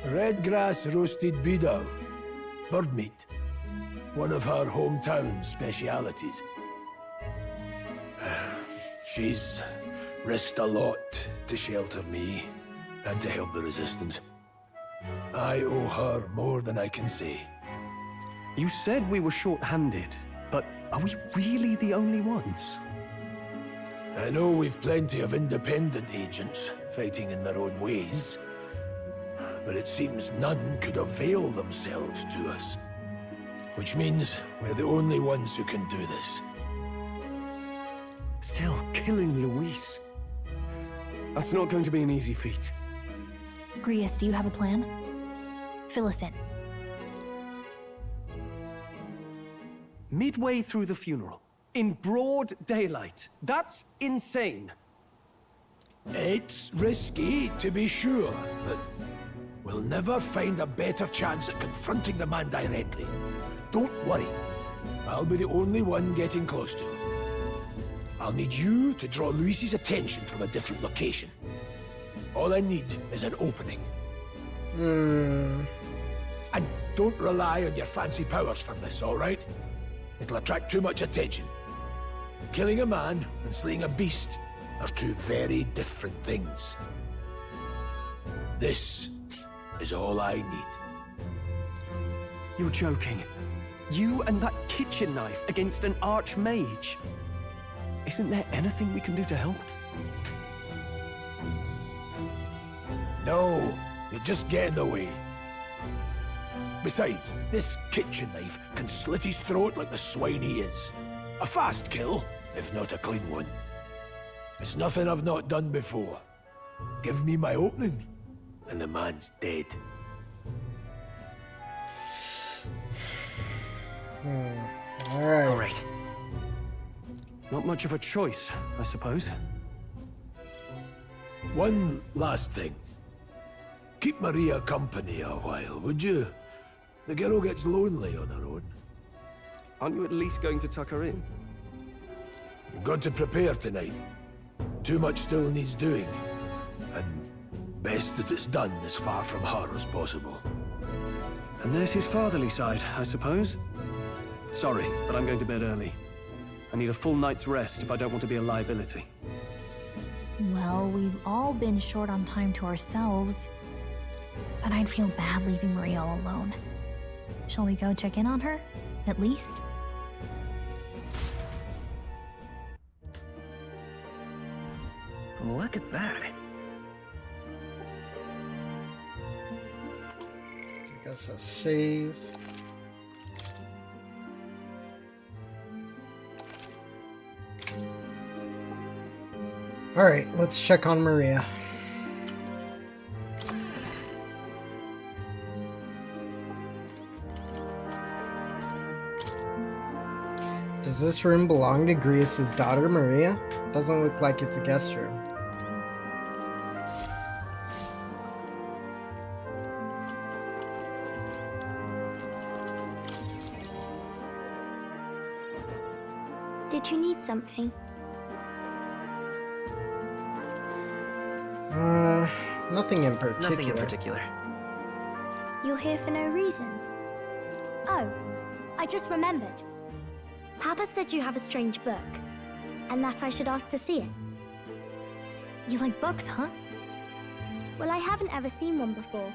Red grass roasted beedou. Bird meat. One of her hometown specialities. She's risked a lot to shelter me and to help the resistance. I owe her more than I can say. You said we were short-handed, but are we really the only ones? I know we've plenty of independent agents fighting in their own ways, but it seems none could avail themselves to us. Which means we're the only ones who can do this. Still killing Luis. That's not going to be an easy feat. Grius, do you have a plan? Fill us in. Midway through the funeral, in broad daylight. That's insane. It's risky, to be sure, but we'll never find a better chance at confronting the man directly. Don't worry. I'll be the only one getting close to him. I'll need you to draw Luis's attention from a different location. All I need is an opening. And don't rely on your fancy powers for this, all right? It'll attract too much attention. Killing a man and slaying a beast are two very different things. This is all I need. You're joking. You and that kitchen knife against an archmage. Isn't there anything we can do to help? No, you're just getting in the way. Besides, this kitchen knife can slit his throat like the swine he is. A fast kill, if not a clean one. It's nothing I've not done before. Give me my opening, and the man's dead. All right. Not much of a choice, I suppose. One last thing. Keep Maria company a while, would you? The girl gets lonely on her own. Aren't you at least going to tuck her in? You've got to prepare tonight. Too much still needs doing. And best that it's done as far from her as possible. And there's his fatherly side, I suppose. Sorry, but I'm going to bed early. I need a full night's rest if I don't want to be a liability. Well, we've all been short on time to ourselves. But I'd feel bad leaving Maria all alone. Shall we go check in on her? At least? Look at that. I guess a save. Alright, let's check on Maria. Does this room belong to Grius' daughter, Maria? Doesn't look like it's a guest room. Did you need something? Nothing in particular. Nothing in particular. You're here for no reason. Oh, I just remembered. Papa said you have a strange book, and that I should ask to see it. You like books, huh? Well, I haven't ever seen one before,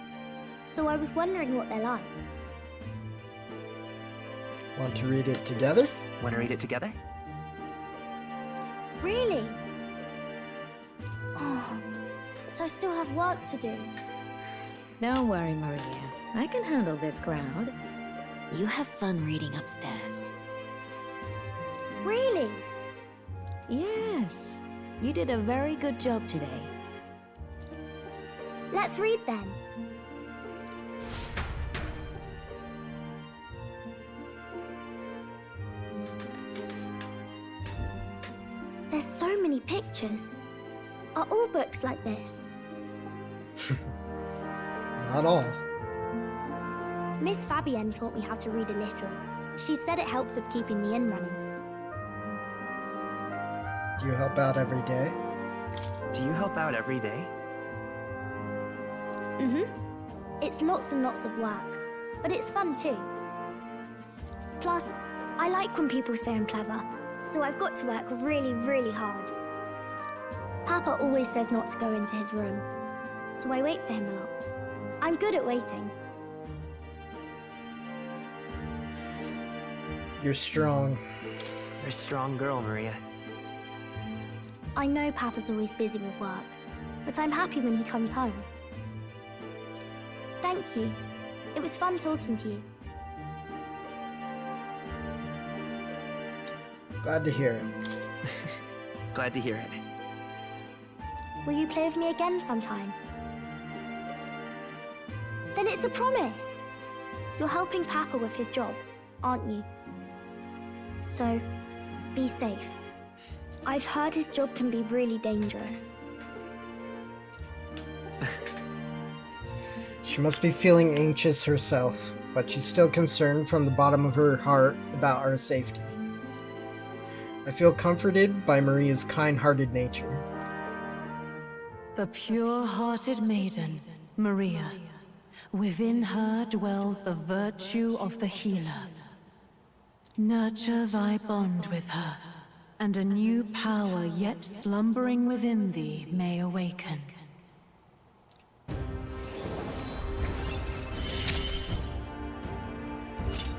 so I was wondering what they're like. Want to read it together? Want to read it together? Really? Oh, but I still have work to do. Don't worry, Maria. I can handle this crowd. You have fun reading upstairs. Really? Yes. You did a very good job today. Let's read then. There's so many pictures. Are all books like this? Not all. Miss Fabienne taught me how to read a little. She said it helps with keeping the inn running. Do you help out every day? Do you help out every day? It's lots and lots of work, but it's fun too. Plus, I like when people say I'm clever, so I've got to work really, really hard. Papa always says not to go into his room, so I wait for him a lot. I'm good at waiting. You're strong. You're a strong girl, Maria. I know Papa's always busy with work, but I'm happy when he comes home. Thank you. It was fun talking to you. Glad to hear it. Glad to hear it. Will you play with me again sometime? Then it's a promise! You're helping Papa with his job, aren't you? So, be safe. I've heard his job can be really dangerous. She must be feeling anxious herself, but she's still concerned from the bottom of her heart about our safety. I feel comforted by Maria's kind-hearted nature. The pure-hearted maiden, Maria. Within her dwells the virtue of the healer. Nurture thy bond with her, and a new power yet slumbering within thee may awaken.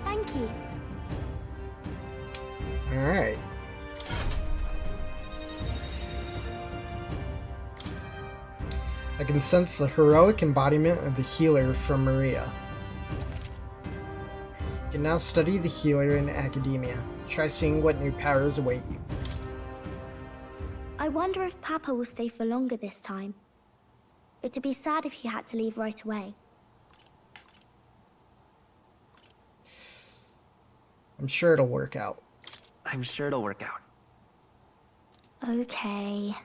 Thank you. Alright. I can sense the heroic embodiment of the healer from Maria. You can now study the healer in academia. Try seeing what new powers await you. I wonder if Papa will stay for longer this time. It'd be sad if he had to leave right away. I'm sure it'll work out. I'm sure it'll work out. Okay.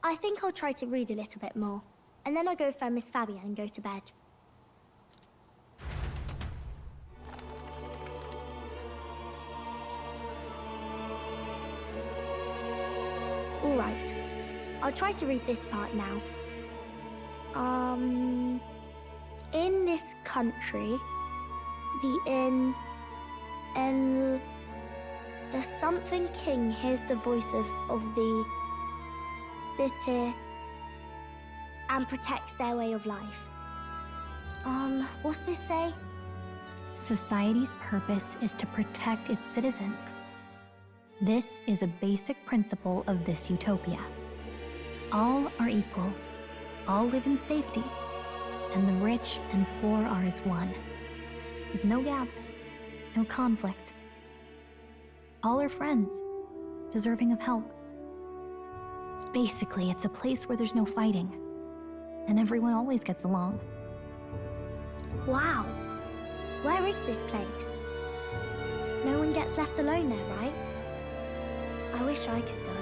I think I'll try to read a little bit more, and then I'll go find Miss Fabian and go to bed. Alright, I'll try to read this part now. In this country, the something king hears the voices of the city and protects their way of life. What's this say? Society's purpose is to protect its citizens. This is a basic principle of this utopia. All are equal, all live in safety, and the rich and poor are as one, with no gaps, no conflict. All are friends, deserving of help. Basically, it's a place where there's no fighting, and everyone always gets along. Wow, where is this place? No one gets left alone there, right? I wish I could go.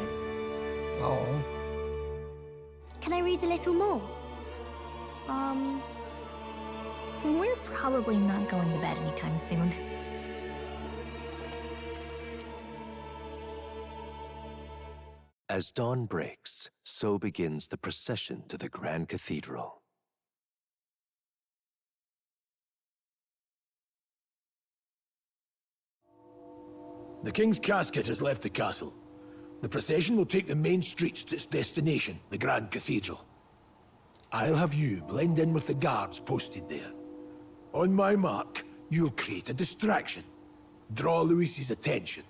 Oh. Can I read a little more? We're probably not going to bed anytime soon. As dawn breaks, so begins the procession to the Grand Cathedral. The King's casket has left the castle. The procession will take the main streets to its destination, the Grand Cathedral. I'll have you blend in with the guards posted there. On my mark, you'll create a distraction. Draw Luis's attention.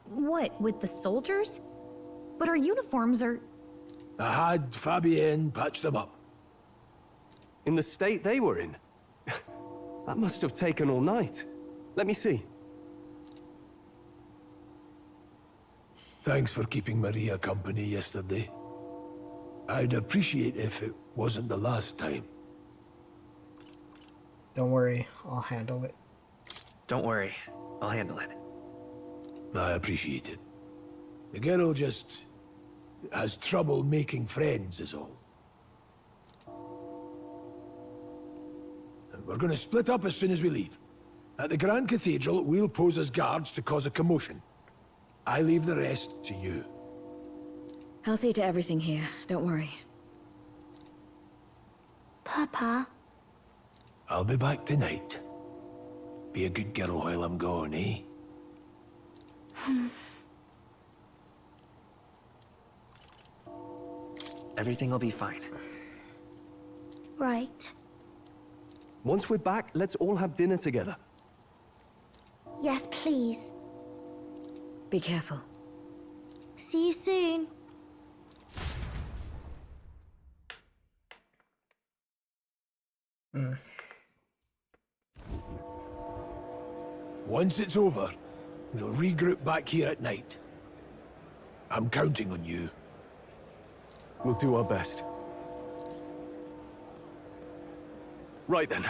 What, with the soldiers? But our uniforms are... I had Fabienne patch them up. In the state they were in? That must have taken all night. Let me see. Thanks for keeping Maria company yesterday. I'd appreciate if it wasn't the last time. Don't worry, I'll handle it. Don't worry, I'll handle it. I appreciate it. The girl just has trouble making friends is all. And we're going to split up as soon as we leave. At the Grand Cathedral, we'll pose as guards to cause a commotion. I leave the rest to you. I'll see to everything here, don't worry. Papa? I'll be back tonight. Be a good girl while I'm gone, eh? Everything will be fine. Right. Once we're back, let's all have dinner together. Yes, please. Be careful. See you soon. Once it's over, we'll regroup back here at night. I'm counting on you. We'll do our best. Right then.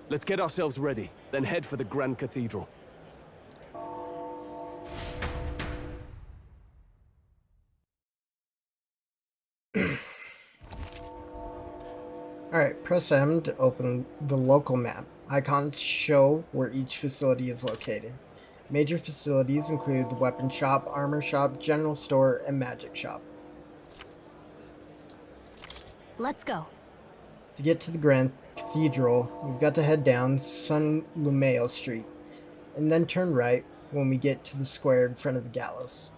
Let's get ourselves ready, then head for the Grand Cathedral. Alright, press M to open the local map. Icons show where each facility is located. Major facilities include the weapon shop, armor shop, general store, and magic shop. Let's go. To get to the Grand Cathedral, we've got to head down San Lumeo Street, and then turn right when we get to the square in front of the gallows.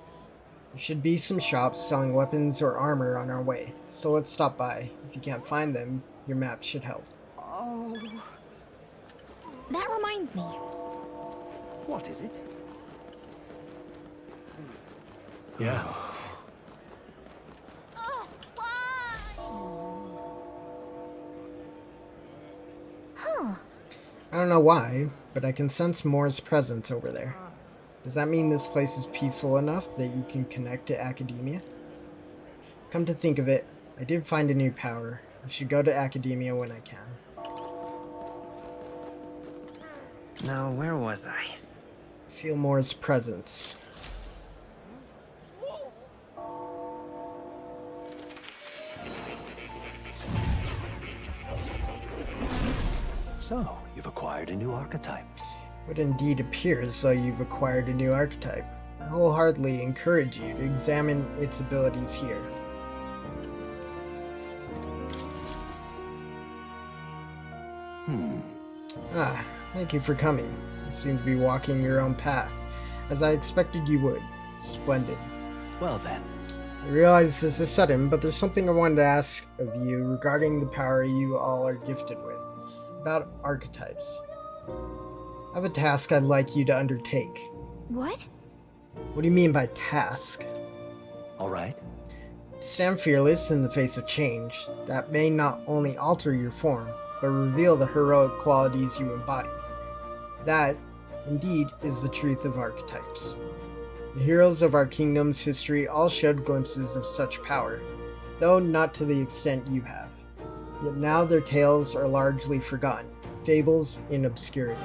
There should be some shops selling weapons or armor on our way, so let's stop by. If you can't find them, your map should help. Oh. That reminds me. What is it? Yeah. Huh. I don't know why, but I can sense Moore's presence over there. Does that mean this place is peaceful enough that you can connect to academia? Come to think of it, I did find a new power. I should go to academia when I can. Now, where was I? Feel Moore's presence. So, you've acquired a new archetype. It would indeed appear as though you've acquired a new archetype. I wholeheartedly encourage you to examine its abilities here. Ah, thank you for coming. You seem to be walking your own path, as I expected you would. Splendid. Well then. I realize this is sudden, but there's something I wanted to ask of you regarding the power you all are gifted with. About archetypes. I have a task I'd like you to undertake. What? What do you mean by task? Alright. Stand fearless in the face of change. That may not only alter your form, but reveal the heroic qualities you embody. That, indeed, is the truth of archetypes. The heroes of our kingdom's history all showed glimpses of such power, though not to the extent you have. Yet now their tales are largely forgotten, fables in obscurity.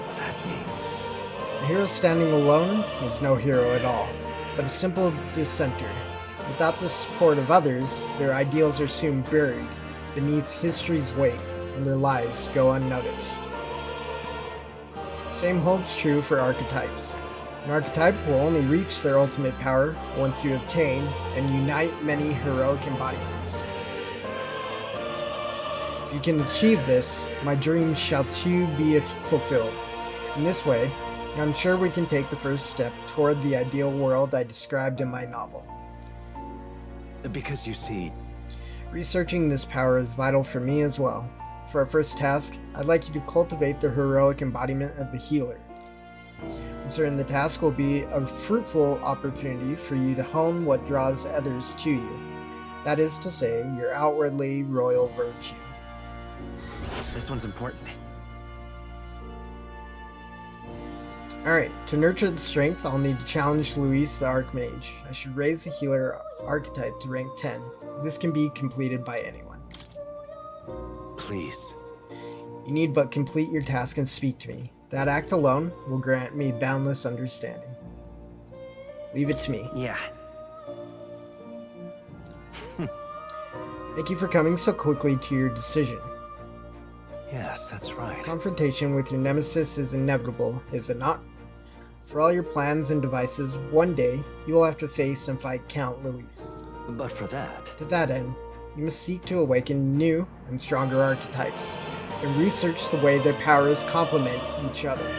That means... A hero standing alone is no hero at all, but a simple dissenter. Without the support of others, their ideals are soon buried beneath history's weight, and their lives go unnoticed. Same holds true for archetypes. An archetype will only reach their ultimate power once you obtain and unite many heroic embodiments. If you can achieve this, my dreams shall too be fulfilled. In this way, I'm sure we can take the first step toward the ideal world I described in my novel. Because you see... Researching this power is vital for me as well. For our first task, I'd like you to cultivate the heroic embodiment of the healer. I'm certain the task will be a fruitful opportunity for you to hone what draws others to you. That is to say, your outwardly royal virtue. This one's important. Alright, to nurture the strength, I'll need to challenge Luis the Archmage. I should raise the healer archetype to rank 10. This can be completed by anyone. Please. You need but complete your task and speak to me. That act alone will grant me boundless understanding. Leave it to me. Yeah. Thank you for coming so quickly to your decision. Yes, that's right. Confrontation with your nemesis is inevitable, is it not? For all your plans and devices, one day you will have to face and fight Count Luis. But for that... To that end, you must seek to awaken new and stronger archetypes, and research the way their powers complement each other.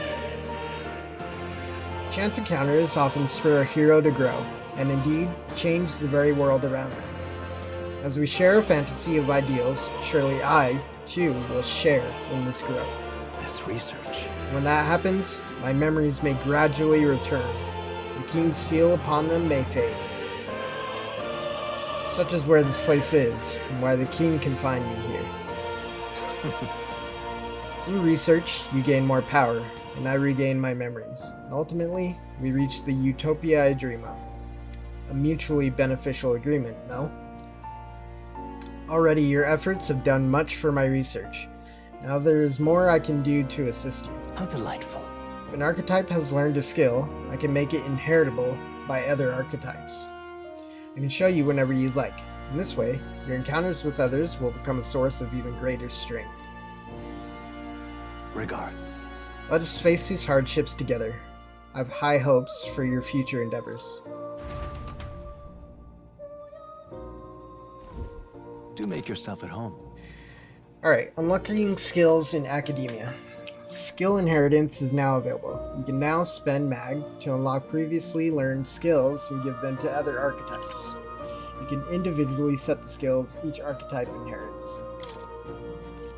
Chance encounters often spur a hero to grow, and indeed, change the very world around them. As we share a fantasy of ideals, surely I, too, will share in this growth. This research. When that happens, my memories may gradually return. The king's seal upon them may fade. Such is where this place is, and why the king can find me here. Through research, you gain more power, and I regain my memories. And ultimately, we reach the utopia I dream of. A mutually beneficial agreement, no? Already your efforts have done much for my research. Now there is more I can do to assist you. How delightful. If an archetype has learned a skill, I can make it inheritable by other archetypes. I can show you whenever you'd like. In this way, your encounters with others will become a source of even greater strength. Regards. Let us face these hardships together. I have high hopes for your future endeavors. Do make yourself at home. Alright, unlocking skills in academia. Skill inheritance is now available. You can now spend mag to unlock previously learned skills and give them to other archetypes. You can individually set the skills each archetype inherits.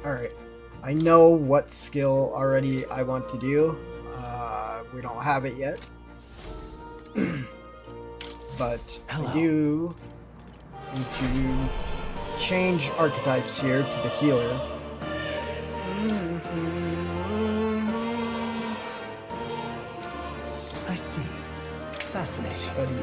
Alright, I know what skill already I want to do. We don't have it yet. But I do need to change archetypes here to the healer. I see. Fascinating. Study.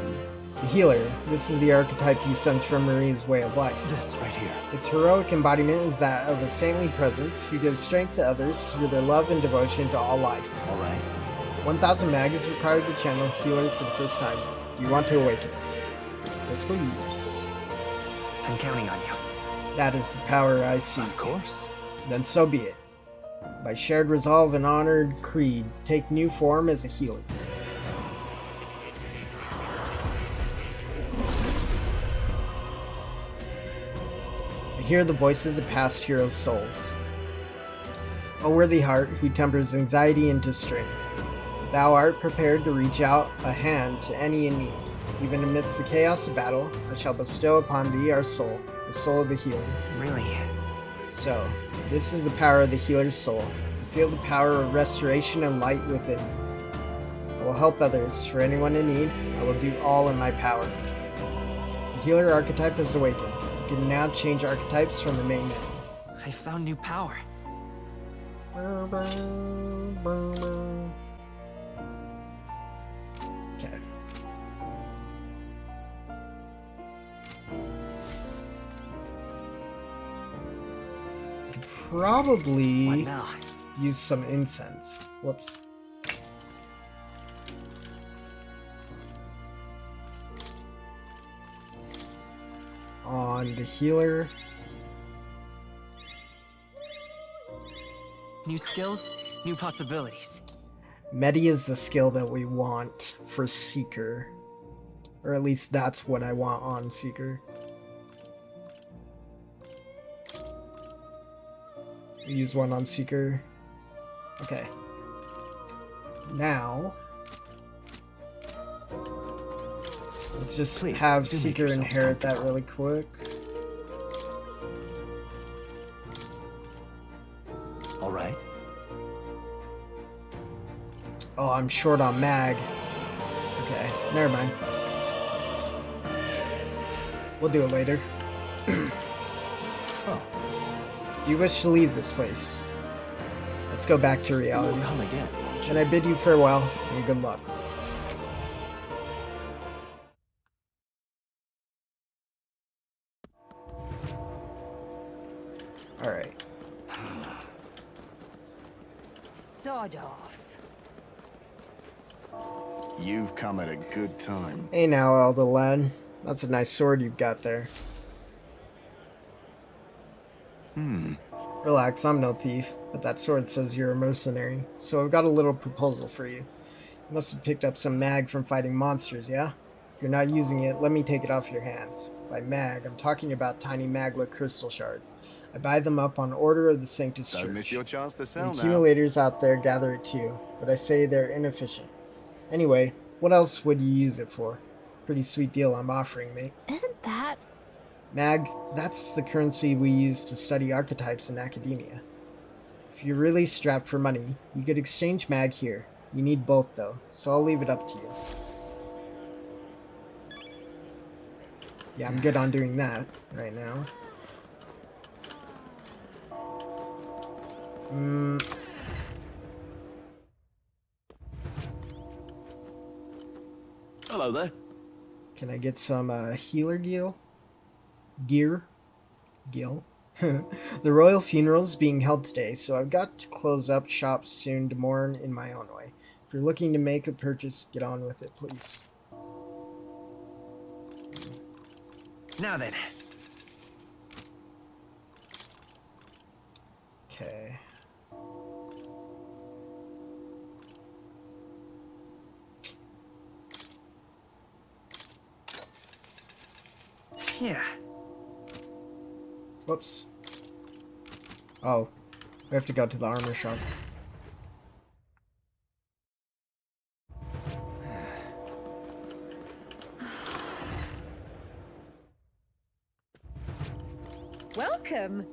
The healer. This is the archetype you sense from Marie's way of life. This right here. Its heroic embodiment is that of a saintly presence who gives strength to others through their love and devotion to all life. Alright. 1000 mag is required to channel healer for the first time. Do you want to awaken? Yes, please. I'm counting on you. That is the power I seek. Of course. Then so be it. By shared resolve and honored creed, take new form as a healer. I hear the voices of past heroes' souls. A worthy heart who tempers anxiety into strength. Thou art prepared to reach out a hand to any in need. Even amidst the chaos of battle, I shall bestow upon thee our soul, the soul of the healer. Really? So, this is the power of the healer's soul. I feel the power of restoration and light within me. I will help others. For anyone in need, I will do all in my power. The healer archetype has awakened. You can now change archetypes from the main menu. I found new power. Okay. Probably use some incense. Whoops. On the healer. New skills, new possibilities. Medi is the skill that we want for Seeker. Or at least that's what I want on Seeker. Use one on Seeker. Okay. Now, let's just have Seeker inherit that really quick. Alright. Oh, I'm short on mag. Okay, never mind. We'll do it later. Oh. Do you wish to leave this place? Let's go back to reality. Come again. And I bid you farewell and good luck. Alright. Sod off. You've come at a good time. Hey now, Elder lad. That's a nice sword you've got there. Relax, I'm no thief, but that sword says you're a mercenary, so I've got a little proposal for you. You must have picked up some mag from fighting monsters, yeah? If you're not using it, let me take it off your hands. By mag, I'm talking about tiny magla crystal shards. I buy them up on order of the Sanctus Church. Don't miss your chance to sell The now. accumulators out there gather it too, but I say they're inefficient. Anyway, what else would you use it for? Pretty sweet deal I'm offering, mate. Isn't that... Mag, that's the currency we use to study archetypes in academia. If you're really strapped for money, you could exchange mag here. You need both though, so I'll leave it up to you. Yeah, I'm good on doing that right now. Hello there. Can I get some healer gear? Gil. The royal funeral is being held today, so I've got to close up shop soon to mourn in my own way. If you're looking to make a purchase, get on with it, please. Now then. Okay. Yeah. Whoops. Oh, we have to go to the armor shop. Welcome.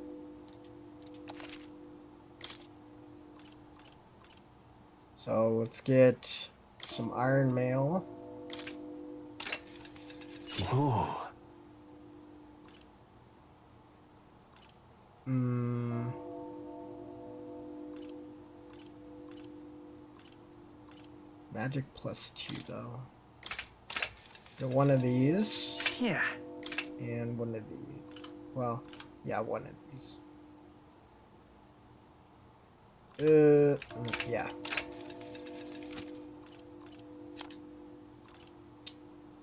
So let's get some iron mail. Ooh. Magic +2 though. Get one of these. Yeah. And one of these. Well, yeah, one of these. Yeah.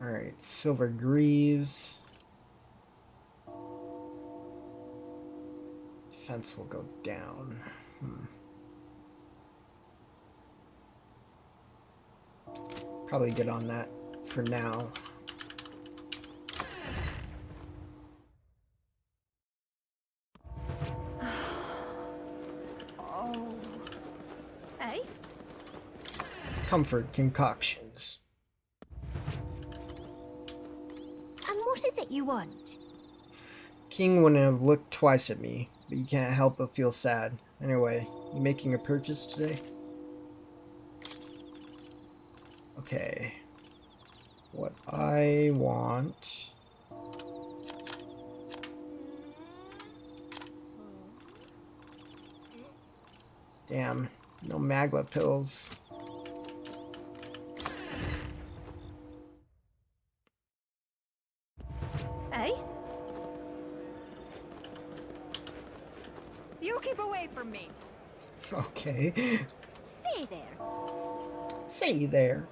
Alright, silver greaves. Defense will go down. Probably get on that for now. Oh. Hey? Comfort concoctions. And what is it you want? King wouldn't have looked twice at me, but you can't help but feel sad. Anyway, you making a purchase today? Okay. What I want... Damn, no Magla pills. Hey? You keep away from me. Okay. Say there. Say there.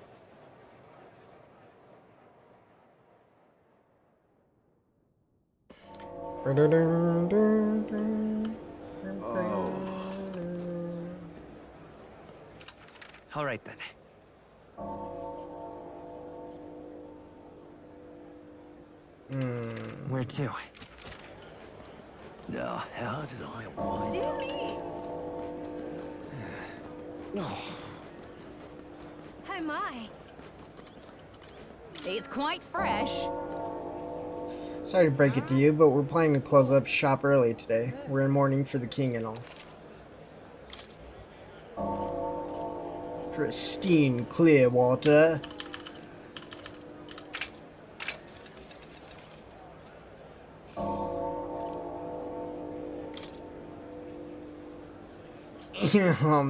All right then. Where to? Now, how did I wind Dear me. Oh my. It's quite fresh. Sorry to break it to you, but we're planning to close up shop early today. We're in mourning for the king and all. Pristine clear water.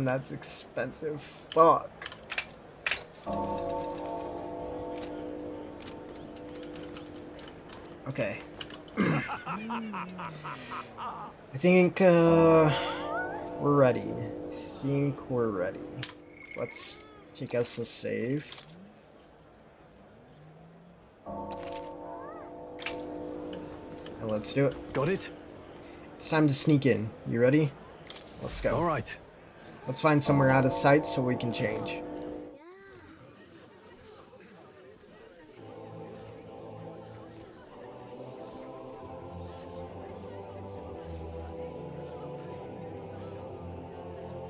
That's expensive. Fuck. Okay. I think we're ready. I think we're ready. Let's take us a save. And let's do it. Got it? It's time to sneak in. You ready? Let's go. All right. Let's find somewhere out of sight so we can change.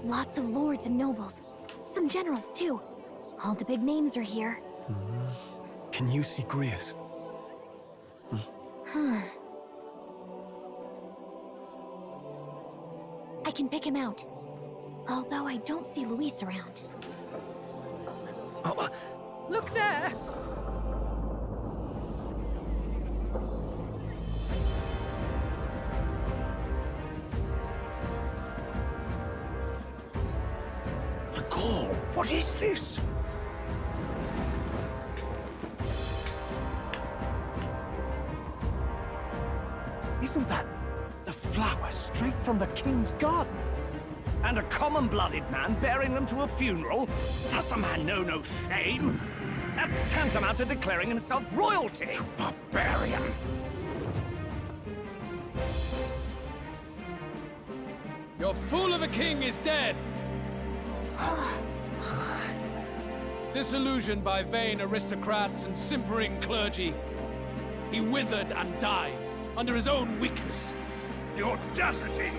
Lots of lords and nobles. Some generals, too. All the big names are here. Can you see Grius? I can pick him out. Although I don't see Luis around. Oh, Look there. The call. What is this? Isn't that flowers straight from the king's garden. And a common-blooded man bearing them to a funeral? Does the man know no shame? That's tantamount to declaring himself royalty. You barbarian! Your fool of a king is dead! Disillusioned by vain aristocrats and simpering clergy, he withered and died under his own weakness. The audacity!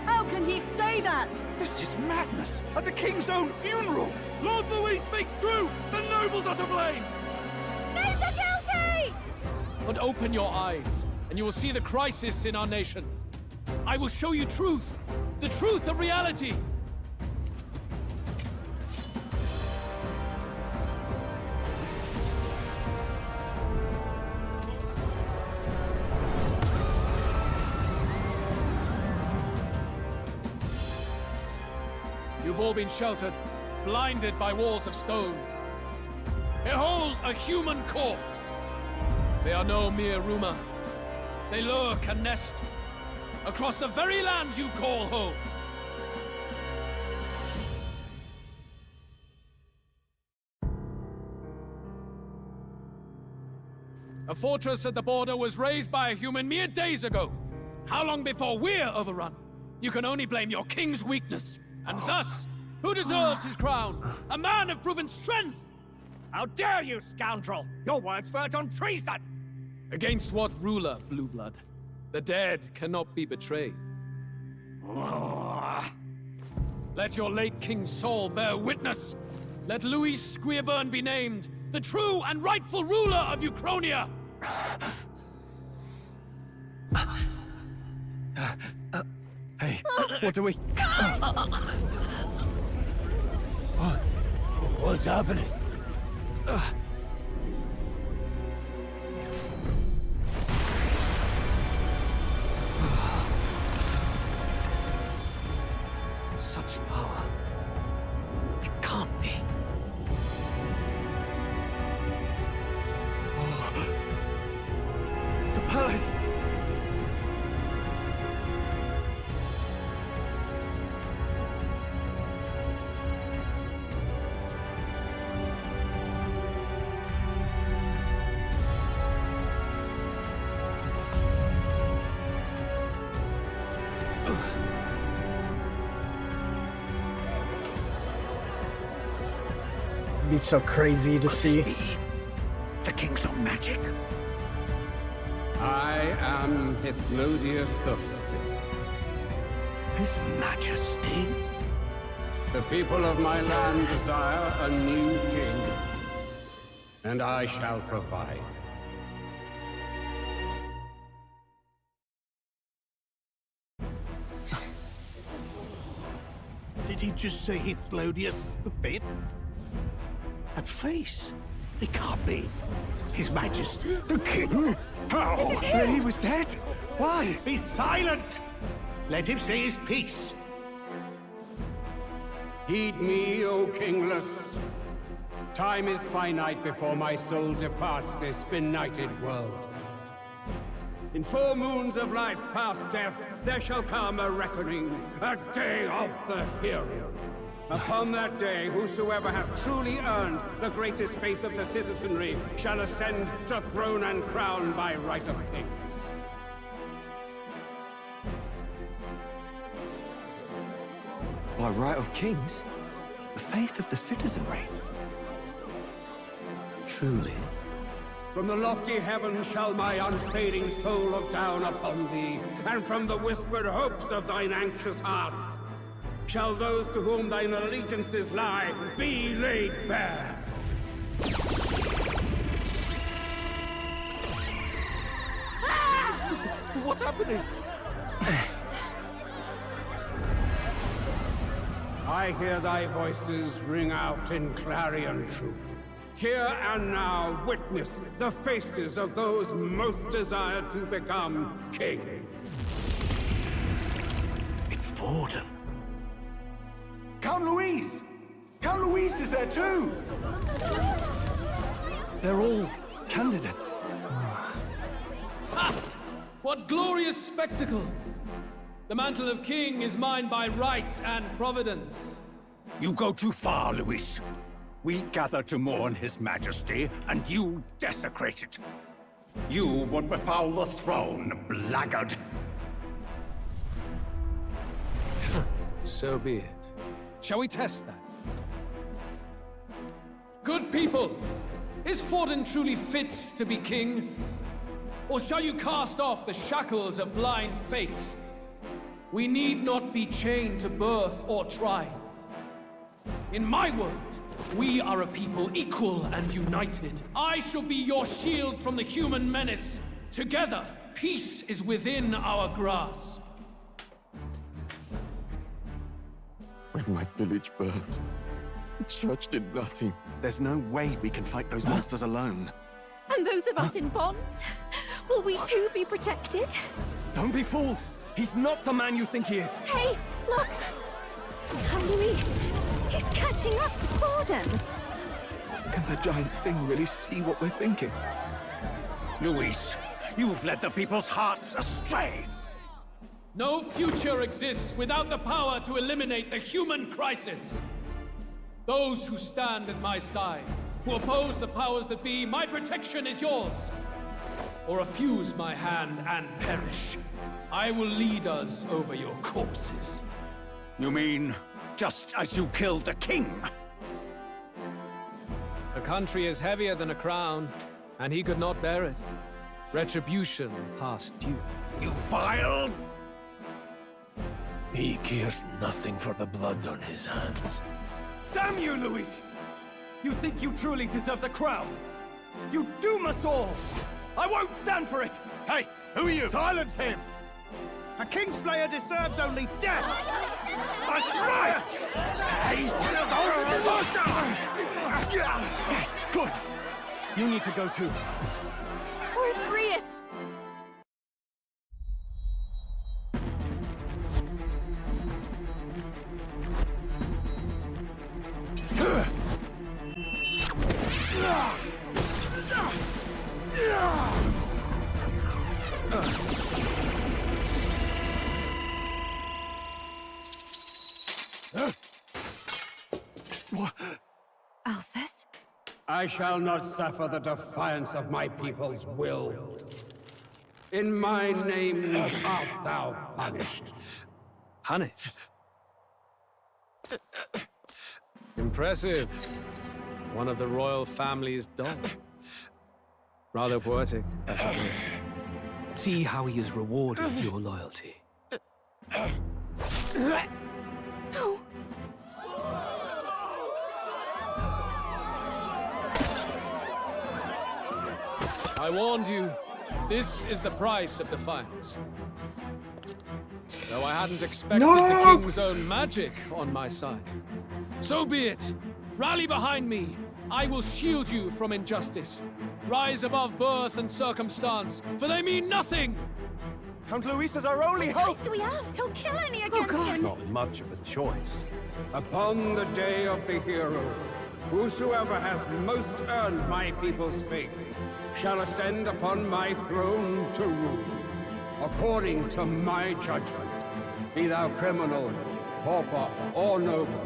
How can he say that? This is madness! At the king's own funeral! Lord Louis speaks true! The nobles are to blame! Names are guilty! But open your eyes, and you will see the crisis in our nation. I will show you truth! The truth of reality! You've all been sheltered, blinded by walls of stone. Behold a human corpse! They are no mere rumor. They lurk and nest across the very land you call home. A fortress at the border was raised by a human mere days ago. How long before we're overrun? You can only blame your king's weakness. And thus, who deserves his crown? A man of proven strength! How dare you, scoundrel! Your words verge on treason! Against what ruler, Blue Blood? The dead cannot be betrayed. Let your late king's soul bear witness! Let Louis Squeerburn be named the true and rightful ruler of Uchronia! Hey, what do we... What's happening? Such power. It can't be. The palace! Be so crazy to see. The king's own magic. I am Hythlodius the Fifth. His Majesty? The people of my land desire a new king, and I shall provide. Did he just say Hythlodius the Fifth? That face? It can't be. His Majesty, the King? How? Is it him? He was dead? Why? Be silent! Let him say his piece. Heed me, O kingless. Time is finite before my soul departs this benighted world. In 4 moons of life past death, there shall come a reckoning, a day of the hero. Upon that day, whosoever hath truly earned the greatest faith of the citizenry shall ascend to throne and crown by right of kings. By right of kings? The faith of the citizenry? Truly? From the lofty heavens shall my unfading soul look down upon thee, and from the whispered hopes of thine anxious hearts shall those to whom thine allegiances lie be laid bare. What's happening? I hear thy voices ring out in clarion truth. Here and now, witness the faces of those most desired to become king. It's Vorden. Count Louise! Count Louise is there too! They're all candidates. Ah! What glorious spectacle! The mantle of king is mine by right and providence. You go too far, Luis. We gather to mourn his majesty, and you desecrate it. You would befoul the throne, blackguard. So be it. Shall we test that? Good people, is Forden truly fit to be king? Or shall you cast off the shackles of blind faith? We need not be chained to birth or tribe. In my world, we are a people equal and united. I shall be your shield from the human menace. Together, peace is within our grasp. When my village burned, the church did nothing. There's no way we can fight those monsters alone. And those of us in bonds? Will we too be protected? Don't be fooled! He's not the man you think he is! Hey, look! Luis, he's catching up to Forden. Can the giant thing really see what we're thinking? Luis, you've led the people's hearts astray. No future exists without the power to eliminate the human crisis. Those who stand at my side, who oppose the powers that be, my protection is yours. Or refuse my hand and perish. I will lead us over your corpses. You mean, just as you killed the king? A country is heavier than a crown, and he could not bear it. Retribution past due. You vile... He cares nothing for the blood on his hands. Damn you, Luis! You think you truly deserve the crown? You doom us all! I won't stand for it! Hey, who are you? Silence him! A Kingslayer deserves only death! Right! Hey! Yes, good! You need to go too. Where's Grius? Alcest? I shall not suffer the defiance of my people's will. In my name art thou punished. Punished? Impressive. One of the royal family's dog. Rather poetic, I suppose. See how he has rewarded your loyalty. No. I warned you. This is the price of defiance. Though I hadn't expected the king's own magic on my side. So be it. Rally behind me. I will shield you from injustice. Rise above birth and circumstance, for they mean nothing! Count Luis is our only What hope! choice do we have? He'll kill any against him! Not much of a choice. Upon the day of the hero, whosoever has most earned my people's faith shall ascend upon my throne to rule, according to my judgment. Be thou criminal, pauper, or noble,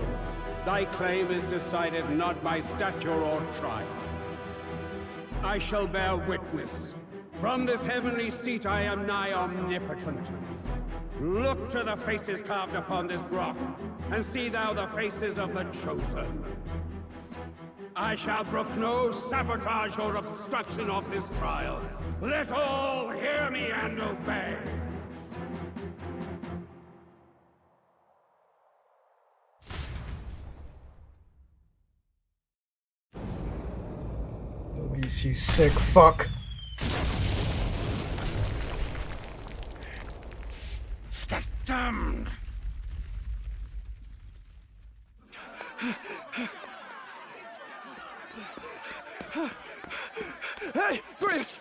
thy claim is decided not by stature or tribe. I shall bear witness. From this heavenly seat I am nigh omnipotent. Look to the faces carved upon this rock, and see thou the faces of the chosen. I shall brook no sabotage or obstruction of this trial. Let all hear me and obey. Luis, you sick fuck. The damned! Hey! Grius!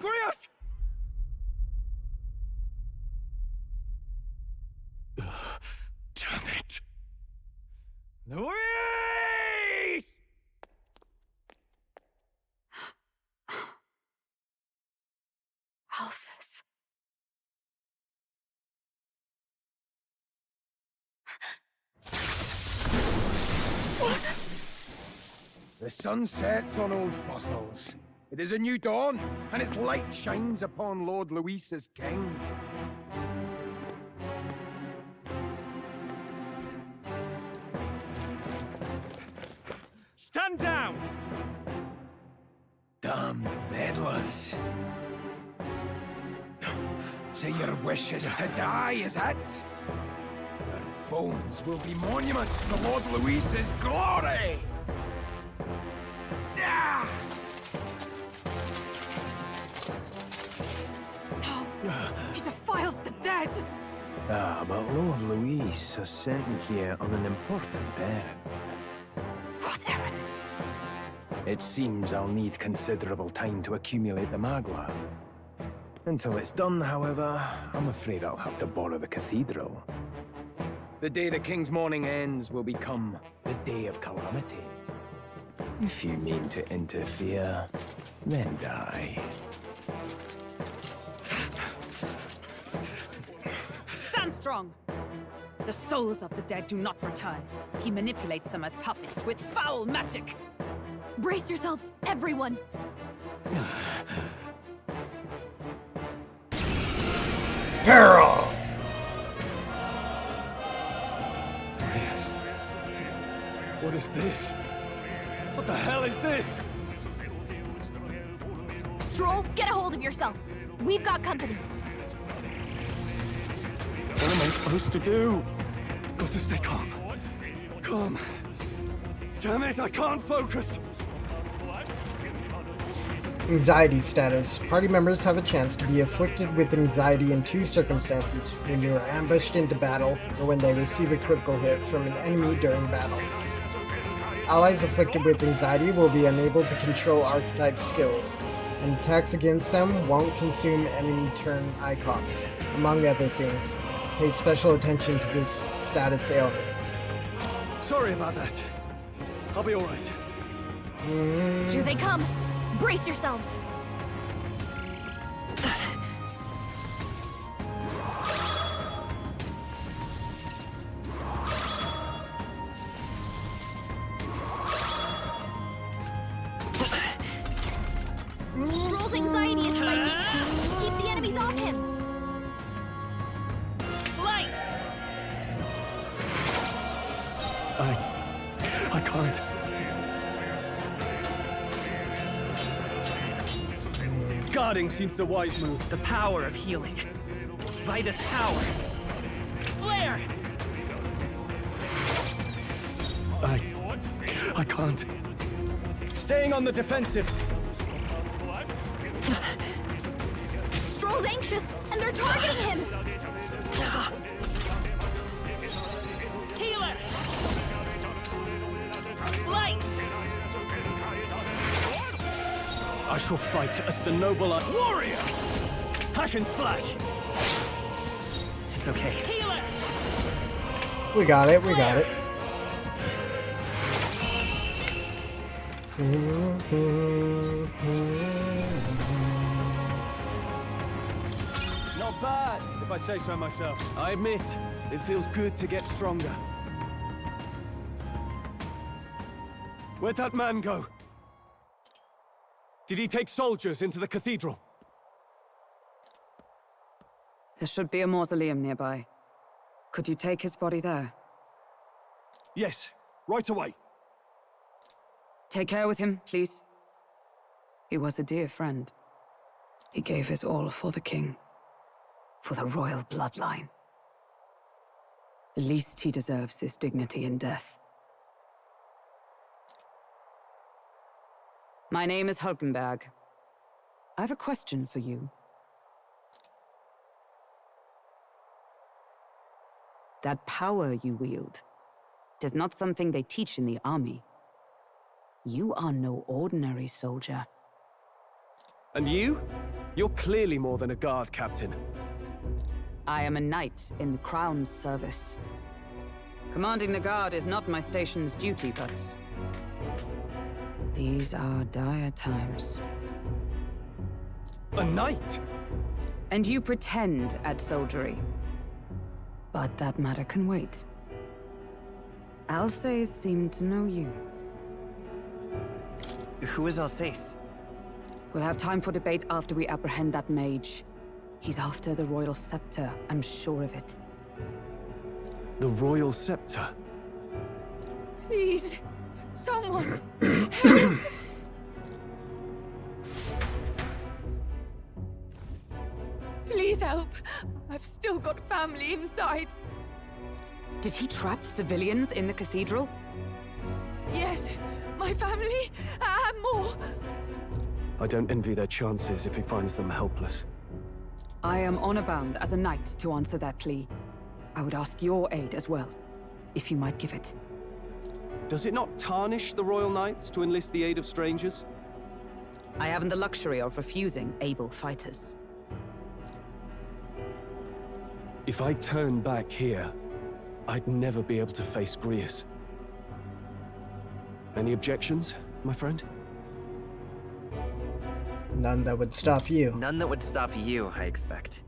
Grius! Damn it! Luis! Alcest. The sun sets on old fossils. It is a new dawn, and its light shines upon Lord Luis as king. Stand down! Damned meddlers. So your wish is to die, is it? Your bones will be monuments to Lord Luis's glory! Ah! No! He defiles the dead! Ah, but Lord Luis has sent me here on an important errand. What errand? It seems I'll need considerable time to accumulate the Magla. Until it's done, however, I'm afraid I'll have to borrow the cathedral. The day the king's mourning ends will become the day of calamity. If you mean to interfere, then die. Stand strong! The souls of the dead do not return. He manipulates them as puppets with foul magic! Brace yourselves, everyone! Peril! Yes. What is this? What the hell is this? Stroll, get a hold of yourself. We've got company. What am I supposed to do? Got to stay calm. Calm. Damn it, I can't focus. Anxiety status. Party members have a chance to be afflicted with anxiety in two circumstances: when you are ambushed into battle, or when they receive a critical hit from an enemy during battle. Allies afflicted with anxiety will be unable to control archetype skills, and attacks against them won't consume enemy turn icons, among other things. Pay special attention to this status ailment. Sorry about that. I'll be alright. Here they come! Brace yourselves! Stroll's anxiety is spiking! Keep the enemies off him! Light! I can't. Guarding seems the wise move. The power of healing. Vitus power. Flare! I can't. Staying on the defensive. Stroll's anxious, and they're targeting him! Healer! Light! I shall fight as the noble warrior! Hack and slash! It's okay. Healer! We got it, we got it. Not bad, if I say so myself. I admit, it feels good to get stronger. Where'd that man go? Did he take soldiers into the cathedral? There should be a mausoleum nearby. Could you take his body there? Yes, right away. Take care with him, please. He was a dear friend. He gave his all for the king. For the royal bloodline. The least he deserves is dignity in death. My name is Hulkenberg. I have a question for you. That power you wield is not something they teach in the army. You are no ordinary soldier. And you? You're clearly more than a guard captain. I am a knight in the Crown's service. Commanding the guard is not my station's duty, but... these are dire times. A knight? And you pretend at soldiery. But that matter can wait. Alsays seem to know you. Who is Alsace? We'll have time for debate after we apprehend that mage. He's after the royal scepter, I'm sure of it. The royal scepter? Please, someone, help! Please help. I've still got family inside. Did he trap civilians in the cathedral? Yes, my family and more. I don't envy their chances if he finds them helpless. I am honor-bound as a knight to answer their plea. I would ask your aid as well, if you might give it. Does it not tarnish the Royal Knights to enlist the aid of strangers? I haven't the luxury of refusing able fighters. If I turn back here, I'd never be able to face Grius. Any objections, my friend? None that would stop you. None that would stop you, I expect.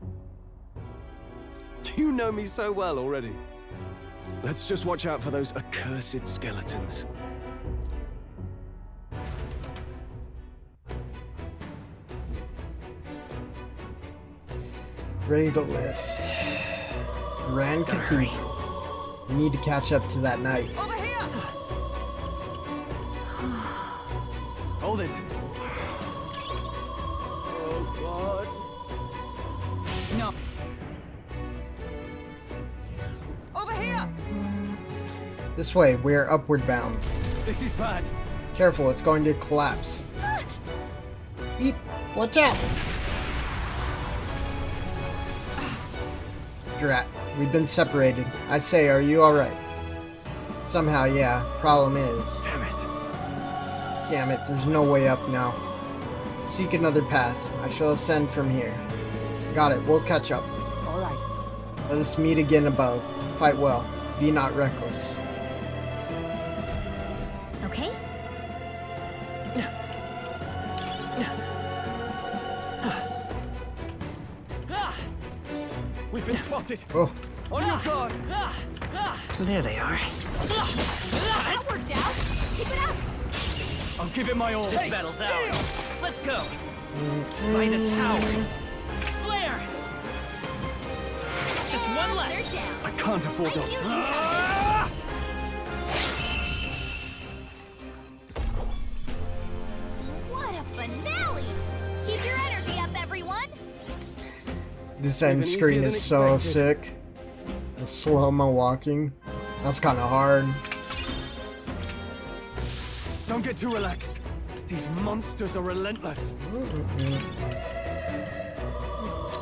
You know me so well already. Let's just watch out for those accursed skeletons. Regolith. Grand Cathedral. We need to catch up to that night. Over here! Hold it! Oh, God. No. Over here! This way, we're upward bound. This is bad. Careful, it's going to collapse. Eep! Watch out! Drat, we've been separated. I say, are you alright? Somehow, yeah. Problem is... Damn it. Damn it, there's no way up now. Seek another path. I shall ascend from here. Got it, we'll catch up. Alright. Let us meet again above. Fight well. Be not reckless. Okay? We've been spotted. Oh. On your guard. There they are. That worked out! Keep it up! I'll give it my all. This battle's ours. Let's go. By this power. Flare! Just one left. They're down. I can't afford to. What a finale! Keep your energy up, everyone! This end screen is so sick. The slow-mo walking. That's kind of hard. Don't get too relaxed. These monsters are relentless.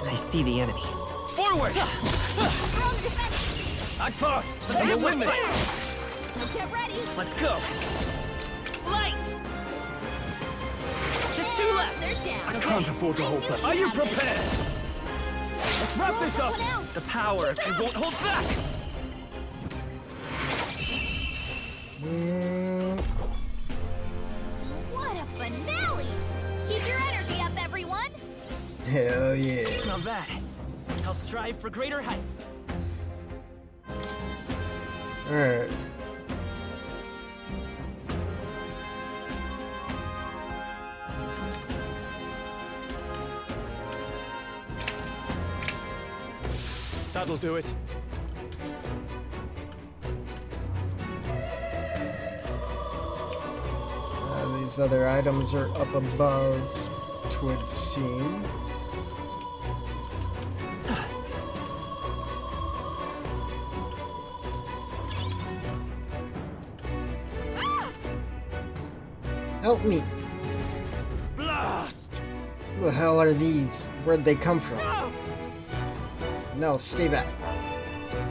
I see the enemy. Forward! Strong defense! Act fast! Let's win this! So get ready! Let's go! Light! Just two left! They're down! I can't afford to hold back. Are you prepared? Let's wrap this up! The power, it won't hold back! What a finale! Keep your energy up, everyone! Hell yeah. Not bad. I'll strive for greater heights. Alright. That'll do it. These other items are up above, it would seem. Help me! Blast! Who the hell are these? Where'd they come from? No, stay back.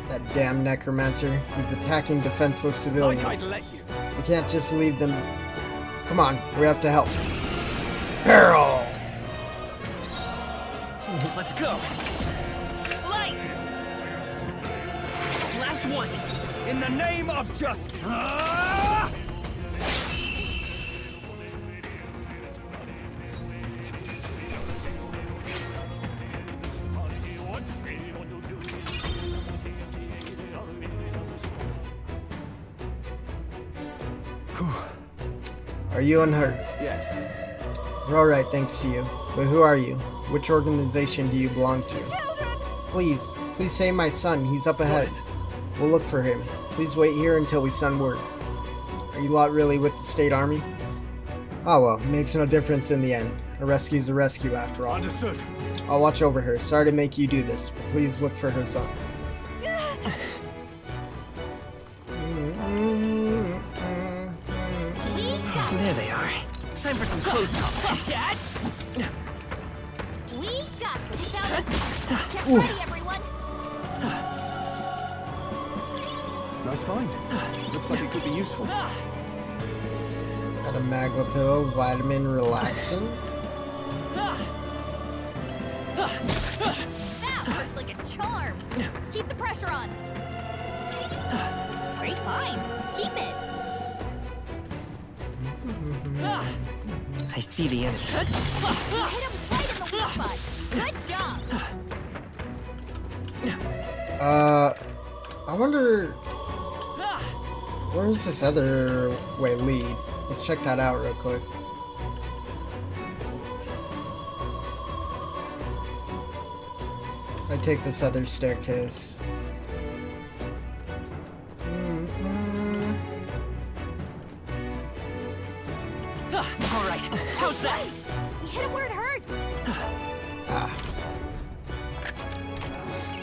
That damn necromancer. He's attacking defenseless civilians. Like I'd let you. We can't just leave them. Come on, we have to help. Peril! Let's go! Light! Last one! In the name of justice! Are you unhurt? Yes. We're alright, thanks to you. But who are you? Which organization do you belong to? Please save my son. He's up ahead. We'll look for him. Please wait here until we send word. Are you lot really with the state army? Oh well, makes no difference in the end. A rescue's a rescue after all. Understood. I'll watch over her. Sorry to make you do this, but please look for her son. There they are. Time for some close combat. Dad! We got this. Get ready, everyone. Nice find. Looks like it could be useful. Got a magma pill, vitamin relaxing. That works like a charm. Keep the pressure on. Great find. Keep it. I see the enemy. You hit him right in the weak spot. Good job. I wonder where does this other way lead? Let's check that out real quick. If I take this other staircase. Alright, how's that? You hit him where it hurts.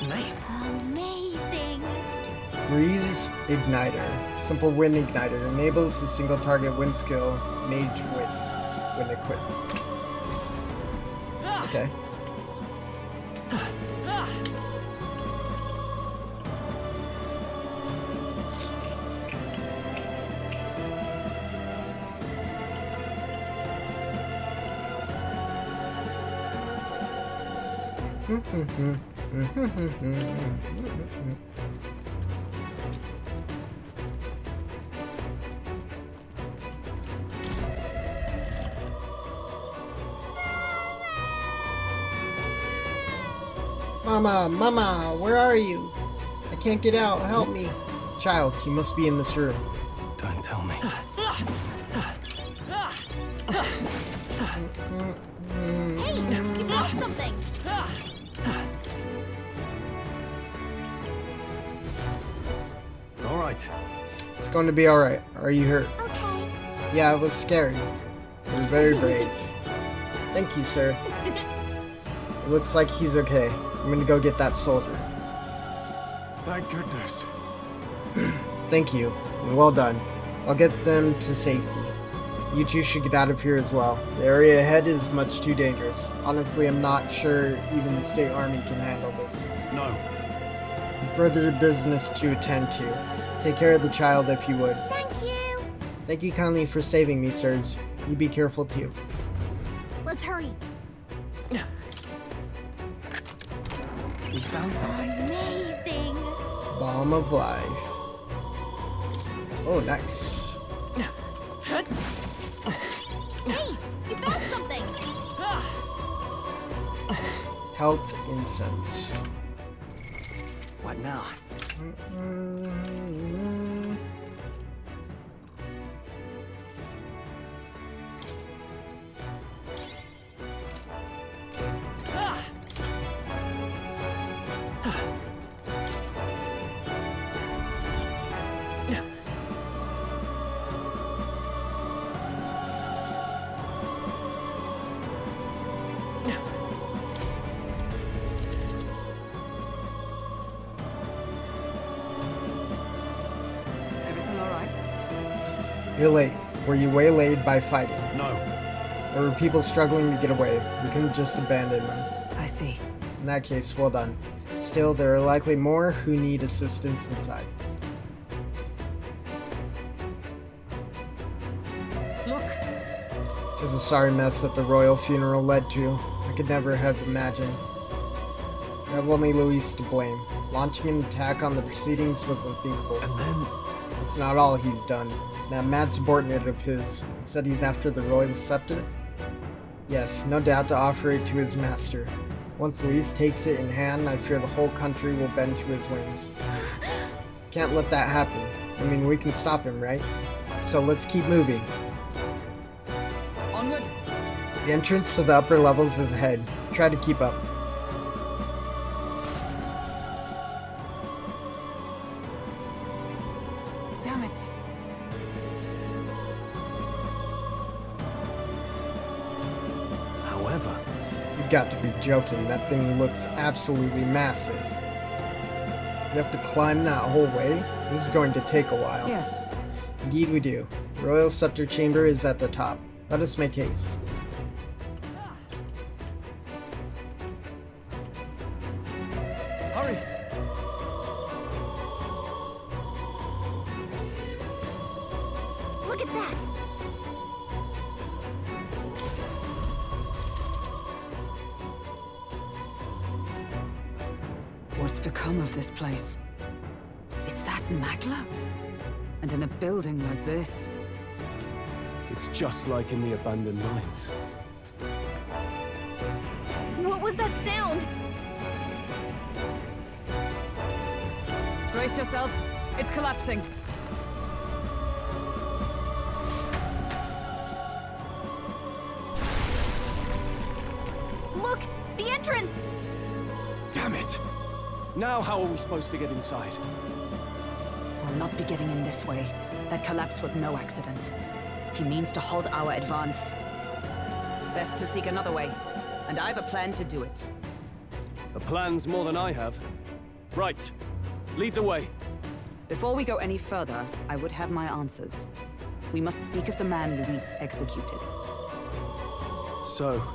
Nice. Amazing. Breeze Igniter. Simple wind igniter. Enables the single target wind skill Mage Wind when equipped. Okay. Mama, where are you? I can't get out, help me. Child, you must be in this room. Don't tell me. Hey, you found something. Alright. It's going to be alright. Are you hurt? Okay. Yeah, it was scary. You're very brave. Thank you, sir. It looks like he's okay. I'm gonna go get that soldier. Thank goodness. Thank you, and well done. I'll get them to safety. You two should get out of here as well. The area ahead is much too dangerous. Honestly, I'm not sure even the state army can handle this. No. Further business to attend to. Take care of the child if you would. Thank you. Thank you kindly for saving me, sirs. You be careful too. Let's hurry. We found something. Amazing. Balm of life. Oh, nice. Hey, you found something. Health incense. What now? You're late. Were you waylaid by fighting? No. There were people struggling to get away. We couldn't just abandon them. I see. In that case, well done. Still, there are likely more who need assistance inside. Look! It was a sorry mess that the royal funeral led to. I could never have imagined. I have only Luis to blame. Launching an attack on the proceedings was unthinkable. And then... It's not all he's done. That mad subordinate of his said he's after the royal scepter? Yes, no doubt to offer it to his master. Once Luis takes it in hand, I fear the whole country will bend to his whims. Can't let that happen. I mean, we can stop him, right? So let's keep moving. The entrance to the upper levels is ahead. Try to keep up. Damn it. However, You've got to be joking. That thing looks absolutely massive. We have to climb that whole way? This is going to take a while. Yes. Indeed we do. The Royal Scepter Chamber is at the top. Let us make haste. Hurry! Look at that! What's become of this place? Is that Magla? And in a building like this? It's just like in the abandoned mines. What was that sound? Brace yourselves. It's collapsing. Look! The entrance! Damn it! Now how are we supposed to get inside? We'll not be getting in this way. That collapse was no accident. He means to halt our advance. Best to seek another way. And I've a plan to do it. A plan's more than I have. Right. Lead the way. Before we go any further, I would have my answers. We must speak of the man Luis executed. So,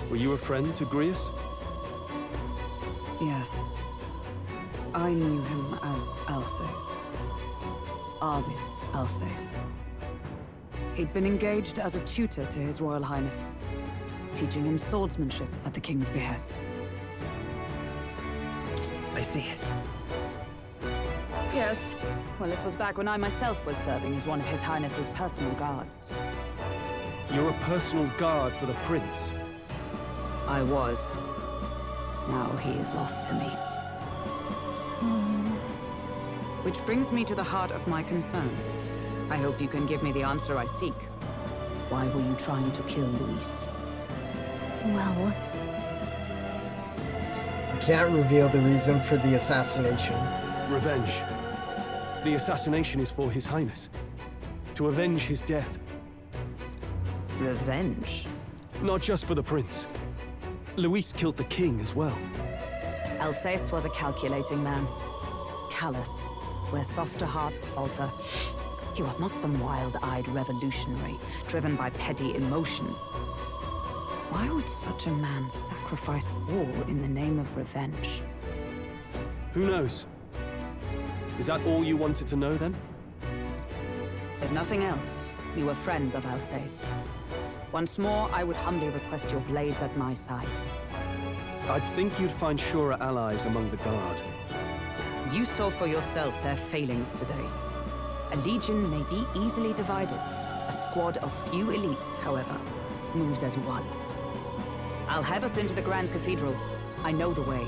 were you a friend to Grius? Yes. I knew him as Alsace. Arvid Alsace. He'd been engaged as a tutor to His Royal Highness, teaching him swordsmanship at the King's behest. I see. Yes. Well, it was back when I myself was serving as one of His Highness's personal guards. You're a personal guard for the Prince. I was. Now he is lost to me. Which brings me to the heart of my concern. I hope you can give me the answer I seek. Why were you trying to kill Luis? Well... I can't reveal the reason for the assassination. Revenge. The assassination is for His Highness. To avenge his death. Revenge? Not just for the Prince. Luis killed the King as well. Alsace was a calculating man. Callous, where softer hearts falter. He was not some wild-eyed revolutionary, driven by petty emotion. Why would such a man sacrifice all in the name of revenge? Who knows? Is that all you wanted to know, then? If nothing else, you were friends of Alsace. Once more, I would humbly request your blades at my side. I'd think you'd find surer allies among the Guard. You saw for yourself their failings today. A legion may be easily divided. A squad of few elites, however, moves as one. I'll have us into the Grand Cathedral. I know the way.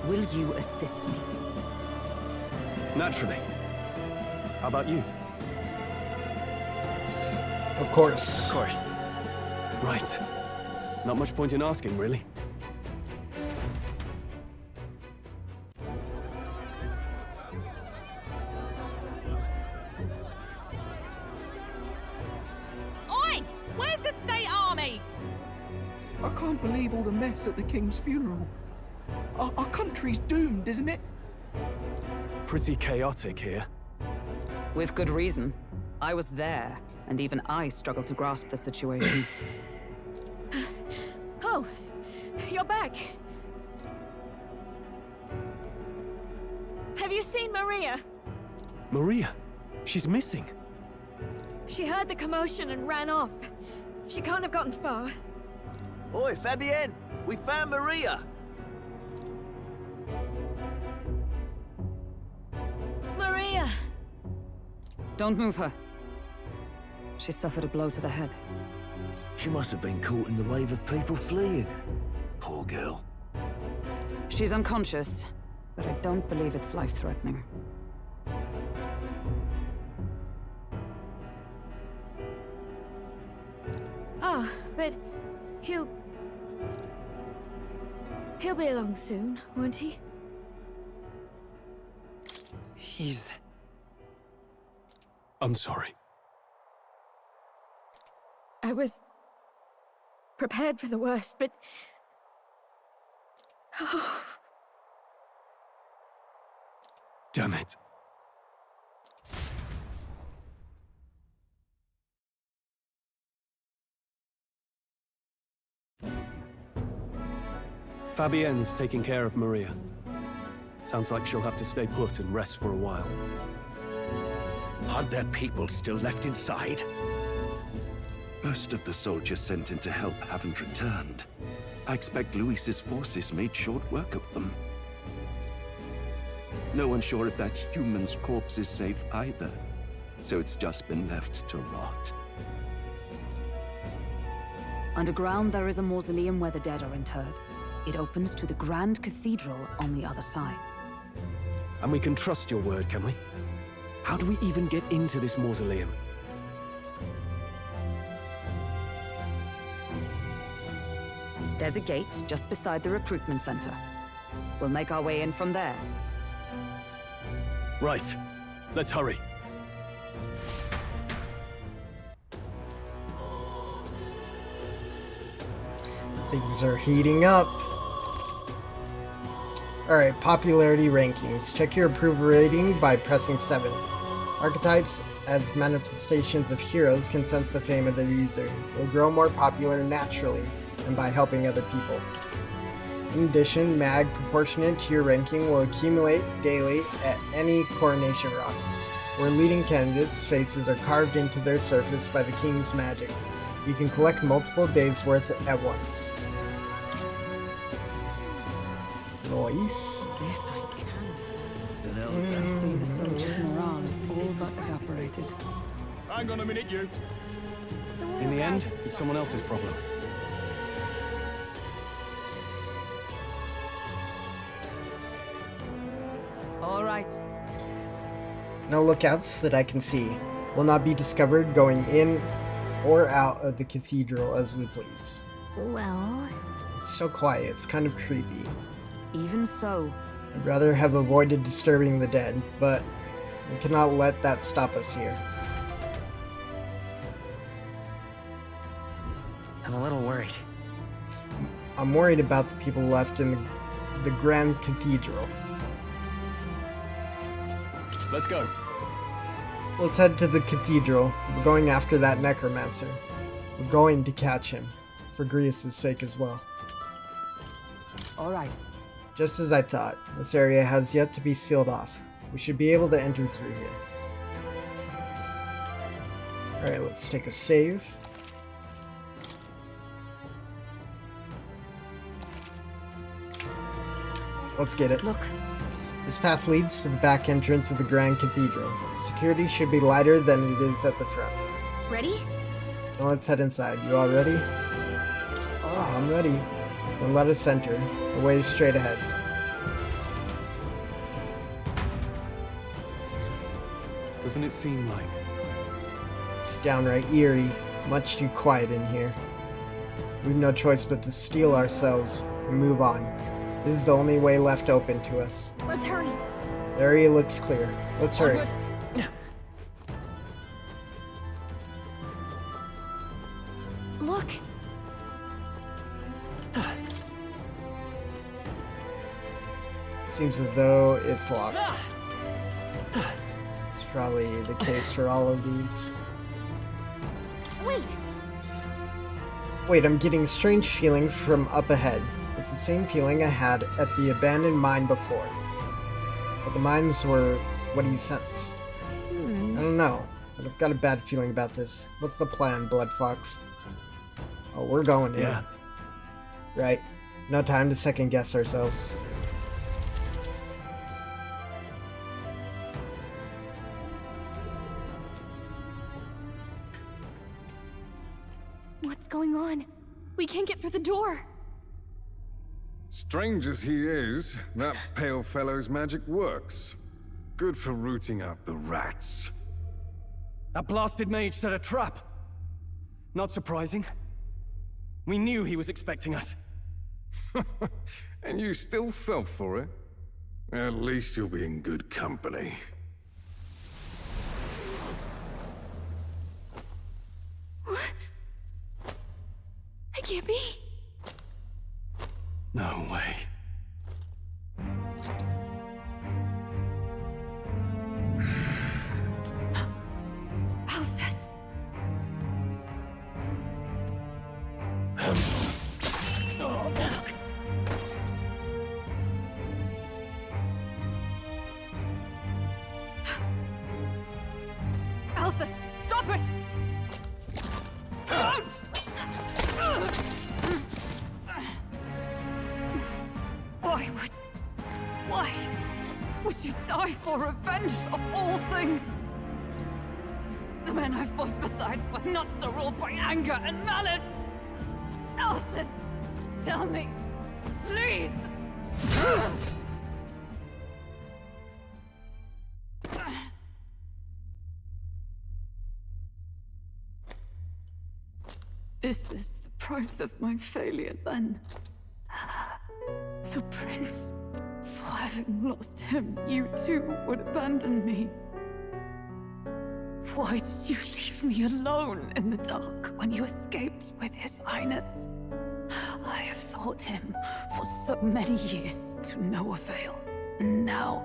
Will you assist me? Naturally. How about you? Of course. Of course. Right. Not much point in asking, really. Oi! Where's the state army? I can't believe all the mess at the King's funeral. Our country's doomed, isn't it? Pretty chaotic here. With good reason. I was there, and even I struggled to grasp the situation. Oh, you're back. Have you seen Maria? Maria? She's missing. She heard the commotion and ran off. She can't have gotten far. Oi, Fabienne! We found Maria! Maria! Don't move her. She suffered a blow to the head. She must have been caught in the wave of people fleeing. Poor girl. She's unconscious, but I don't believe it's life-threatening. Ah, but he'll be along soon, won't he? He's... I'm sorry. I was prepared for the worst, but... Oh. Damn it. Fabienne's taking care of Maria. Sounds like she'll have to stay put and rest for a while. Are there people still left inside? Most of the soldiers sent in to help haven't returned. I expect Luis's forces made short work of them. No one's sure if that human's corpse is safe either, so it's just been left to rot. Underground, there is a mausoleum where the dead are interred. It opens to the Grand Cathedral on the other side. And we can trust your word, can we? How do we even get into this mausoleum? There's a gate just beside the recruitment center. We'll make our way in from there. Right. Let's hurry. Things are heating up. Alright, popularity rankings. Check your approval rating by pressing 7. Archetypes, as manifestations of heroes, can sense the fame of their user. Will grow more popular naturally and by helping other people. In addition, mag proportionate to your ranking will accumulate daily at any coronation rock, where leading candidates' faces are carved into their surface by the king's magic. You can collect multiple days' worth at once. Nice. Yes, I can. I see the soldiers' morale is all but evaporated. Hang on a minute, you. In the end, it's someone else's problem. All right. No lookouts that I can see. Will not be discovered going in or out of the cathedral as we please. Well... It's so quiet, it's kind of creepy. Even so... I'd rather have avoided disturbing the dead, but we cannot let that stop us here. I'm a little worried. I'm worried about the people left in the Grand Cathedral. Let's go. Let's head to the cathedral. We're going after that necromancer. We're going to catch him, for Grius' sake as well. All right. Just as I thought, this area has yet to be sealed off. We should be able to enter through here. Alright, let's take a save. Let's get it. Look. This path leads to the back entrance of the Grand Cathedral. Security should be lighter than it is at the front. Ready? Now let's head inside. You all ready? All right. I'm ready. Then let us enter. The way is straight ahead. Doesn't it seem like? It's downright eerie. Much too quiet in here. We've no choice but to steel ourselves and move on. This is the only way left open to us. Let's hurry. The area looks clear. Let's hurry. Look. Seems as though it's locked. It's probably the case for all of these. Wait. Wait, I'm getting a strange feeling from up ahead. It's the same feeling I had at the abandoned mine before. But the mines were... what do you sense? I don't know, but I've got a bad feeling about this. What's the plan, BloodFox? Oh, we're going in. Yeah. Right. No time to second guess ourselves. What's going on? We can't get through the door. Strange as he is, that pale fellow's magic works. Good for rooting out the rats. That blasted mage set a trap. Not surprising. We knew he was expecting us. And you still fell for it? At least you'll be in good company. What? I can't be. No way. Alcest. Alcest, stop it! Don't! Why would you die for revenge of all things? The men I fought beside was not so ruled by anger and malice. Alcest, tell me, please. Is this the price of my failure, then? The prince, for having lost him, you too would abandon me. Why did you leave me alone in the dark when you escaped with his highness? I have sought him for so many years to no avail, and now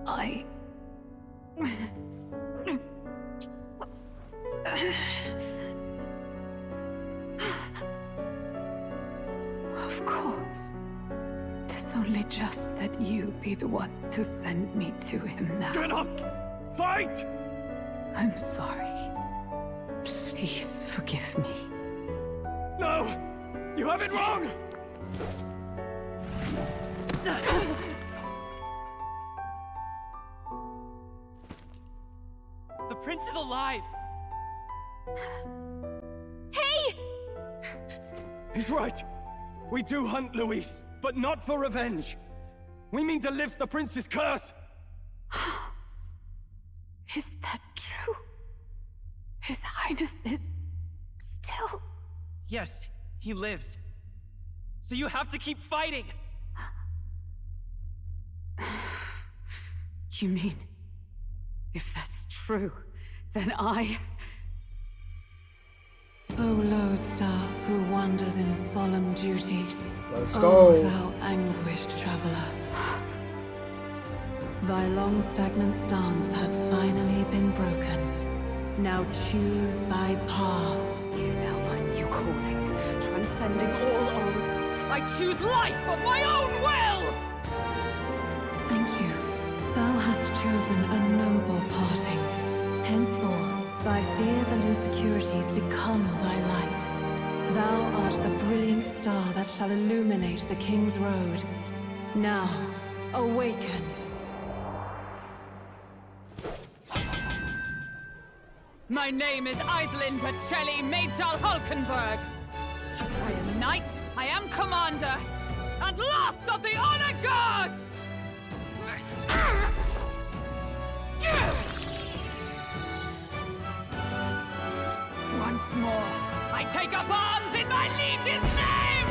I... Of course. 'Tis only just that you be the one to send me to him now. Get up! Fight! I'm sorry. Please forgive me. No! You have it wrong! The prince is alive! Hey! He's right. We do hunt Luis, but not for revenge. We mean to lift the prince's curse. Is that true? His highness is... still... Yes, he lives. So you have to keep fighting! You mean... if that's true, then I... O lodestar who wanders in solemn duty. Let's O go. thou anguished traveler. Thy long stagnant stance hath finally been broken. Now choose thy path. Now my new calling, transcending all oaths, I choose life of my own will! Thank you. Thou hast chosen a noble parting. Henceforth, thy fears and insecurities become thy light. Thou art the brilliant star that shall illuminate the King's Road. Now, awaken. My name is Aislinn Pacelli Majal Hulkenberg. I am knight, I am commander, and last of the Honor Guard! Once more, I take up arms in my liege's name!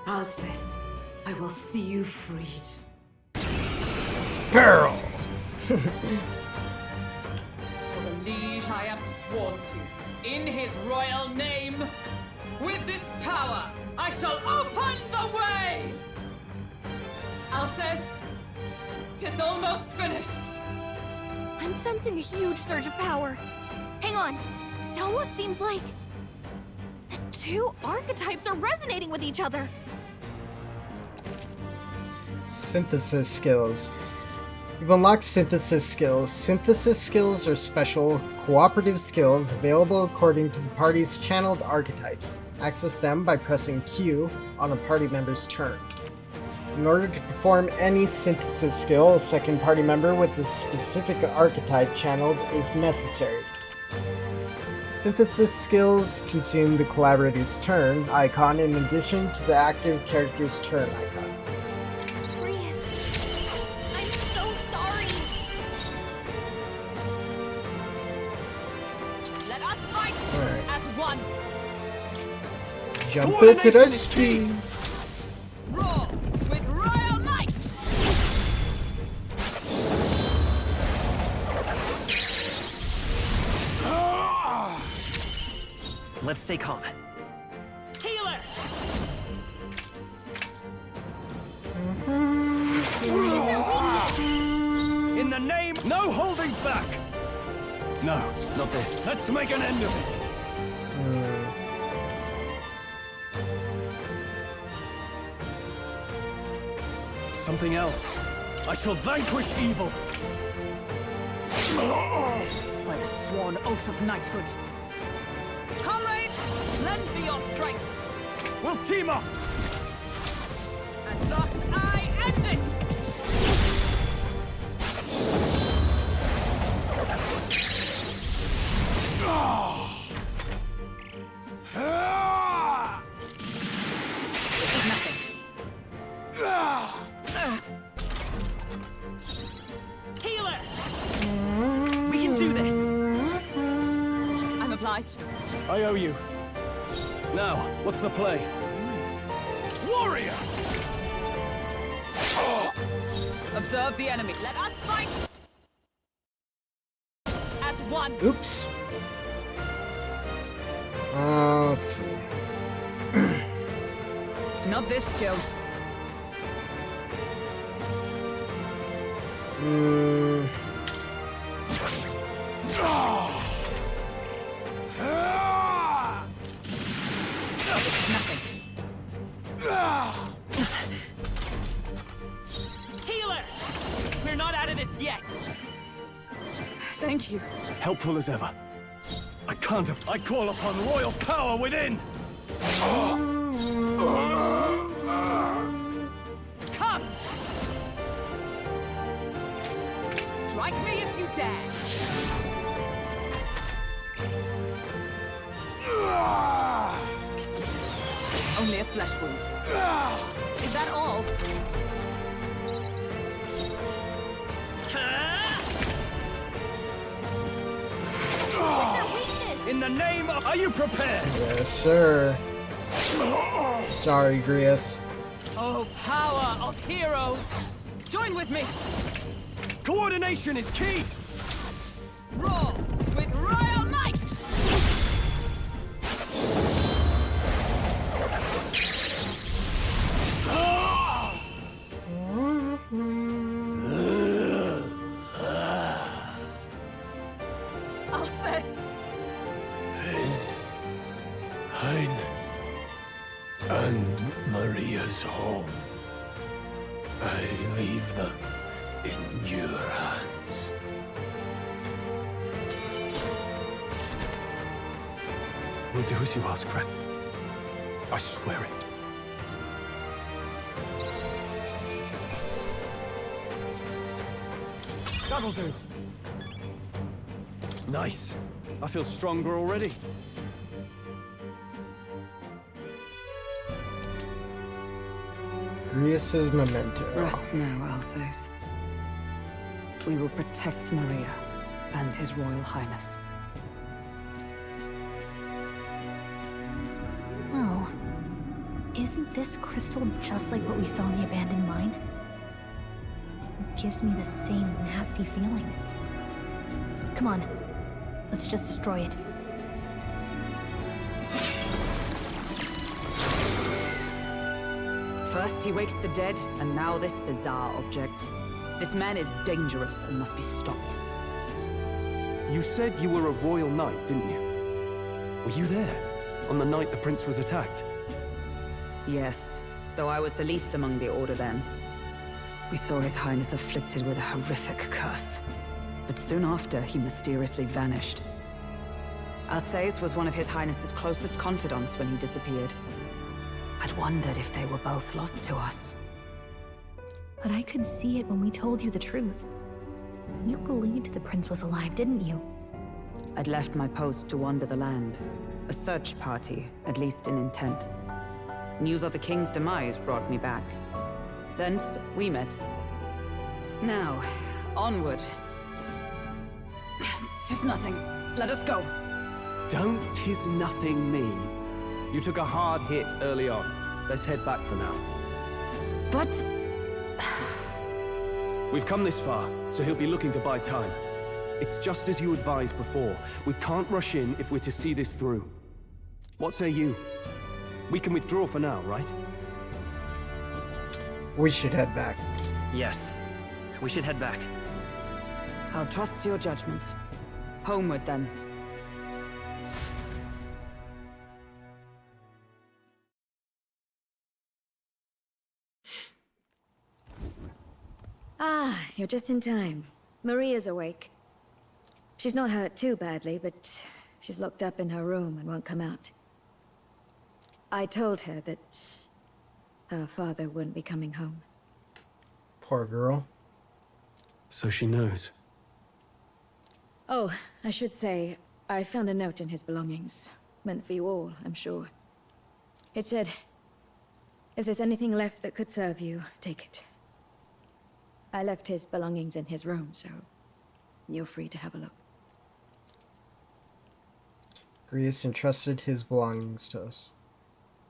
Alcest, I will see you freed. Girl! For the liege I am sworn to, in his royal name, with this power, I shall open the way! Alcest, 'tis almost finished. I'm sensing a huge surge of power. Hang on. It almost seems like the two archetypes are resonating with each other. Synthesis skills. You've unlocked synthesis skills. Synthesis skills are special, cooperative skills available according to the party's channeled archetypes. Access them by pressing Q on a party member's turn. In order to perform any synthesis skill, a second party member with a specific archetype channeled is necessary. Synthesis skills consume the collaborator's turn icon in addition to the active character's turn icon. I'm so sorry. As one. Jump if it is key. Roar with royal might. Let's stay calm. Healer. In the name, no holding back. No, not this. Let's make an end of it. Something else. I shall vanquish evil. By the sworn oath of knighthood. Comrades, lend me your strength. We'll team up. And thus I end it. This is nothing. Healer! We can do this! I'm obliged. I owe you. Now, what's the play? Warrior! Observe the enemy. Let us fight! As one. Oops. Let's see. Not this skill. Healer! We're not out of this yet! Thank you. Helpful as ever. I can't have. I call upon royal power within! Come! Strike me if you dare. Only a flesh wound. Is that all? In the name of... Are you prepared? Yes, sir. Sorry, Grius. Oh, power of heroes! Join with me! Coordination is key! Roar with royal might! Alcest! His Highness and Maria's home. I leave them in your hands. We'll do as you ask, friend. I swear it. That'll do. Nice. I feel stronger already. Grius's memento. Rest now, Alsace. We will protect Maria and His Royal Highness. Well, isn't this crystal just like what we saw in the abandoned mine? It gives me the same nasty feeling. Come on, let's just destroy it. First he wakes the dead, and now this bizarre object. This man is dangerous and must be stopped. You said you were a royal knight, didn't you? Were you there on the night the prince was attacked? Yes, though I was the least among the Order then. We saw His Highness afflicted with a horrific curse. But soon after, he mysteriously vanished. Alsace was one of His Highness's closest confidants when he disappeared. I'd wondered if they were both lost to us. But I could see it when we told you the truth. You believed the prince was alive, didn't you? I'd left my post to wander the land. A search party, at least in intent. News of the king's demise brought me back. Thence, we met. Now, onward. 'Tis nothing. Let us go. Don't 'tis nothing me. You took a hard hit early on. Let's head back for now. But... We've come this far, so he'll be looking to buy time. It's just as you advised before. We can't rush in if we're to see this through. What say you? We can withdraw for now, right? We should head back. Yes. We should head back. I'll trust your judgment. Homeward, then. Ah, you're just in time. Maria's awake. She's not hurt too badly, but she's locked up in her room and won't come out. I told her that her father wouldn't be coming home. Poor girl. So she knows. Oh, I should say, I found a note in his belongings. Meant for you all, I'm sure. It said, if there's anything left that could serve you, take it. I left his belongings in his room, so you're free to have a look. Grius entrusted his belongings to us.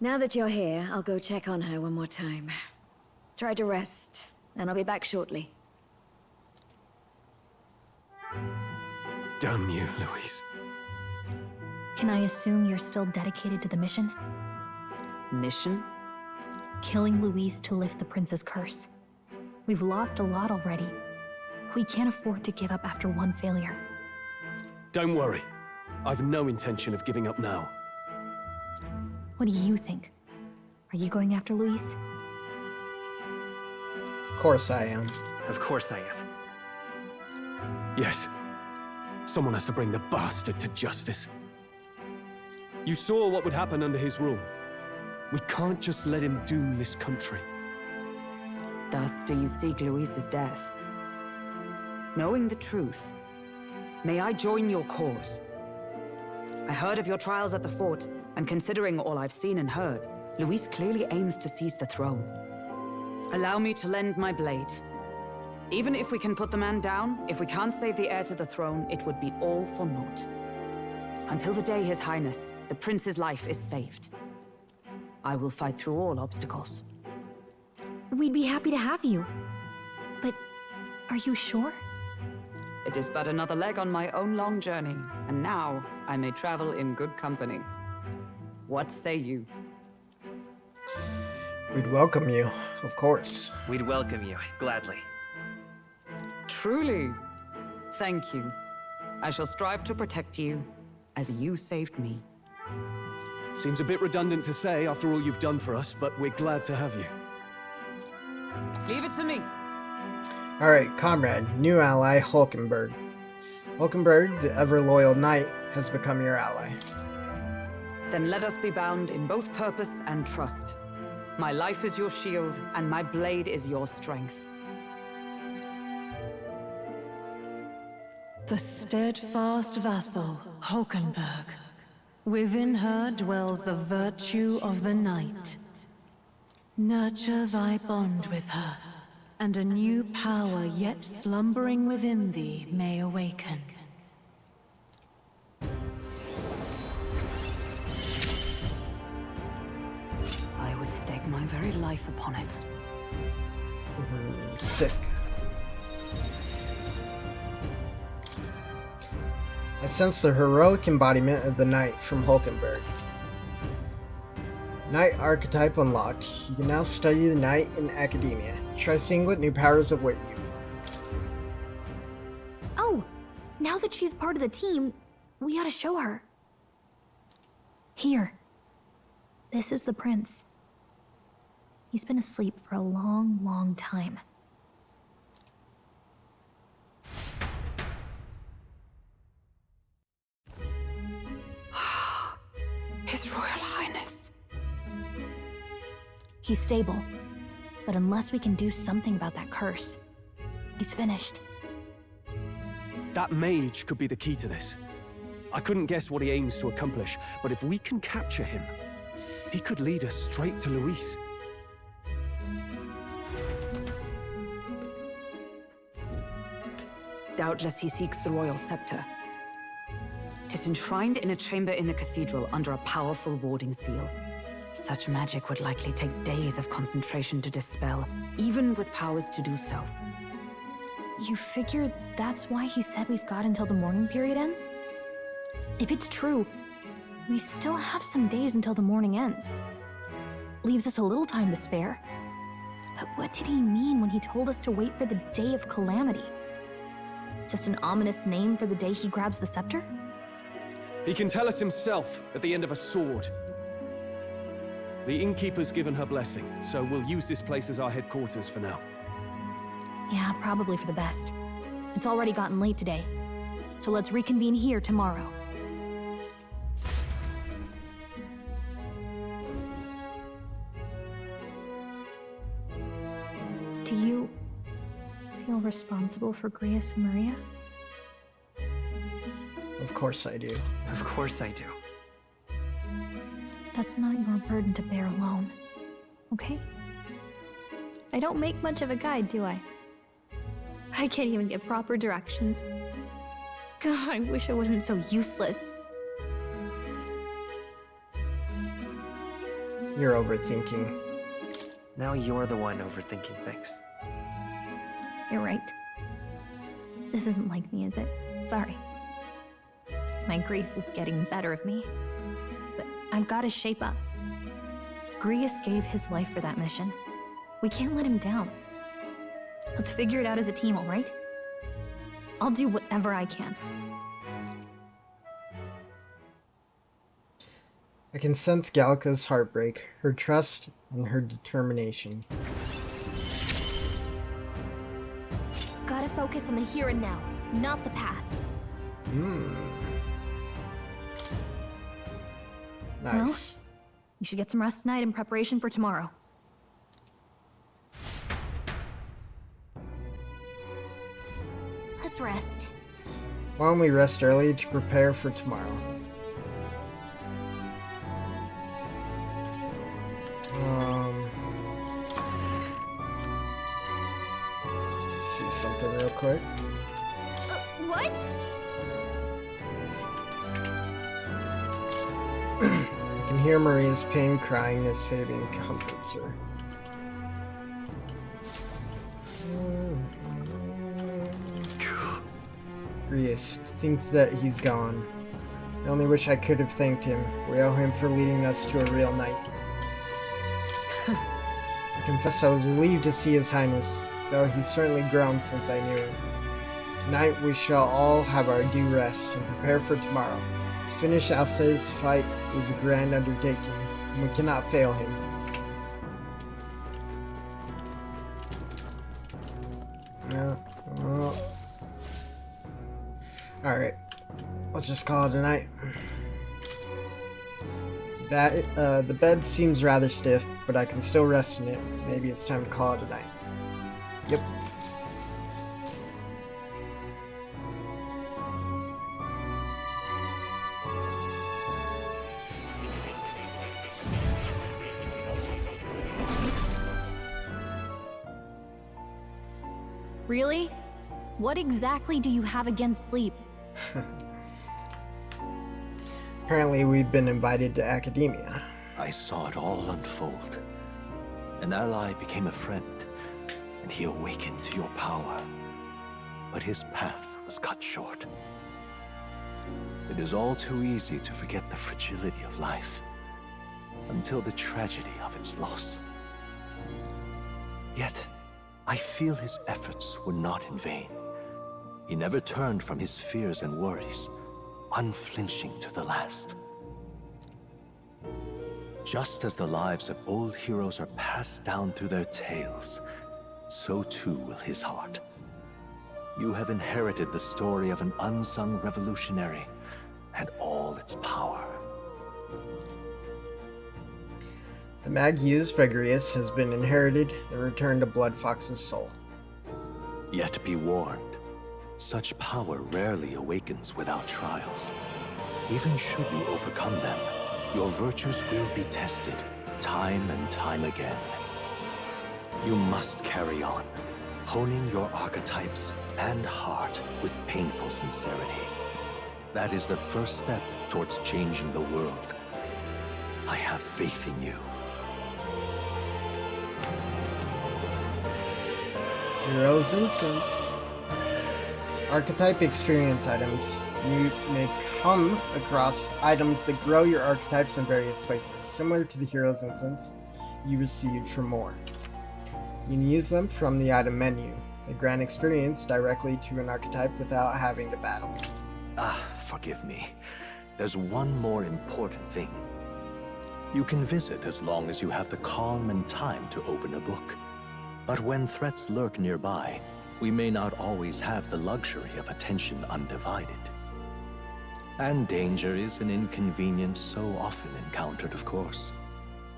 Now that you're here, I'll go check on her one more time. Try to rest, and I'll be back shortly. Damn you, Louise. Can I assume you're still dedicated to the mission? Mission? Killing Louise to lift the prince's curse. We've lost a lot already. We can't afford to give up after one failure. Don't worry. I've no intention of giving up now. What do you think? Are you going after Louise? Of course I am. Of course I am. Yes. Someone has to bring the bastard to justice. You saw what would happen under his rule. We can't just let him doom this country. Thus do you seek Louise's death? Knowing the truth, may I join your cause? I heard of your trials at the fort, and considering all I've seen and heard, Louise clearly aims to seize the throne. Allow me to lend my blade. Even if we can put the man down, if we can't save the heir to the throne, it would be all for naught. Until the day His Highness, the prince's life is saved, I will fight through all obstacles. We'd be happy to have you. But are you sure? It is but another leg on my own long journey, and now I may travel in good company. What say you? We'd welcome you, of course. We'd welcome you, gladly. Truly? Thank you. I shall strive to protect you, as you saved me. Seems a bit redundant to say after all you've done for us, but we're glad to have you. Leave it to me. Alright, comrade, new ally, Hulkenberg. Hulkenberg, the ever-loyal knight, has become your ally. Then let us be bound in both purpose and trust. My life is your shield, and my blade is your strength. The steadfast vassal, Hulkenberg. Within her dwells the virtue of the knight. Nurture thy bond with her, and a new power yet slumbering within thee may awaken. I would stake my very life upon it. Sick. I sense the heroic embodiment of the knight from Hulkenberg. Knight archetype unlocked. You can now study the knight in academia. Try seeing what new powers await you. Oh, now that she's part of the team, we ought to show her. Here. This is the prince. He's been asleep for a long, long time. His Royal Highness. He's stable, but unless we can do something about that curse, he's finished. That mage could be the key to this. I couldn't guess what he aims to accomplish, but if we can capture him, he could lead us straight to Louise. Doubtless he seeks the royal scepter. 'Tis enshrined in a chamber in the cathedral under a powerful warding seal. Such magic would likely take days of concentration to dispel, even with powers to do so. You figure that's why he said we've got until the mourning period ends? If it's true, we still have some days until the mourning ends. Leaves us a little time to spare. But what did he mean when he told us to wait for the Day of Calamity? Just an ominous name for the day he grabs the scepter? He can tell us himself at the end of a sword. The innkeeper's given her blessing, so we'll use this place as our headquarters for now. Yeah, probably for the best. It's already gotten late today, so let's reconvene here tomorrow. Do you feel responsible for Grius and Maria? Of course I do. Of course I do. That's not your burden to bear alone, okay? I don't make much of a guide, do I? I can't even get proper directions. God, I wish I wasn't so useless. You're overthinking. Now you're the one overthinking things. You're right. This isn't like me, is it? Sorry. My grief is getting the better of me. But I've got to shape up. Grius gave his life for that mission. We can't let him down. Let's figure it out as a team, all right? I'll do whatever I can. I can sense Gallica's heartbreak, her trust, and her determination. Gotta focus on the here and now, not the past. Nice. Well, you should get some rest tonight in preparation for tomorrow. Let's rest. Why don't we rest early to prepare for tomorrow? Let's see something real quick. What? I can hear Maria's pain crying as Fabian comforts her. Grius thinks that he's gone. I only wish I could have thanked him. We owe him for leading us to a real night. I confess I was relieved to see His Highness, though he's certainly grown since I knew him. Tonight we shall all have our due rest and prepare for tomorrow. To finish Alcé's fight is a grand undertaking, and we cannot fail him. Alright, let's just call it a night. The bed seems rather stiff, but I can still rest in it. Maybe it's time to call it a night. Yep. Really? What exactly do you have against sleep? Apparently we've been invited to academia. I saw it all unfold. An ally became a friend, and he awakened to your power. But his path was cut short. It is all too easy to forget the fragility of life, until the tragedy of its loss. Yet, I feel his efforts were not in vain. He never turned from his fears and worries, unflinching to the last. Just as the lives of old heroes are passed down through their tales, so too will his heart. You have inherited the story of an unsung revolutionary and all its power. The mag used by Grius has been inherited and returned to BloodFox's soul. Yet be warned, such power rarely awakens without trials. Even should you overcome them, your virtues will be tested, time and time again. You must carry on, honing your archetypes and heart with painful sincerity. That is the first step towards changing the world. I have faith in you. Heroes Incense. Archetype experience items. You may come across items that grow your archetypes in various places, similar to the Heroes Incense you received from more. You can use them from the item menu. They grant experience directly to an archetype without having to battle. Forgive me. There's one more important thing. You can visit as long as you have the calm and time to open a book. But when threats lurk nearby, we may not always have the luxury of attention undivided. And danger is an inconvenience so often encountered, of course.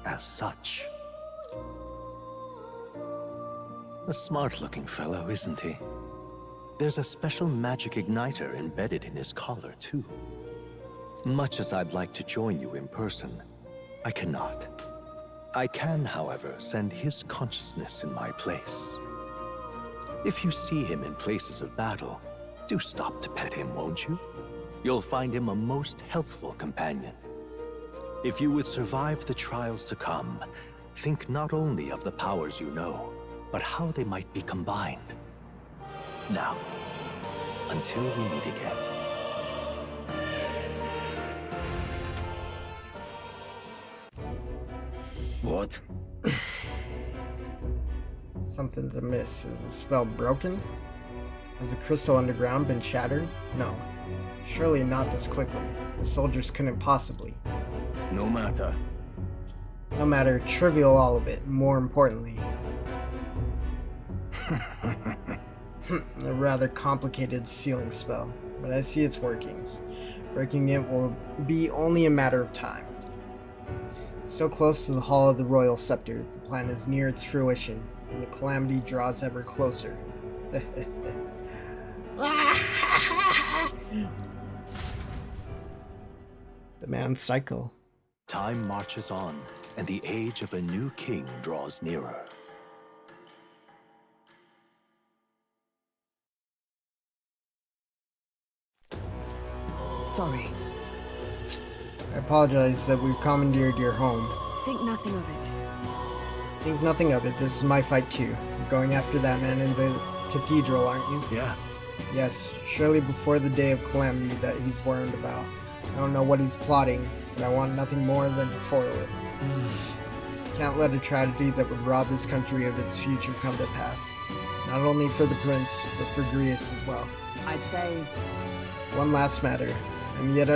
As such. A smart-looking fellow, isn't he? There's a special magic igniter embedded in his collar, too. Much as I'd like to join you in person, I cannot. I can, however, send his consciousness in my place. If you see him in places of battle, do stop to pet him, won't you? You'll find him a most helpful companion. If you would survive the trials to come, think not only of the powers you know, but how they might be combined. Now, until we meet again. What? Something's amiss. Is the spell broken? Has the crystal underground been shattered? No. Surely not this quickly. The soldiers couldn't possibly. No matter. No matter, trivial all of it, more importantly. A rather complicated sealing spell, but I see its workings. Breaking it will be only a matter of time. So close to the Hall of the Royal Scepter, the plan is near its fruition, and the calamity draws ever closer. The man's cycle. Time marches on, and the age of a new king draws nearer. Sorry. I apologize that we've commandeered your home. Think nothing of it. Think nothing of it. This is my fight too. You're going after that man in the cathedral, aren't you? Yeah. Yes, surely before the day of calamity that he's warned about. I don't know what he's plotting, but I want nothing more than to foil it. Can't let a tragedy that would rob this country of its future come to pass. Not only for the prince, but for Greece as well. I'd say... One last matter. I'm yet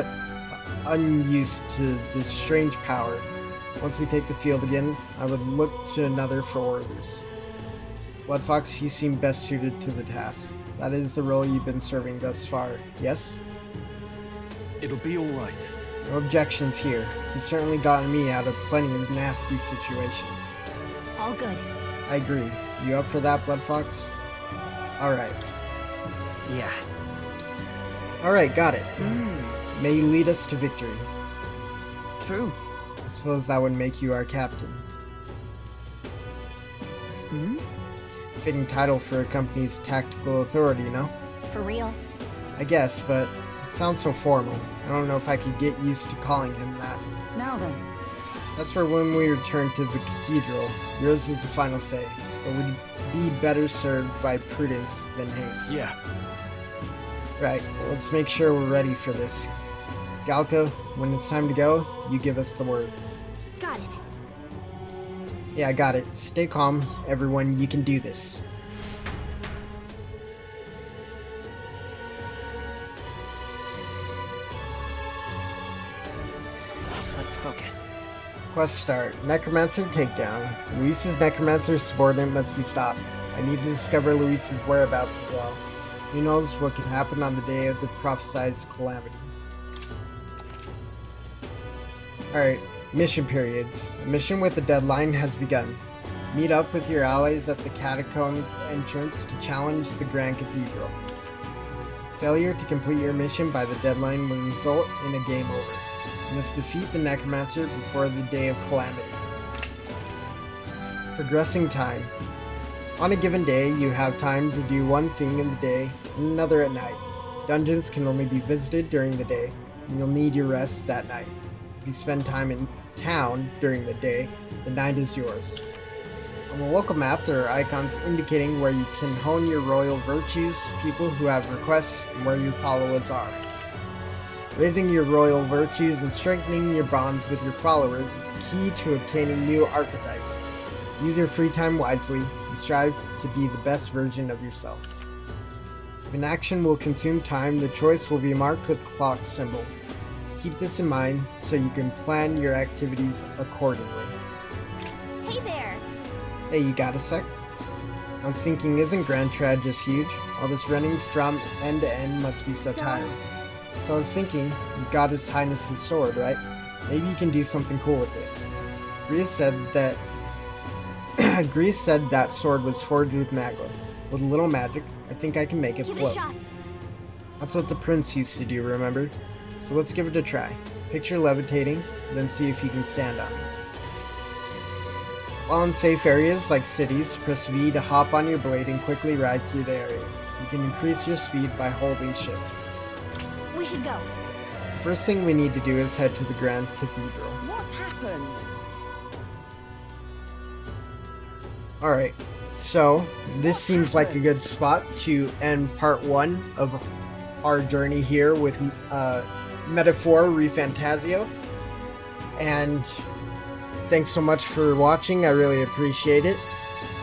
unused to this strange power. Once we take the field again, I would look to another for orders. BloodFox, you seem best suited to the task. That is the role you've been serving thus far, yes? It'll be all right. No objections here. He's certainly gotten me out of plenty of nasty situations. All good. I agree. You up for that, BloodFox? Alright. Yeah. Alright, got it. May you lead us to victory. True. I suppose that would make you our captain. Fitting title for a company's tactical authority, no? For real. I guess, but it sounds so formal. I don't know if I could get used to calling him that. Now then. That's for when we return to the cathedral. Yours is the final say, but would be better served by prudence than haste. Yeah. Right, well, let's make sure we're ready for this. Gallica, when it's time to go, you give us the word. Got it. Yeah, I got it. Stay calm, everyone. You can do this. Let's focus. Quest start. Necromancer takedown. Luis's necromancer subordinate must be stopped. I need to discover Luis's whereabouts as well. Who knows what could happen on the day of the prophesied calamity. Alright, mission periods. A mission with a deadline has begun. Meet up with your allies at the catacombs entrance to challenge the Grand Cathedral. Failure to complete your mission by the deadline will result in a game over. You must defeat the necromancer before the day of calamity. Progressing time. On a given day, you have time to do one thing in the day and another at night. Dungeons can only be visited during the day, and you'll need your rest that night. If you spend time in town during the day, the night is yours. On the local map, there are icons indicating where you can hone your royal virtues, people who have requests, and where your followers are. Raising your royal virtues and strengthening your bonds with your followers is key to obtaining new archetypes. Use your free time wisely and strive to be the best version of yourself. If an action will consume time, the choice will be marked with a clock symbol. Keep this in mind so you can plan your activities accordingly. Hey there! Hey, you got a sec? I was thinking, isn't Grand Trad just huge? All this running from end to end must be so tiring. So I was thinking, you got His Highness's sword, right? Maybe you can do something cool with it. Grease said that sword was forged with magma. With a little magic, I think I can make it float. That's what the prince used to do, remember? So let's give it a try. Picture levitating, then see if you can stand on it. While in safe areas like cities, press V to hop on your blade and quickly ride through the area. You can increase your speed by holding shift. We should go. The first thing we need to do is head to the Grand Cathedral. What's happened? Alright, so this seems like a good spot to end part 1 of our journey here with Metaphor ReFantazio. And thanks so much for watching, I really appreciate it.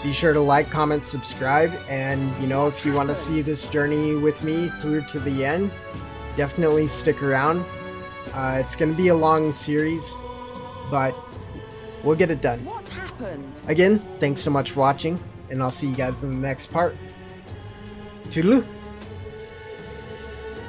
Be sure to like, comment, subscribe, and if you want to see this journey with me through to the end, definitely stick around. It's going to be a long series, but we'll get it done. What's happened? Again, thanks so much for watching, and I'll see you guys in the next part. Toodaloo!